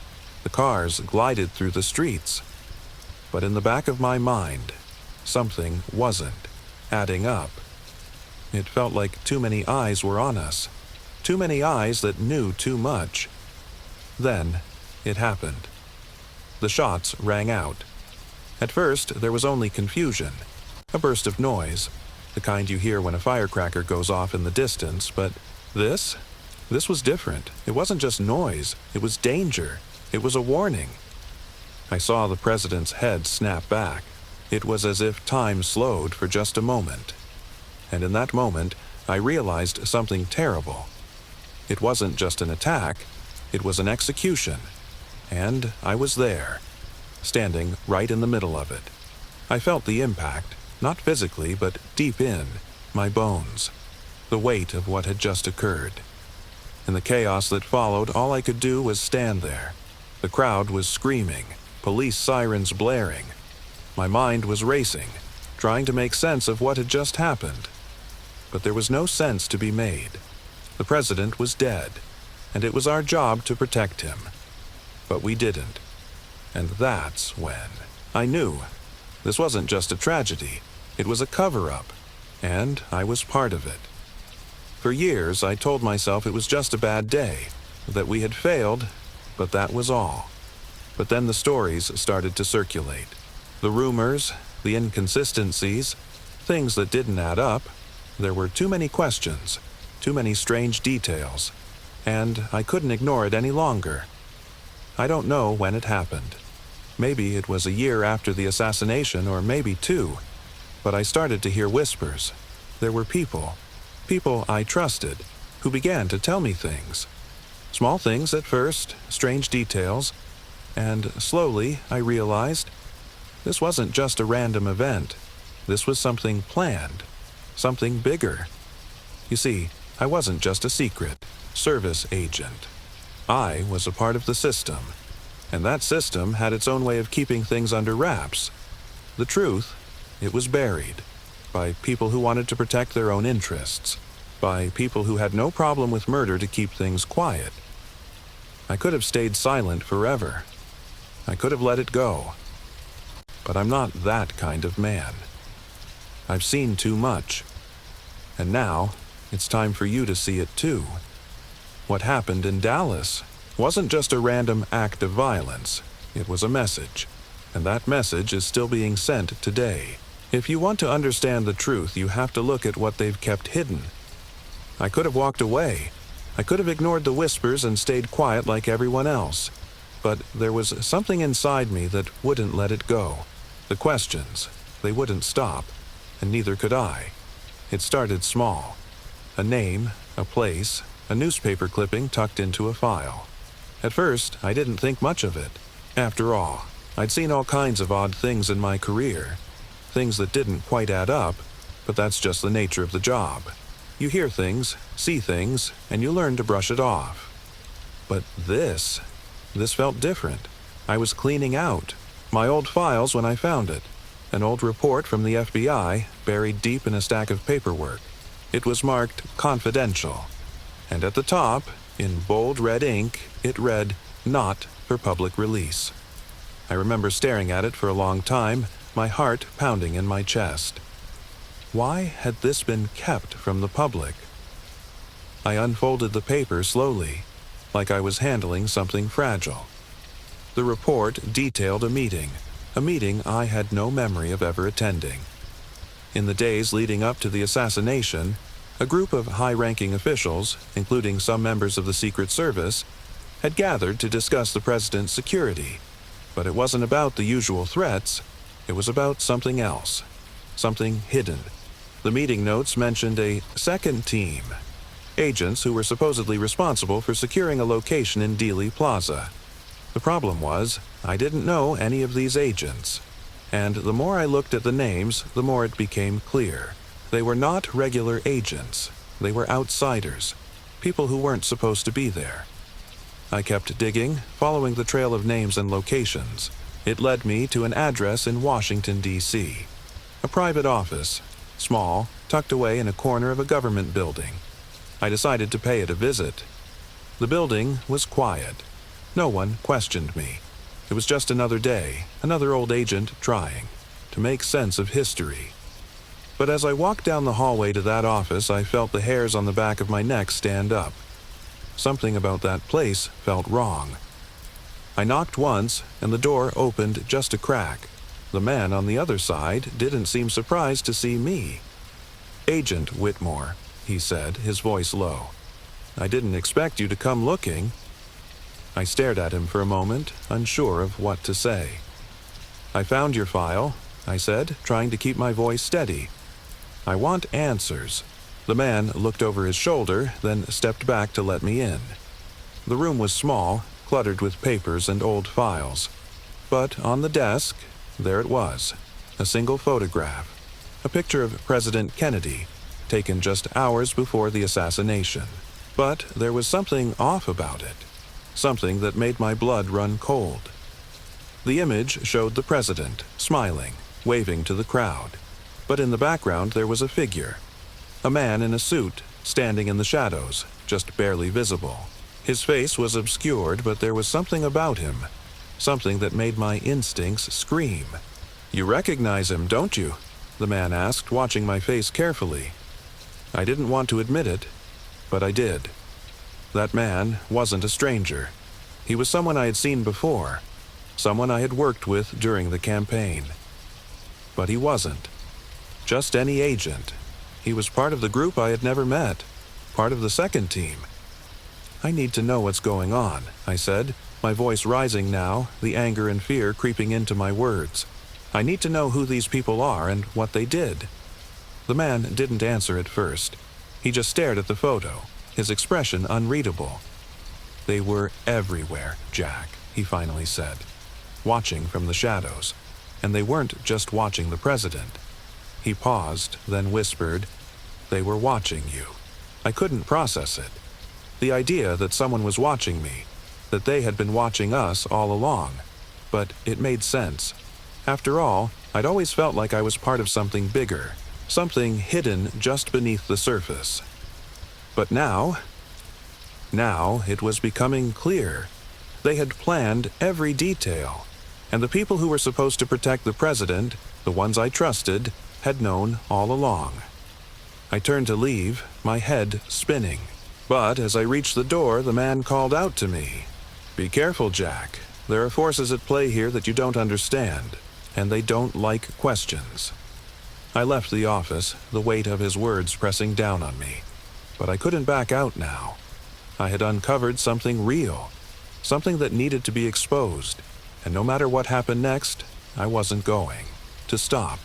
The cars glided through the streets. But in the back of my mind, something wasn't adding up. It felt like too many eyes were on us. Too many eyes that knew too much. Then, it happened. The shots rang out. At first, there was only confusion. A burst of noise, the kind you hear when a firecracker goes off in the distance, but this was different. It wasn't just noise, it was danger. It was a warning. I saw the president's head snap back. It was as if time slowed for just a moment. And in that moment, I realized something terrible. It wasn't just an attack, it was an execution. And I was there, standing right in the middle of it. I felt the impact, not physically, but deep in my bones, the weight of what had just occurred. In the chaos that followed, all I could do was stand there. The crowd was screaming, police sirens blaring. My mind was racing, trying to make sense of what had just happened. But there was no sense to be made. The president was dead, and it was our job to protect him. But we didn't. And that's when I knew this wasn't just a tragedy. It was a cover-up, and I was part of it. For years, I told myself it was just a bad day, that we had failed, but that was all. But then the stories started to circulate. The rumors, the inconsistencies, things that didn't add up. There were too many questions, too many strange details. and I couldn't ignore it any longer. I don't know when it happened. Maybe it was a year after the assassination, or maybe 2, but I started to hear whispers. There were people I trusted, who began to tell me things. Small things at first, strange details, and slowly I realized this wasn't just a random event. This was something planned, something bigger. You see, I wasn't just a secret service agent. I was a part of the system, and that system had its own way of keeping things under wraps. The truth, it was buried by people who wanted to protect their own interests, by people who had no problem with murder to keep things quiet. I could have stayed silent forever. I could have let it go. But I'm not that kind of man. I've seen too much. And now, it's time for you to see it too. What happened in Dallas wasn't just a random act of violence. It was a message. And that message is still being sent today. If you want to understand the truth, you have to look at what they've kept hidden. I could have walked away. I could have ignored the whispers and stayed quiet like everyone else. But there was something inside me that wouldn't let it go. The questions, they wouldn't stop, and neither could I. It started small. A name, a place, a newspaper clipping tucked into a file. At first, I didn't think much of it. After all, I'd seen all kinds of odd things in my career. Things that didn't quite add up, but that's just the nature of the job. You hear things, see things, and you learn to brush it off. But this felt different. I was cleaning out my old files when I found it. An old report from the FBI buried deep in a stack of paperwork. It was marked confidential. And at the top, in bold red ink, it read, "Not for public release." I remember staring at it for a long time, my heart pounding in my chest. Why had this been kept from the public? I unfolded the paper slowly, like I was handling something fragile. The report detailed a meeting I had no memory of ever attending. In the days leading up to the assassination, a group of high-ranking officials, including some members of the Secret Service, had gathered to discuss the president's security. But it wasn't about the usual threats. It was about something else, something hidden. The meeting notes mentioned a second team, agents who were supposedly responsible for securing a location in Dealey Plaza. The problem was, I didn't know any of these agents. And the more I looked at the names, the more it became clear. They were not regular agents. They were outsiders, people who weren't supposed to be there. I kept digging, following the trail of names and locations. It led me to an address in Washington, D.C. A private office, small, tucked away in a corner of a government building. I decided to pay it a visit. The building was quiet. No one questioned me. It was just another day, another old agent trying to make sense of history. But as I walked down the hallway to that office, I felt the hairs on the back of my neck stand up. Something about that place felt wrong. I knocked once, and the door opened just a crack. The man on the other side didn't seem surprised to see me. "Agent Whitmore," he said, his voice low. "I didn't expect you to come looking." I stared at him for a moment, unsure of what to say. "I found your file," I said, trying to keep my voice steady. "I want answers." The man looked over his shoulder, then stepped back to let me in. The room was small, cluttered with papers and old files. But on the desk, there it was, a single photograph, a picture of President Kennedy, taken just hours before the assassination. But there was something off about it, something that made my blood run cold. The image showed the president, smiling, waving to the crowd. But in the background there was a figure, a man in a suit, standing in the shadows, just barely visible. His face was obscured, but there was something about him, something that made my instincts scream. "You recognize him, don't you?" the man asked, watching my face carefully. I didn't want to admit it, but I did. That man wasn't a stranger. He was someone I had seen before, someone I had worked with during the campaign. But he wasn't just any agent. He was part of the group I had never met, part of the second team. I need to know what's going on, I said, my voice rising now, the anger and fear creeping into my words. I need to know who these people are and what they did. The man didn't answer at first. He just stared at the photo, his expression unreadable. They were everywhere, Jack, he finally said, watching from the shadows. And they weren't just watching the president. He paused, then whispered, "They were watching you." I couldn't process it. The idea that someone was watching me, that they had been watching us all along. But it made sense. After all, I'd always felt like I was part of something bigger, something hidden just beneath the surface. But now it was becoming clear. They had planned every detail, and the people who were supposed to protect the president, the ones I trusted, had known all along. I turned to leave, my head spinning. But as I reached the door, the man called out to me, "Be careful, Jack. There are forces at play here that you don't understand, and they don't like questions." I left the office, the weight of his words pressing down on me. But I couldn't back out now. I had uncovered something real, something that needed to be exposed, and no matter what happened next, I wasn't going to stop.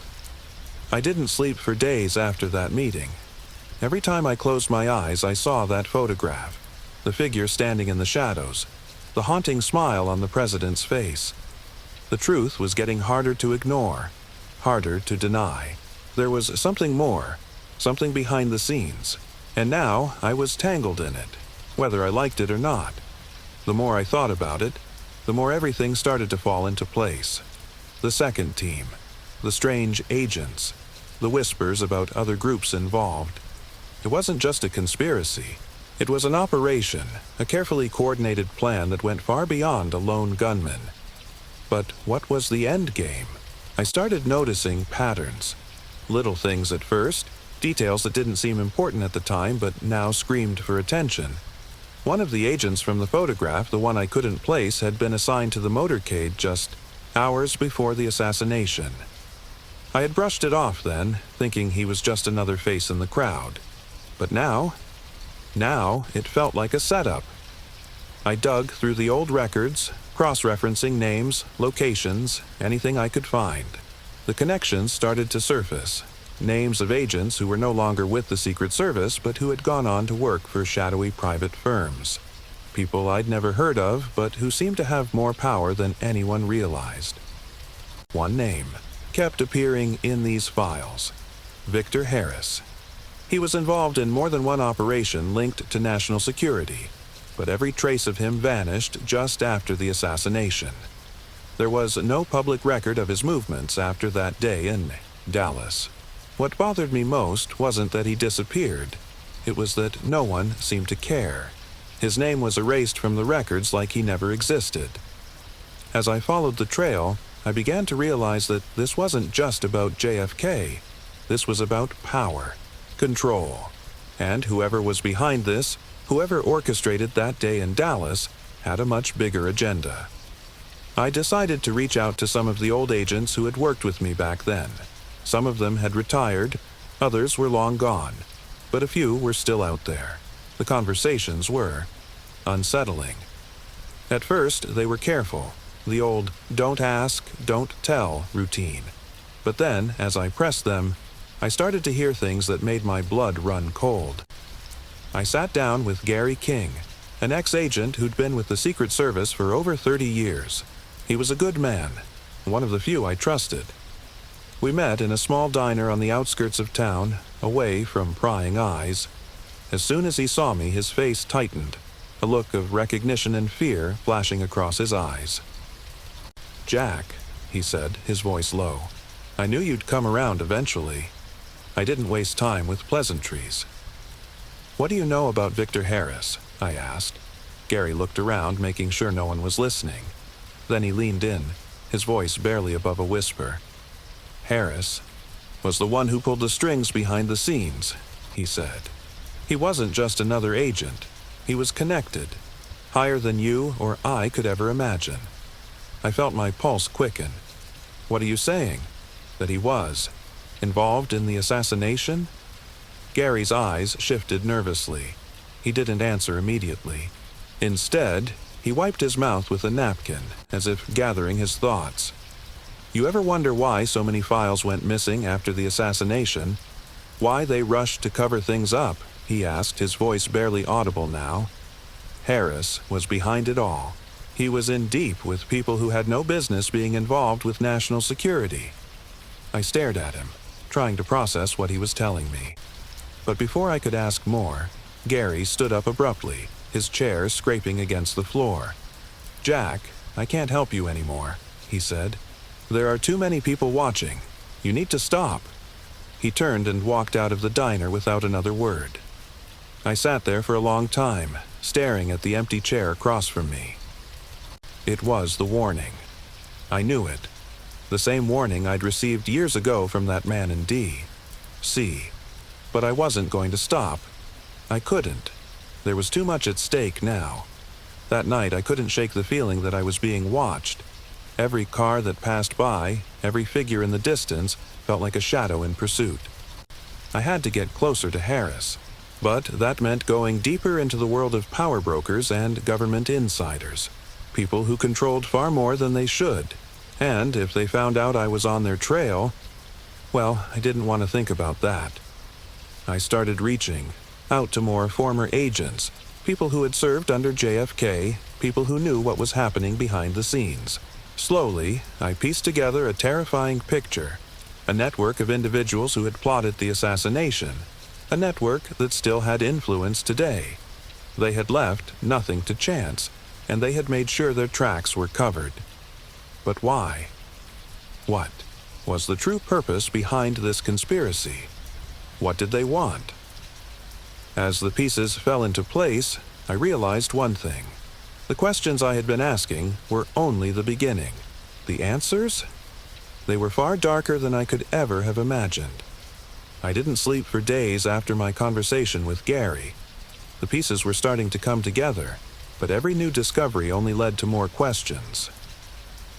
I didn't sleep for days after that meeting. Every time I closed my eyes, I saw that photograph, the figure standing in the shadows, the haunting smile on the president's face. The truth was getting harder to ignore, harder to deny. There was something more, something behind the scenes, and now I was tangled in it, whether I liked it or not. The more I thought about it, the more everything started to fall into place. The second team, the strange agents, the whispers about other groups involved. It wasn't just a conspiracy. It was an operation, a carefully coordinated plan that went far beyond a lone gunman. But what was the end game? I started noticing patterns. Little things at first, details that didn't seem important at the time but now screamed for attention. One of the agents from the photograph, the one I couldn't place, had been assigned to the motorcade just hours before the assassination. I had brushed it off then, thinking he was just another face in the crowd. But now it felt like a setup. I dug through the old records, cross-referencing names, locations, anything I could find. The connections started to surface. Names of agents who were no longer with the Secret Service but who had gone on to work for shadowy private firms. People I'd never heard of but who seemed to have more power than anyone realized. One name kept appearing in these files: Victor Harris. He was involved in more than one operation linked to national security, but every trace of him vanished just after the assassination. There was no public record of his movements after that day in Dallas. What bothered me most wasn't that he disappeared. It was that no one seemed to care. His name was erased from the records like he never existed. As I followed the trail, I began to realize that this wasn't just about JFK. This was about power, control. And whoever was behind this, whoever orchestrated that day in Dallas, had a much bigger agenda. I decided to reach out to some of the old agents who had worked with me back then. Some of them had retired, others were long gone, but a few were still out there. The conversations were unsettling. At first, they were careful, the old "don't ask, don't tell" routine. But then, as I pressed them, I started to hear things that made my blood run cold. I sat down with Gary King, an ex-agent who'd been with the Secret Service for over 30 years. He was a good man, one of the few I trusted. We met in a small diner on the outskirts of town, away from prying eyes. As soon as he saw me, his face tightened, a look of recognition and fear flashing across his eyes. "Jack," he said, his voice low, "I knew you'd come around eventually. I didn't waste time with pleasantries." "What do you know about Victor Harris?" I asked. Gary looked around, making sure no one was listening. Then he leaned in, his voice barely above a whisper. "Harris was the one who pulled the strings behind the scenes," he said. "He wasn't just another agent. He was connected, higher than you or I could ever imagine." I felt my pulse quicken. "What are you saying? That he was involved in the assassination?" Gary's eyes shifted nervously. He didn't answer immediately. Instead, he wiped his mouth with a napkin, as if gathering his thoughts. You ever wonder why so many files went missing after the assassination? Why they rushed to cover things up? He asked, his voice barely audible now. Harris was behind it all. He was in deep with people who had no business being involved with national security. I stared at him, trying to process what he was telling me. But before I could ask more, Gary stood up abruptly, his chair scraping against the floor. "Jack, I can't help you anymore," he said. "There are too many people watching. You need to stop." He turned and walked out of the diner without another word. I sat there for a long time, staring at the empty chair across from me. It was the warning. I knew it. The same warning I'd received years ago from that man in D.C. But I wasn't going to stop. I couldn't. There was too much at stake now. That night I couldn't shake the feeling that I was being watched. Every car that passed by, every figure in the distance, felt like a shadow in pursuit. I had to get closer to Harris, but that meant going deeper into the world of power brokers and government insiders, people who controlled far more than they should, and if they found out I was on their trail, well, I didn't want to think about that. I started reaching out to more former agents, people who had served under JFK, people who knew what was happening behind the scenes. Slowly, I pieced together a terrifying picture, a network of individuals who had plotted the assassination, a network that still had influence today. They had left nothing to chance, and they had made sure their tracks were covered. But why? What was the true purpose behind this conspiracy? What did they want? As the pieces fell into place, I realized one thing. The questions I had been asking were only the beginning. The answers? They were far darker than I could ever have imagined. I didn't sleep for days after my conversation with Gary. The pieces were starting to come together, but every new discovery only led to more questions.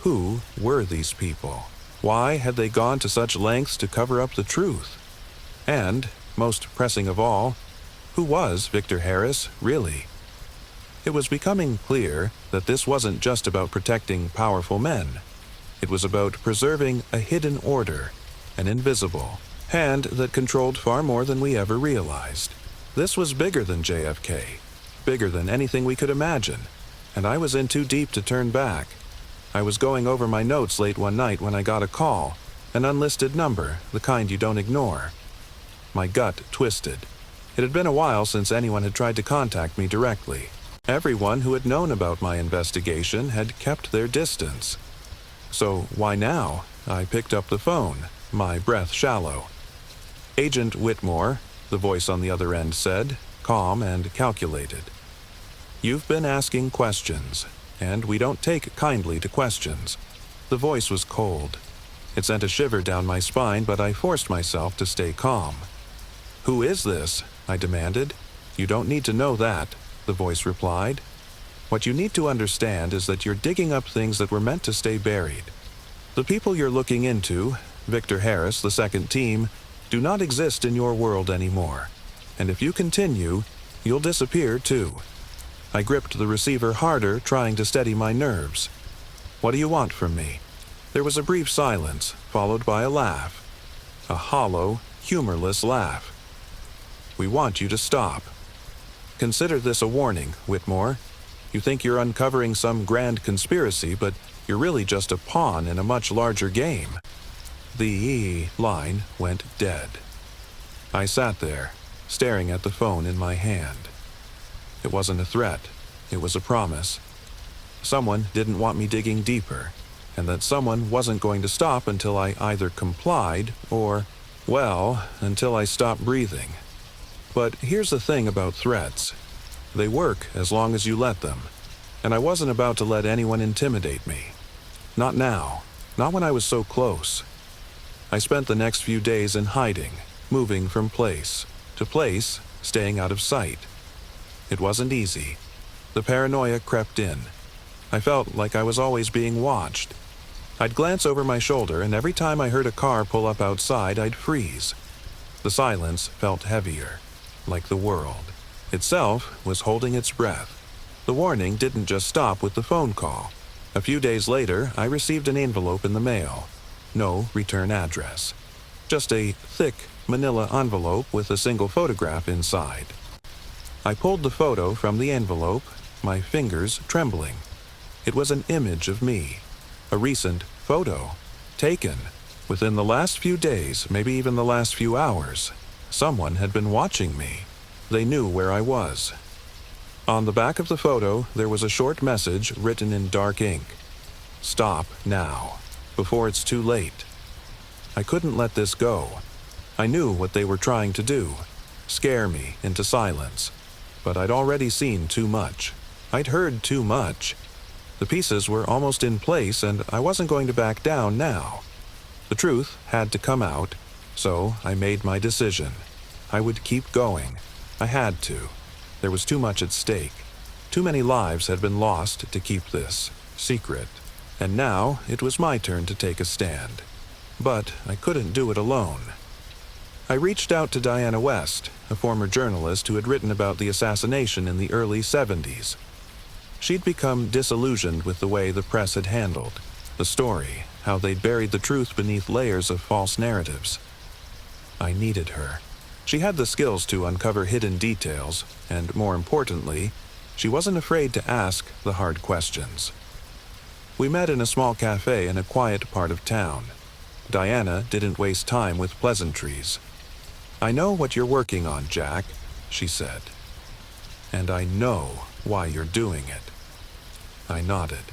Who were these people? Why had they gone to such lengths to cover up the truth? And, most pressing of all, who was Victor Harris, really? It was becoming clear that this wasn't just about protecting powerful men. It was about preserving a hidden order, an invisible hand that controlled far more than we ever realized. This was bigger than JFK, bigger than anything we could imagine, and I was in too deep to turn back. I was going over my notes late one night when I got a call, an unlisted number, the kind you don't ignore. My gut twisted. It had been a while since anyone had tried to contact me directly. Everyone who had known about my investigation had kept their distance. So why now? I picked up the phone, my breath shallow. "Agent Whitmore," the voice on the other end said, calm and calculated. "You've been asking questions, and we don't take kindly to questions." The voice was cold. It sent a shiver down my spine, but I forced myself to stay calm. "Who is this?" I demanded. "You don't need to know that," the voice replied. "What you need to understand is that you're digging up things that were meant to stay buried. The people you're looking into, Victor Harris, the second team, do not exist in your world anymore. And if you continue, you'll disappear too." I gripped the receiver harder, trying to steady my nerves. "What do you want from me?" There was a brief silence, followed by a laugh. A hollow, humorless laugh. "We want you to stop. Consider this a warning, Whitmore. You think you're uncovering some grand conspiracy, but you're really just a pawn in a much larger game." The line went dead. I sat there, staring at the phone in my hand. It wasn't a threat. It was a promise. Someone didn't want me digging deeper, and that someone wasn't going to stop until I either complied or, well, until I stopped breathing. But here's the thing about threats. They work as long as you let them, and I wasn't about to let anyone intimidate me. Not now, not when I was so close. I spent the next few days in hiding, moving from place to place, staying out of sight. It wasn't easy. The paranoia crept in. I felt like I was always being watched. I'd glance over my shoulder, and every time I heard a car pull up outside, I'd freeze. The silence felt heavier, like the world itself was holding its breath. The warning didn't just stop with the phone call. A few days later, I received an envelope in the mail. No return address. Just a thick manila envelope with a single photograph inside. I pulled the photo from the envelope, my fingers trembling. It was an image of me. A recent photo. Taken. Within the last few days, maybe even the last few hours. Someone had been watching me. They knew where I was. On the back of the photo, there was a short message written in dark ink. Stop now, before it's too late. I couldn't let this go. I knew what they were trying to do, scare me into silence. But I'd already seen too much. I'd heard too much. The pieces were almost in place, and I wasn't going to back down now. The truth had to come out, so I made my decision. I would keep going. I had to. There was too much at stake. Too many lives had been lost to keep this secret. And now it was my turn to take a stand. But I couldn't do it alone. I reached out to Diana West, a former journalist who had written about the assassination in the early 70s. She'd become disillusioned with the way the press had handled the story, how they'd buried the truth beneath layers of false narratives. I needed her. She had the skills to uncover hidden details, and more importantly, she wasn't afraid to ask the hard questions. We met in a small cafe in a quiet part of town. Diana didn't waste time with pleasantries. I know what you're working on, Jack, she said. And I know why you're doing it. I nodded.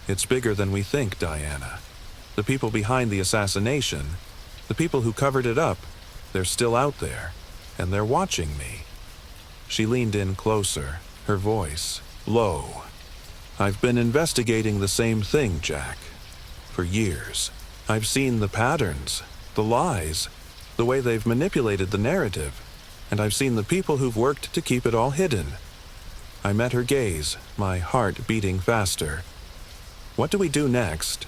It's bigger than we think, Diana. The people behind the assassination, the people who covered it up, they're still out there, and they're watching me. She leaned in closer, her voice low. I've been investigating the same thing, Jack, for years. I've seen the patterns, the lies, the way they've manipulated the narrative, and I've seen the people who've worked to keep it all hidden. I met her gaze, my heart beating faster. What do we do next?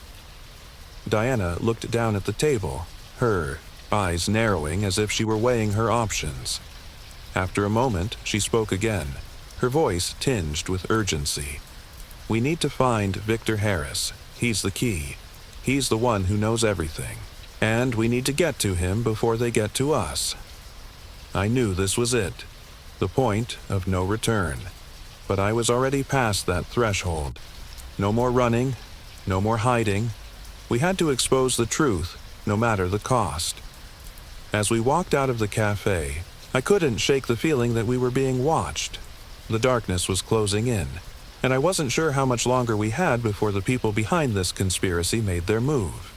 Diana looked down at the table, her eyes narrowing as if she were weighing her options. After a moment, she spoke again, her voice tinged with urgency. We need to find Victor Harris. He's the key. He's the one who knows everything. And we need to get to him before they get to us. I knew this was it, the point of no return. But I was already past that threshold. No more running, no more hiding. We had to expose the truth, no matter the cost. As we walked out of the cafe, I couldn't shake the feeling that we were being watched. The darkness was closing in, and I wasn't sure how much longer we had before the people behind this conspiracy made their move.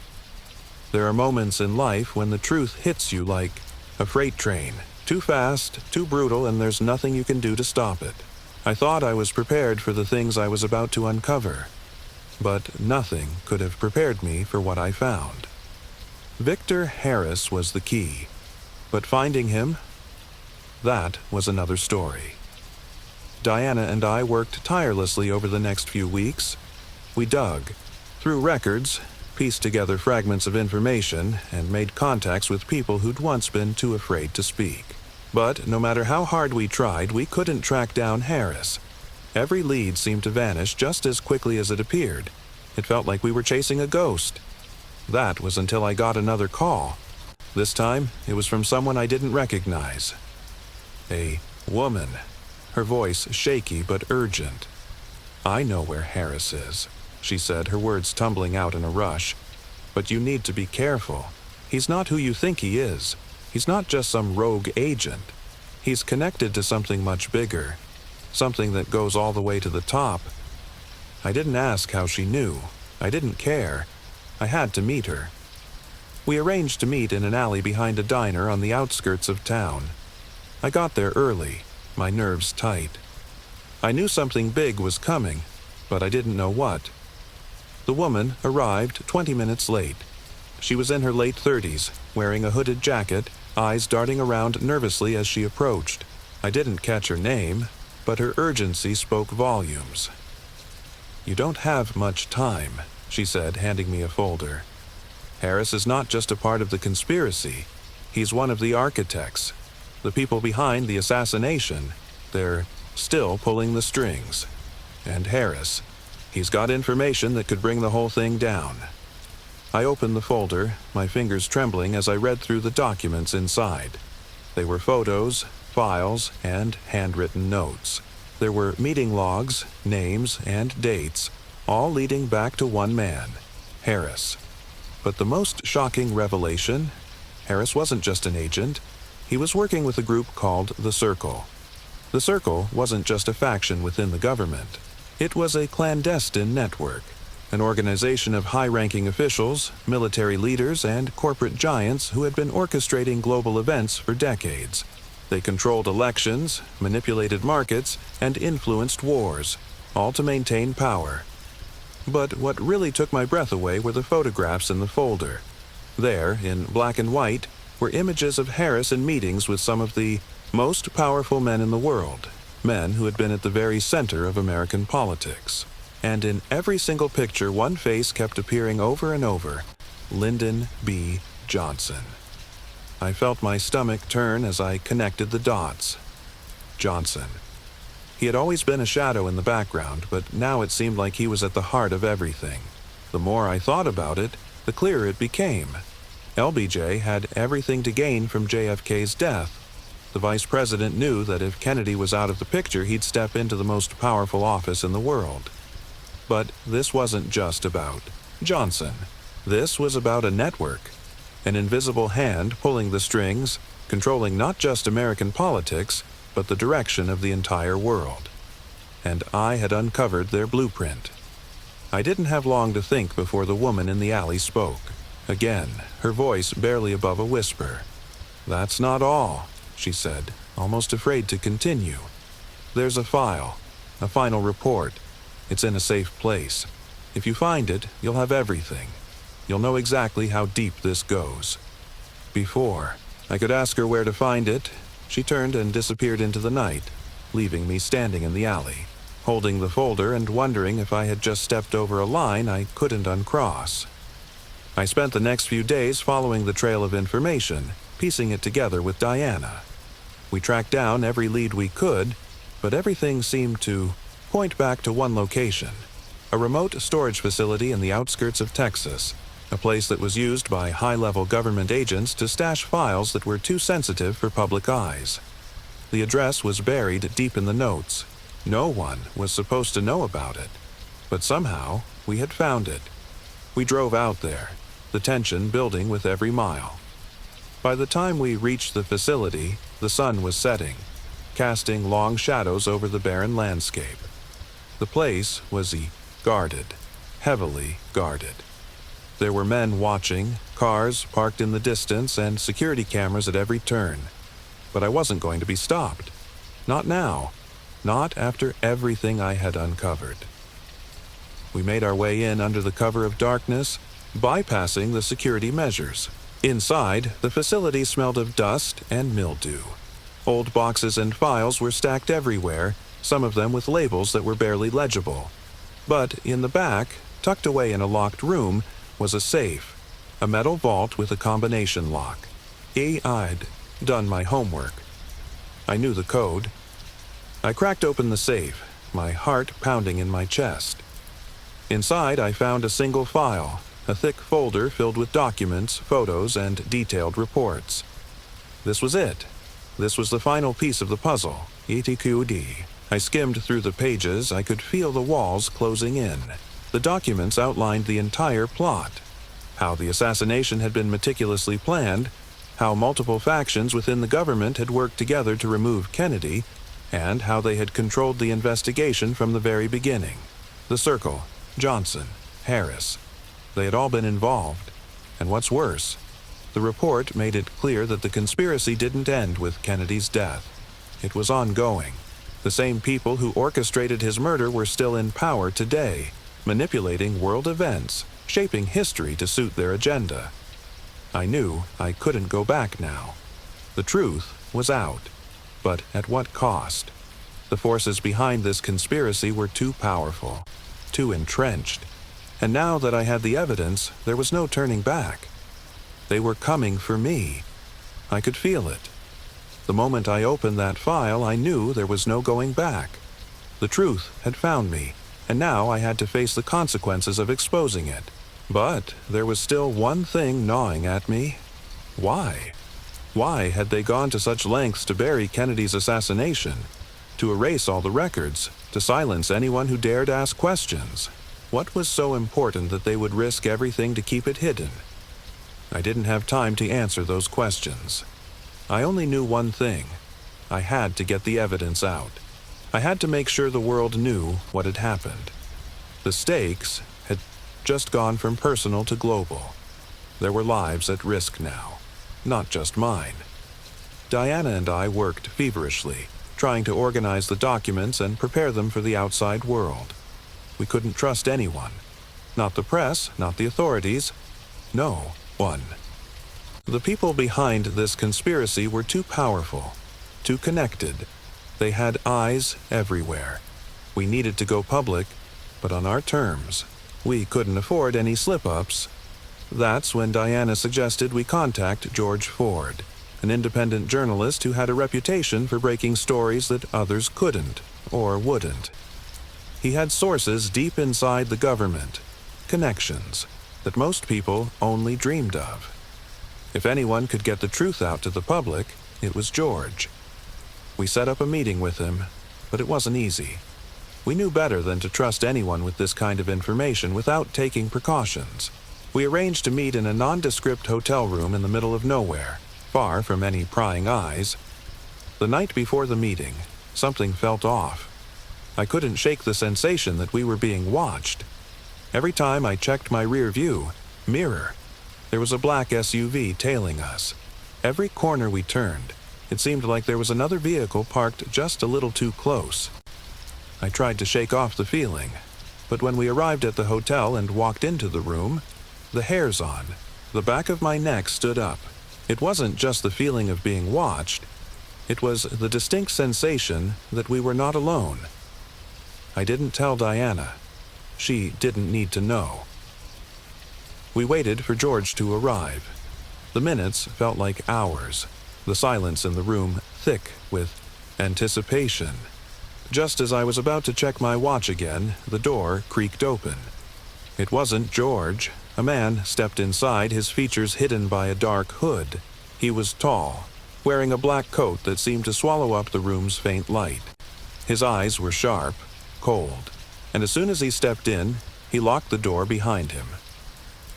There are moments in life when the truth hits you like a freight train, too fast, too brutal, and there's nothing you can do to stop it. I thought I was prepared for the things I was about to uncover, but nothing could have prepared me for what I found. Victor Harris was the key, but finding him, that was another story. Diana and I worked tirelessly over the next few weeks. We dug through records, pieced together fragments of information, and made contacts with people who'd once been too afraid to speak. But no matter how hard we tried, we couldn't track down Harris. Every lead seemed to vanish just as quickly as it appeared. It felt like we were chasing a ghost. That was until I got another call. This time, it was from someone I didn't recognize. A woman. Her voice shaky but urgent. I know where Harris is, she said, her words tumbling out in a rush. But you need to be careful. He's not who you think he is. He's not just some rogue agent. He's connected to something much bigger. Something that goes all the way to the top. I didn't ask how she knew. I didn't care. I had to meet her. We arranged to meet in an alley behind a diner on the outskirts of town. I got there early, my nerves tight. I knew something big was coming, but I didn't know what. The woman arrived 20 minutes late. She was in her late 30s, wearing a hooded jacket, eyes darting around nervously as she approached. I didn't catch her name, but her urgency spoke volumes. You don't have much time, she said, handing me a folder. Harris is not just a part of the conspiracy. He's one of the architects, the people behind the assassination. They're still pulling the strings. And Harris. He's got information that could bring the whole thing down. I opened the folder, my fingers trembling as I read through the documents inside. They were photos, files, and handwritten notes. There were meeting logs, names, and dates, all leading back to one man, Harris. But the most shocking revelation, Harris wasn't just an agent. He was working with a group called the Circle. The Circle wasn't just a faction within the government. It was a clandestine network, an organization of high-ranking officials, military leaders, and corporate giants who had been orchestrating global events for decades. They controlled elections, manipulated markets, and influenced wars, all to maintain power. But what really took my breath away were the photographs in the folder. There, in black and white, were images of Harris in meetings with some of the most powerful men in the world, men who had been at the very center of American politics. And in every single picture, one face kept appearing over and over: Lyndon B. Johnson. I felt my stomach turn as I connected the dots. Johnson. He had always been a shadow in the background, but now it seemed like he was at the heart of everything. The more I thought about it, the clearer it became. LBJ had everything to gain from JFK's death. The vice president knew that if Kennedy was out of the picture, he'd step into the most powerful office in the world. But this wasn't just about Johnson. This was about a network. An invisible hand pulling the strings, controlling not just American politics, but the direction of the entire world. And I had uncovered their blueprint. I didn't have long to think before the woman in the alley spoke. Again, her voice barely above a whisper. "That's not all," she said, almost afraid to continue. "There's a file, a final report. It's in a safe place. If you find it, you'll have everything. You'll know exactly how deep this goes." Before I could ask her where to find it, she turned and disappeared into the night, leaving me standing in the alley, holding the folder and wondering if I had just stepped over a line I couldn't uncross. I spent the next few days following the trail of information, piecing it together with Diana. We tracked down every lead we could, but everything seemed to point back to one location: a remote storage facility in the outskirts of Texas, a place that was used by high-level government agents to stash files that were too sensitive for public eyes. The address was buried deep in the notes. No one was supposed to know about it, but somehow we had found it. We drove out there, the tension building with every mile. By the time we reached the facility, the sun was setting, casting long shadows over the barren landscape. The place was guarded, heavily guarded. There were men watching, cars parked in the distance, and security cameras at every turn. But I wasn't going to be stopped. Not now. Not after everything I had uncovered. We made our way in under the cover of darkness, bypassing the security measures. Inside, the facility smelled of dust and mildew. Old boxes and files were stacked everywhere, some of them with labels that were barely legible. But in the back, tucked away in a locked room, was a safe, a metal vault with a combination lock. I'd done my homework. I knew the code. I cracked open the safe, my heart pounding in my chest. Inside, I found a single file, a thick folder filled with documents, photos, and detailed reports. This was it. This was the final piece of the puzzle, ETQD. I skimmed through the pages. I could feel the walls closing in. The documents outlined the entire plot: how the assassination had been meticulously planned, how multiple factions within the government had worked together to remove Kennedy, and how they had controlled the investigation from the very beginning. The Circle, Johnson, Harris. They had all been involved. And what's worse, the report made it clear that the conspiracy didn't end with Kennedy's death. It was ongoing. The same people who orchestrated his murder were still in power today, manipulating world events, shaping history to suit their agenda. I knew I couldn't go back now. The truth was out. But at what cost? The forces behind this conspiracy were too powerful, too entrenched. And now that I had the evidence, there was no turning back. They were coming for me. I could feel it. The moment I opened that file, I knew there was no going back. The truth had found me, and now I had to face the consequences of exposing it. But there was still one thing gnawing at me. Why? Why had they gone to such lengths to bury Kennedy's assassination? To erase all the records? To silence anyone who dared ask questions? What was so important that they would risk everything to keep it hidden? I didn't have time to answer those questions. I only knew one thing. I had to get the evidence out. I had to make sure the world knew what had happened. The stakes had just gone from personal to global. There were lives at risk now, not just mine. Diana and I worked feverishly, trying to organize the documents and prepare them for the outside world. We couldn't trust anyone. Not the press, not the authorities. No one. The people behind this conspiracy were too powerful, too connected. They had eyes everywhere. We needed to go public, but on our terms. We couldn't afford any slip-ups. That's when Diana suggested we contact George Ford, an independent journalist who had a reputation for breaking stories that others couldn't or wouldn't. He had sources deep inside the government, connections that most people only dreamed of. If anyone could get the truth out to the public, it was George. We set up a meeting with him, but it wasn't easy. We knew better than to trust anyone with this kind of information without taking precautions. We arranged to meet in a nondescript hotel room in the middle of nowhere, far from any prying eyes. The night before the meeting, something felt off. I couldn't shake the sensation that we were being watched. Every time I checked my rear view mirror, there was a black SUV tailing us. Every corner we turned, it seemed like there was another vehicle parked just a little too close. I tried to shake off the feeling, but when we arrived at the hotel and walked into the room, the hairs on the back of my neck stood up. It wasn't just the feeling of being watched, it was the distinct sensation that we were not alone. I didn't tell Diana. She didn't need to know. We waited for George to arrive. The minutes felt like hours, the silence in the room thick with anticipation. Just as I was about to check my watch again, the door creaked open. It wasn't George. A man stepped inside, his features hidden by a dark hood. He was tall, wearing a black coat that seemed to swallow up the room's faint light. His eyes were sharp, cold, and as soon as he stepped in, he locked the door behind him.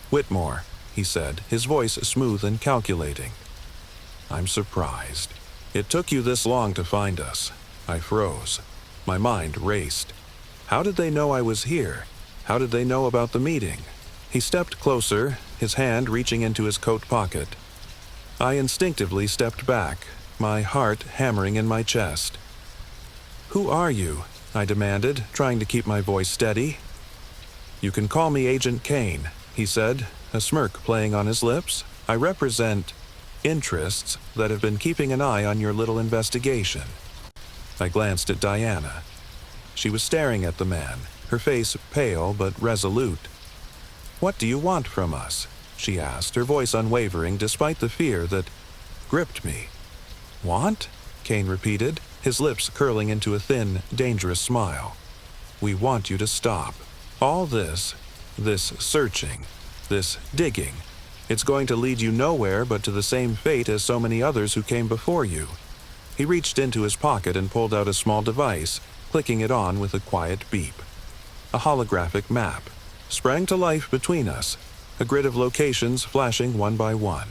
"Whitmore," he said, his voice smooth and calculating. "I'm surprised. It took you this long to find us." I froze. My mind raced. How did they know I was here? How did they know about the meeting? He stepped closer, his hand reaching into his coat pocket. I instinctively stepped back, my heart hammering in my chest. "Who are you?" I demanded, trying to keep my voice steady. "You can call me Agent Kane," he said, a smirk playing on his lips. "I represent interests that have been keeping an eye on your little investigation." I glanced at Diana. She was staring at the man, her face pale but resolute. "What do you want from us?" she asked, her voice unwavering despite the fear that gripped me. "Want?" Kane repeated, his lips curling into a thin, dangerous smile. "We want you to stop. All this searching, this digging, it's going to lead you nowhere but to the same fate as so many others who came before you." He reached into his pocket and pulled out a small device, clicking it on with a quiet beep. A holographic map sprang to life between us, a grid of locations flashing one by one.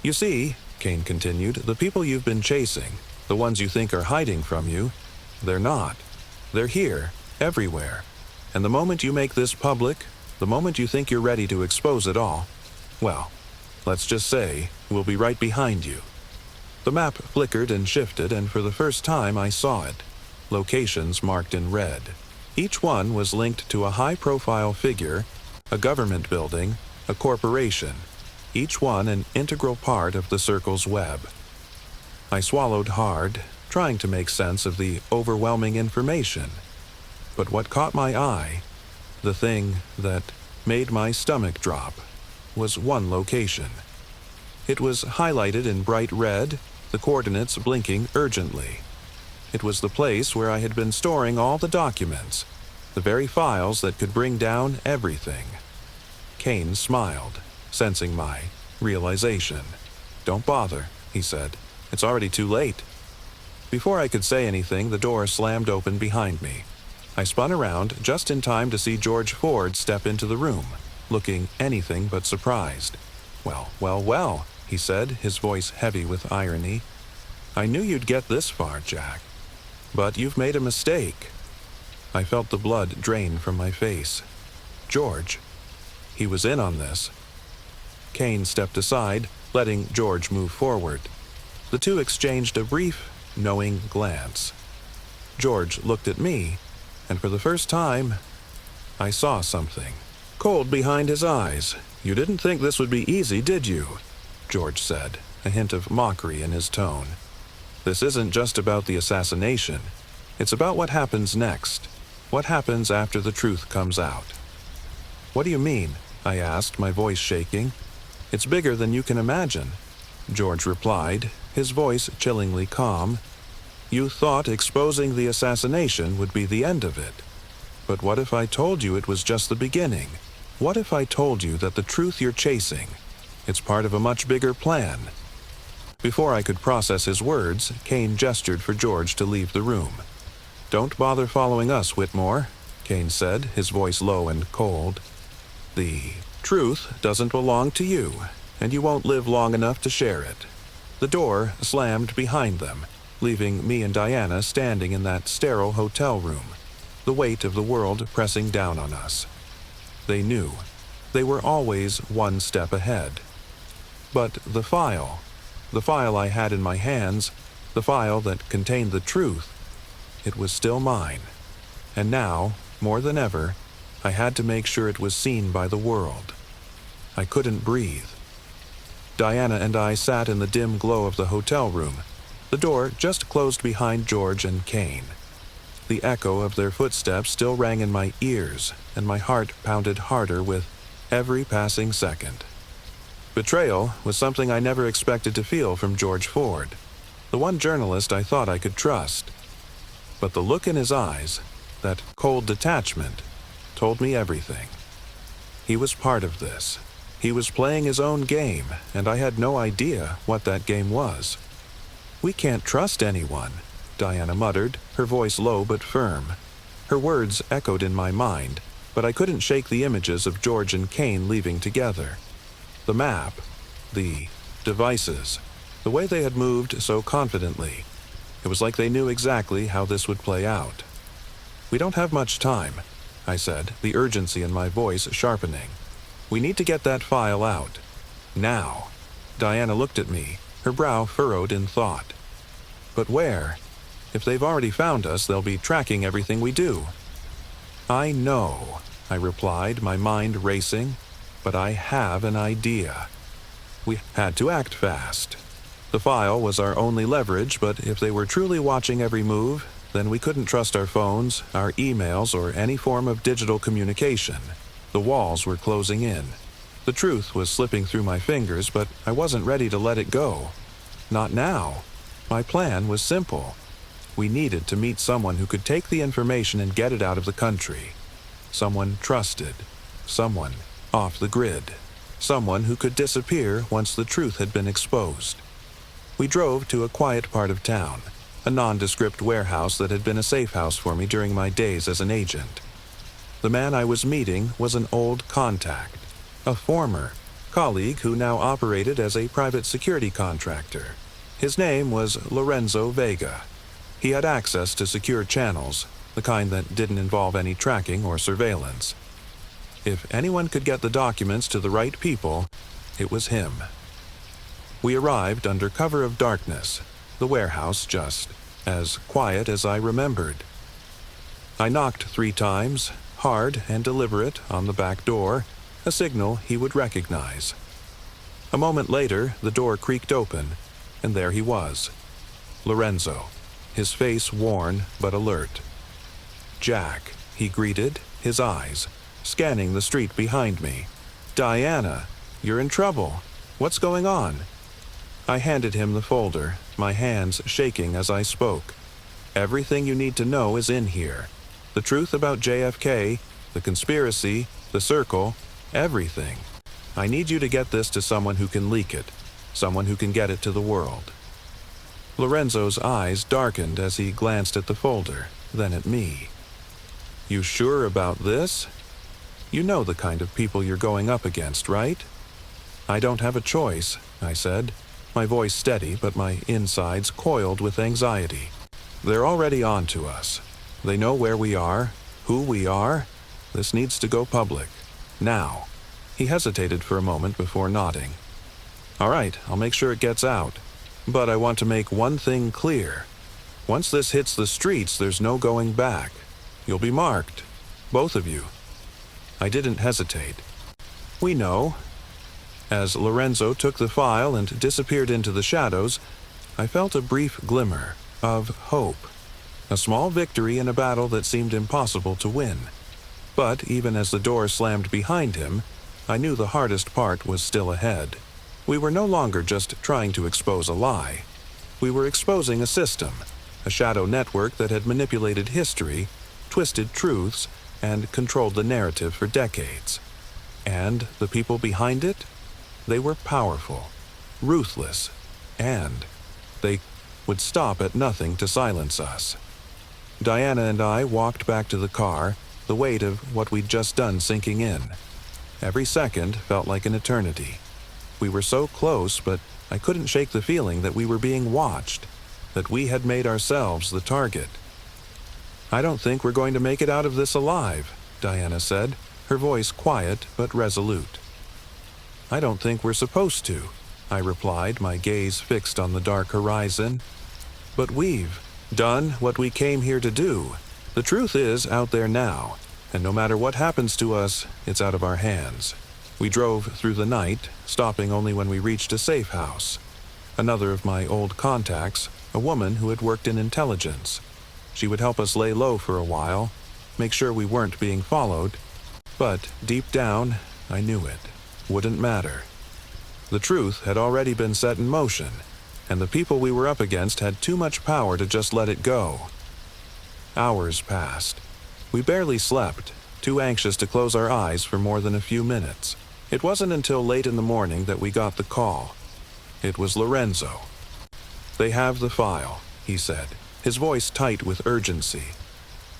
"You see," Kane continued, "the people you've been chasing, the ones you think are hiding from you, they're not. They're here, everywhere. And the moment you make this public, the moment you think you're ready to expose it all, well, let's just say, we'll be right behind you." The map flickered and shifted, and for the first time I saw it. Locations marked in red. Each one was linked to a high-profile figure, a government building, a corporation, each one an integral part of the circle's web. I swallowed hard, trying to make sense of the overwhelming information. But what caught my eye, the thing that made my stomach drop, was one location. It was highlighted in bright red, the coordinates blinking urgently. It was the place where I had been storing all the documents, the very files that could bring down everything. Kane smiled, sensing my realization. "Don't bother," he said. "It's already too late." Before I could say anything, the door slammed open behind me. I spun around just in time to see George Ford step into the room, looking anything but surprised. Well, he said, his voice heavy with irony. "I knew you'd get this far, Jack. But you've made a mistake." I felt the blood drain from my face. George. He was in on this. Kane stepped aside, letting George move forward. The two exchanged a brief, knowing glance. George looked at me, and for the first time, I saw something. Cold behind his eyes. "You didn't think this would be easy, did you?" George said, a hint of mockery in his tone. "This isn't just about the assassination. It's about what happens next. What happens after the truth comes out." "What do you mean?" I asked, my voice shaking. "It's bigger than you can imagine," George replied, his voice chillingly calm. "You thought exposing the assassination would be the end of it. But what if I told you it was just the beginning? What if I told you that the truth you're chasing, it's part of a much bigger plan?" Before I could process his words, Kane gestured for George to leave the room. "Don't bother following us, Whitmore," Kane said, his voice low and cold. "The truth doesn't belong to you, and you won't live long enough to share it." The door slammed behind them, leaving me and Diana standing in that sterile hotel room, the weight of the world pressing down on us. They knew. They were always one step ahead. But the file I had in my hands, the file that contained the truth, it was still mine. And now, more than ever, I had to make sure it was seen by the world. I couldn't breathe. Diana and I sat in the dim glow of the hotel room. The door just closed behind George and Kane. The echo of their footsteps still rang in my ears, and my heart pounded harder with every passing second. Betrayal was something I never expected to feel from George Ford, the one journalist I thought I could trust. But the look in his eyes, that cold detachment, told me everything. He was part of this. He was playing his own game, and I had no idea what that game was. "We can't trust anyone," Diana muttered, her voice low but firm. Her words echoed in my mind, but I couldn't shake the images of George and Kane leaving together. The map, the devices, the way they had moved so confidently. It was like they knew exactly how this would play out. "We don't have much time," I said, the urgency in my voice sharpening. "We need to get that file out. Now." Diana looked at me, her brow furrowed in thought. "But where? If they've already found us, they'll be tracking everything we do." "I know," I replied, my mind racing, "but I have an idea." We had to act fast. The file was our only leverage, but if they were truly watching every move, then we couldn't trust our phones, our emails, or any form of digital communication. The walls were closing in. The truth was slipping through my fingers, but I wasn't ready to let it go. Not now. My plan was simple. We needed to meet someone who could take the information and get it out of the country. Someone trusted. Someone off the grid. Someone who could disappear once the truth had been exposed. We drove to a quiet part of town, a nondescript warehouse that had been a safe house for me during my days as an agent. The man I was meeting was an old contact, a former colleague who now operated as a private security contractor. His name was Lorenzo Vega. He had access to secure channels, the kind that didn't involve any tracking or surveillance. If anyone could get the documents to the right people, it was him. We arrived under cover of darkness, the warehouse just as quiet as I remembered. I knocked 3 times, hard and deliberate, on the back door, a signal he would recognize. A moment later, the door creaked open, and there he was, Lorenzo, his face worn but alert. "Jack," he greeted, his eyes scanning the street behind me. "Diana, you're in trouble. What's going on?" I handed him the folder, my hands shaking as I spoke. Everything you need to know is in here. The truth about JFK, the conspiracy, the circle, everything. I need you to get this to someone who can leak it, someone who can get it to the world. Lorenzo's eyes darkened as he glanced at the folder, then at me. You sure about this? You know the kind of people you're going up against, right? I don't have a choice, I said, my voice steady but my insides coiled with anxiety. They're already on to us. They know where we are, who we are. This needs to go public. Now. He hesitated for a moment before nodding. All right, I'll make sure it gets out. But I want to make one thing clear. Once this hits the streets, there's no going back. You'll be marked. Both of you. I didn't hesitate. We know. As Lorenzo took the file and disappeared into the shadows, I felt a brief glimmer of hope. A small victory in a battle that seemed impossible to win. But even as the door slammed behind him, I knew the hardest part was still ahead. We were no longer just trying to expose a lie. We were exposing a system, a shadow network that had manipulated history, twisted truths, and controlled the narrative for decades. And the people behind it? They were powerful, ruthless, and they would stop at nothing to silence us. Diana and I walked back to the car, the weight of what we'd just done sinking in. Every second felt like an eternity. We were so close, but I couldn't shake the feeling that we were being watched, that we had made ourselves the target. I don't think we're going to make it out of this alive, Diana said, her voice quiet but resolute. I don't think we're supposed to, I replied, my gaze fixed on the dark horizon. But we've done what we came here to do. The truth is out there now, and no matter what happens to us, it's out of our hands. We drove through the night, stopping only when we reached a safe house. Another of my old contacts, a woman who had worked in intelligence. She would help us lay low for a while, make sure we weren't being followed. But deep down, I knew it wouldn't matter. The truth had already been set in motion, and the people we were up against had too much power to just let it go. Hours passed. We barely slept, too anxious to close our eyes for more than a few minutes. It wasn't until late in the morning that we got the call. It was Lorenzo. They have the file, he said, his voice tight with urgency.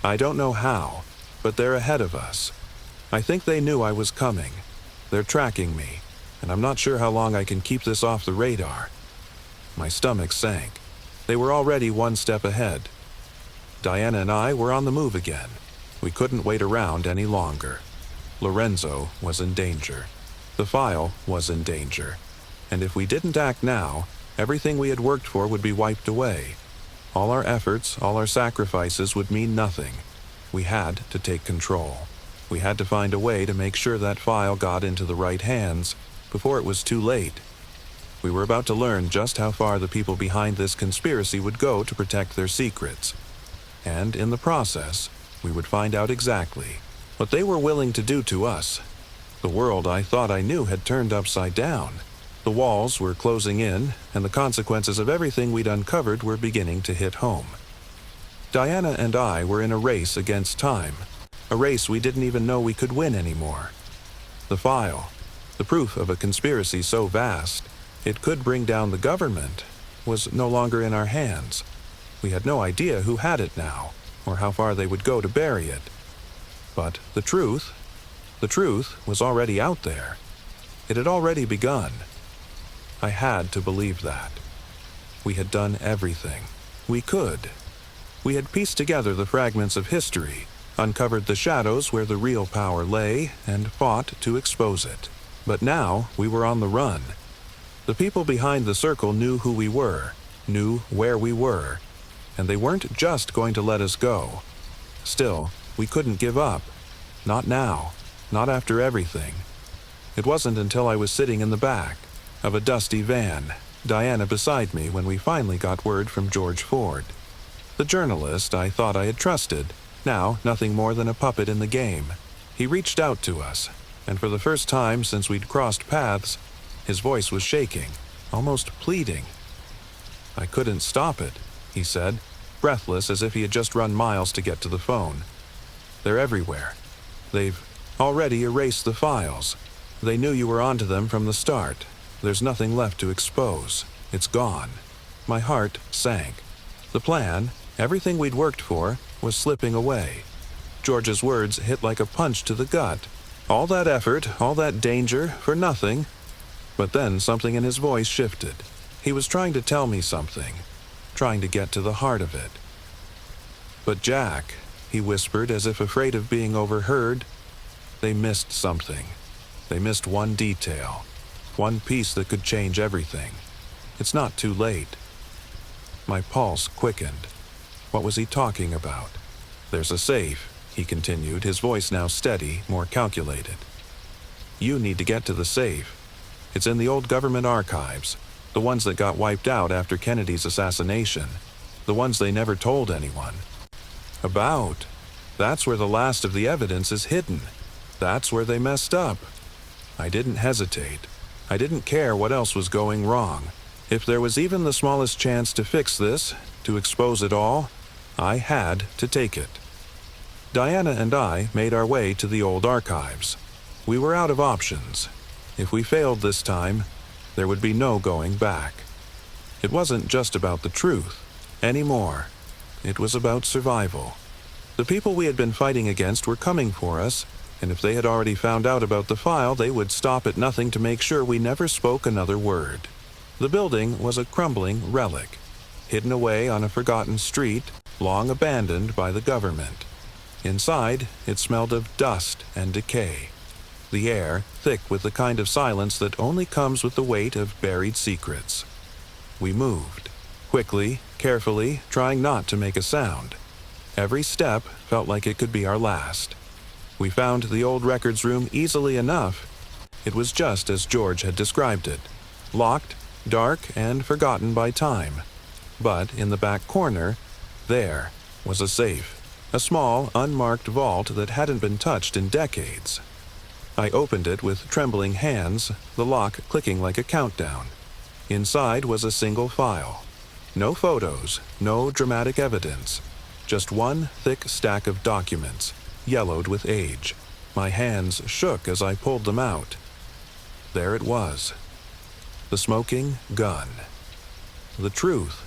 I don't know how, but they're ahead of us. I think they knew I was coming. They're tracking me, and I'm not sure how long I can keep this off the radar. My stomach sank. They were already one step ahead. Diana and I were on the move again. We couldn't wait around any longer. Lorenzo was in danger. The file was in danger. And if we didn't act now, everything we had worked for would be wiped away. All our efforts, all our sacrifices would mean nothing. We had to take control. We had to find a way to make sure that file got into the right hands before it was too late. We were about to learn just how far the people behind this conspiracy would go to protect their secrets. And in the process, we would find out exactly what they were willing to do to us. The world I thought I knew had turned upside down. The walls were closing in, and the consequences of everything we'd uncovered were beginning to hit home. Diana and I were in a race against time, a race we didn't even know we could win anymore. The file, the proof of a conspiracy so vast it could bring down the government, was no longer in our hands. We had no idea who had it now, or how far they would go to bury it. But the truth was already out there. It had already begun. I had to believe that. We had done everything we could. We had pieced together the fragments of history, uncovered the shadows where the real power lay, and fought to expose it. But now we were on the run. The people behind the circle knew who we were, knew where we were, and they weren't just going to let us go. Still, we couldn't give up. Not now. Not after everything. It wasn't until I was sitting in the back of a dusty van, Diana beside me, when we finally got word from George Ford. The journalist I thought I had trusted, now nothing more than a puppet in the game. He reached out to us, and for the first time since we'd crossed paths, his voice was shaking, almost pleading. "I couldn't stop it," he said, breathless as if he had just run miles to get to the phone. "They're everywhere. They've already erased the files. They knew you were onto them from the start. There's nothing left to expose. It's gone." My heart sank. The plan, everything we'd worked for, was slipping away. George's words hit like a punch to the gut. All that effort, all that danger, for nothing. But then something in his voice shifted. He was trying to tell me something, trying to get to the heart of it. "But Jack," he whispered as if afraid of being overheard, "they missed something. They missed one detail, one piece that could change everything. It's not too late." My pulse quickened. What was he talking about? "There's a safe," he continued, his voice now steady, more calculated. "You need to get to the safe. It's in the old government archives, the ones that got wiped out after Kennedy's assassination, the ones they never told anyone about. That's where the last of the evidence is hidden. That's where they messed up." I didn't hesitate. I didn't care what else was going wrong. If there was even the smallest chance to fix this, to expose it all, I had to take it. Diana and I made our way to the old archives. We were out of options. If we failed this time, there would be no going back. It wasn't just about the truth anymore. It was about survival. The people we had been fighting against were coming for us, and if they had already found out about the file, they would stop at nothing to make sure we never spoke another word. The building was a crumbling relic, hidden away on a forgotten street, long abandoned by the government. Inside, it smelled of dust and decay. The air thick with the kind of silence that only comes with the weight of buried secrets. We moved, quickly, carefully, trying not to make a sound. Every step felt like it could be our last. We found the old records room easily enough. It was just as George had described it, locked, dark, and forgotten by time. But in the back corner, there was a safe, a small, unmarked vault that hadn't been touched in decades. I opened it with trembling hands, the lock clicking like a countdown. Inside was a single file. No photos, no dramatic evidence. Just one thick stack of documents, yellowed with age. My hands shook as I pulled them out. There it was. The smoking gun. The truth.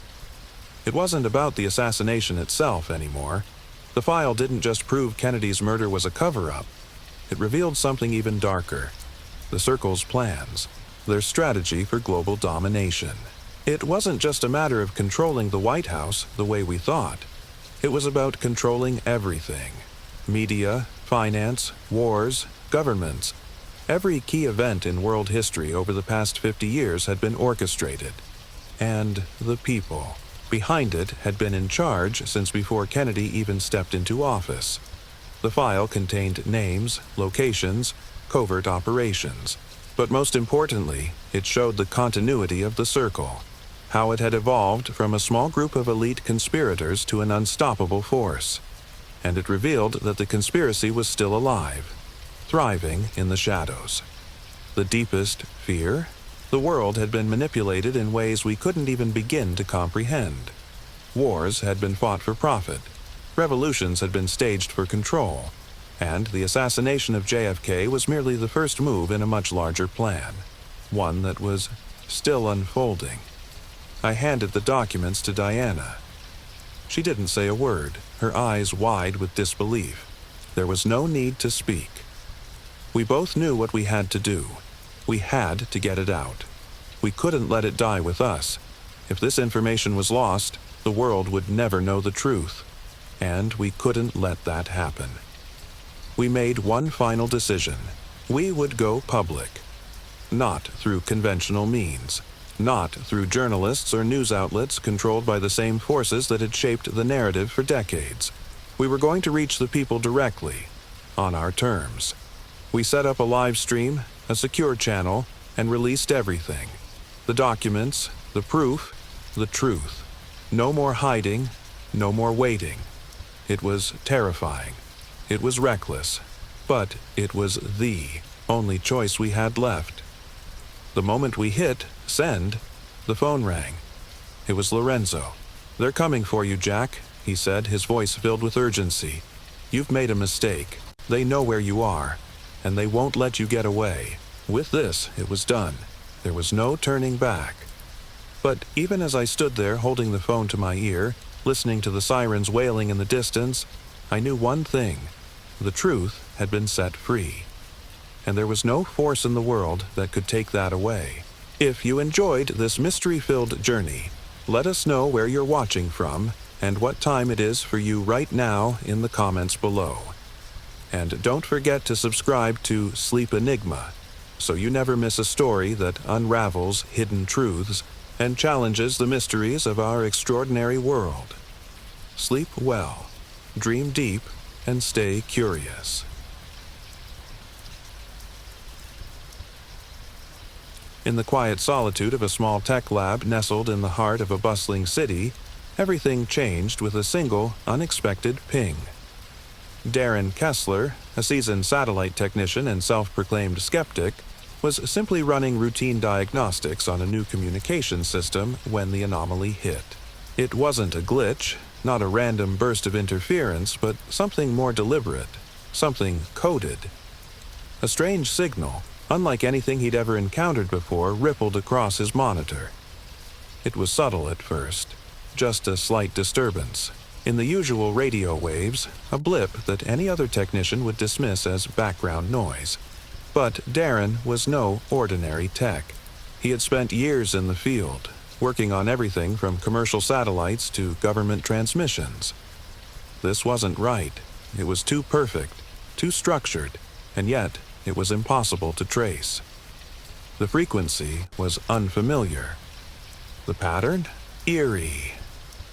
It wasn't about the assassination itself anymore. The file didn't just prove Kennedy's murder was a cover-up. It revealed something even darker. The Circle's plans, their strategy for global domination. It wasn't just a matter of controlling the White House the way we thought. It was about controlling everything. Media, finance, wars, governments. Every key event in world history over the past 50 years had been orchestrated. And the people behind it had been in charge since before Kennedy even stepped into office. The file contained names, locations, covert operations. But most importantly, it showed the continuity of the Circle, how it had evolved from a small group of elite conspirators to an unstoppable force. And it revealed that the conspiracy was still alive, thriving in the shadows. The deepest fear? The world had been manipulated in ways we couldn't even begin to comprehend. Wars had been fought for profit. Revolutions had been staged for control. And the assassination of JFK was merely the first move in a much larger plan, one that was still unfolding. I handed the documents to Diana. She didn't say a word, her eyes wide with disbelief. There was no need to speak. We both knew what we had to do. We had to get it out. We couldn't let it die with us. If this information was lost, the world would never know the truth. And we couldn't let that happen. We made one final decision. We would go public. Not through conventional means. Not through journalists or news outlets controlled by the same forces that had shaped the narrative for decades. We were going to reach the people directly, on our terms. We set up a live stream, a secure channel, and released everything. The documents, the proof, the truth. No more hiding, no more waiting. It was terrifying. It was reckless. But it was the only choice we had left. The moment we hit send, The phone rang. It was Lorenzo. "They're coming for you, Jack," he said, his voice filled with urgency. "You've made a mistake. They know where you are, and they won't let you get away." With this, it was done. There was no turning back. But even as I stood there holding the phone to my ear, listening to the sirens wailing in the distance, I knew one thing. The truth had been set free. And there was no force in the world that could take that away. If you enjoyed this mystery-filled journey, let us know where you're watching from and what time it is for you right now in the comments below. And don't forget to subscribe to Sleep Enigma, so you never miss a story that unravels hidden truths and challenges the mysteries of our extraordinary world. Sleep well, dream deep, and stay curious. In the quiet solitude of a small tech lab nestled in the heart of a bustling city, everything changed with a single, unexpected ping. Darren Kessler, a seasoned satellite technician and self-proclaimed skeptic, was simply running routine diagnostics on a new communication system when the anomaly hit. It wasn't a glitch, not a random burst of interference, but something more deliberate, something coded. A strange signal, unlike anything he'd ever encountered before, rippled across his monitor. It was subtle at first, just a slight disturbance. In the usual radio waves, a blip that any other technician would dismiss as background noise. But Darren was no ordinary tech. He had spent years in the field, working on everything from commercial satellites to government transmissions. This wasn't right. It was too perfect, too structured, and yet it was impossible to trace. The frequency was unfamiliar. The pattern? Eerie.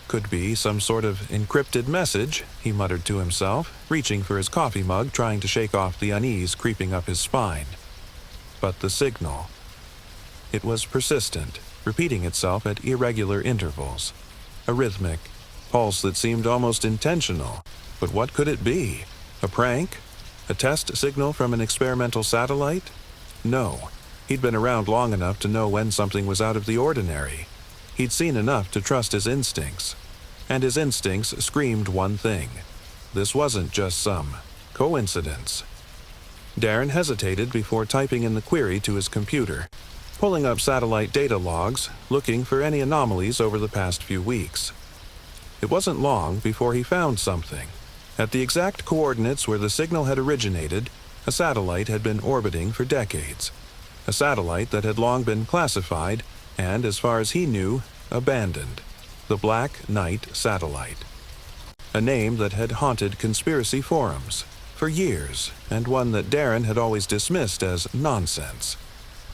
Could be some sort of encrypted message, he muttered to himself, reaching for his coffee mug, trying to shake off the unease creeping up his spine. But the signal. It was persistent, repeating itself at irregular intervals. A rhythmic pulse that seemed almost intentional. But what could it be? A prank? A test signal from an experimental satellite? No. He'd been around long enough to know when something was out of the ordinary. He'd seen enough to trust his instincts. And his instincts screamed one thing. This wasn't just some coincidence. Darren hesitated before typing in the query to his computer, pulling up satellite data logs, looking for any anomalies over the past few weeks. It wasn't long before he found something. At the exact coordinates where the signal had originated, a satellite had been orbiting for decades. A satellite that had long been classified and, as far as he knew, abandoned. The Black Knight Satellite. A name that had haunted conspiracy forums for years, and one that Darren had always dismissed as nonsense.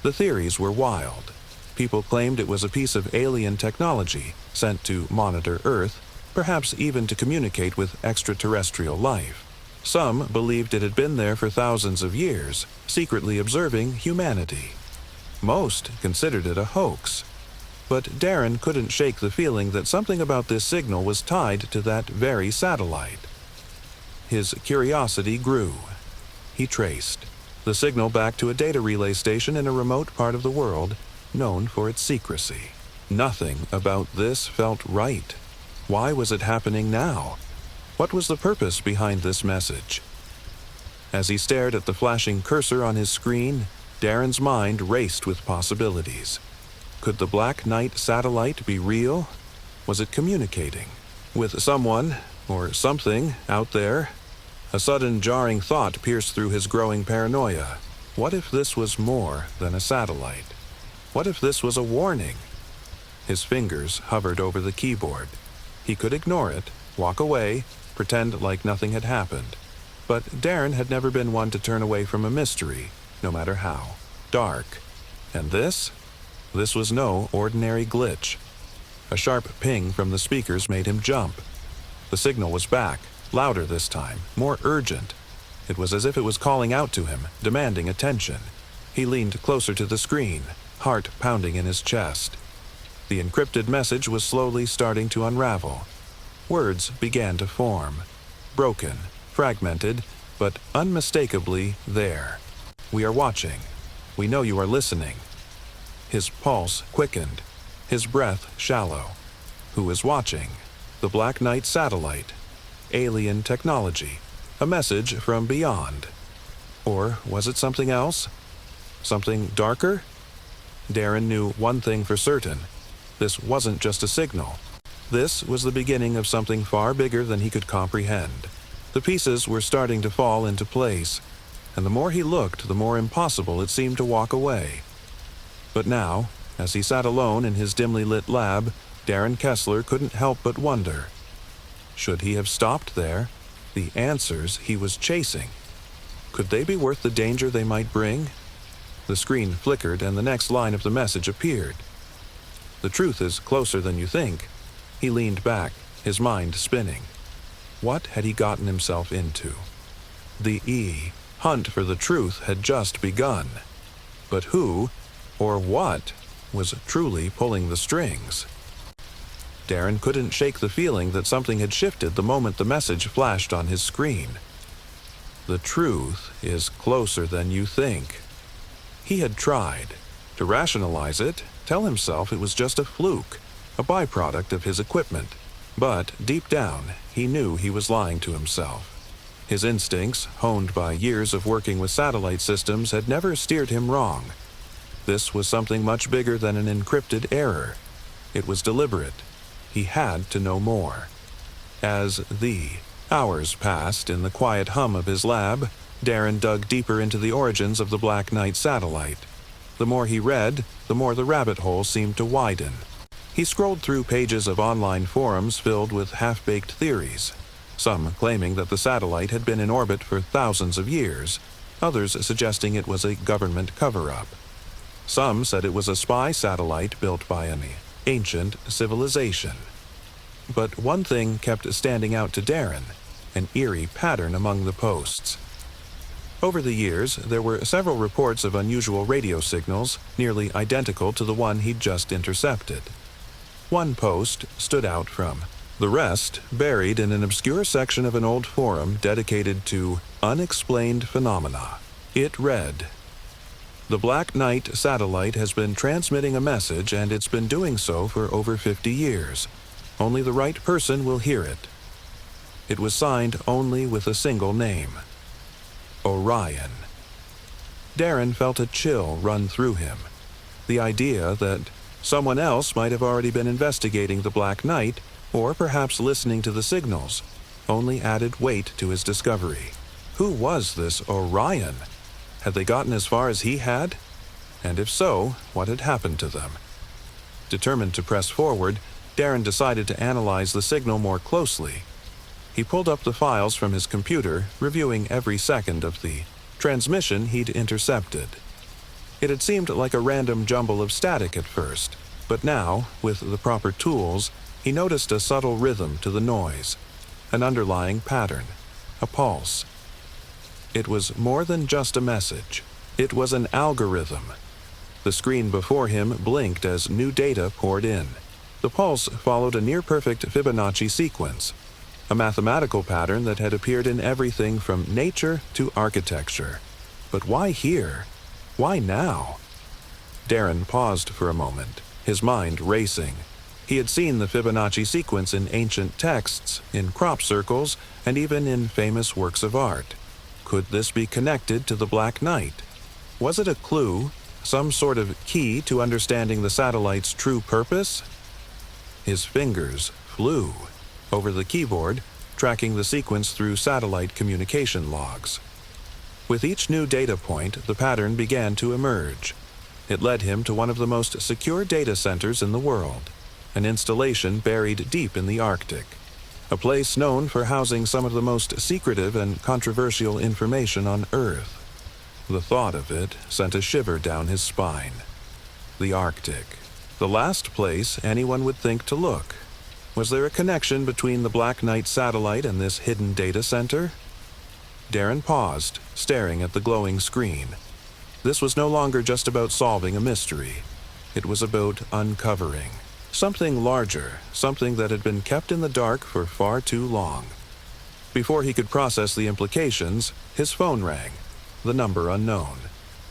The theories were wild. People claimed it was a piece of alien technology sent to monitor Earth, perhaps even to communicate with extraterrestrial life. Some believed it had been there for thousands of years, secretly observing humanity. Most considered it a hoax. But Darren couldn't shake the feeling that something about this signal was tied to that very satellite. His curiosity grew. He traced the signal back to a data relay station in a remote part of the world known for its secrecy. Nothing about this felt right. Why was it happening now? What was the purpose behind this message? As he stared at the flashing cursor on his screen, Darren's mind raced with possibilities. Could the Black Knight satellite be real? Was it communicating with someone or something out there? A sudden jarring thought pierced through his growing paranoia. What if this was more than a satellite? What if this was a warning? His fingers hovered over the keyboard. He could ignore it, walk away, pretend like nothing had happened. But Darren had never been one to turn away from a mystery, no matter how dark. And this was no ordinary glitch. A sharp ping from the speakers made him jump. The signal was back, louder this time, more urgent. It was as if it was calling out to him, demanding attention. He leaned closer to the screen, heart pounding in his chest. The encrypted message was slowly starting to unravel. Words began to form, broken, fragmented, but unmistakably there. "We are watching. We know you are listening." His pulse quickened. his breath shallow. Who was watching? The Black Knight satellite. Alien technology. A message from beyond. Or was it something else? Something darker? Darren knew one thing for certain. This wasn't just a signal. This was the beginning of something far bigger than he could comprehend. The pieces were starting to fall into place, and the more he looked, the more impossible it seemed to walk away. But now, as he sat alone in his dimly lit lab, Darren Kessler couldn't help but wonder. Should he have stopped there? The answers he was chasing. Could they be worth the danger they might bring? The screen flickered and the next line of the message appeared. The truth is closer than you think. He leaned back, his mind spinning. What had he gotten himself into? The hunt for the truth had just begun. But who, or what, was truly pulling the strings? Darren couldn't shake the feeling that something had shifted the moment the message flashed on his screen. The truth is closer than you think. He had tried to rationalize it, tell himself it was just a fluke, a byproduct of his equipment. But deep down, he knew he was lying to himself. His instincts, honed by years of working with satellite systems, had never steered him wrong. This was something much bigger than an encrypted error. It was deliberate. He had to know more. As the hours passed in the quiet hum of his lab, Darren dug deeper into the origins of the Black Knight satellite. The more he read, the more the rabbit hole seemed to widen. He scrolled through pages of online forums filled with half-baked theories, some claiming that the satellite had been in orbit for thousands of years, others suggesting it was a government cover-up. Some said it was a spy satellite built by an ancient civilization. But one thing kept standing out to Darren, an eerie pattern among the posts. Over the years, there were several reports of unusual radio signals, nearly identical to the one he'd just intercepted. One post stood out from the rest, buried in an obscure section of an old forum dedicated to unexplained phenomena. It read, "The Black Knight satellite has been transmitting a message, and it's been doing so for over 50 years. Only the right person will hear it." It was signed only with a single name. Orion. Darren felt a chill run through him. The idea that someone else might have already been investigating the Black Knight, or perhaps listening to the signals, only added weight to his discovery. Who was this Orion? Had they gotten as far as he had? And if so, what had happened to them? Determined to press forward, Darren decided to analyze the signal more closely. He pulled up the files from his computer, reviewing every second of the transmission he'd intercepted. It had seemed like a random jumble of static at first, but now, with the proper tools, he noticed a subtle rhythm to the noise, an underlying pattern, a pulse. It was more than just a message. It was an algorithm. The screen before him blinked as new data poured in. The pulse followed a near-perfect Fibonacci sequence, a mathematical pattern that had appeared in everything from nature to architecture. But why here? Why now? Darren paused for a moment, his mind racing. He had seen the Fibonacci sequence in ancient texts, in crop circles, and even in famous works of art. Could this be connected to the Black Knight? Was it a clue, some sort of key to understanding the satellite's true purpose? His fingers flew over the keyboard, tracking the sequence through satellite communication logs. With each new data point, the pattern began to emerge. It led him to one of the most secure data centers in the world, an installation buried deep in the Arctic, a place known for housing some of the most secretive and controversial information on Earth. The thought of it sent a shiver down his spine. The Arctic, the last place anyone would think to look. Was there a connection between the Black Knight satellite and this hidden data center? Darren paused, staring at the glowing screen. This was no longer just about solving a mystery. It was about uncovering something larger, something that had been kept in the dark for far too long. Before he could process the implications, his phone rang, the number unknown.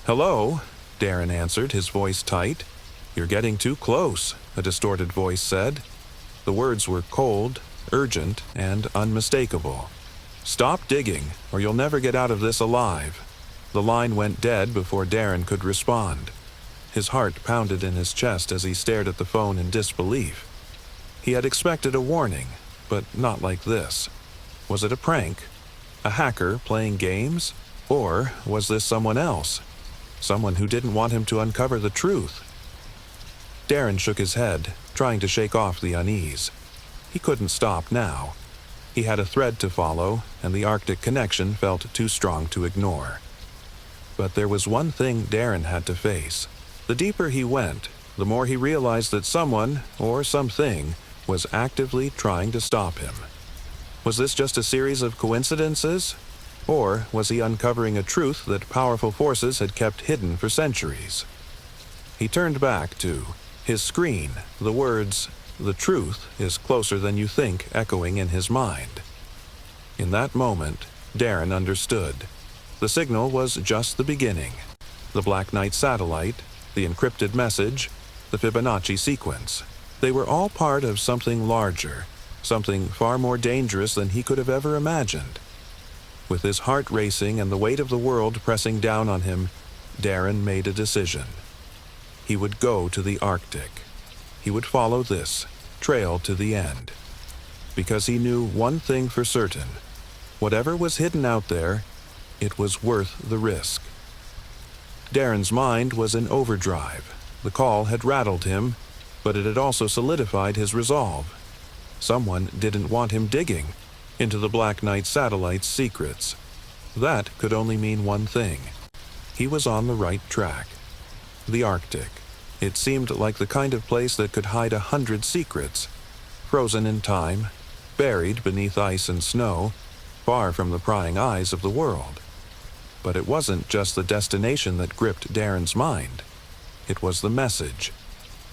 "Hello?" Darren answered, his voice tight. "You're getting too close," a distorted voice said. The words were cold, urgent, and unmistakable. "Stop digging, or you'll never get out of this alive." The line went dead before Darren could respond. His heart pounded in his chest as he stared at the phone in disbelief. He had expected a warning, but not like this. Was it a prank? A hacker playing games? Or was this someone else? Someone who didn't want him to uncover the truth? Darren shook his head, trying to shake off the unease. He couldn't stop now. He had a thread to follow, and the Arctic connection felt too strong to ignore. But there was one thing Darren had to face. The deeper he went, the more he realized that someone, or something, was actively trying to stop him. Was this just a series of coincidences? Or was he uncovering a truth that powerful forces had kept hidden for centuries? He turned back to his screen, the words, "The truth is closer than you think," echoing in his mind. In that moment, Darren understood. The signal was just the beginning. The Black Knight satellite, the encrypted message, the Fibonacci sequence. They were all part of something larger, something far more dangerous than he could have ever imagined. With his heart racing and the weight of the world pressing down on him, Darren made a decision. He would go to the Arctic. He would follow this trail to the end. Because he knew one thing for certain. Whatever was hidden out there, it was worth the risk. Darren's mind was in overdrive. The call had rattled him, but it had also solidified his resolve. Someone didn't want him digging into the Black Knight satellite's secrets. That could only mean one thing. He was on the right track. The Arctic. It seemed like the kind of place that could hide 100 secrets, frozen in time, buried beneath ice and snow, far from the prying eyes of the world. But it wasn't just the destination that gripped Darren's mind. It was the message.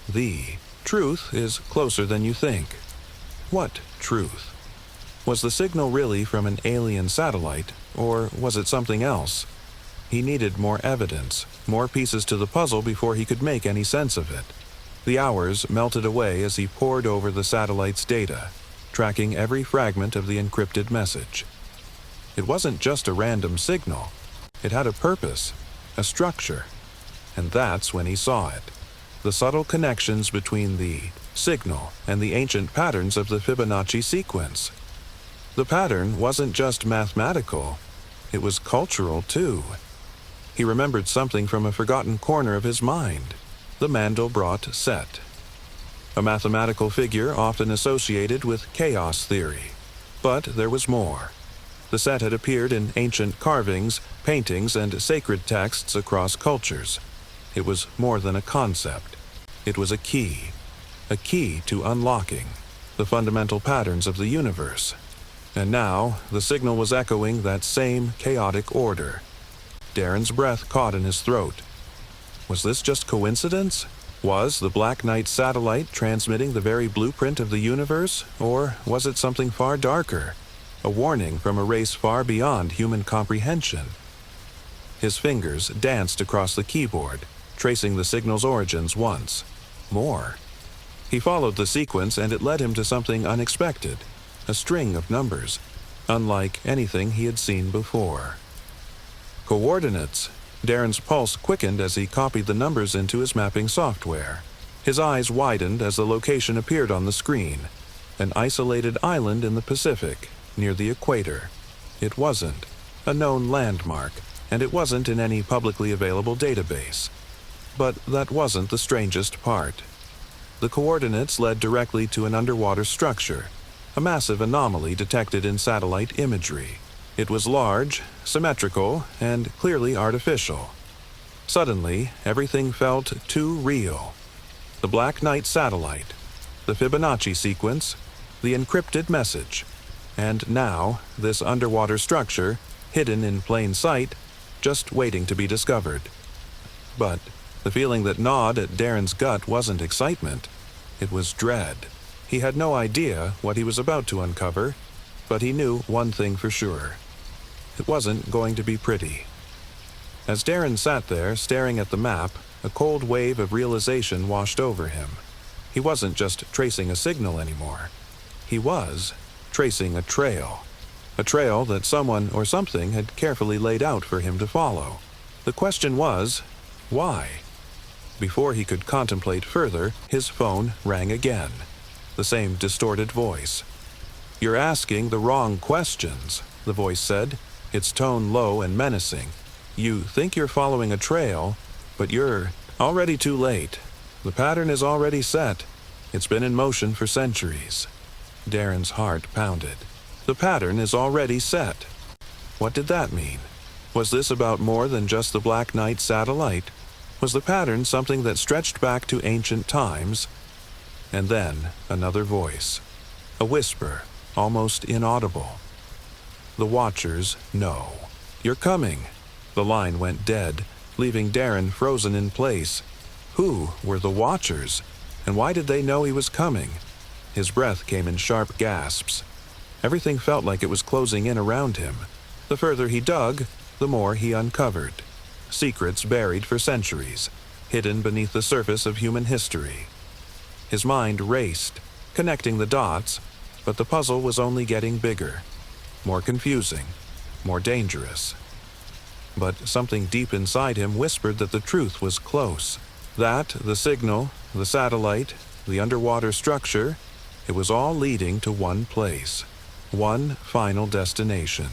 The truth is closer than you think. What truth? Was the signal really from an alien satellite, or was it something else? He needed more evidence, more pieces to the puzzle before he could make any sense of it. The hours melted away as he pored over the satellite's data, tracking every fragment of the encrypted message. It wasn't just a random signal. It had a purpose, a structure. And that's when he saw it. The subtle connections between the signal and the ancient patterns of the Fibonacci sequence. The pattern wasn't just mathematical, it was cultural too. He remembered something from a forgotten corner of his mind, the Mandelbrot set. A mathematical figure often associated with chaos theory. But there was more. The set had appeared in ancient carvings, paintings, and sacred texts across cultures. It was more than a concept. It was a key to unlocking the fundamental patterns of the universe. And now, the signal was echoing that same chaotic order. Darren's breath caught in his throat. Was this just coincidence? Was the Black Knight satellite transmitting the very blueprint of the universe, or was it something far darker? A warning from a race far beyond human comprehension. His fingers danced across the keyboard, tracing the signal's origins once. More. He followed the sequence and it led him to something unexpected. A string of numbers, unlike anything he had seen before. Coordinates. Darren's pulse quickened as he copied the numbers into his mapping software. His eyes widened as the location appeared on the screen. An isolated island in the Pacific, near the equator. It wasn't a known landmark, and it wasn't in any publicly available database. But that wasn't the strangest part. The coordinates led directly to an underwater structure, a massive anomaly detected in satellite imagery. It was large, symmetrical, and clearly artificial. Suddenly, everything felt too real. The Black Knight satellite, the Fibonacci sequence, the encrypted message, and now this underwater structure, hidden in plain sight, just waiting to be discovered. But the feeling that gnawed at Darren's gut wasn't excitement. It was dread. He had no idea what he was about to uncover, but he knew one thing for sure. It wasn't going to be pretty. As Darren sat there, staring at the map, a cold wave of realization washed over him. He wasn't just tracing a signal anymore. He was tracing a trail. A trail that someone or something had carefully laid out for him to follow. The question was, why? Before he could contemplate further, his phone rang again. The same distorted voice. "You're asking the wrong questions," the voice said, its tone low and menacing. "You think you're following a trail, but you're already too late. The pattern is already set. It's been in motion for centuries." Darren's heart pounded. The pattern is already set. What did that mean? Was this about more than just the Black Knight satellite? Was the pattern something that stretched back to ancient times? And then another voice. A whisper, almost inaudible. "The Watchers know. You're coming." The line went dead, leaving Darren frozen in place. Who were the Watchers? And why did they know he was coming? His breath came in sharp gasps. Everything felt like it was closing in around him. The further he dug, the more he uncovered. Secrets buried for centuries, hidden beneath the surface of human history. His mind raced, connecting the dots, but the puzzle was only getting bigger, more confusing, more dangerous. But something deep inside him whispered that the truth was close. That the signal, the satellite, the underwater structure, it was all leading to one place, one final destination.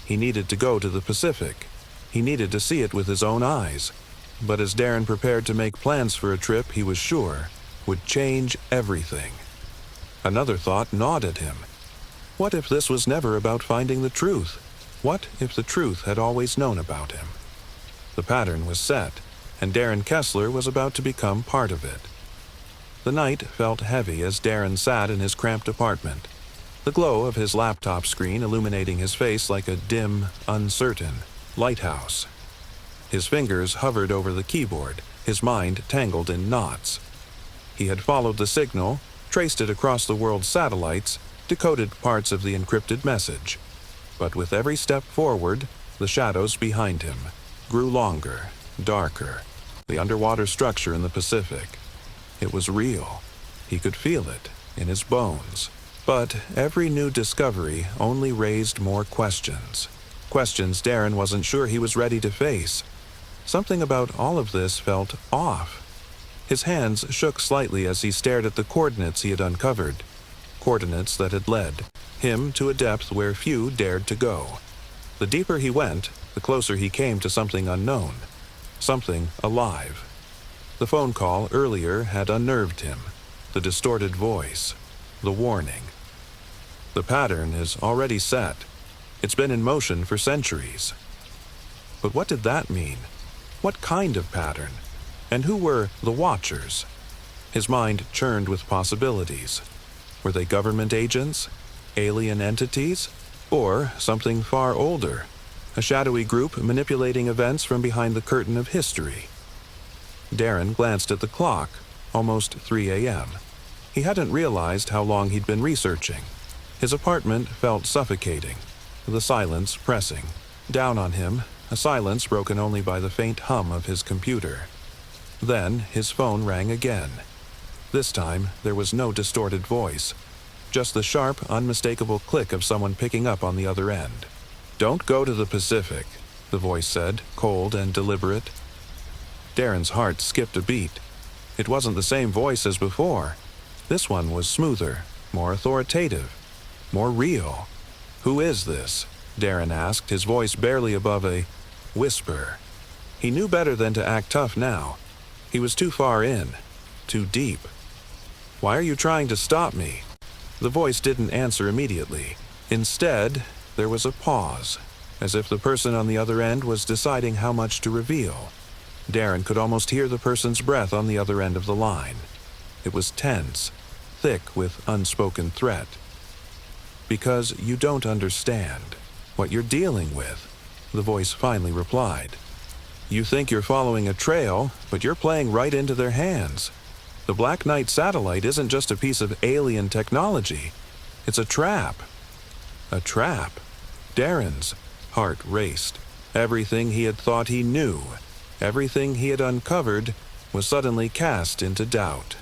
He needed to go to the Pacific. He needed to see it with his own eyes. But as Darren prepared to make plans for a trip he was sure would change everything, another thought gnawed at him. What if this was never about finding the truth? What if the truth had always known about him? The pattern was set, and Darren Kessler was about to become part of it. The night felt heavy as Darren sat in his cramped apartment, the glow of his laptop screen illuminating his face like a dim, uncertain lighthouse. His fingers hovered over the keyboard, his mind tangled in knots. He had followed the signal, traced it across the world's satellites, decoded parts of the encrypted message. But with every step forward, the shadows behind him grew longer, darker. The underwater structure in the Pacific. It was real. He could feel it in his bones. But every new discovery only raised more questions. Questions Darren wasn't sure he was ready to face. Something about all of this felt off. His hands shook slightly as he stared at the coordinates he had uncovered. Coordinates that had led him to a depth where few dared to go. The deeper he went, the closer he came to something unknown. Something alive. The phone call earlier had unnerved him. The distorted voice. The warning. The pattern is already set. It's been in motion for centuries. But what did that mean? What kind of pattern? And who were the Watchers? His mind churned with possibilities. Were they government agents? Alien entities? Or something far older? A shadowy group manipulating events from behind the curtain of history. Darren glanced at the clock, almost 3 a.m. He hadn't realized how long he'd been researching. His apartment felt suffocating, the silence pressing down on him, a silence broken only by the faint hum of his computer. Then his phone rang again. This time there was no distorted voice, just the sharp, unmistakable click of someone picking up on the other end. "Don't go to the Pacific," the voice said, cold and deliberate. Darren's heart skipped a beat. It wasn't the same voice as before. This one was smoother, more authoritative, more real. "Who is this?" Darren asked, his voice barely above a whisper. He knew better than to act tough now. He was too far in, too deep. "Why are you trying to stop me?" The voice didn't answer immediately. Instead, there was a pause, as if the person on the other end was deciding how much to reveal. Darren could almost hear the person's breath on the other end of the line. It was tense, thick with unspoken threat. "Because you don't understand what you're dealing with," the voice finally replied. "You think you're following a trail, but you're playing right into their hands. The Black Knight satellite isn't just a piece of alien technology. It's a trap." A trap? Darren's heart raced. Everything he had thought he knew, everything he had uncovered, was suddenly cast into doubt.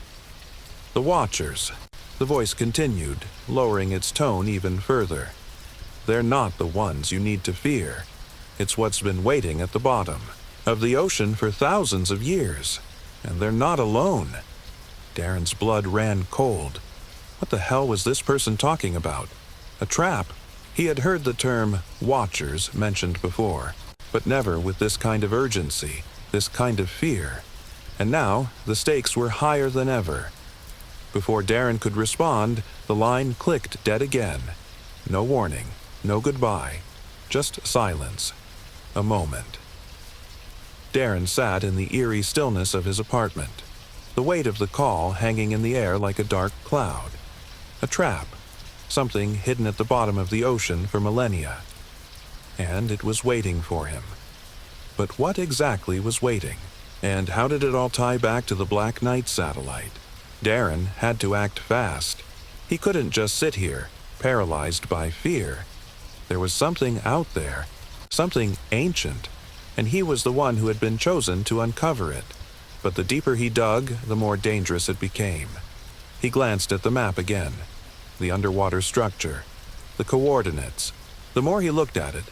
The Watchers, the voice continued, lowering its tone even further. They're not the ones you need to fear. It's what's been waiting at the bottom of the ocean for thousands of years. And they're not alone. Darren's blood ran cold. What the hell was this person talking about? A trap? He had heard the term Watchers mentioned before, but never with this kind of urgency, this kind of fear. And now the stakes were higher than ever. Before Darren could respond, the line clicked dead again. No warning, no goodbye, just silence. A moment. Darren sat in the eerie stillness of his apartment, the weight of the call hanging in the air like a dark cloud. A trap, something hidden at the bottom of the ocean for millennia. And it was waiting for him. But what exactly was waiting? And how did it all tie back to the Black Knight satellite? Darren had to act fast. He couldn't just sit here, paralyzed by fear. There was something out there, something ancient, and he was the one who had been chosen to uncover it. But the deeper he dug, the more dangerous it became. He glanced at the map again, the underwater structure, the coordinates. The more he looked at it,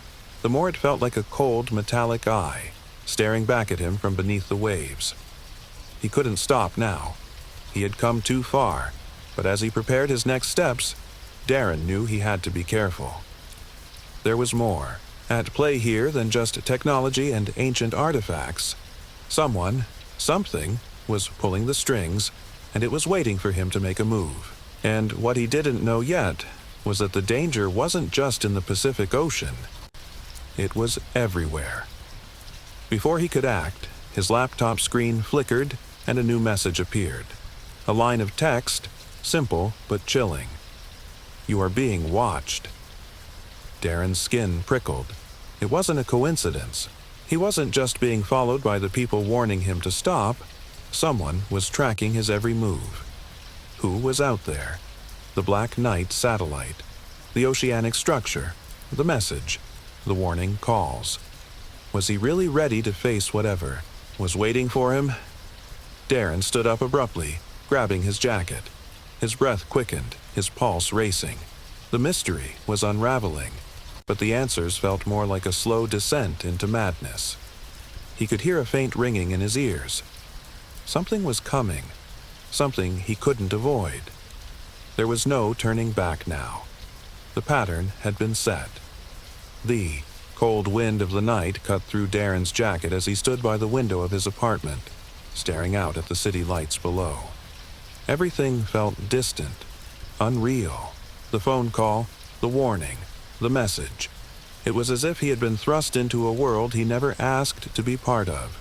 the more it felt like a cold, metallic eye, staring back at him from beneath the waves. He couldn't stop now. He had come too far, but as he prepared his next steps, Darren knew he had to be careful. There was more at play here than just technology and ancient artifacts. Someone, something, was pulling the strings, and it was waiting for him to make a move. And what he didn't know yet was that the danger wasn't just in the Pacific Ocean. It was everywhere. Before he could act, his laptop screen flickered and a new message appeared. A line of text, simple but chilling. "You are being watched." Darren's skin prickled. It wasn't a coincidence. He wasn't just being followed by the people warning him to stop. Someone was tracking his every move. Who was out there? The Black Knight satellite, the oceanic structure, the message, the warning calls. Was he really ready to face whatever was waiting for him? Darren stood up abruptly, grabbing his jacket. His breath quickened, his pulse racing. The mystery was unraveling, but the answers felt more like a slow descent into madness. He could hear a faint ringing in his ears. Something was coming, something he couldn't avoid. There was no turning back now. The pattern had been set. The cold wind of the night cut through Darren's jacket as he stood by the window of his apartment, staring out at the city lights below. Everything felt distant, unreal. The phone call, the warning, the message. It was as if he had been thrust into a world he never asked to be part of.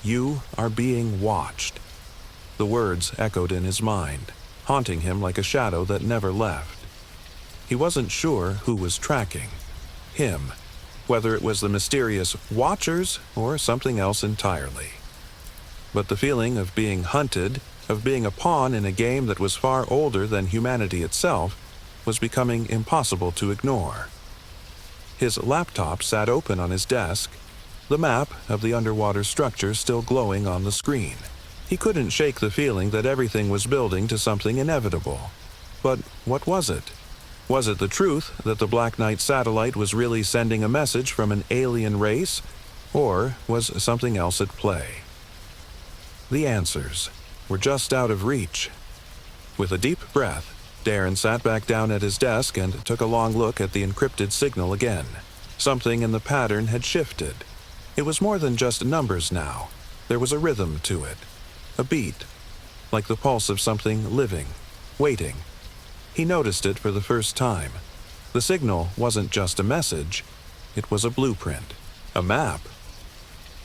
"You are being watched." The words echoed in his mind, haunting him like a shadow that never left. He wasn't sure who was tracking him, whether it was the mysterious Watchers or something else entirely. But the feeling of being hunted, of being a pawn in a game that was far older than humanity itself, was becoming impossible to ignore. His laptop sat open on his desk, the map of the underwater structure still glowing on the screen. He couldn't shake the feeling that everything was building to something inevitable. But what was it? Was it the truth that the Black Knight satellite was really sending a message from an alien race, or was something else at play? The answers were just out of reach. With a deep breath, Darren sat back down at his desk and took a long look at the encrypted signal again. Something in the pattern had shifted. It was more than just numbers now. There was a rhythm to it, a beat, like the pulse of something living, waiting. He noticed it for the first time. The signal wasn't just a message, it was a blueprint, a map.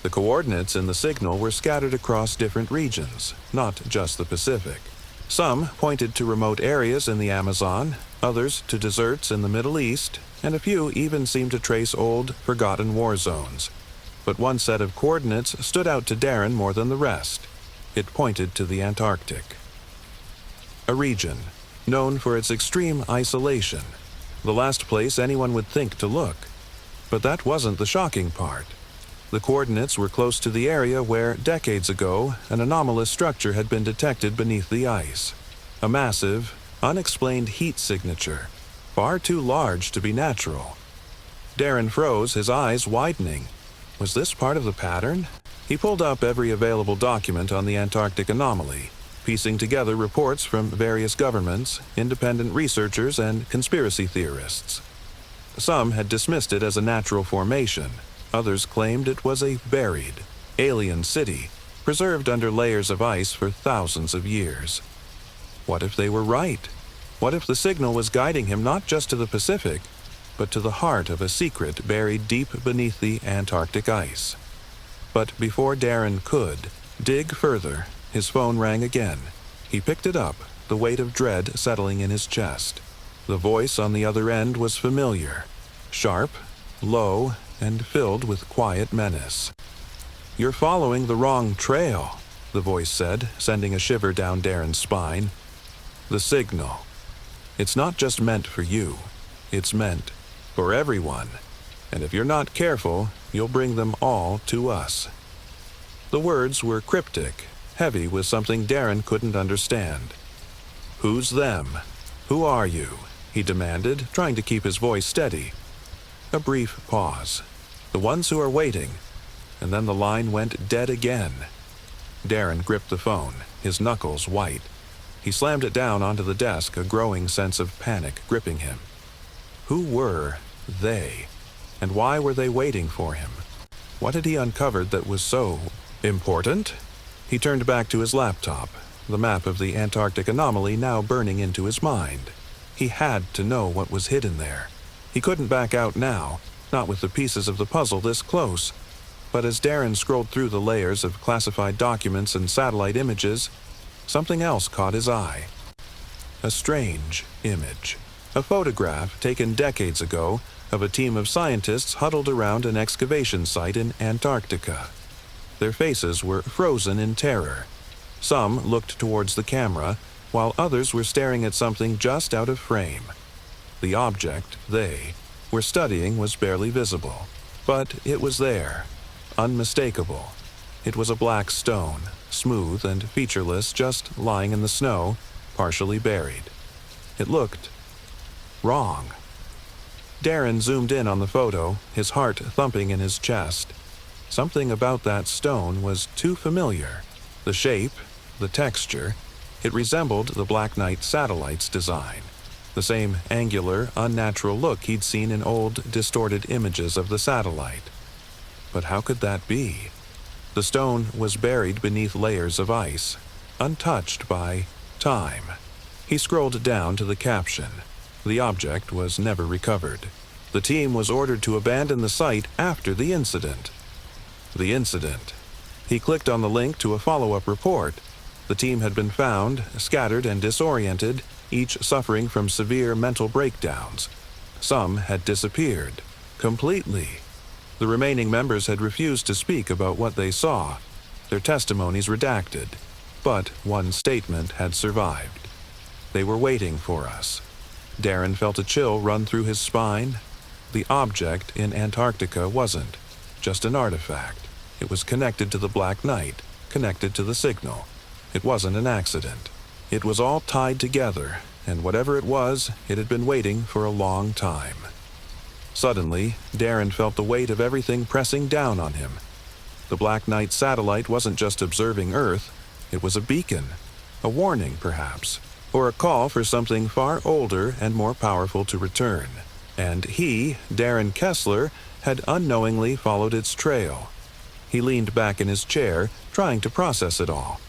The coordinates in the signal were scattered across different regions, not just the Pacific. Some pointed to remote areas in the Amazon, others to deserts in the Middle East, and a few even seemed to trace old, forgotten war zones. But one set of coordinates stood out to Darren more than the rest. It pointed to the Antarctic. A region known for its extreme isolation, the last place anyone would think to look. But that wasn't the shocking part. The coordinates were close to the area where, decades ago, an anomalous structure had been detected beneath the ice. A massive, unexplained heat signature, far too large to be natural. Darren froze, his eyes widening. Was this part of the pattern? He pulled up every available document on the Antarctic anomaly, piecing together reports from various governments, independent researchers, and conspiracy theorists. Some had dismissed it as a natural formation. Others claimed it was a buried, alien city, preserved under layers of ice for thousands of years. What if they were right? What if the signal was guiding him not just to the Pacific, but to the heart of a secret buried deep beneath the Antarctic ice? But before Darren could dig further, his phone rang again. He picked it up, the weight of dread settling in his chest. The voice on the other end was familiar, sharp, low, and filled with quiet menace. "You're following the wrong trail," the voice said, sending a shiver down Darren's spine. "The signal. It's not just meant for you. It's meant for everyone. And if you're not careful, you'll bring them all to us." The words were cryptic, heavy with something Darren couldn't understand. "Who's them? Who are you?" he demanded, trying to keep his voice steady. A brief pause. "The ones who are waiting." And then the line went dead again. Darren gripped the phone, his knuckles white. He slammed it down onto the desk, a growing sense of panic gripping him. Who were they? And why were they waiting for him? What had he uncovered that was so important? He turned back to his laptop, the map of the Antarctic anomaly now burning into his mind. He had to know what was hidden there. He couldn't back out now, not with the pieces of the puzzle this close. But as Darren scrolled through the layers of classified documents and satellite images, something else caught his eye. A strange image. A photograph taken decades ago of a team of scientists huddled around an excavation site in Antarctica. Their faces were frozen in terror. Some looked towards the camera, while others were staring at something just out of frame. The object they were studying was barely visible, but it was there, unmistakable. It was a black stone, smooth and featureless, just lying in the snow, partially buried. It looked wrong. Darren zoomed in on the photo, his heart thumping in his chest. Something about that stone was too familiar. The shape, the texture, it resembled the Black Knight satellite's design. The same angular, unnatural look he'd seen in old, distorted images of the satellite. But how could that be? The stone was buried beneath layers of ice, untouched by time. He scrolled down to the caption. The object was never recovered. The team was ordered to abandon the site after the incident. The incident. He clicked on the link to a follow-up report. The team had been found, scattered and disoriented, each suffering from severe mental breakdowns. Some had disappeared, completely. The remaining members had refused to speak about what they saw, their testimonies redacted. But one statement had survived. They were waiting for us. Darren felt a chill run through his spine. The object in Antarctica wasn't just an artifact. It was connected to the Black Knight, connected to the signal. It wasn't an accident. It was all tied together, and whatever it was, it had been waiting for a long time. Suddenly, Darren felt the weight of everything pressing down on him. The Black Knight satellite wasn't just observing Earth, it was a beacon, a warning perhaps, or a call for something far older and more powerful to return. And he, Darren Kessler, had unknowingly followed its trail. He leaned back in his chair, trying to process it all.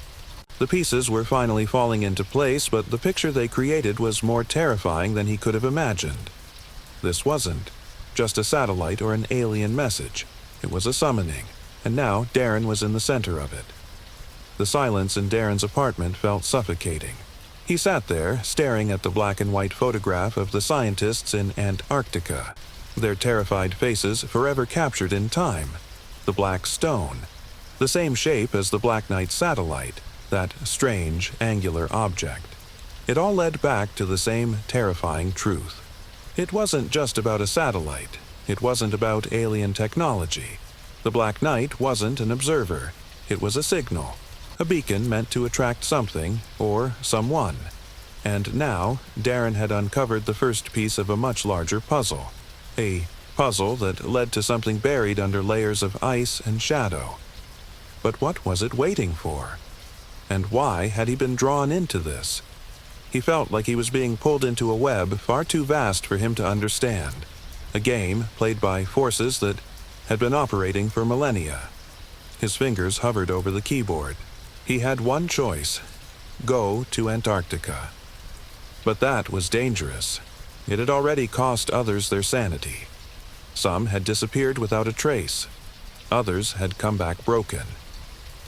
The pieces were finally falling into place, but the picture they created was more terrifying than he could have imagined. This wasn't just a satellite or an alien message. It was a summoning, and now Darren was in the center of it. The silence in Darren's apartment felt suffocating. He sat there, staring at the black and white photograph of the scientists in Antarctica, their terrified faces forever captured in time. The black stone, the same shape as the Black Knight satellite, that strange, angular object. It all led back to the same terrifying truth. It wasn't just about a satellite. It wasn't about alien technology. The Black Knight wasn't an observer. It was a signal, a beacon meant to attract something or someone. And now, Darren had uncovered the first piece of a much larger puzzle. A puzzle that led to something buried under layers of ice and shadow. But what was it waiting for? And why had he been drawn into this? He felt like he was being pulled into a web far too vast for him to understand. A game played by forces that had been operating for millennia. His fingers hovered over the keyboard. He had one choice: go to Antarctica. But that was dangerous. It had already cost others their sanity. Some had disappeared without a trace. Others had come back broken.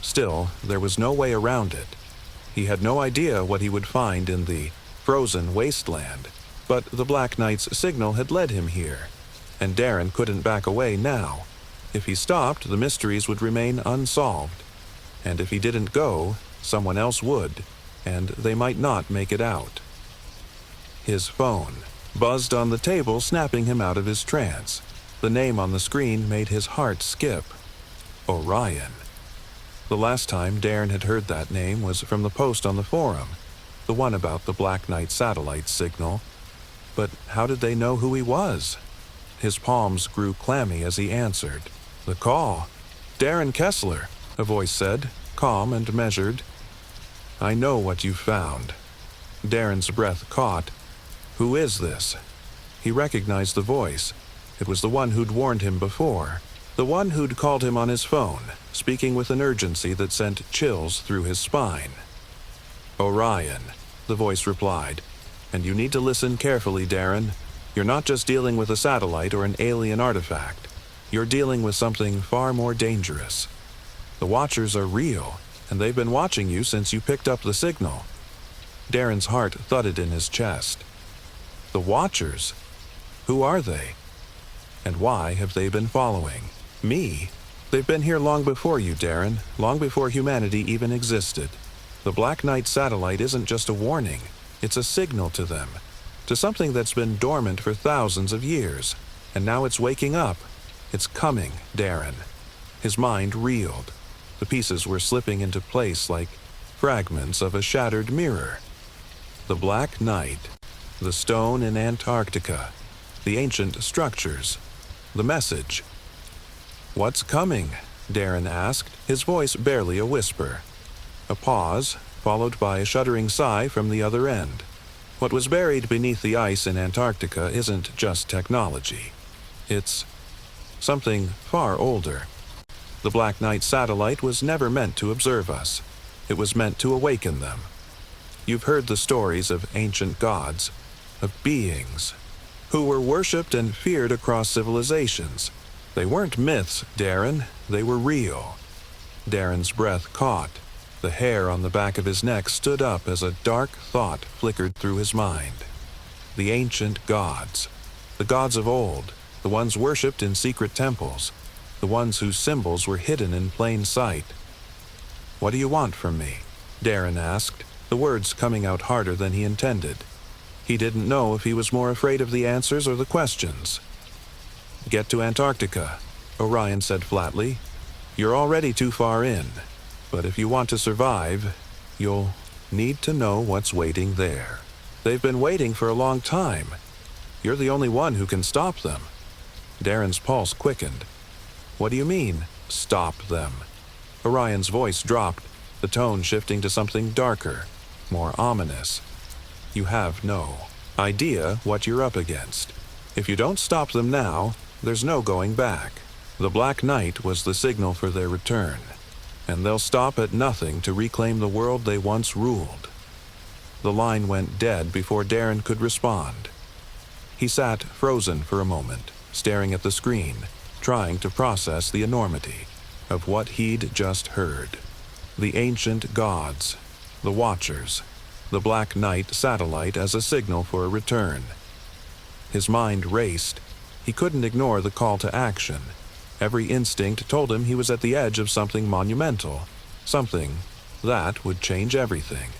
Still, there was no way around it. He had no idea what he would find in the frozen wasteland, but the Black Knight's signal had led him here, and Darren couldn't back away now. If he stopped, the mysteries would remain unsolved, and if he didn't go, someone else would, and they might not make it out. His phone buzzed on the table, snapping him out of his trance. The name on the screen made his heart skip. Orion. The last time Darren had heard that name was from the post on the forum, the one about the Black Knight satellite signal. But how did they know who he was? His palms grew clammy as he answered. The call. Darren Kessler, a voice said, calm and measured. I know what you've found. Darren's breath caught. Who is this? He recognized the voice. It was the one who'd warned him before. The one who'd called him on his phone, speaking with an urgency that sent chills through his spine. Orion, the voice replied. And you need to listen carefully, Darren. You're not just dealing with a satellite or an alien artifact. You're dealing with something far more dangerous. The Watchers are real, and they've been watching you since you picked up the signal. Darren's heart thudded in his chest. The Watchers? Who are they? And why have they been following me? They've been here long before you, Darren, long before humanity even existed. The Black Knight satellite isn't just a warning. It's a signal to them, to something that's been dormant for thousands of years. And now it's waking up. It's coming, Darren. His mind reeled. The pieces were slipping into place like fragments of a shattered mirror. The Black Knight, the stone in Antarctica, the ancient structures, the message. What's coming? Darren asked, his voice barely a whisper. A pause, followed by a shuddering sigh from the other end. What was buried beneath the ice in Antarctica isn't just technology. It's something far older. The Black Knight satellite was never meant to observe us. It was meant to awaken them. You've heard the stories of ancient gods, of beings, who were worshipped and feared across civilizations. They weren't myths, Darren. They were real. Darren's breath caught. The hair on the back of his neck stood up as a dark thought flickered through his mind. The ancient gods. The gods of old. The ones worshipped in secret temples. The ones whose symbols were hidden in plain sight. What do you want from me? Darren asked, the words coming out harder than he intended. He didn't know if he was more afraid of the answers or the questions. Get to Antarctica, Orion said flatly. You're already too far in, but if you want to survive, you'll need to know what's waiting there. They've been waiting for a long time. You're the only one who can stop them. Darren's pulse quickened. What do you mean, stop them? Orion's voice dropped, the tone shifting to something darker, more ominous. You have no idea what you're up against. If you don't stop them now, there's no going back. The Black Knight was the signal for their return, and they'll stop at nothing to reclaim the world they once ruled. The line went dead before Darren could respond. He sat frozen for a moment, staring at the screen, trying to process the enormity of what he'd just heard. The ancient gods, the Watchers, the Black Knight satellite as a signal for a return. His mind raced. He couldn't ignore the call to action. Every instinct told him he was at the edge of something monumental, something that would change everything.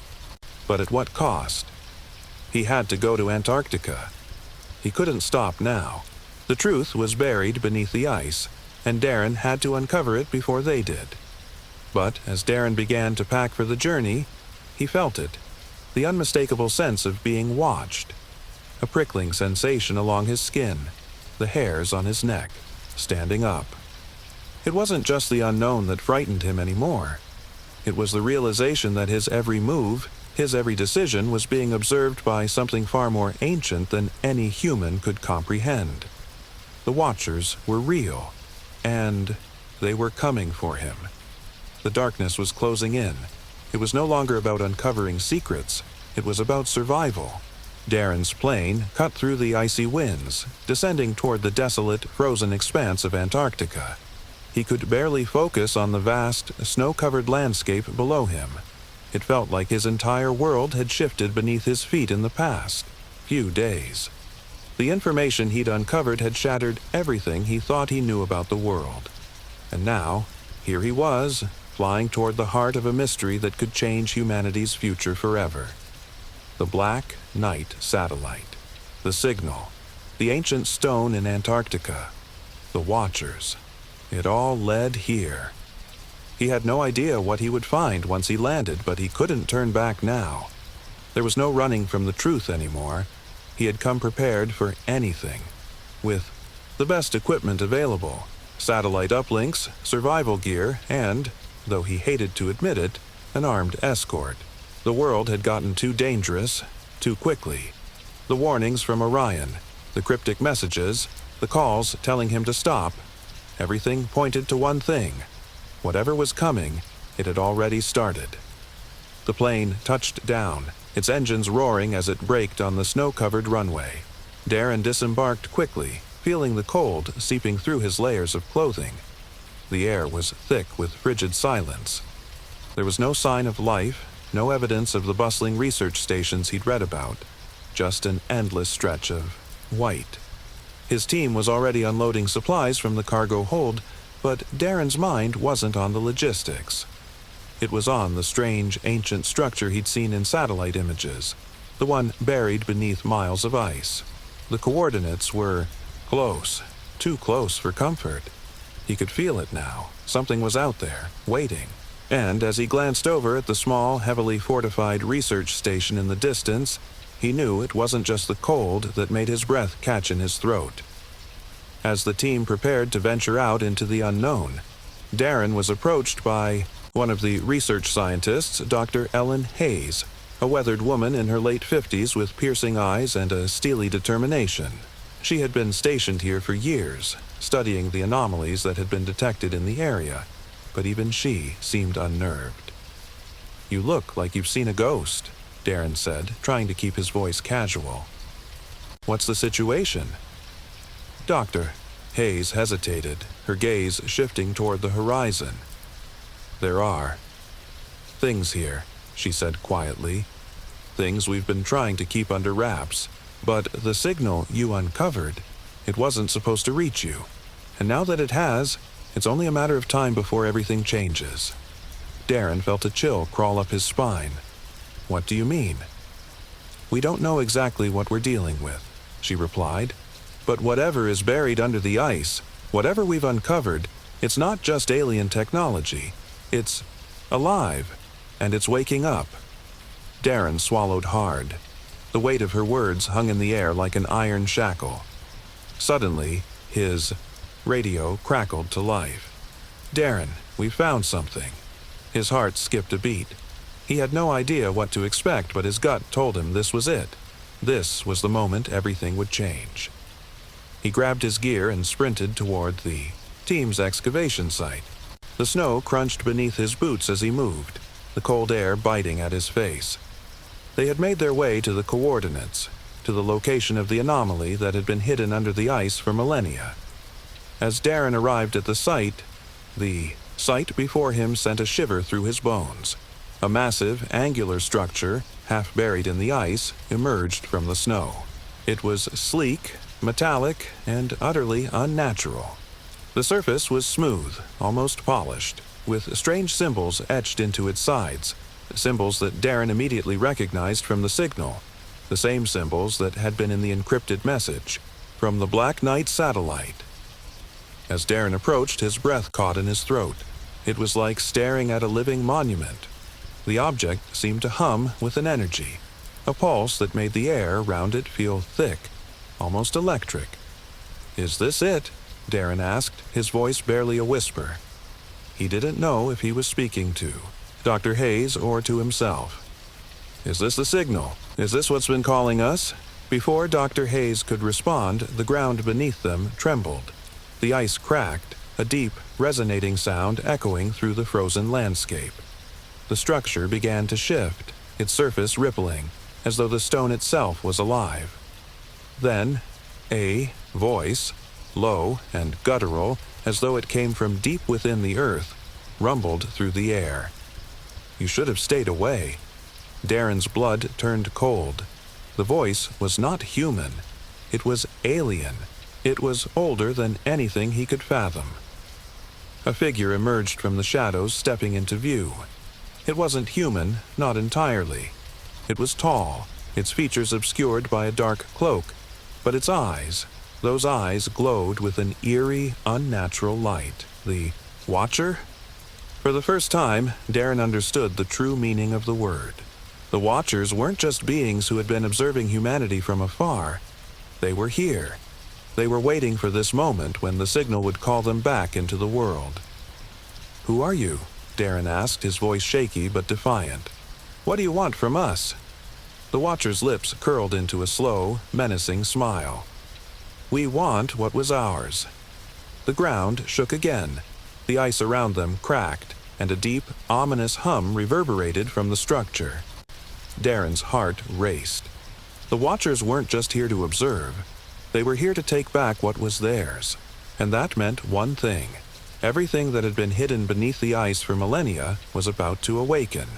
But at what cost? He had to go to Antarctica. He couldn't stop now. The truth was buried beneath the ice, and Darren had to uncover it before they did. But as Darren began to pack for the journey, he felt it, the unmistakable sense of being watched. A prickling sensation along his skin, the hairs on his neck, standing up. It wasn't just the unknown that frightened him anymore. It was the realization that his every move, his every decision was being observed by something far more ancient than any human could comprehend. The Watchers were real, and they were coming for him. The darkness was closing in. It was no longer about uncovering secrets. It was about survival. Darren's plane cut through the icy winds, descending toward the desolate, frozen expanse of Antarctica. He could barely focus on the vast, snow-covered landscape below him. It felt like his entire world had shifted beneath his feet in the past few days. The information he'd uncovered had shattered everything he thought he knew about the world. And now, here he was, flying toward the heart of a mystery that could change humanity's future forever. The Black Knight satellite, the signal, the ancient stone in Antarctica, the Watchers. It all led here. He had no idea what he would find once he landed, but he couldn't turn back now. There was no running from the truth anymore. He had come prepared for anything, with the best equipment available, satellite uplinks, survival gear, and, though he hated to admit it, an armed escort. The world had gotten too dangerous, too quickly. The warnings from Orion, the cryptic messages, the calls telling him to stop, everything pointed to one thing. Whatever was coming, it had already started. The plane touched down, its engines roaring as it braked on the snow-covered runway. Darren disembarked quickly, feeling the cold seeping through his layers of clothing. The air was thick with frigid silence. There was no sign of life, no evidence of the bustling research stations he'd read about, just an endless stretch of white. His team was already unloading supplies from the cargo hold, but Darren's mind wasn't on the logistics. It was on the strange, ancient structure he'd seen in satellite images, the one buried beneath miles of ice. The coordinates were close, too close for comfort. He could feel it now. Something was out there, waiting. And as he glanced over at the small, heavily fortified research station in the distance, he knew it wasn't just the cold that made his breath catch in his throat. As the team prepared to venture out into the unknown, Darren was approached by one of the research scientists, Dr. Ellen Hayes, a weathered woman in her late 50s with piercing eyes and a steely determination. She had been stationed here for years, studying the anomalies that had been detected in the area, but even she seemed unnerved. "You look like you've seen a ghost," Darren said, trying to keep his voice casual. "What's the situation?" "Doctor," Hayes hesitated, her gaze shifting toward the horizon. "There are things here," she said quietly. "Things we've been trying to keep under wraps. But the signal you uncovered, it wasn't supposed to reach you. And now that it has, it's only a matter of time before everything changes." Darren felt a chill crawl up his spine. "What do you mean?" "We don't know exactly what we're dealing with," she replied. "But whatever is buried under the ice, whatever we've uncovered, it's not just alien technology. It's alive, and it's waking up." Darren swallowed hard. The weight of her words hung in the air like an iron shackle. Suddenly, his radio crackled to life. "Darren, we found something." His heart skipped a beat. He had no idea what to expect, but his gut told him this was it. This was the moment everything would change. He grabbed his gear and sprinted toward the team's excavation site. The snow crunched beneath his boots as he moved, the cold air biting at his face. They had made their way to the coordinates, to the location of the anomaly that had been hidden under the ice for millennia. As Darren arrived at the sight before him sent a shiver through his bones. A massive, angular structure, half buried in the ice, emerged from the snow. It was sleek, metallic, and utterly unnatural. The surface was smooth, almost polished, with strange symbols etched into its sides, symbols that Darren immediately recognized from the signal, the same symbols that had been in the encrypted message. from the Black Knight satellite. As Darren approached, his breath caught in his throat. It was like staring at a living monument. The object seemed to hum with an energy, a pulse that made the air around it feel thick, almost electric. "Is this it?" Darren asked, his voice barely a whisper. He didn't know if he was speaking to Dr. Hayes or to himself. "Is this the signal? Is this what's been calling us?" Before Dr. Hayes could respond, the ground beneath them trembled. The ice cracked, a deep, resonating sound echoing through the frozen landscape. The structure began to shift, its surface rippling, as though the stone itself was alive. Then, a voice, low and guttural, as though it came from deep within the earth, rumbled through the air. "You should have stayed away." Darren's blood turned cold. The voice was not human. It was alien. It was older than anything he could fathom. A figure emerged from the shadows, stepping into view. It wasn't human, not entirely. It was tall, its features obscured by a dark cloak, but its eyes, those eyes glowed with an eerie, unnatural light. The Watcher? For the first time, Darren understood the true meaning of the word. The Watchers weren't just beings who had been observing humanity from afar. They were here. They were waiting for this moment when the signal would call them back into the world. "Who are you?" Darren asked, his voice shaky but defiant. "What do you want from us?" The Watcher's lips curled into a slow, menacing smile. "We want what was ours." The ground shook again. The ice around them cracked, and a deep, ominous hum reverberated from the structure. Darren's heart raced. The Watchers weren't just here to observe. They were here to take back what was theirs. And that meant one thing. Everything that had been hidden beneath the ice for millennia was about to awaken.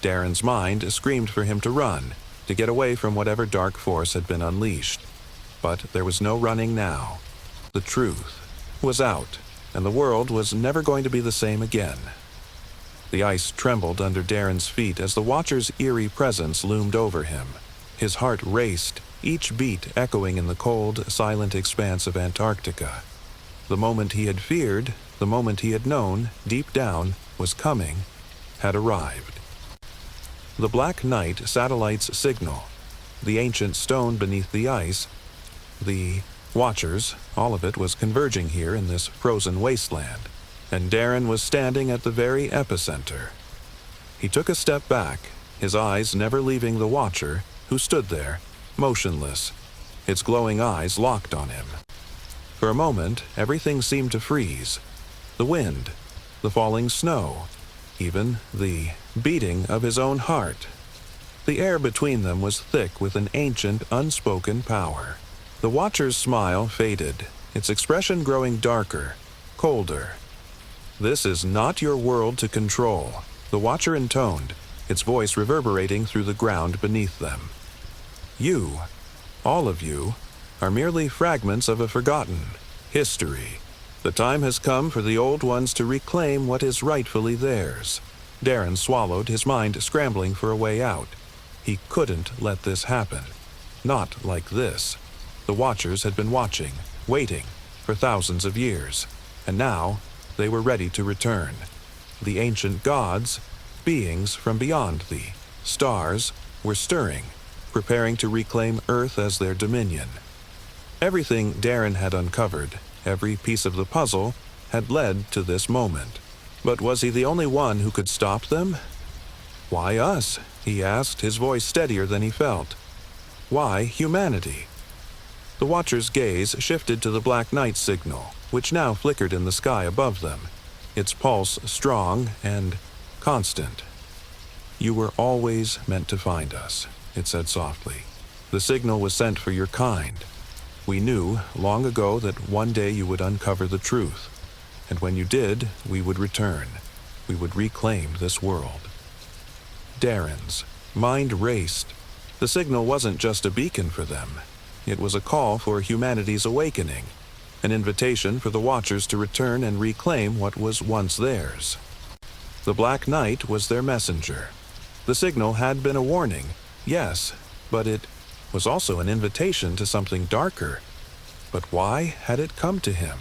Darren's mind screamed for him to run, to get away from whatever dark force had been unleashed. But there was no running now. The truth was out, and the world was never going to be the same again. The ice trembled under Darren's feet as the Watcher's eerie presence loomed over him. His heart raced, each beat echoing in the cold, silent expanse of Antarctica. The moment he had feared, the moment he had known, deep down, was coming, had arrived. The Black Knight satellite's signal, the ancient stone beneath the ice, the Watchers, all of it was converging here in this frozen wasteland, and Darren was standing at the very epicenter. He took a step back, his eyes never leaving the Watcher, who stood there, motionless, its glowing eyes locked on him. For a moment, everything seemed to freeze. The wind, the falling snow, even the beating of his own heart. The air between them was thick with an ancient, unspoken power. The Watcher's smile faded, its expression growing darker, colder. "This is not your world to control," the Watcher intoned, its voice reverberating through the ground beneath them. "You, all of you, are merely fragments of a forgotten history. The time has come for the old ones to reclaim what is rightfully theirs." Darren swallowed, his mind scrambling for a way out. He couldn't let this happen. Not like this. The Watchers had been watching, waiting, for thousands of years, and now they were ready to return. The ancient gods, beings from beyond the stars, were stirring, preparing to reclaim Earth as their dominion. Everything Darren had uncovered, every piece of the puzzle, had led to this moment. But was he the only one who could stop them? "Why us?" he asked, his voice steadier than he felt. "Why humanity?" The Watcher's gaze shifted to the Black Knight signal, which now flickered in the sky above them, its pulse strong and constant. "You were always meant to find us," it said softly. "The signal was sent for your kind. We knew long ago that one day you would uncover the truth, and when you did, we would return. We would reclaim this world." Darren's mind raced. The signal wasn't just a beacon for them. It was a call for humanity's awakening, an invitation for the Watchers to return and reclaim what was once theirs. The Black Knight was their messenger. The signal had been a warning, yes, but it was also an invitation to something darker, But why had it come to him?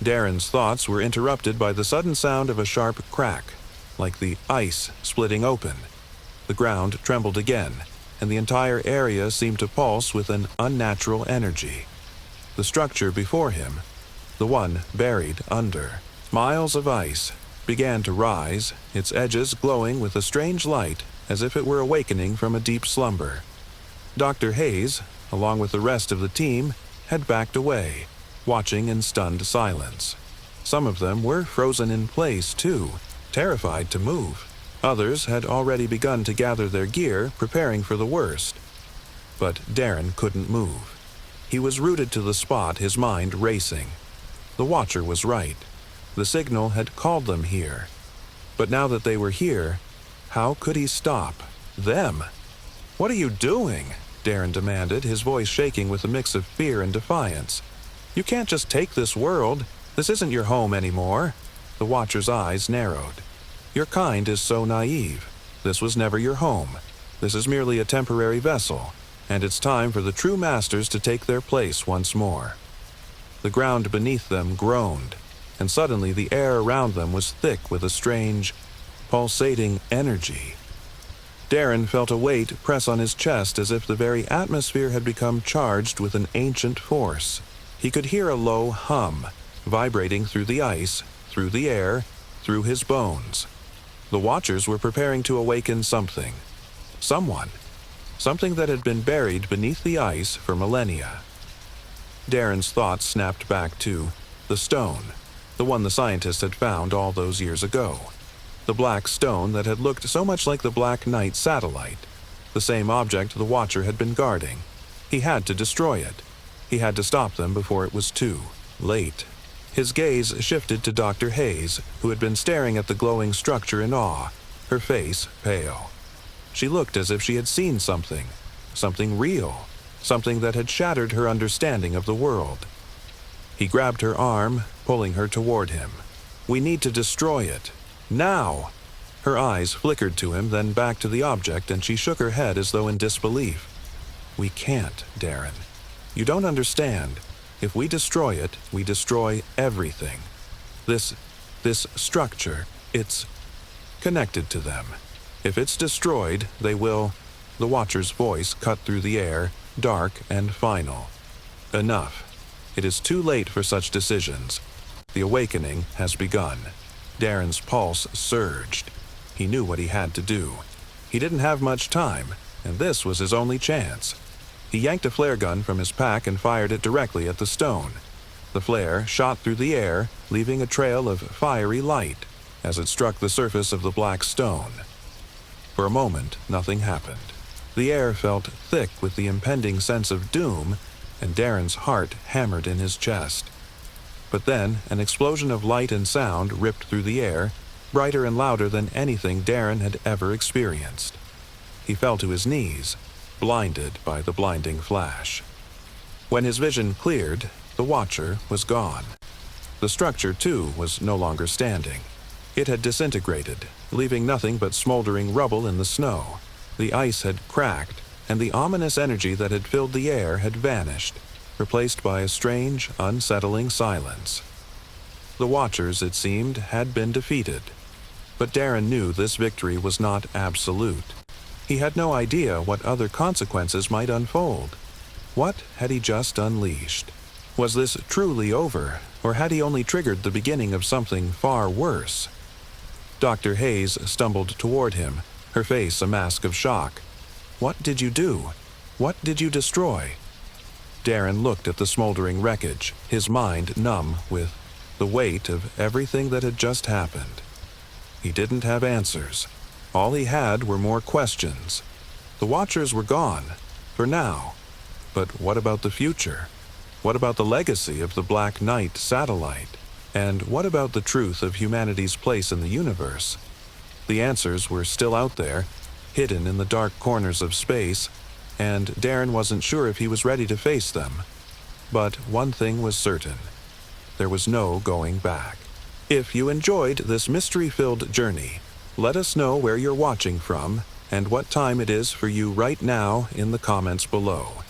Darren's thoughts were interrupted by the sudden sound of a sharp crack, like the ice splitting open. The ground trembled again, and the entire area seemed to pulse with an unnatural energy. The structure before him, the one buried under miles of ice, began to rise, its edges glowing with a strange light as if it were awakening from a deep slumber. Dr. Hayes, along with the rest of the team, had backed away, watching in stunned silence. Some of them were frozen in place, too, terrified to move. Others had already begun to gather their gear, preparing for the worst. But Darren couldn't move. He was rooted to the spot, his mind racing. The Watcher was right. The signal had called them here. But now that they were here, how could he stop them? "What are you doing?" Darren demanded, his voice shaking with a mix of fear and defiance. "You can't just take this world. This isn't your home anymore." The Watcher's eyes narrowed. "Your kind is so naive. This was never your home. This is merely a temporary vessel, and it's time for the true masters to take their place once more." The ground beneath them groaned, and suddenly the air around them was thick with a strange, pulsating energy. Darren felt a weight press on his chest as if the very atmosphere had become charged with an ancient force. He could hear a low hum, vibrating through the ice, through the air, through his bones. The Watchers were preparing to awaken something. Someone. Something that had been buried beneath the ice for millennia. Darren's thoughts snapped back to the stone, the one the scientists had found all those years ago. The black stone that had looked so much like the Black Knight satellite. The same object the Watcher had been guarding. He had to destroy it. He had to stop them before it was too late. His gaze shifted to Dr. Hayes, who had been staring at the glowing structure in awe, her face pale. She looked as if she had seen something real, something that had shattered her understanding of the world. He grabbed her arm, pulling her toward him. "We need to destroy it. Now!" Her eyes flickered to him, then back to the object, and she shook her head as though in disbelief. "We can't, Darren. You don't understand. If we destroy it, we destroy everything. This structure, it's connected to them. If it's destroyed, they will—" The Watcher's voice cut through the air, dark and final. "Enough. It is too late for such decisions. The awakening has begun." Darren's pulse surged. He knew what he had to do. He didn't have much time, and this was his only chance. He yanked a flare gun from his pack and fired it directly at the stone. The flare shot through the air, leaving a trail of fiery light as it struck the surface of the black stone. For a moment, nothing happened. The air felt thick with the impending sense of doom, and Darren's heart hammered in his chest. But then, an explosion of light and sound ripped through the air, brighter and louder than anything Darren had ever experienced. He fell to his knees, blinded by the blinding flash. When his vision cleared, the Watcher was gone. The structure, too, was no longer standing. It had disintegrated, leaving nothing but smoldering rubble in the snow. The ice had cracked, and the ominous energy that had filled the air had vanished, replaced by a strange, unsettling silence. The Watchers, it seemed, had been defeated. But Darren knew this victory was not absolute. He had no idea what other consequences might unfold. What had he just unleashed? Was this truly over, or had he only triggered the beginning of something far worse? Dr. Hayes stumbled toward him, her face a mask of shock. "What did you do? What did you destroy?" Darren looked at the smoldering wreckage, his mind numb with the weight of everything that had just happened. He didn't have answers. All he had were more questions. The Watchers were gone, for now. But what about the future? What about the legacy of the Black Knight satellite? And what about the truth of humanity's place in the universe? The answers were still out there, hidden in the dark corners of space, and Darren wasn't sure if he was ready to face them. But one thing was certain. There was no going back. If you enjoyed this mystery-filled journey, let us know where you're watching from and what time it is for you right now in the comments below.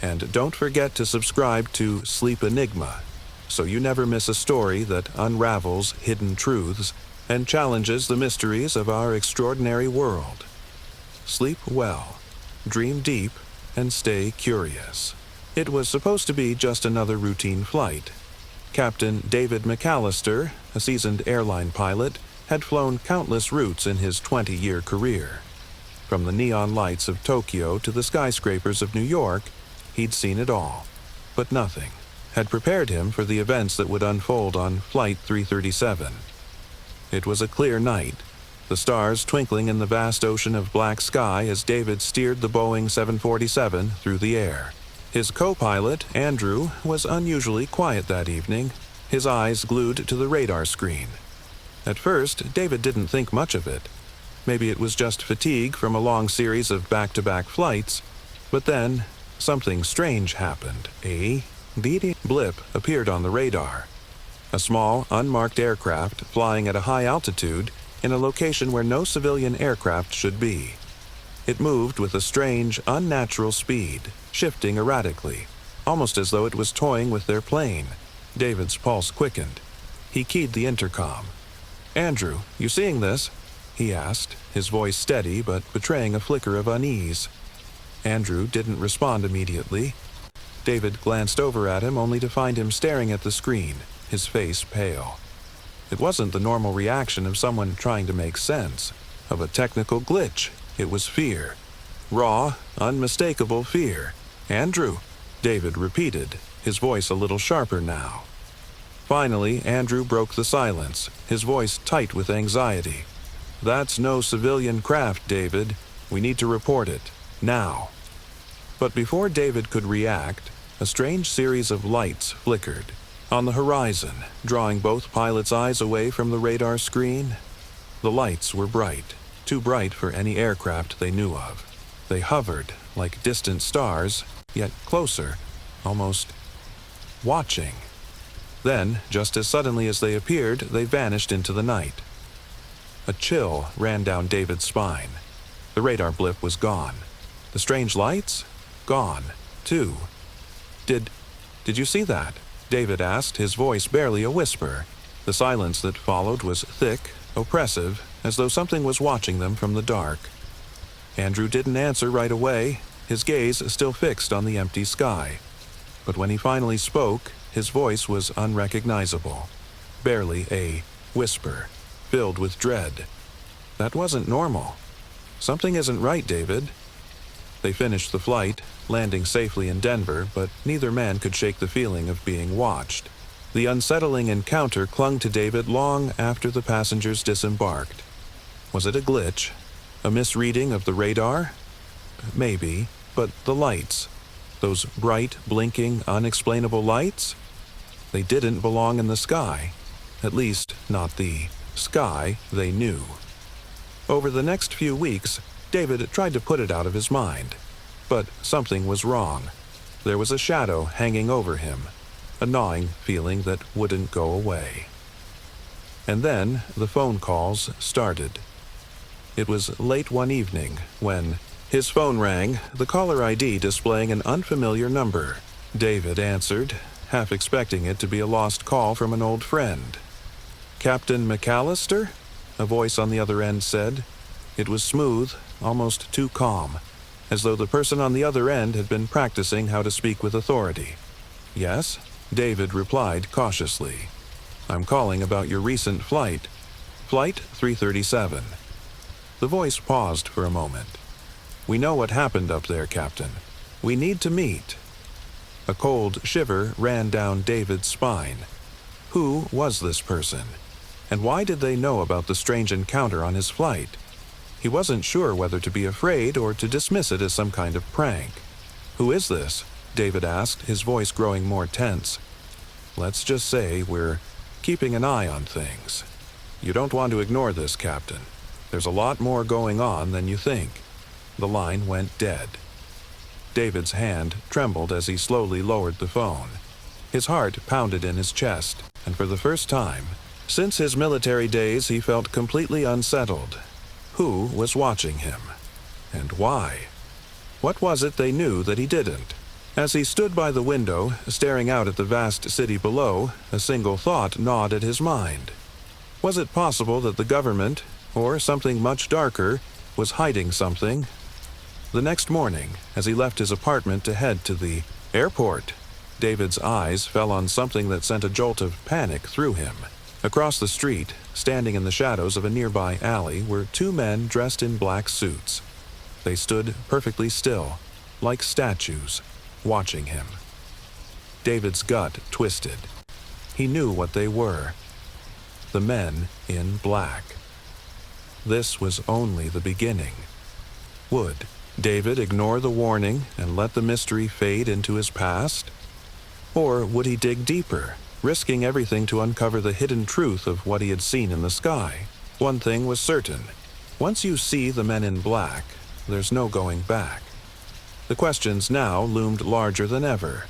And don't forget to subscribe to Sleep Enigma, so you never miss a story that unravels hidden truths and challenges the mysteries of our extraordinary world. Sleep well, dream deep, and stay curious. It was supposed to be just another routine flight. Captain David McAllister, a seasoned airline pilot, had flown countless routes in his 20-year career. From the neon lights of Tokyo to the skyscrapers of New York, he'd seen it all. But nothing had prepared him for the events that would unfold on Flight 337. It was a clear night, the stars twinkling in the vast ocean of black sky as David steered the Boeing 747 through the air. His co-pilot, Andrew, was unusually quiet that evening, his eyes glued to the radar screen. At first, David didn't think much of it. Maybe it was just fatigue from a long series of back-to-back flights, but then something strange happened. A beady blip appeared on the radar. A small, unmarked aircraft flying at a high altitude in a location where no civilian aircraft should be. It moved with a strange, unnatural speed, shifting erratically, almost as though it was toying with their plane. David's pulse quickened. He keyed the intercom. "Andrew, you seeing this?" he asked, his voice steady but betraying a flicker of unease. Andrew didn't respond immediately. David glanced over at him only to find him staring at the screen, his face pale. It wasn't the normal reaction of someone trying to make sense, of a technical glitch. It was fear. Raw, unmistakable fear. "Andrew," David repeated, his voice a little sharper now. Finally, Andrew broke the silence, his voice tight with anxiety. "That's no civilian craft, David. We need to report it. Now." But before David could react, a strange series of lights flickered on the horizon, drawing both pilots' eyes away from the radar screen. The lights were bright, too bright for any aircraft they knew of. They hovered like distant stars, yet closer, almost watching. Then, just as suddenly as they appeared, they vanished into the night. A chill ran down David's spine. The radar blip was gone. The strange lights? Gone, too. Did you see that?" David asked, his voice barely a whisper. The silence that followed was thick, oppressive, as though something was watching them from the dark. Andrew didn't answer right away, his gaze still fixed on the empty sky. But when he finally spoke, his voice was unrecognizable, barely a whisper, filled with dread. "That wasn't normal. Something isn't right, David." They finished the flight, landing safely in Denver, but neither man could shake the feeling of being watched. The unsettling encounter clung to David long after the passengers disembarked. Was it a glitch? A misreading of the radar? Maybe, but the lights, those bright, blinking, unexplainable lights? They didn't belong in the sky. At least, not the sky they knew. Over the next few weeks, David tried to put it out of his mind. But something was wrong. There was a shadow hanging over him, a gnawing feeling that wouldn't go away. And then the phone calls started. It was late one evening when his phone rang, the caller ID displaying an unfamiliar number. David answered, half expecting it to be a lost call from an old friend. "Captain McAllister?" a voice on the other end said. It was smooth, almost too calm, as though the person on the other end had been practicing how to speak with authority. "Yes?" David replied cautiously. "I'm calling about your recent flight. Flight 337. The voice paused for a moment. "We know what happened up there, Captain. We need to meet." A cold shiver ran down David's spine. Who was this person? And why did they know about the strange encounter on his flight? He wasn't sure whether to be afraid or to dismiss it as some kind of prank. "Who is this?" David asked, his voice growing more tense. "Let's just say we're keeping an eye on things. You don't want to ignore this, Captain. There's a lot more going on than you think." The line went dead. David's hand trembled as he slowly lowered the phone. His heart pounded in his chest, and for the first time since his military days he felt completely unsettled. Who was watching him? And why? What was it they knew that he didn't? As he stood by the window, staring out at the vast city below, a single thought gnawed at his mind. Was it possible that the government, or something much darker, was hiding something? The next morning, as he left his apartment to head to the airport, David's eyes fell on something that sent a jolt of panic through him. Across the street, standing in the shadows of a nearby alley, were two men dressed in black suits. They stood perfectly still, like statues, watching him. David's gut twisted. He knew what they were. The men in black. This was only the beginning. Would David ignore the warning and let the mystery fade into his past? Or would he dig deeper, risking everything to uncover the hidden truth of what he had seen in the sky? One thing was certain. Once you see the men in black, there's no going back. The questions now loomed larger than ever.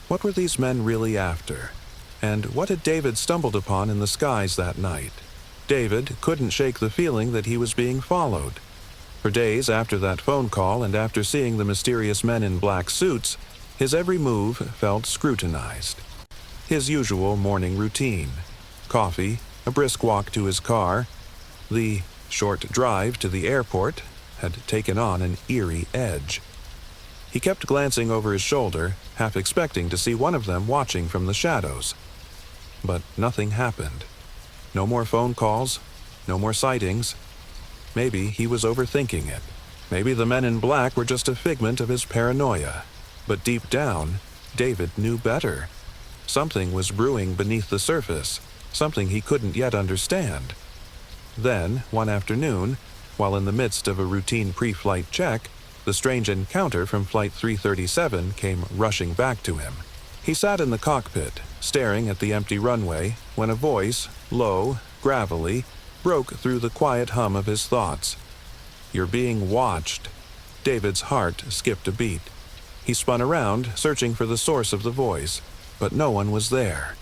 What were these men really after? And what had David stumbled upon in the skies that night? David couldn't shake the feeling that he was being followed. For days after that phone call and after seeing the mysterious men in black suits, his every move felt scrutinized. His usual morning routine: coffee, a brisk walk to his car, the short drive to the airport had taken on an eerie edge. He kept glancing over his shoulder, half expecting to see one of them watching from the shadows. But nothing happened. No more phone calls, no more sightings. Maybe he was overthinking it. Maybe the men in black were just a figment of his paranoia. But deep down, David knew better. Something was brewing beneath the surface, something he couldn't yet understand. Then, one afternoon, while in the midst of a routine pre-flight check, the strange encounter from Flight 337 came rushing back to him. He sat in the cockpit, staring at the empty runway, when a voice, low, gravelly, broke through the quiet hum of his thoughts. "You're being watched." David's heart skipped a beat. He spun around, searching for the source of the voice, but no one was there.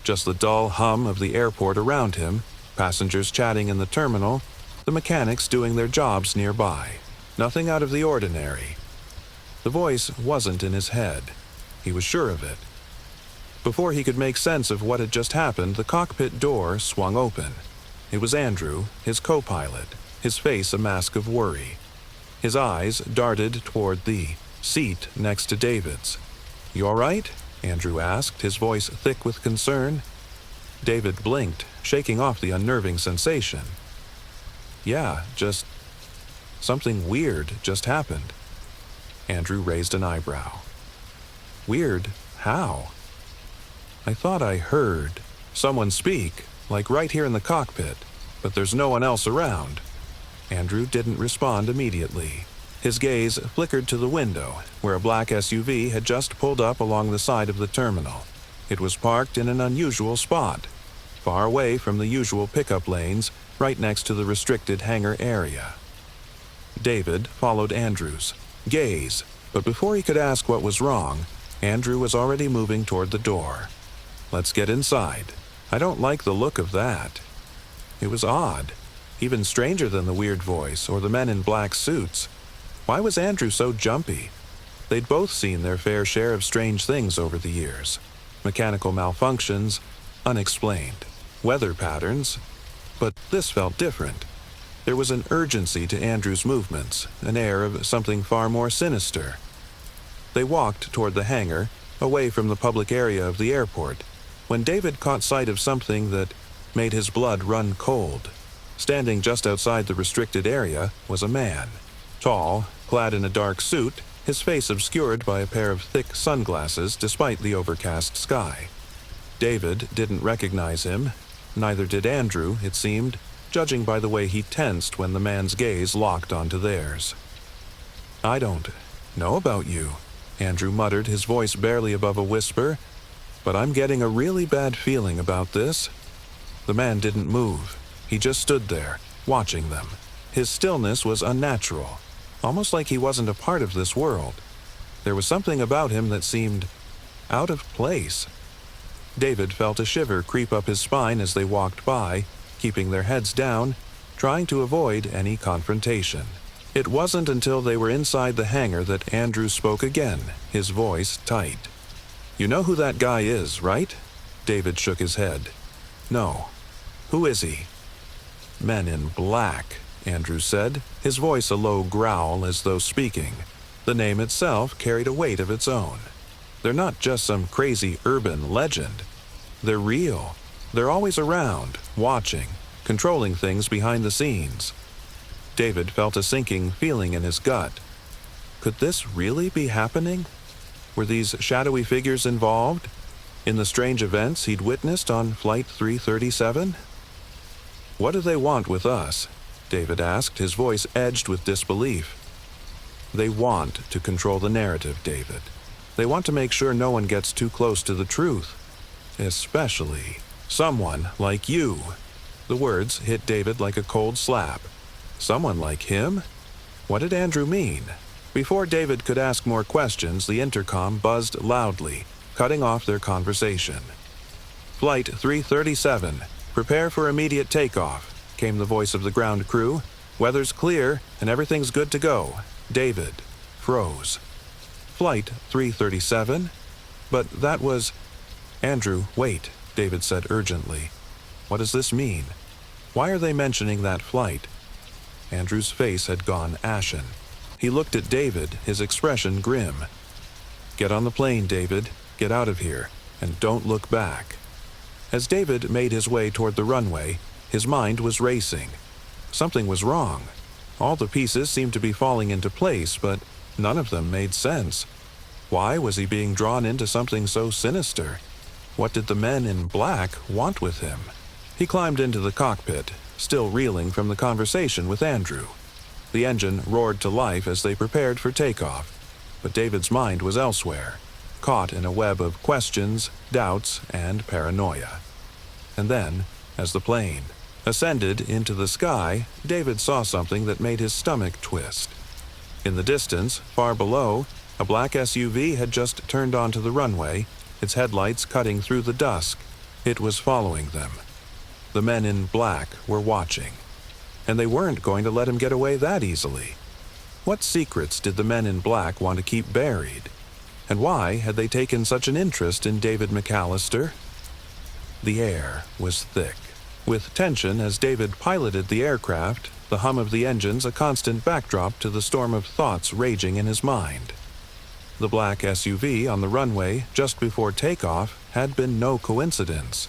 Just the dull hum of the airport around him, passengers chatting in the terminal, the mechanics doing their jobs nearby. Nothing out of the ordinary. The voice wasn't in his head. He was sure of it. Before he could make sense of what had just happened, the cockpit door swung open. It was Andrew, his co-pilot, his face a mask of worry. His eyes darted toward the seat next to David's. "You all right?" Andrew asked, his voice thick with concern. David blinked, shaking off the unnerving sensation. "Yeah, just something weird just happened." Andrew raised an eyebrow. "Weird? How?" "I thought I heard someone speak, like right here in the cockpit, but there's no one else around." Andrew didn't respond immediately. His gaze flickered to the window, where a black SUV had just pulled up along the side of the terminal. It was parked in an unusual spot, far away from the usual pickup lanes, right next to the restricted hangar area. David followed Andrew's gaze, but before he could ask what was wrong, Andrew was already moving toward the door. "Let's get inside. I don't like the look of that." It was odd, even stranger than the weird voice or the men in black suits. Why was Andrew so jumpy? They'd both seen their fair share of strange things over the years. Mechanical malfunctions, unexplained. Weather patterns. But this felt different. There was an urgency to Andrew's movements, an air of something far more sinister. They walked toward the hangar, away from the public area of the airport, when David caught sight of something that made his blood run cold. Standing just outside the restricted area was a man. Tall, clad in a dark suit, his face obscured by a pair of thick sunglasses despite the overcast sky. David didn't recognize him. Neither did Andrew, it seemed, judging by the way he tensed when the man's gaze locked onto theirs. "I don't know about you," Andrew muttered, his voice barely above a whisper, "but I'm getting a really bad feeling about this." The man didn't move. He just stood there, watching them. His stillness was unnatural, almost like he wasn't a part of this world. There was something about him that seemed out of place. David felt a shiver creep up his spine as they walked by, keeping their heads down, trying to avoid any confrontation. It wasn't until they were inside the hangar that Andrew spoke again, his voice tight. "You know who that guy is, right?" David shook his head. "No. Who is he?" "Men in Black," Andrew said, his voice a low growl as though speaking. The name itself carried a weight of its own. "They're not just some crazy urban legend. They're real. They're always around, watching, controlling things behind the scenes." David felt a sinking feeling in his gut. Could this really be happening? Were these shadowy figures involved in the strange events he'd witnessed on Flight 337? "What do they want with us?" David asked, his voice edged with disbelief. "They want to control the narrative, David. They want to make sure no one gets too close to the truth. Especially someone like you." The words hit David like a cold slap. Someone like him? What did Andrew mean? Before David could ask more questions, the intercom buzzed loudly, cutting off their conversation. "Flight 337, prepare for immediate takeoff," came the voice of the ground crew. "Weather's clear and everything's good to go." David froze. Flight 337? But that was... "Andrew, wait," David said urgently. "What does this mean? Why are they mentioning that flight?" Andrew's face had gone ashen. He looked at David, his expression grim. "Get on the plane, David. Get out of here. And don't look back." As David made his way toward the runway, his mind was racing. Something was wrong. All the pieces seemed to be falling into place, but none of them made sense. Why was he being drawn into something so sinister? What did the men in black want with him? He climbed into the cockpit, still reeling from the conversation with Andrew. The engine roared to life as they prepared for takeoff, but David's mind was elsewhere, caught in a web of questions, doubts, and paranoia. And then, as the plane ascended into the sky, David saw something that made his stomach twist. In the distance, far below, a black SUV had just turned onto the runway, its headlights cutting through the dusk. It was following them. The men in black were watching, and they weren't going to let him get away that easily. What secrets did the men in black want to keep buried? And why had they taken such an interest in David McAllister? The air was thick, with tension as David piloted the aircraft, the hum of the engines a constant backdrop to the storm of thoughts raging in his mind. The black SUV on the runway just before takeoff had been no coincidence.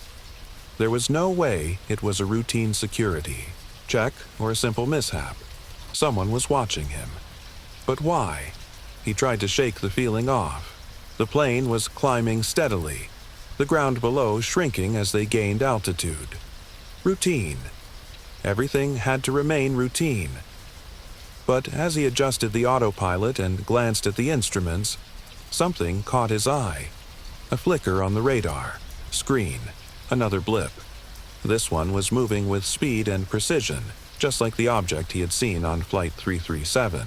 There was no way it was a routine security check or a simple mishap. Someone was watching him. But why? He tried to shake the feeling off. The plane was climbing steadily, the ground below shrinking as they gained altitude. Routine. Everything had to remain routine. But as he adjusted the autopilot and glanced at the instruments, something caught his eye. A flicker on the radar screen. Another blip. This one was moving with speed and precision, just like the object he had seen on Flight 337.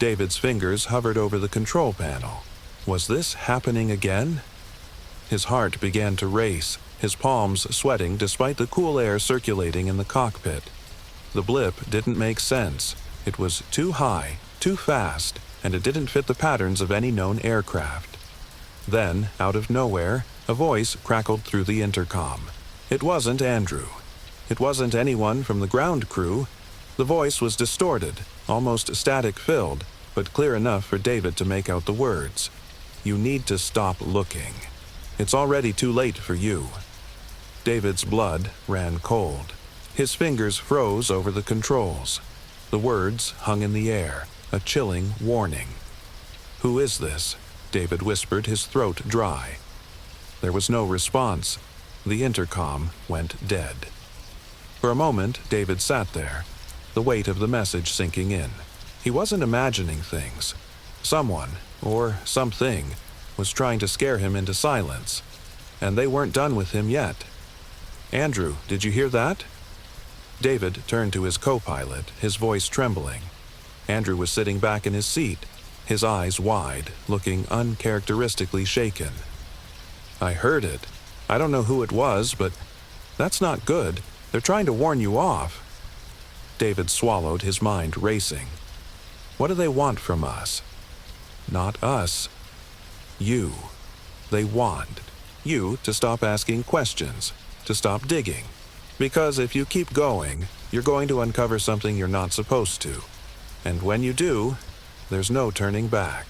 David's fingers hovered over the control panel. Was this happening again? His heart began to race, his palms sweating despite the cool air circulating in the cockpit. The blip didn't make sense. It was too high, too fast, and it didn't fit the patterns of any known aircraft. Then, out of nowhere, a voice crackled through the intercom. It wasn't Andrew. It wasn't anyone from the ground crew. The voice was distorted, almost static-filled, but clear enough for David to make out the words. "You need to stop looking. It's already too late for you." David's blood ran cold. His fingers froze over the controls. The words hung in the air, a chilling warning. "Who is this?" David whispered, his throat dry. There was no response. The intercom went dead. For a moment, David sat there, the weight of the message sinking in. He wasn't imagining things. Someone, or something, was trying to scare him into silence, and they weren't done with him yet. "Andrew, did you hear that?" David turned to his co-pilot, his voice trembling. Andrew was sitting back in his seat, his eyes wide, looking uncharacteristically shaken. "I heard it. I don't know who it was, but that's not good. They're trying to warn you off." David swallowed, his mind racing. What do they want from us? Not us. You. They want you to stop asking questions, to stop digging. Because if you keep going, you're going to uncover something you're not supposed to. And when you do, there's no turning back.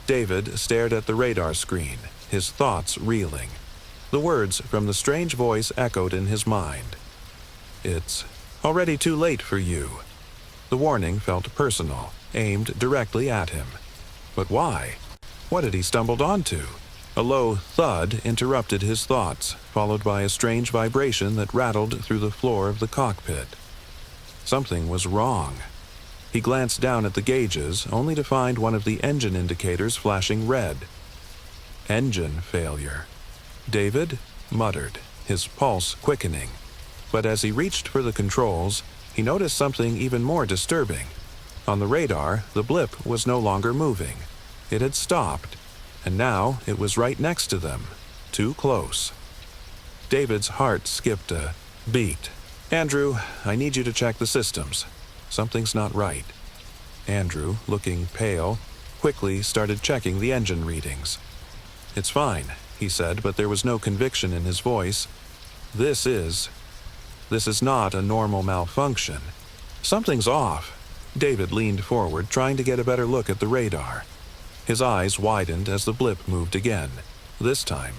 David stared at the radar screen, his thoughts reeling. The words from the strange voice echoed in his mind. It's already too late for you. The warning felt personal, aimed directly at him. But why? What had he stumbled onto? A low thud interrupted his thoughts, followed by a strange vibration that rattled through the floor of the cockpit. Something was wrong. He glanced down at the gauges, only to find one of the engine indicators flashing red. Engine failure. David muttered, his pulse quickening. But as he reached for the controls, he noticed something even more disturbing. On the radar, the blip was no longer moving. It had stopped, and now it was right next to them, too close. David's heart skipped a beat. "Andrew, I need you to check the systems. Something's not right." Andrew, looking pale, quickly started checking the engine readings. "It's fine," he said, but there was no conviction in his voice. This is not a normal malfunction. Something's off." David leaned forward, trying to get a better look at the radar. His eyes widened as the blip moved again. This time,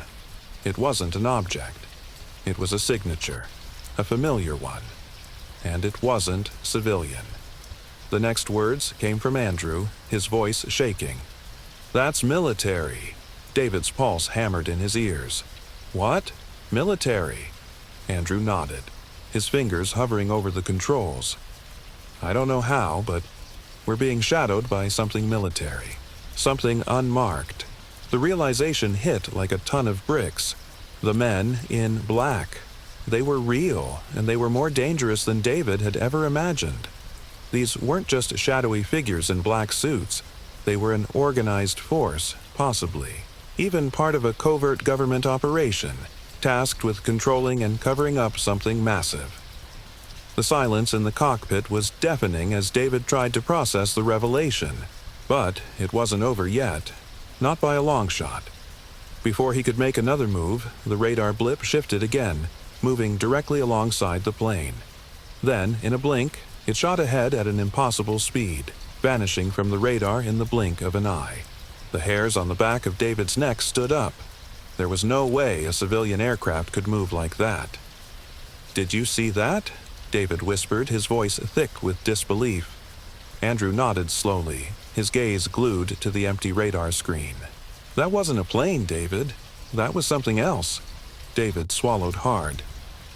it wasn't an object. It was a signature, a familiar one. And it wasn't civilian. The next words came from Andrew, his voice shaking. "That's military." David's pulse hammered in his ears. "What? Military?" Andrew nodded, his fingers hovering over the controls. "I don't know how, but we're being shadowed by something military. Something unmarked." The realization hit like a ton of bricks. The men in black. They were real, and they were more dangerous than David had ever imagined. These weren't just shadowy figures in black suits. They were an organized force, possibly, even part of a covert government operation, tasked with controlling and covering up something massive. The silence in the cockpit was deafening as David tried to process the revelation. But it wasn't over yet, not by a long shot. Before he could make another move, the radar blip shifted again, moving directly alongside the plane. Then, in a blink, it shot ahead at an impossible speed, vanishing from the radar in the blink of an eye. The hairs on the back of David's neck stood up. There was no way a civilian aircraft could move like that. "Did you see that?" David whispered, his voice thick with disbelief. Andrew nodded slowly, his gaze glued to the empty radar screen. "That wasn't a plane, David. That was something else." David swallowed hard.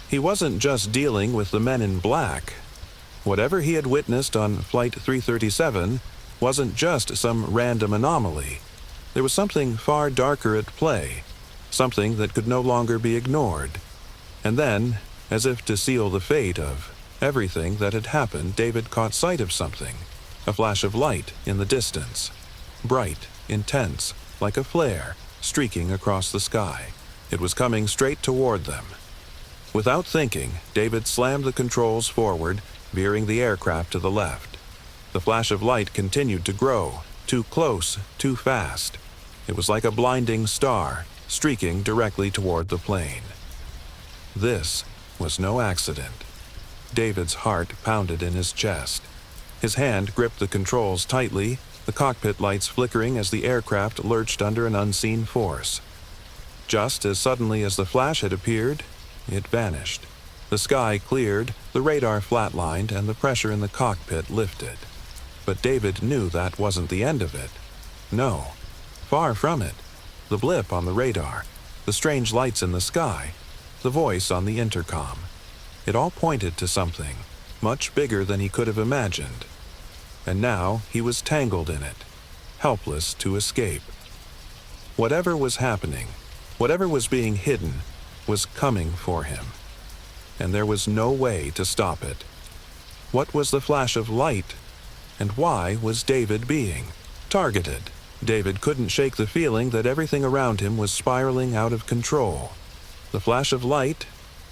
He wasn't just dealing with the men in black. Whatever he had witnessed on Flight 337 wasn't just some random anomaly. There was something far darker at play, something that could no longer be ignored. And then, as if to seal the fate of everything that had happened, David caught sight of something, a flash of light in the distance, bright, intense, like a flare, streaking across the sky. It was coming straight toward them. Without thinking, David slammed the controls forward, veering the aircraft to the left. The flash of light continued to grow, too close, too fast. It was like a blinding star, streaking directly toward the plane. This was no accident. David's heart pounded in his chest. His hand gripped the controls tightly, the cockpit lights flickering as the aircraft lurched under an unseen force. Just as suddenly as the flash had appeared, it vanished. The sky cleared, the radar flatlined, and the pressure in the cockpit lifted. But David knew that wasn't the end of it. No, far from it. The blip on the radar, the strange lights in the sky, the voice on the intercom. It all pointed to something, much bigger than he could have imagined. And now he was tangled in it, helpless to escape. Whatever was happening, whatever was being hidden, was coming for him. And there was no way to stop it. What was the flash of light? And why was David being targeted? David couldn't shake the feeling that everything around him was spiraling out of control. The flash of light,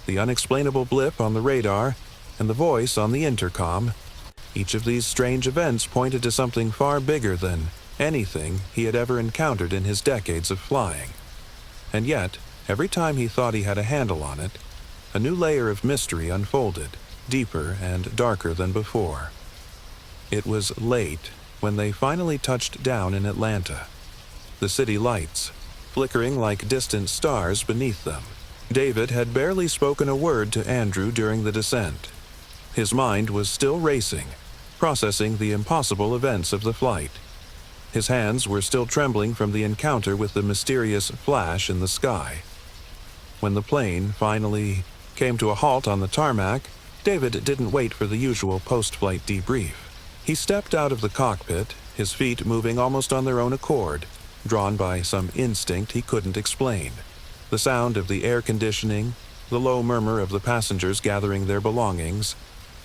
the unexplainable blip on the radar, and the voice on the intercom, Each of these strange events pointed to something far bigger than anything he had ever encountered in his decades of flying. And yet, every time he thought he had a handle on it, a new layer of mystery unfolded, deeper and darker than before. It was late when they finally touched down in Atlanta. The city lights, flickering like distant stars beneath them. David had barely spoken a word to Andrew during the descent. His mind was still racing, processing the impossible events of the flight. His hands were still trembling from the encounter with the mysterious flash in the sky. When the plane finally came to a halt on the tarmac, David didn't wait for the usual post-flight debrief. He stepped out of the cockpit, his feet moving almost on their own accord, drawn by some instinct he couldn't explain. The sound of the air conditioning, the low murmur of the passengers gathering their belongings,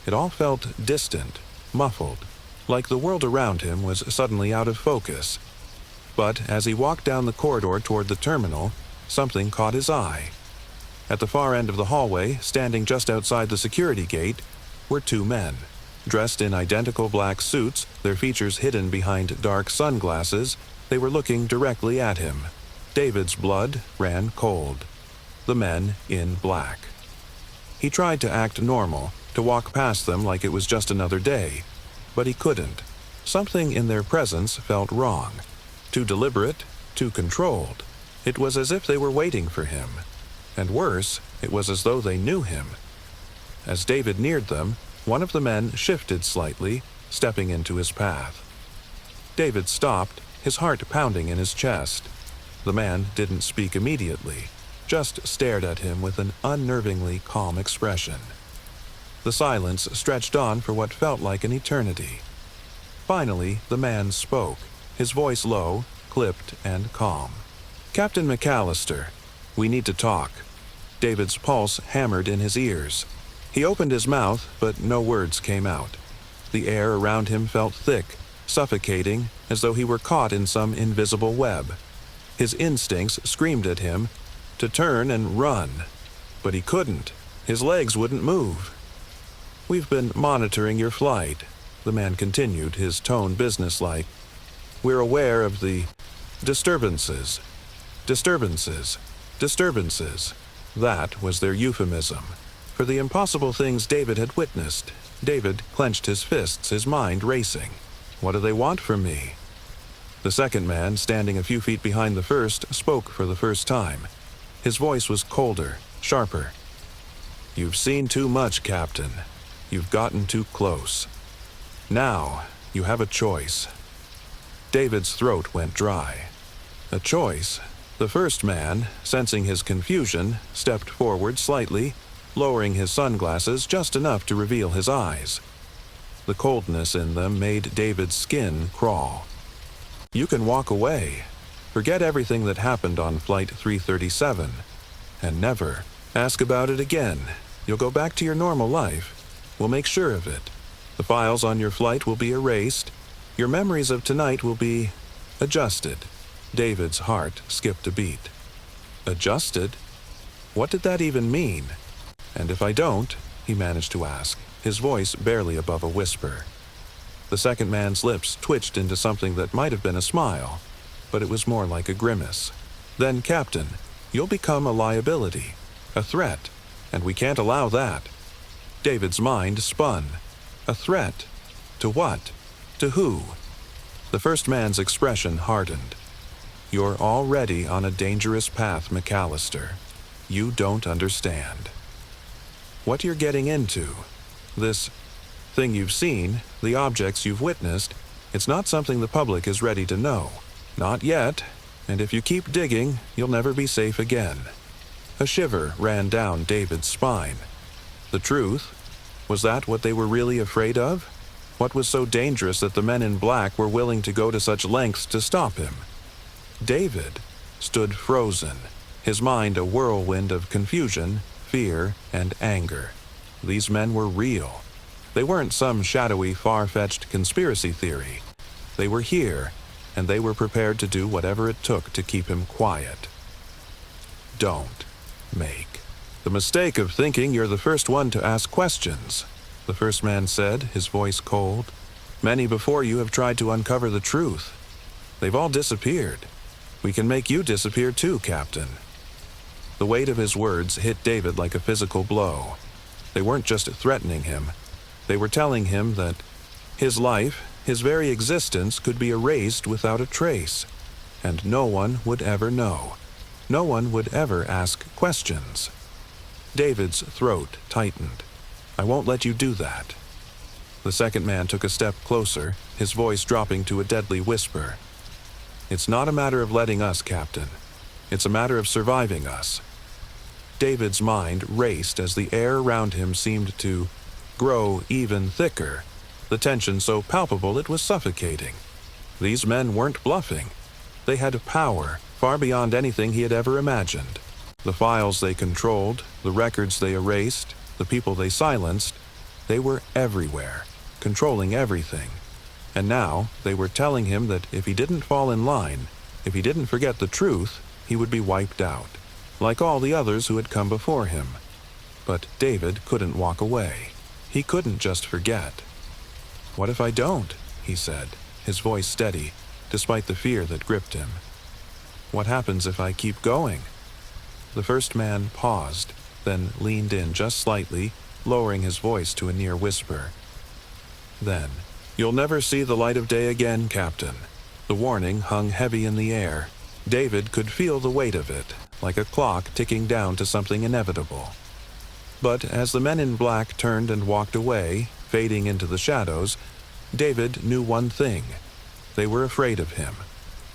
it all felt distant, muffled, like the world around him was suddenly out of focus. But as he walked down the corridor toward the terminal, something caught his eye. At the far end of the hallway, standing just outside the security gate, were two men. Dressed in identical black suits, their features hidden behind dark sunglasses, they were looking directly at him. David's blood ran cold. The men in black. He tried to act normal, to walk past them like it was just another day, but he couldn't. Something in their presence felt wrong. Too deliberate, too controlled. It was as if they were waiting for him. And worse, it was as though they knew him. As David neared them, one of the men shifted slightly, stepping into his path. David stopped, his heart pounding in his chest. The man didn't speak immediately, just stared at him with an unnervingly calm expression. The silence stretched on for what felt like an eternity. Finally, the man spoke, his voice low, clipped, and calm. "Captain McAllister, we need to talk." David's pulse hammered in his ears. He opened his mouth, but no words came out. The air around him felt thick, suffocating, as though he were caught in some invisible web. His instincts screamed at him to turn and run, but he couldn't. His legs wouldn't move. "We've been monitoring your flight," the man continued, his tone businesslike. "We're aware of the disturbances. Disturbances. Disturbances." That was their euphemism for the impossible things David had witnessed. David clenched his fists, his mind racing. "What do they want from me?" The second man, standing a few feet behind the first, spoke for the first time. His voice was colder, sharper. "You've seen too much, Captain. You've gotten too close. Now, you have a choice." David's throat went dry. A choice? The first man, sensing his confusion, stepped forward slightly, lowering his sunglasses just enough to reveal his eyes. The coldness in them made David's skin crawl. "You can walk away. Forget everything that happened on Flight 337. And never ask about it again. You'll go back to your normal life. We'll make sure of it. The files on your flight will be erased. Your memories of tonight will be adjusted." David's heart skipped a beat. Adjusted? What did that even mean? "And if I don't?" he managed to ask, his voice barely above a whisper. The second man's lips twitched into something that might have been a smile, but it was more like a grimace. "Then, Captain, you'll become a liability, a threat, and we can't allow that." David's mind spun. A threat? To what? To who? The first man's expression hardened. "You're already on a dangerous path, McAllister. You don't understand. What you're getting into, this thing you've seen, the objects you've witnessed, it's not something the public is ready to know. Not yet, and if you keep digging, you'll never be safe again." A shiver ran down David's spine. The truth? Was that what they were really afraid of? What was so dangerous that the men in black were willing to go to such lengths to stop him? David stood frozen, his mind a whirlwind of confusion, fear, and anger. These men were real. They weren't some shadowy, far-fetched conspiracy theory. They were here, and they were prepared to do whatever it took to keep him quiet. Don't make the mistake of thinking you're the first one to ask questions. the first man said, his voice cold. "Many before you have tried to uncover the truth. They've all disappeared. We can make you disappear too, Captain." The weight of his words hit David like a physical blow. They weren't just threatening him. They were telling him that his life, his very existence, could be erased without a trace, and no one would ever know. No one would ever ask questions. David's throat tightened. "I won't let you do that." The second man took a step closer, his voice dropping to a deadly whisper. "It's not a matter of letting us, Captain. It's a matter of surviving us." David's mind raced as the air around him seemed to grow even thicker, the tension so palpable it was suffocating. These men weren't bluffing. They had power far beyond anything he had ever imagined. The files they controlled, the records they erased, the people they silenced, they were everywhere, controlling everything. And now they were telling him that if he didn't fall in line, if he didn't forget the truth, he would be wiped out, like all the others who had come before him. But David couldn't walk away. He couldn't just forget. "What if I don't?" he said, his voice steady, despite the fear that gripped him. "What happens if I keep going?" The first man paused, then leaned in just slightly, lowering his voice to a near whisper. "Then, you'll never see the light of day again, Captain." The warning hung heavy in the air. David could feel the weight of it, like a clock ticking down to something inevitable. But as the men in black turned and walked away, fading into the shadows, David knew one thing. They were afraid of him,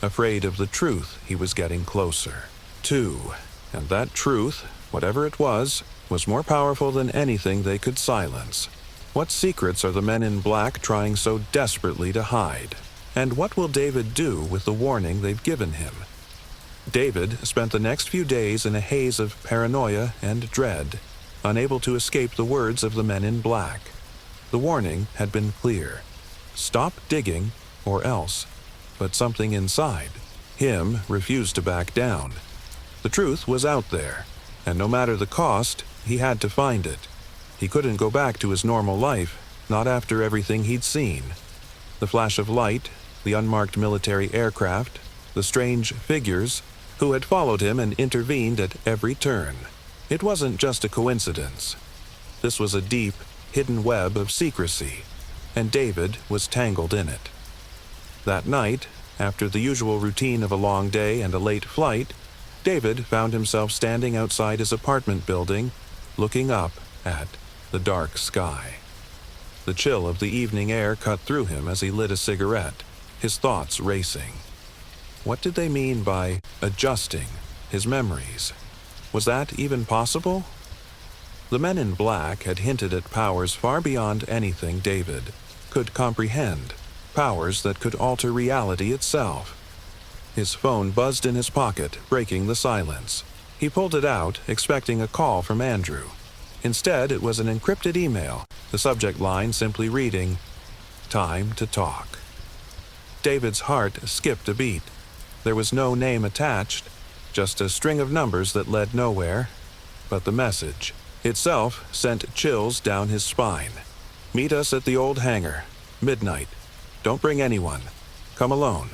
afraid of the truth he was getting closer to. And that truth, whatever it was more powerful than anything they could silence. What secrets are the men in black trying so desperately to hide? And what will David do with the warning they've given him? David spent the next few days in a haze of paranoia and dread, unable to escape the words of the men in black. The warning had been clear. Stop digging, or else. But something inside him refused to back down. The truth was out there, and no matter the cost, he had to find it. He couldn't go back to his normal life, not after everything he'd seen. The flash of light, the unmarked military aircraft, the strange figures who had followed him and intervened at every turn. It wasn't just a coincidence. This was a deep, hidden web of secrecy, and David was tangled in it. That night, after the usual routine of a long day and a late flight, David found himself standing outside his apartment building, looking up at the dark sky. The chill of the evening air cut through him as he lit a cigarette, his thoughts racing. What did they mean by adjusting his memories? Was that even possible? The men in black had hinted at powers far beyond anything David could comprehend, powers that could alter reality itself. His phone buzzed in his pocket, breaking the silence. He pulled it out, expecting a call from Andrew. Instead, it was an encrypted email, the subject line simply reading, "Time to talk." David's heart skipped a beat. There was no name attached, just a string of numbers that led nowhere. But the message itself sent chills down his spine. "Meet us at the old hangar. Midnight. Don't bring anyone. Come alone."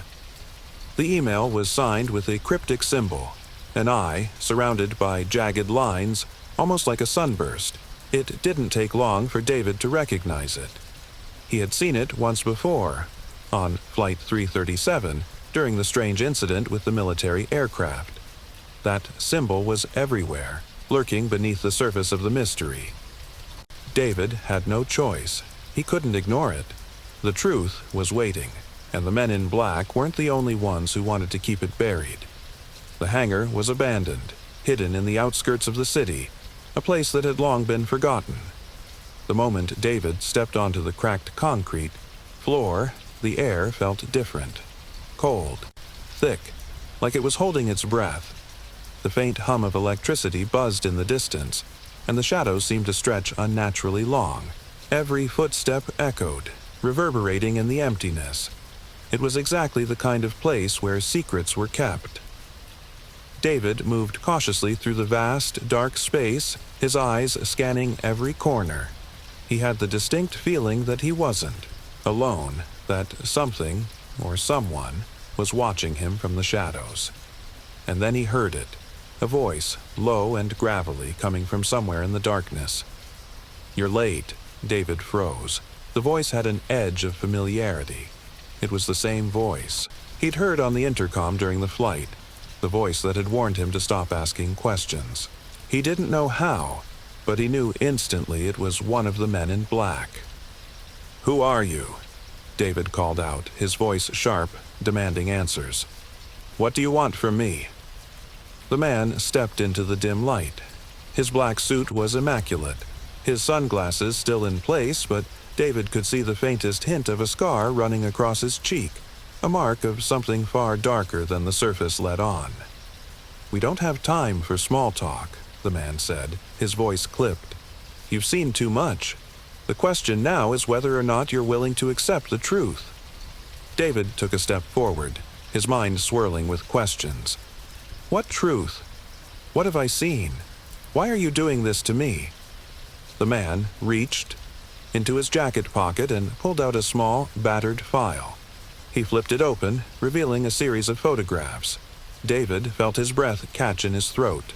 The email was signed with a cryptic symbol, an eye surrounded by jagged lines, almost like a sunburst. It didn't take long for David to recognize it. He had seen it once before, on Flight 337, during the strange incident with the military aircraft. That symbol was everywhere, lurking beneath the surface of the mystery. David had no choice. He couldn't ignore it. The truth was waiting, and the men in black weren't the only ones who wanted to keep it buried. The hangar was abandoned, hidden in the outskirts of the city, a place that had long been forgotten. The moment David stepped onto the cracked concrete floor, the air felt different. Cold, thick, like it was holding its breath. The faint hum of electricity buzzed in the distance, and the shadows seemed to stretch unnaturally long. Every footstep echoed, reverberating in the emptiness. It was exactly the kind of place where secrets were kept. David moved cautiously through the vast, dark space, his eyes scanning every corner. He had the distinct feeling that he wasn't alone, that something, or someone, was watching him from the shadows. And then he heard it, a voice, low and gravelly, coming from somewhere in the darkness. "You're late." David froze. The voice had an edge of familiarity. It was the same voice he'd heard on the intercom during the flight, the voice that had warned him to stop asking questions. He didn't know how, but he knew instantly it was one of the men in black. "Who are you?" David called out, his voice sharp, demanding answers. "What do you want from me?" The man stepped into the dim light. His black suit was immaculate, his sunglasses still in place, but David could see the faintest hint of a scar running across his cheek, a mark of something far darker than the surface let on. "We don't have time for small talk," the man said, his voice clipped. "You've seen too much. The question now is whether or not you're willing to accept the truth." David took a step forward, his mind swirling with questions. "What truth? What have I seen? Why are you doing this to me?" The man reached into his jacket pocket and pulled out a small, battered file. He flipped it open, revealing a series of photographs. David felt his breath catch in his throat.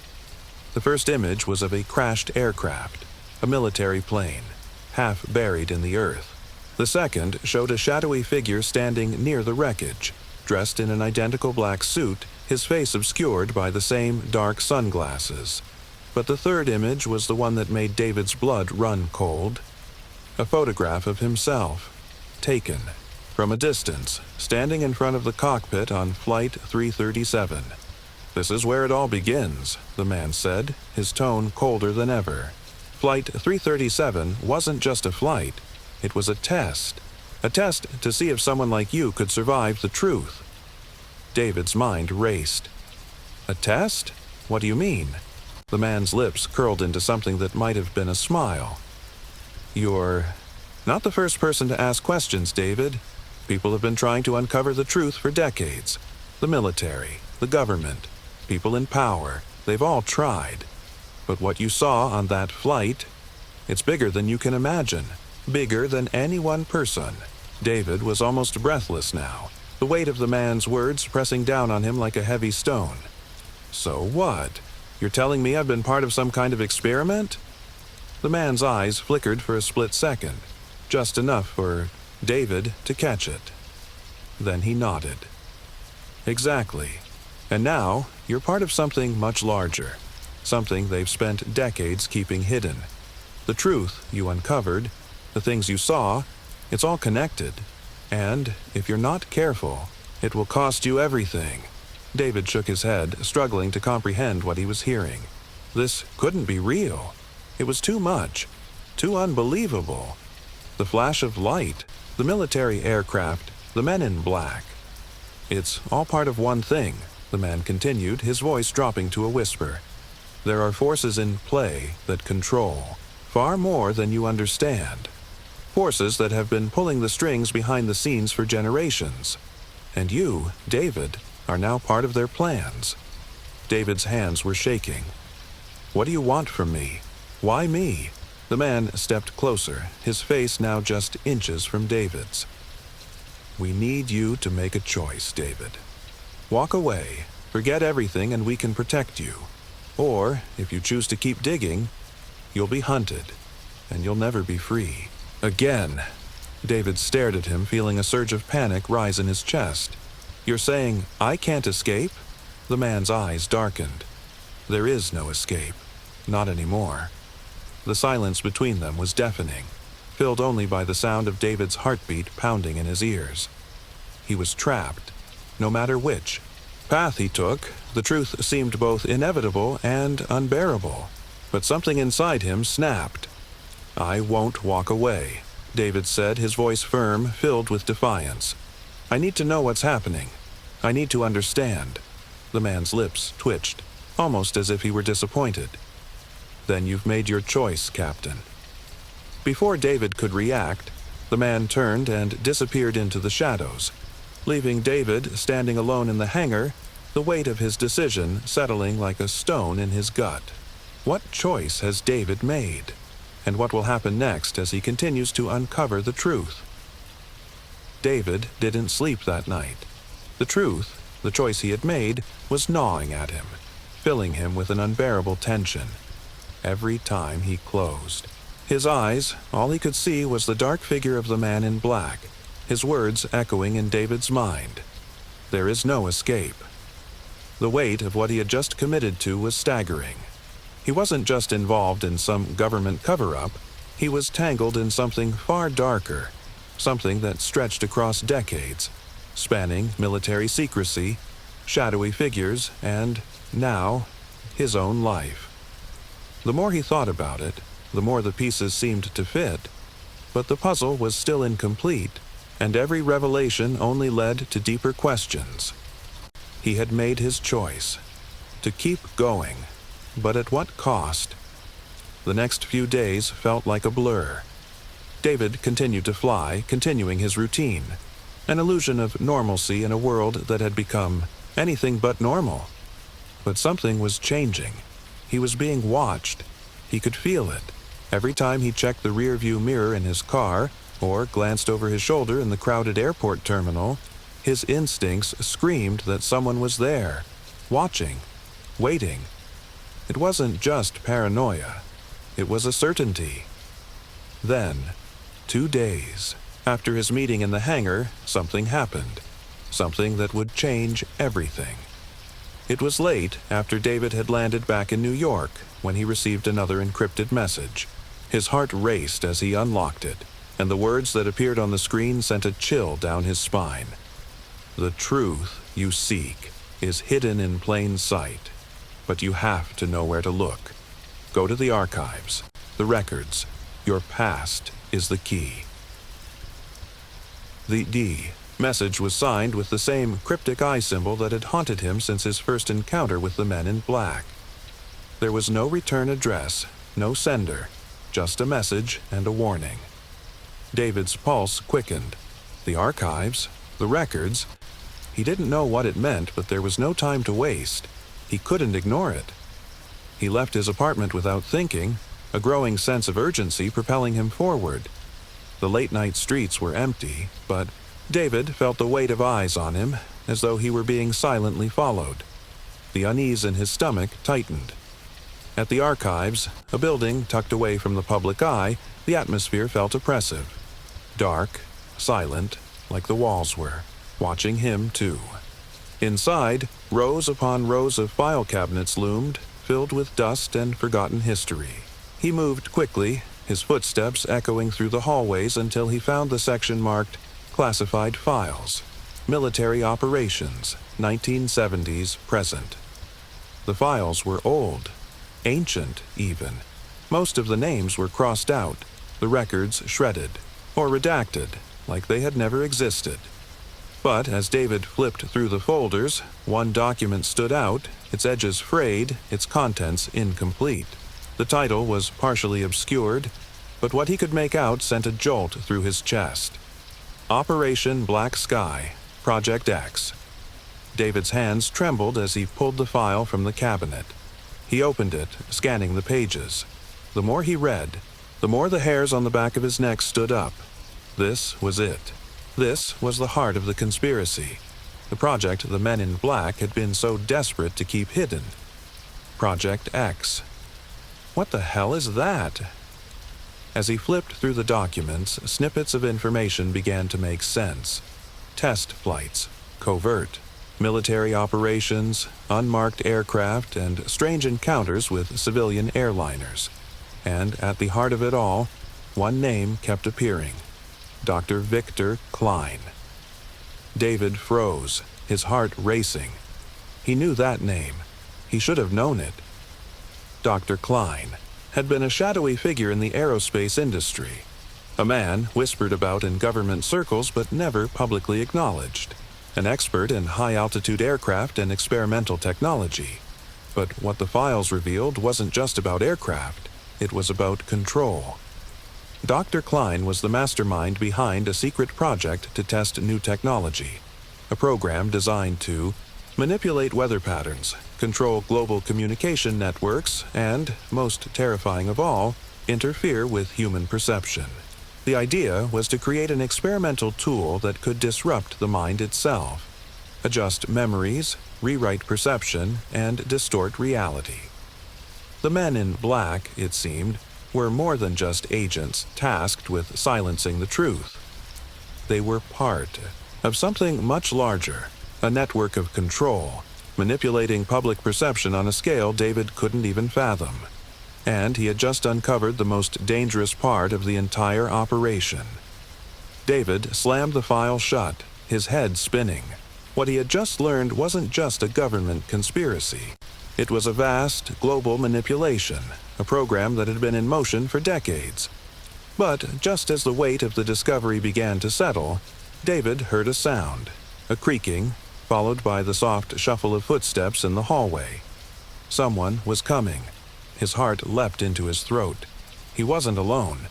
The first image was of a crashed aircraft, a military plane, half buried in the earth. The second showed a shadowy figure standing near the wreckage, dressed in an identical black suit, his face obscured by the same dark sunglasses. But the third image was the one that made David's blood run cold. A photograph of himself, taken from a distance, standing in front of the cockpit on Flight 337. "This is where it all begins," the man said, his tone colder than ever. Flight 337 wasn't just a flight, it was a test to see if someone like you could survive the truth. David's mind raced. "A test? What do you mean?" The man's lips curled into something that might have been a smile. "You're not the first person to ask questions, David. People have been trying to uncover the truth for decades. The military, the government, people in power, they've all tried. But what you saw on that flight, it's bigger than you can imagine, bigger than any one person." David was almost breathless now, the weight of the man's words pressing down on him like a heavy stone. "So what? You're telling me I've been part of some kind of experiment?" The man's eyes flickered for a split second, just enough for David to catch it. Then he nodded. "Exactly. And now you're part of something much larger, something they've spent decades keeping hidden. The truth you uncovered, the things you saw, it's all connected. And if you're not careful, it will cost you everything." David shook his head, struggling to comprehend what he was hearing. This couldn't be real. It was too much, too unbelievable. The flash of light, the military aircraft, the men in black. "It's all part of one thing," the man continued, his voice dropping to a whisper. "There are forces in play that control, far more than you understand. Forces that have been pulling the strings behind the scenes for generations. And you, David, are now part of their plans." David's hands were shaking. "What do you want from me? Why me?" The man stepped closer, his face now just inches from David's. "We need you to make a choice, David. Walk away, forget everything, and we can protect you. Or, if you choose to keep digging, you'll be hunted, and you'll never be free." Again. David stared at him, feeling a surge of panic rise in his chest. "You're saying I can't escape?" The man's eyes darkened. "There is no escape. Not anymore." The silence between them was deafening, filled only by the sound of David's heartbeat pounding in his ears. He was trapped, no matter which path he took. The truth seemed both inevitable and unbearable, but something inside him snapped. "I won't walk away," David said, his voice firm, filled with defiance. "I need to know what's happening. I need to understand." The man's lips twitched, almost as if he were disappointed. "Then you've made your choice, Captain." Before David could react, the man turned and disappeared into the shadows, leaving David standing alone in the hangar, the weight of his decision settling like a stone in his gut. What choice has David made? and what will happen next as he continues to uncover the truth. David didn't sleep that night. The truth, the choice he had made, was gnawing at him, filling him with an unbearable tension. Every time he closed his eyes, all he could see was the dark figure of the man in black, his words echoing in David's mind. There is no escape. The weight of what he had just committed to was staggering. He wasn't just involved in some government cover-up, he was tangled in something far darker, something that stretched across decades, spanning military secrecy, shadowy figures, and, now, his own life. The more he thought about it, the more the pieces seemed to fit, but the puzzle was still incomplete, and every revelation only led to deeper questions. He had made his choice, to keep going, but at what cost? The next few days felt like a blur. David continued to fly, continuing his routine, an illusion of normalcy in a world that had become anything but normal. But something was changing. He was being watched. He could feel it. Every time he checked the rear-view mirror in his car or glanced over his shoulder in the crowded airport terminal, his instincts screamed that someone was there, watching, waiting. It wasn't just paranoia. It was a certainty. Then, 2 days after his meeting in the hangar, something happened. Something that would change everything. It was late after David had landed back in New York when he received another encrypted message. His heart raced as he unlocked it, and the words that appeared on the screen sent a chill down his spine. The truth you seek is hidden in plain sight, but you have to know where to look. Go to the archives, the records. Your past is the key. The D message was signed with the same cryptic eye symbol that had haunted him since his first encounter with the men in black. There was no return address, no sender, just a message and a warning. David's pulse quickened. The archives, the records. He didn't know what it meant, but there was no time to waste. He couldn't ignore it. He left his apartment without thinking, a growing sense of urgency propelling him forward. The late-night streets were empty, but David felt the weight of eyes on him, as though he were being silently followed. The unease in his stomach tightened. At the archives, a building tucked away from the public eye, the atmosphere felt oppressive. Dark, silent, like the walls were, watching him too. Inside, rows upon rows of file cabinets loomed, filled with dust and forgotten history. He moved quickly, his footsteps echoing through the hallways until he found the section marked Classified Files, Military Operations, 1970s present. The files were old, ancient even. Most of the names were crossed out, the records shredded, or redacted, like they had never existed. But as David flipped through the folders, one document stood out, its edges frayed, its contents incomplete. The title was partially obscured, but what he could make out sent a jolt through his chest. Operation Black Sky, Project X. David's hands trembled as he pulled the file from the cabinet. He opened it, scanning the pages. The more he read, the more the hairs on the back of his neck stood up. This was it. This was the heart of the conspiracy. The project the men in black had been so desperate to keep hidden. Project X. What the hell is that? As he flipped through the documents, snippets of information began to make sense. Test flights, covert, military operations, unmarked aircraft, and strange encounters with civilian airliners. And at the heart of it all, one name kept appearing. Dr. Victor Klein. David froze, his heart racing. He knew that name. He should have known it. Dr. Klein had been a shadowy figure in the aerospace industry, a man whispered about in government circles but never publicly acknowledged, an expert in high-altitude aircraft and experimental technology. But what the files revealed wasn't just about aircraft, it was about control. Dr. Klein was the mastermind behind a secret project to test new technology, a program designed to manipulate weather patterns, control global communication networks, and, most terrifying of all, interfere with human perception. The idea was to create an experimental tool that could disrupt the mind itself, adjust memories, rewrite perception, and distort reality. The men in black, it seemed, were more than just agents tasked with silencing the truth. They were part of something much larger, a network of control, manipulating public perception on a scale David couldn't even fathom. And he had just uncovered the most dangerous part of the entire operation. David slammed the file shut, his head spinning. What he had just learned wasn't just a government conspiracy. It was a vast, global manipulation, a program that had been in motion for decades. But just as the weight of the discovery began to settle, David heard a sound, a creaking, followed by the soft shuffle of footsteps in the hallway. Someone was coming. His heart leapt into his throat. He wasn't alone.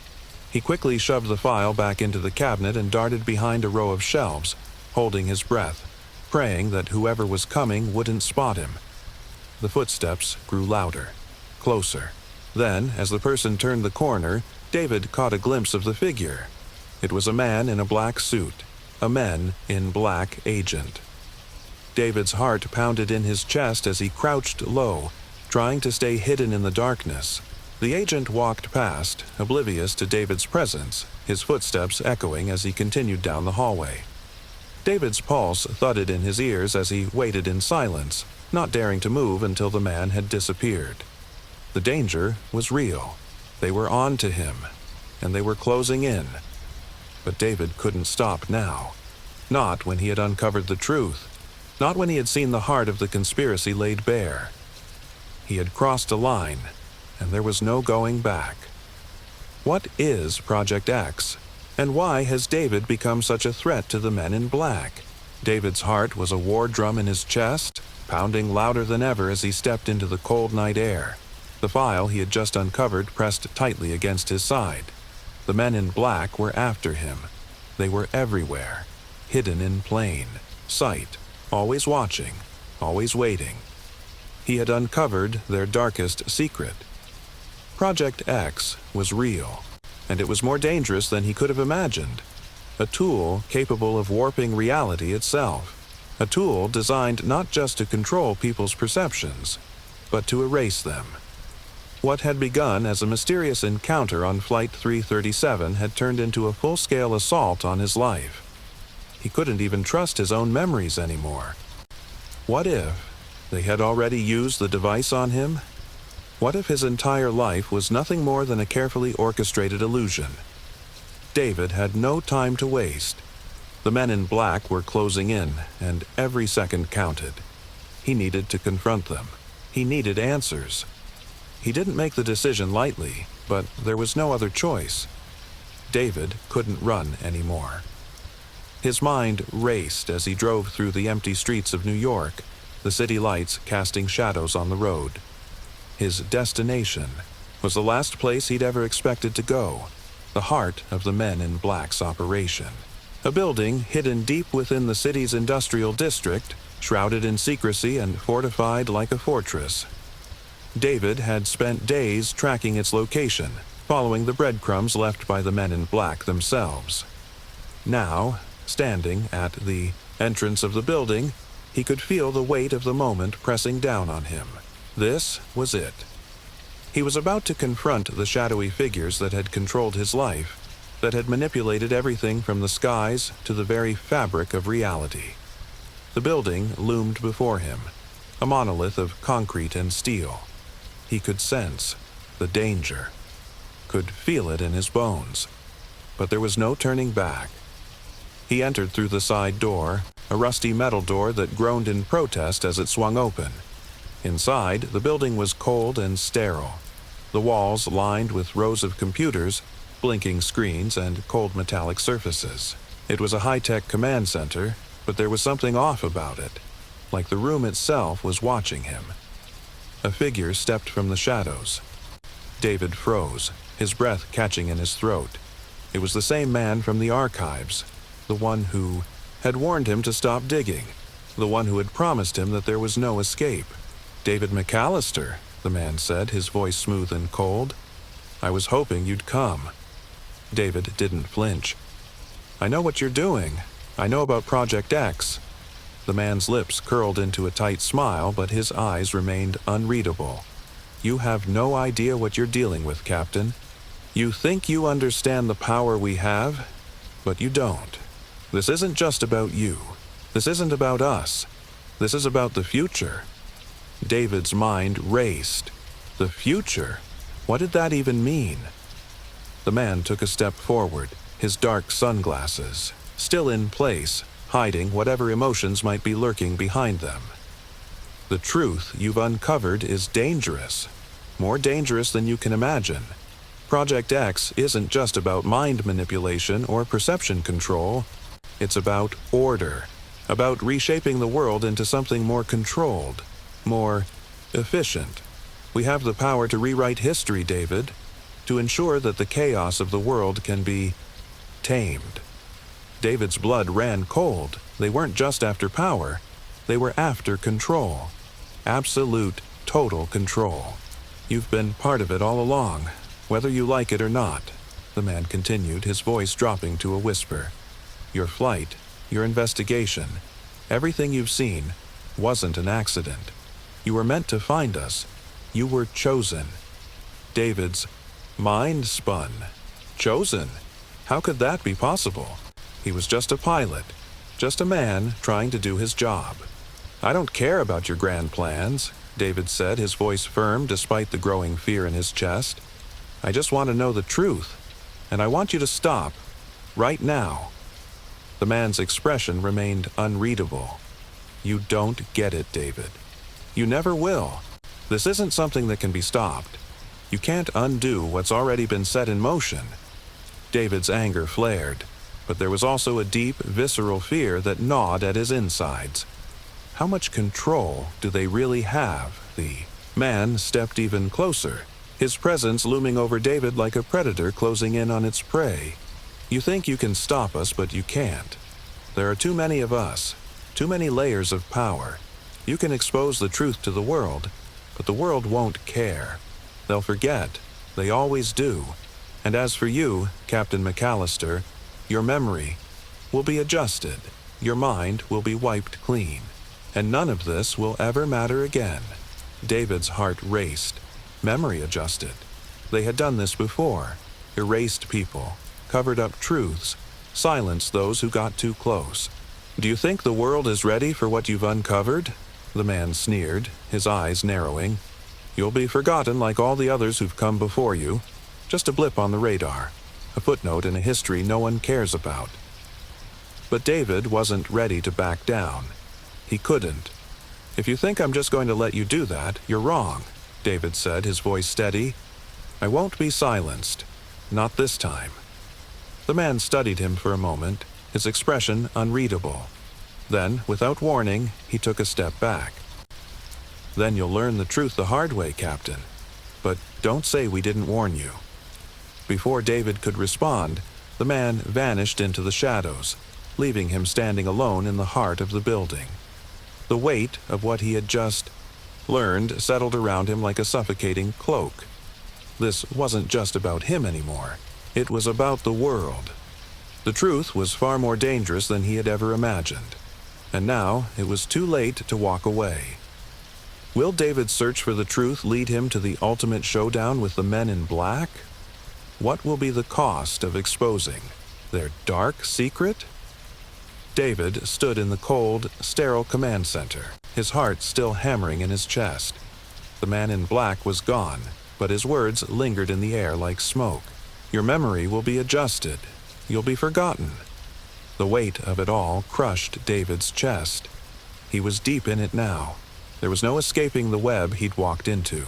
He quickly shoved the file back into the cabinet and darted behind a row of shelves, holding his breath, praying that whoever was coming wouldn't spot him. The footsteps grew louder, closer. Then, as the person turned the corner, David caught a glimpse of the figure. It was a man in a black suit, a Men in Black agent. David's heart pounded in his chest as he crouched low, trying to stay hidden in the darkness. The agent walked past, oblivious to David's presence, his footsteps echoing as he continued down the hallway. David's pulse thudded in his ears as he waited in silence, not daring to move until the man had disappeared. The danger was real. They were on to him, and they were closing in. But David couldn't stop now. Not when he had uncovered the truth. Not when he had seen the heart of the conspiracy laid bare. He had crossed a line, and there was no going back. What is Project X, and why has David become such a threat to the Men in Black? David's heart was a war drum in his chest, pounding louder than ever as he stepped into the cold night air. The file he had just uncovered pressed tightly against his side. The Men in Black were after him. They were everywhere, hidden in plain sight, always watching, always waiting. He had uncovered their darkest secret. Project X was real, and it was more dangerous than he could have imagined. A tool capable of warping reality itself. A tool designed not just to control people's perceptions, but to erase them. What had begun as a mysterious encounter on Flight 337 had turned into a full-scale assault on his life. He couldn't even trust his own memories anymore. What if they had already used the device on him? What if his entire life was nothing more than a carefully orchestrated illusion? David had no time to waste. The Men in Black were closing in, and every second counted. He needed to confront them. He needed answers. He didn't make the decision lightly, but there was no other choice. David couldn't run anymore. His mind raced as he drove through the empty streets of New York, the city lights casting shadows on the road. His destination was the last place he'd ever expected to go, the heart of the Men in Black's operation. A building hidden deep within the city's industrial district, shrouded in secrecy and fortified like a fortress. David had spent days tracking its location, following the breadcrumbs left by the Men in Black themselves. Now, standing at the entrance of the building, he could feel the weight of the moment pressing down on him. This was it. He was about to confront the shadowy figures that had controlled his life, that had manipulated everything from the skies to the very fabric of reality. The building loomed before him, a monolith of concrete and steel. He could sense the danger, could feel it in his bones, but there was no turning back. He entered through the side door, a rusty metal door that groaned in protest as it swung open. Inside, the building was cold and sterile, the walls lined with rows of computers, blinking screens, and cold metallic surfaces. It was a high-tech command center, but there was something off about it, like the room itself was watching him. A figure stepped from the shadows. David froze, his breath catching in his throat. It was the same man from the archives, the one who had warned him to stop digging, the one who had promised him that there was no escape. "David McAllister," the man said, his voice smooth and cold. I was hoping you'd come." David didn't flinch. "I know what you're doing. I know about Project X." The man's lips curled into a tight smile, but his eyes remained unreadable. "You have no idea what you're dealing with, Captain. You think you understand the power we have, but you don't. This isn't just about you. This isn't about us. This is about the future." David's mind raced. The future? What did that even mean? The man took a step forward, his dark sunglasses still in place, hiding whatever emotions might be lurking behind them. "The truth you've uncovered is dangerous, more dangerous than you can imagine. Project X isn't just about mind manipulation or perception control. It's about order, about reshaping the world into something more controlled, more efficient. We have the power to rewrite history, David, to ensure that the chaos of the world can be tamed." David's blood ran cold. They weren't just after power. They were after control. Absolute, total control. "You've been part of it all along, whether you like it or not," the man continued, his voice dropping to a whisper. "Your flight, your investigation, everything you've seen wasn't an accident. You were meant to find us. You were chosen." David's mind spun. Chosen? How could that be possible? He was just a pilot, just a man trying to do his job. "I don't care about your grand plans," David said, his voice firm despite the growing fear in his chest. "I just want to know the truth, and I want you to stop, right now." The man's expression remained unreadable. "You don't get it, David. You never will. This isn't something that can be stopped. You can't undo what's already been set in motion." David's anger flared, but there was also a deep, visceral fear that gnawed at his insides. How much control do they really have? The man stepped even closer, his presence looming over David like a predator closing in on its prey. "You think you can stop us, but you can't. There are too many of us, too many layers of power. You can expose the truth to the world, but the world won't care. They'll forget. They always do. And as for you, Captain McAllister, your memory will be adjusted. Your mind will be wiped clean. And none of this will ever matter again." David's heart raced. Memory adjusted. They had done this before. Erased people, covered up truths, silenced those who got too close. "Do you think the world is ready for what you've uncovered?" The man sneered, his eyes narrowing. "You'll be forgotten like all the others who've come before you. Just a blip on the radar, a footnote in a history no one cares about." But David wasn't ready to back down. He couldn't. "If you think I'm just going to let you do that, you're wrong," David said, his voice steady. "I won't be silenced. Not this time." The man studied him for a moment, his expression unreadable. Then, without warning, he took a step back. "Then you'll learn the truth the hard way, Captain. But don't say we didn't warn you." Before David could respond, the man vanished into the shadows, leaving him standing alone in the heart of the building. The weight of what he had just learned settled around him like a suffocating cloak. This wasn't just about him anymore. It was about the world. The truth was far more dangerous than he had ever imagined. And now it was too late to walk away. Will David's search for the truth lead him to the ultimate showdown with the men in black? What will be the cost of exposing their dark secret? David stood in the cold, sterile command center, his heart still hammering in his chest. The man in black was gone, but his words lingered in the air like smoke. "Your memory will be adjusted. You'll be forgotten." The weight of it all crushed David's chest. He was deep in it now. There was no escaping the web he'd walked into.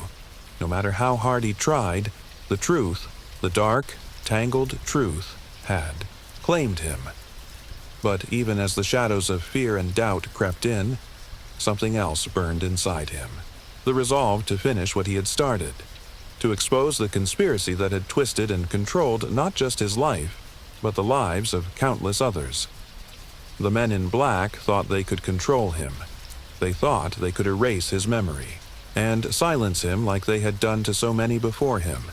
No matter how hard he tried, the truth, the dark, tangled truth, had claimed him. But even as the shadows of fear and doubt crept in, something else burned inside him. The resolve to finish what he had started, to expose the conspiracy that had twisted and controlled not just his life, but the lives of countless others. The men in black thought they could control him. They thought they could erase his memory and silence him like they had done to so many before him.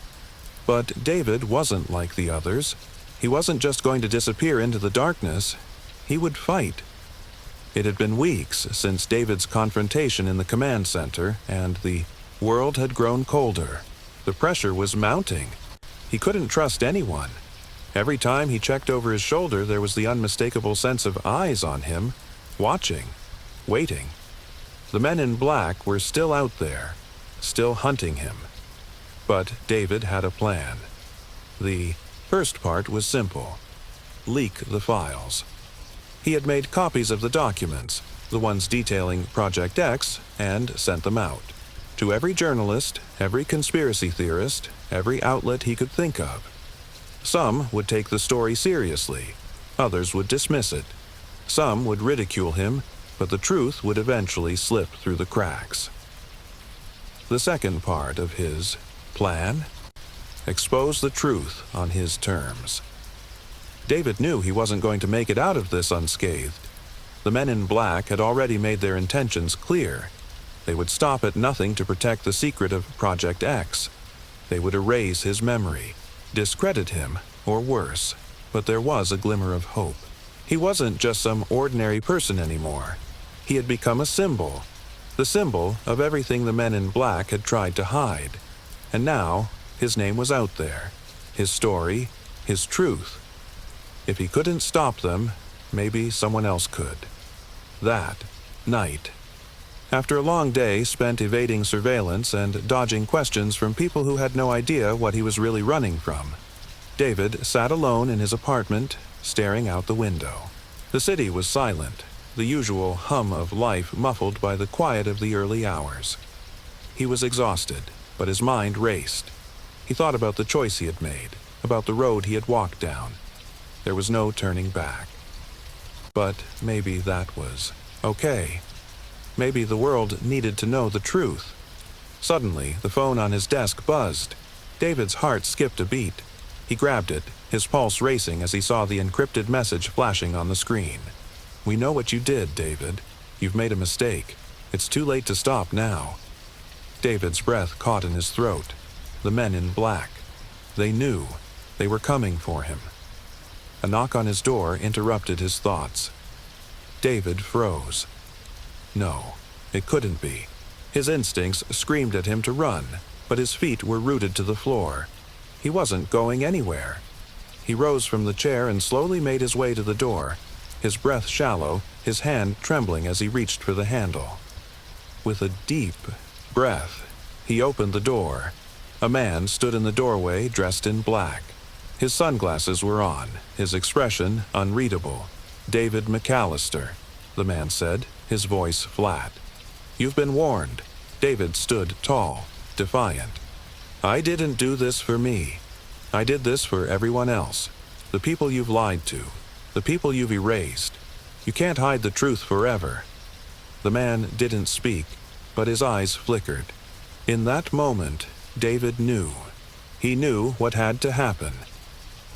But David wasn't like the others. He wasn't just going to disappear into the darkness. He would fight. It had been weeks since David's confrontation in the command center, and the world had grown colder. The pressure was mounting. He couldn't trust anyone. Every time he checked over his shoulder, there was the unmistakable sense of eyes on him, watching, waiting. The men in black were still out there, still hunting him. But David had a plan. The first part was simple: leak the files. He had made copies of the documents, the ones detailing Project X, and sent them out. To every journalist, every conspiracy theorist, every outlet he could think of. Some would take the story seriously. Others would dismiss it. Some would ridicule him, but the truth would eventually slip through the cracks. The second part of his plan? Expose the truth on his terms. David knew he wasn't going to make it out of this unscathed. The men in black had already made their intentions clear. They would stop at nothing to protect the secret of Project X. They would erase his memory, discredit him, or worse. But there was a glimmer of hope. He wasn't just some ordinary person anymore. He had become a symbol, the symbol of everything the men in black had tried to hide. And now, his name was out there, his story, his truth. If he couldn't stop them, maybe someone else could. That night. After a long day spent evading surveillance and dodging questions from people who had no idea what he was really running from, David sat alone in his apartment, staring out the window. The city was silent, the usual hum of life muffled by the quiet of the early hours. He was exhausted, but his mind raced. He thought about the choice he had made, about the road he had walked down. There was no turning back. But maybe that was okay. Maybe the world needed to know the truth. Suddenly, the phone on his desk buzzed. David's heart skipped a beat. He grabbed it, his pulse racing as he saw the encrypted message flashing on the screen. "We know what you did, David. You've made a mistake. It's too late to stop now." David's breath caught in his throat. The men in black. They knew. They were coming for him. A knock on his door interrupted his thoughts. David froze. No, it couldn't be. His instincts screamed at him to run, but his feet were rooted to the floor. He wasn't going anywhere. He rose from the chair and slowly made his way to the door, his breath shallow, his hand trembling as he reached for the handle. With a deep breath, he opened the door. A man stood in the doorway dressed in black. His sunglasses were on, his expression unreadable. "David McAllister," the man said, his voice flat. "You've been warned." David stood tall, defiant. "I didn't do this for me. I did this for everyone else. The people you've lied to. The people you've erased. You can't hide the truth forever." The man didn't speak, but his eyes flickered. In that moment, David knew. He knew what had to happen.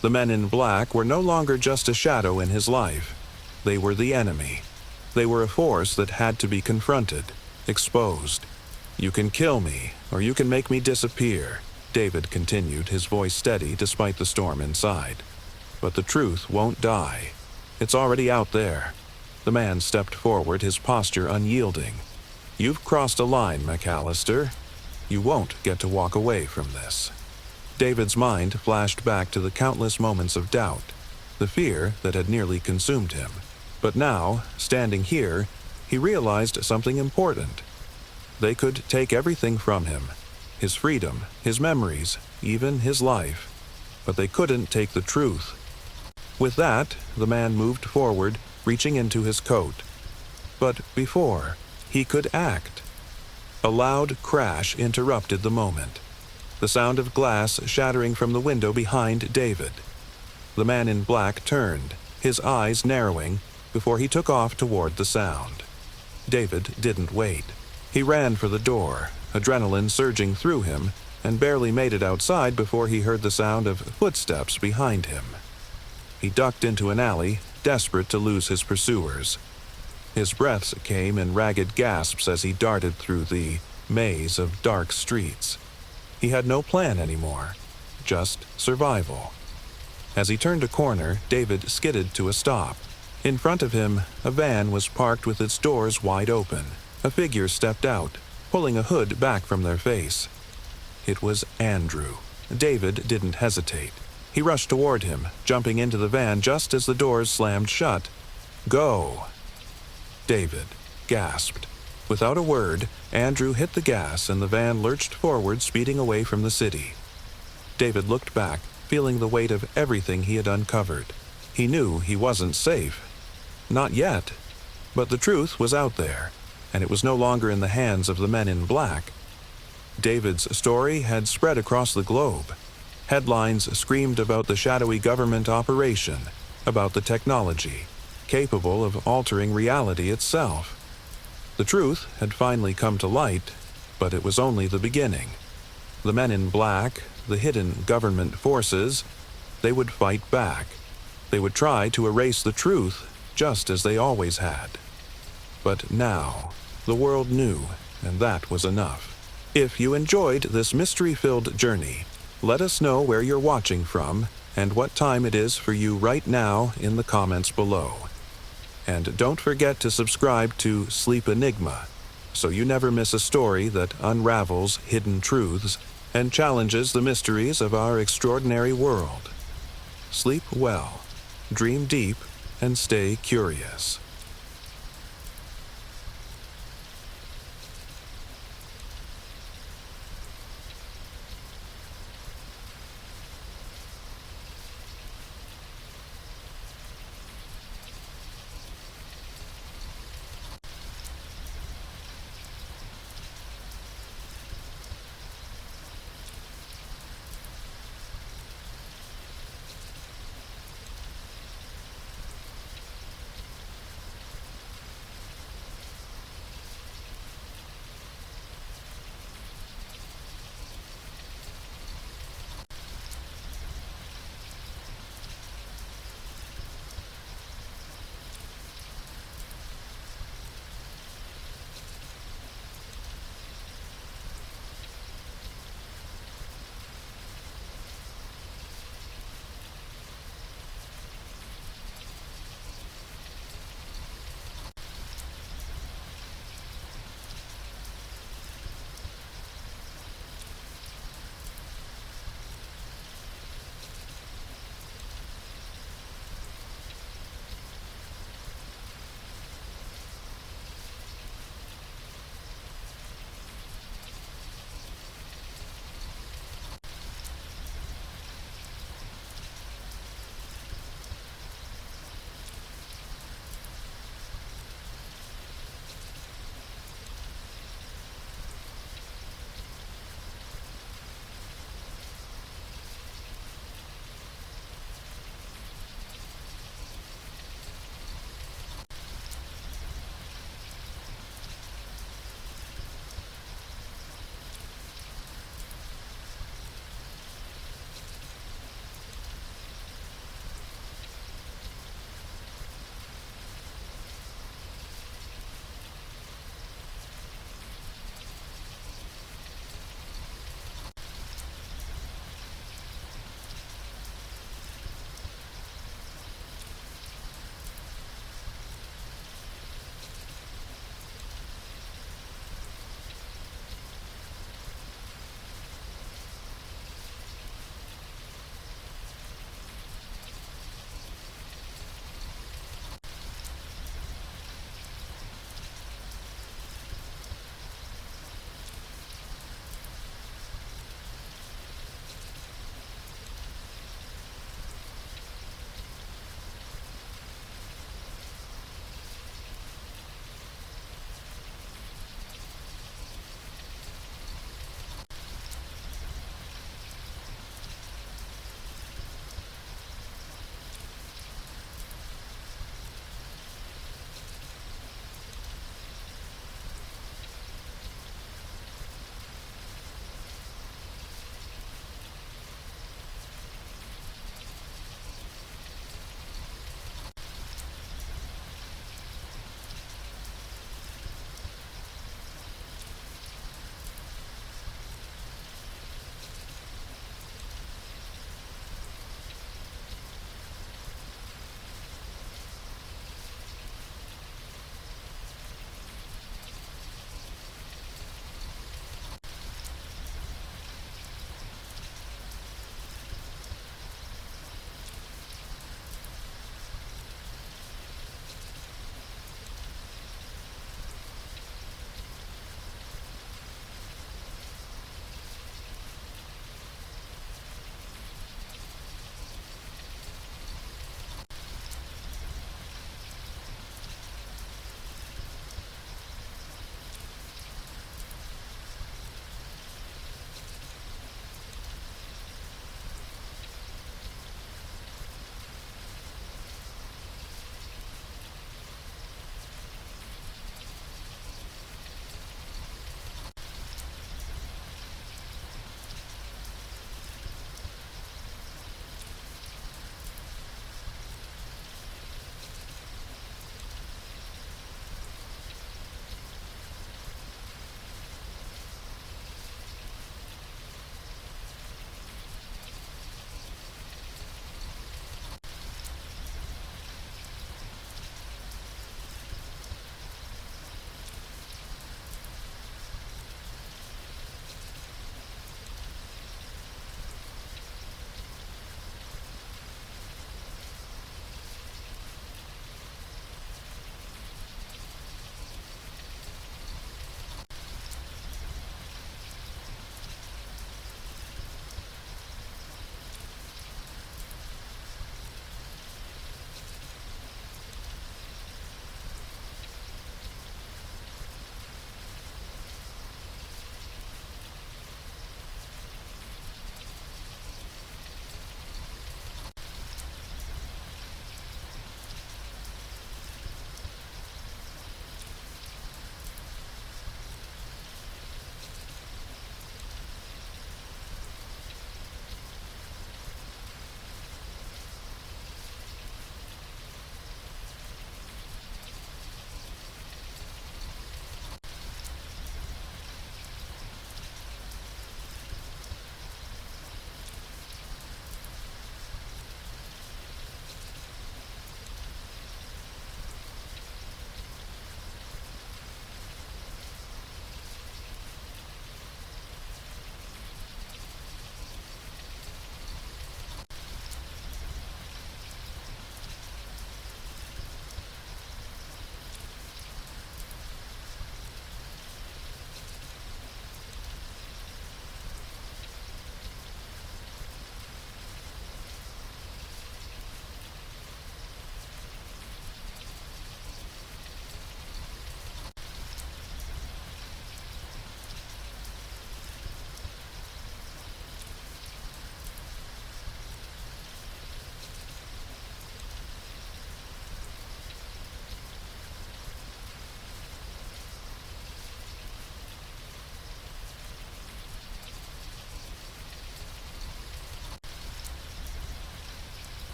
The men in black were no longer just a shadow in his life. They were the enemy. They were a force that had to be confronted, exposed. "You can kill me, or you can make me disappear," David continued, his voice steady despite the storm inside. "But the truth won't die. It's already out there." The man stepped forward, his posture unyielding. "You've crossed a line, McAllister. You won't get to walk away from this." David's mind flashed back to the countless moments of doubt, the fear that had nearly consumed him. But now, standing here, he realized something important. They could take everything from him, his freedom, his memories, even his life. But they couldn't take the truth. With that, the man moved forward, reaching into his coat. But before he could act, a loud crash interrupted the moment. The sound of glass shattering from the window behind David. The man in black turned, his eyes narrowing, before he took off toward the sound. David didn't wait. He ran for the door, adrenaline surging through him, and barely made it outside before he heard the sound of footsteps behind him. He ducked into an alley, desperate to lose his pursuers. His breaths came in ragged gasps as he darted through the maze of dark streets. He had no plan anymore. just survival. As he turned a corner, David skidded to a stop. In front of him, a van was parked with its doors wide open. A figure stepped out, pulling a hood back from their face. It was Andrew. David didn't hesitate. He rushed toward him, jumping into the van just as the doors slammed shut. "Go!" David gasped. Without a word, Andrew hit the gas and the van lurched forward, speeding away from the city. David looked back, feeling the weight of everything he had uncovered. He knew he wasn't safe. Not yet. But the truth was out there, and it was no longer in the hands of the men in black. David's story had spread across the globe. Headlines screamed about the shadowy government operation, about the technology, capable of altering reality itself. The truth had finally come to light, but it was only the beginning. The men in black, the hidden government forces, they would fight back. They would try to erase the truth, just as they always had. But now, the world knew, and that was enough. If you enjoyed this mystery-filled journey, let us know where you're watching from and what time it is for you right now in the comments below. And don't forget to subscribe to Sleep Enigma, so you never miss a story that unravels hidden truths and challenges the mysteries of our extraordinary world. Sleep well, dream deep, and stay curious.